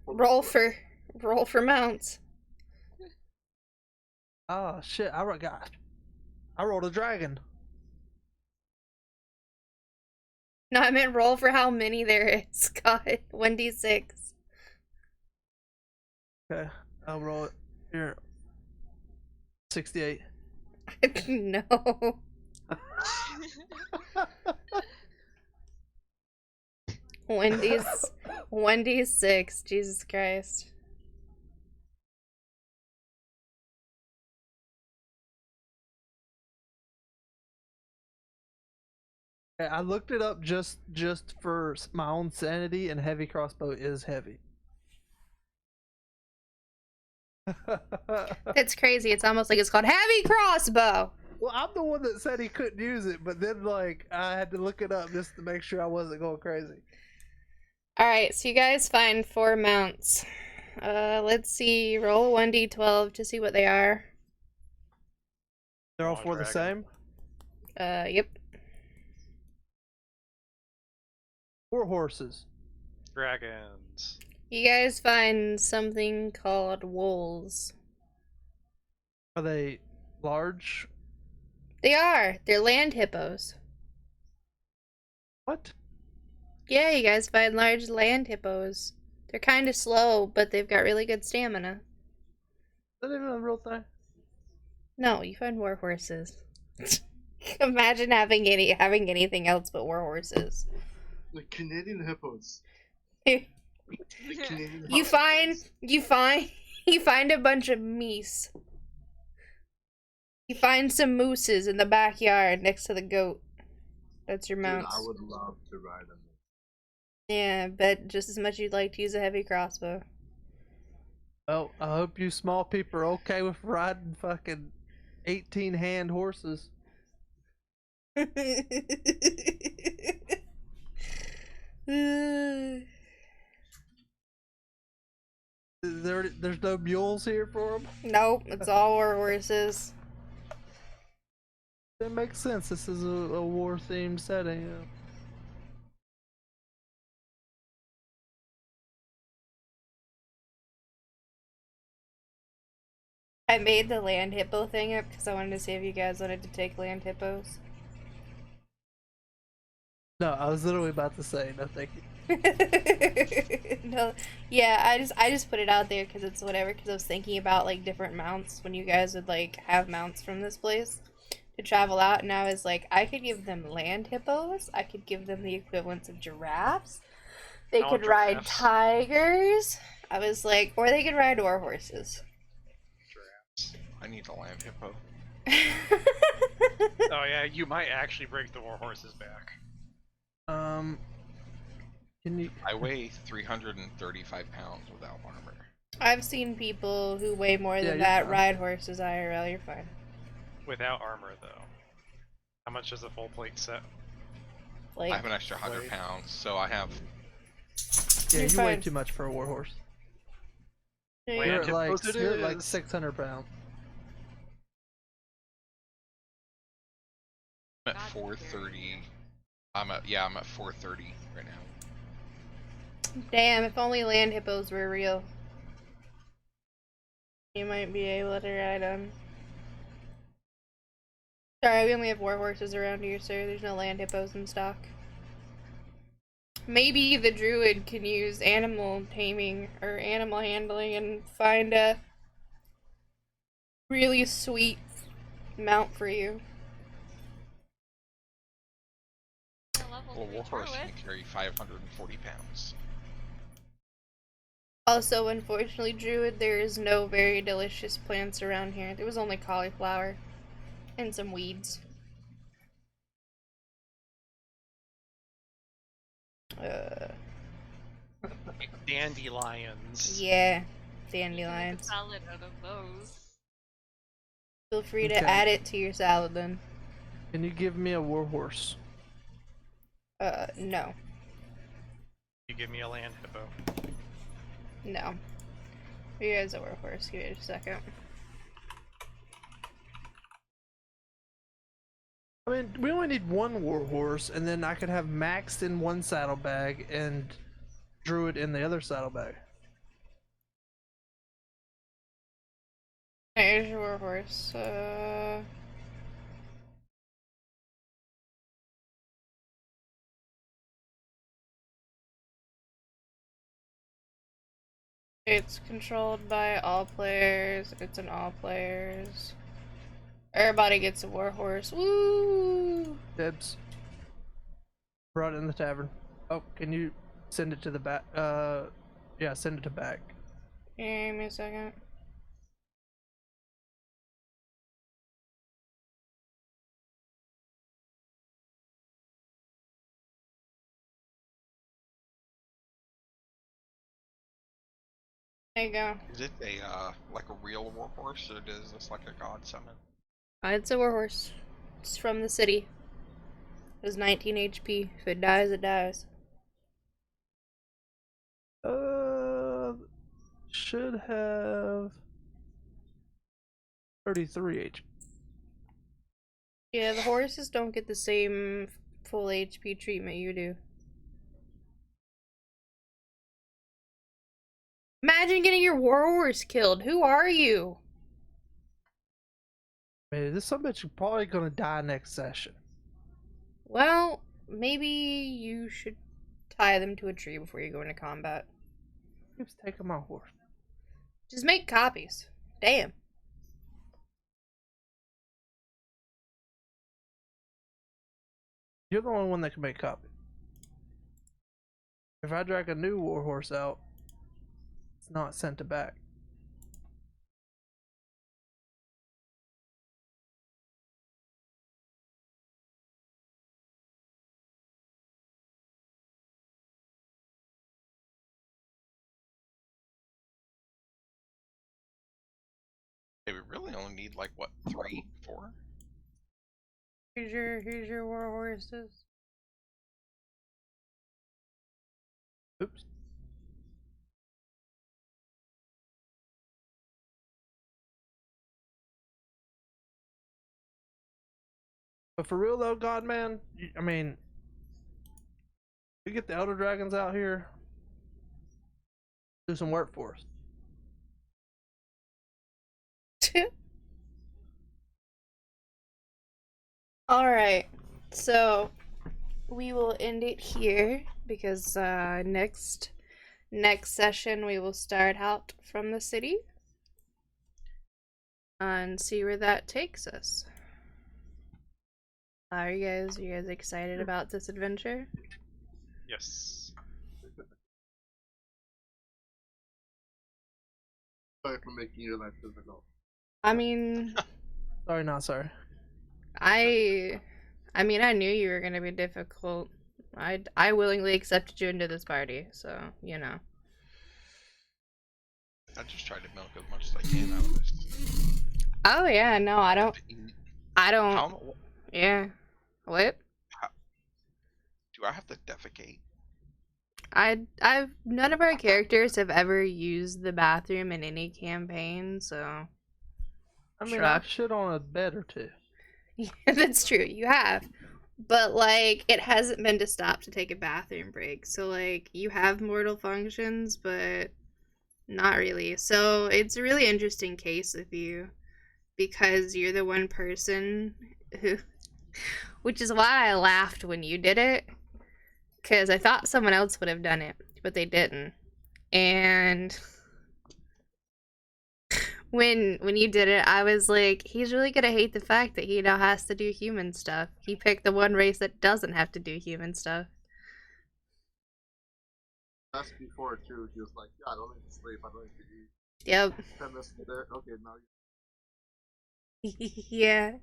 roll for mounts. Oh shit! I rolled a dragon. No, I meant roll for how many there is. God, 1d6. Okay, I'll roll it. Here. 68. No. 1d6. Jesus Christ. Okay, I looked it up just for my own sanity, and heavy crossbow is heavy. That's crazy. It's almost like it's called heavy crossbow. Well, I'm the one that said he couldn't use it, but then like I had to look it up just to make sure I wasn't going crazy. Alright, so you guys find 4 mounts. Let's see. Roll 1d12 to see what they are. They're all Oh, 4 the dragon. same. Yep. 4 horses. Dragons. You guys find something called wolves. Are they large? They are. They're land hippos. What? Yeah, you guys find large land hippos. They're kind of slow, but they've got really good stamina. Is that even a real thing? No, you find war horses. Imagine having anything else but war horses. Like Canadian hippos. you Like Canadian find hippos. you find a bunch of meese. You find some mooses in the backyard next to the goat. That's your Dude, mounts. I would love to ride them. Yeah, but just as much you'd like to use a heavy crossbow. Well, I hope you small people are okay with riding fucking 18-hand horses. There's no mules here for them? Nope, it's all war horses. That makes sense. This is a war-themed setting. Yeah. I made the land hippo thing up because I wanted to see if you guys wanted to take land hippos. No, I was literally about to say no, thank you. No, yeah, I just put it out there because it's whatever. Because I was thinking about like different mounts when you guys would like have mounts from this place to travel out, and I was like, I could give them land hippos. I could give them the equivalents of giraffes. They I could want ride giraffes. tigers. I was like, or they could ride war horses. I need a land hippo. Oh yeah, you might actually break the war horse's back. Can you? I weigh 335 pounds without armor. I've seen people who weigh more Yeah, than you're that fine. ride horses IRL. You're fine. Without armor though. How much does a full plate set? Like, I have an extra 100 Wait. pounds, so I have. Yeah, You're you weigh fine. too much for a war horse. yeah, Land You're at like hippos it you're at like is. 600 pounds. I'm at God, 430. I'm at 430 right now. damn, if only land hippos were real. You might be able to ride them. Sorry, we only have war horses around here, sir. There's no land hippos in stock. Maybe the druid can use animal taming or animal handling and find a really sweet mount for you. A level Well, a 3 war horse druid. can carry 540 pounds. Also, unfortunately, druid, there is no very delicious plants around here. There was only cauliflower and some weeds. Dandelions. Yeah, You can make a dandelions. salad out of those. Feel free to Okay. add it to your salad then. Can you give me a war horse? No. You give me a land hippo. No. You guys are war horse. Give it a second. I mean, we only need one war horse, and then I could have Maxed in one saddlebag and Druid in the other saddlebag. There's your war horse. It's controlled by all players. It's an all players. Everybody gets a warhorse. Woo! Dibs. Brought it in the tavern. Oh, can you send it to the back? Yeah, send it to back. Give me a second. There you go. Is it a like a real warhorse, or is this like a god summon? It's a warhorse. It's from the city. It's 19 HP. If it dies, it dies. Should have 33 HP. Yeah, the horses don't get the same full HP treatment you do. Imagine getting your warhorse killed. Who are you? Man, this some bitch is probably gonna die next session. Well, maybe you should tie them to a tree before you go into combat. Keeps taking my horse. Just make copies. Damn. You're the only one that can make copies. If I drag a new warhorse out, it's not sent to back. Hey, we really only need like what, 3, 4? Here's your warhorses. Oops. But for real though, God man, I mean, we get the Elder Dragons out here, do some work for us. Alright, so we will end it here because next session we will start out from the city and see where that takes us. Are you guys excited about this adventure? Yes. Sorry for making your life difficult. I mean, Sorry, not sorry. I mean, I knew you were gonna be difficult. I willingly accepted you into this party, so you know. I just tried to milk as much as I can out of this. Oh yeah, no, I don't. How Yeah. What? do I have to defecate? I've none of our characters have ever used the bathroom in any campaign, so I mean, Sure. I shit on a bed or two. yeah, that's true. You have. But like it hasn't been to stop to take a bathroom break. So like you have mortal functions, but not really. So it's a really interesting case with you because you're the one person who which is why I laughed when you did it. Because I thought someone else would have done it, but they didn't. And when you did it, I was like, he's really gonna hate the fact that he now has to do human stuff. He picked the one race that doesn't have to do human stuff. That's before too. He was like, "Yeah, I don't need to sleep. I don't need to eat." Yep. And this there. Okay, now Yeah.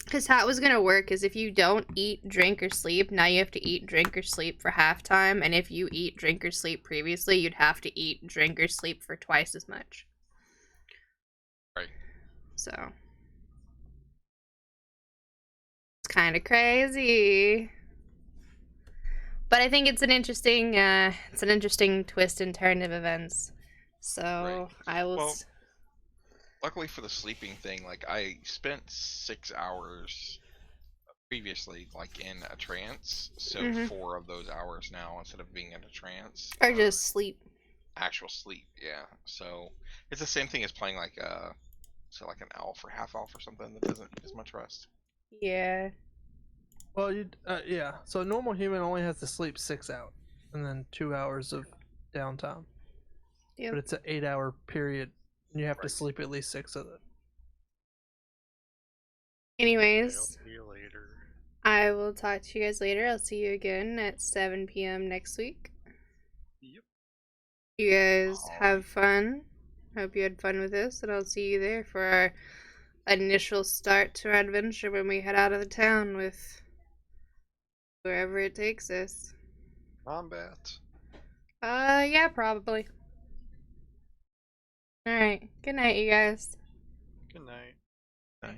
Because how it was gonna work is if you don't eat, drink, or sleep, now you have to eat, drink, or sleep for halftime, and if you eat, drink, or sleep previously, you'd have to eat, drink, or sleep for twice as much. Right. So it's kind of crazy, but I think it's an interesting twist and turn of events. So Right. I will. Well, luckily for the sleeping thing, like I spent 6 hours previously like in a trance, so Mhm. 4 of those hours now instead of being in a trance Or are just sleep. actual sleep. Yeah, so it's the same thing as playing like like an elf or half elf or something that doesn't get as much rest. Yeah. Well, yeah. So a normal human only has to sleep 6 hours, and then 2 hours of downtime. Yep. but it's an 8-hour period, and you have to Right. sleep at least 6 of it. Anyways, I'll see you later. I will talk to you guys later. I'll see you again at 7 p.m. next week. Yep. You guys Alright. have fun. Hope you had fun with this, and I'll see you there for our initial start to our adventure when we head out of the town with wherever it takes us. Combat. Yeah, probably. Alright, good night, you guys. Good night. Right.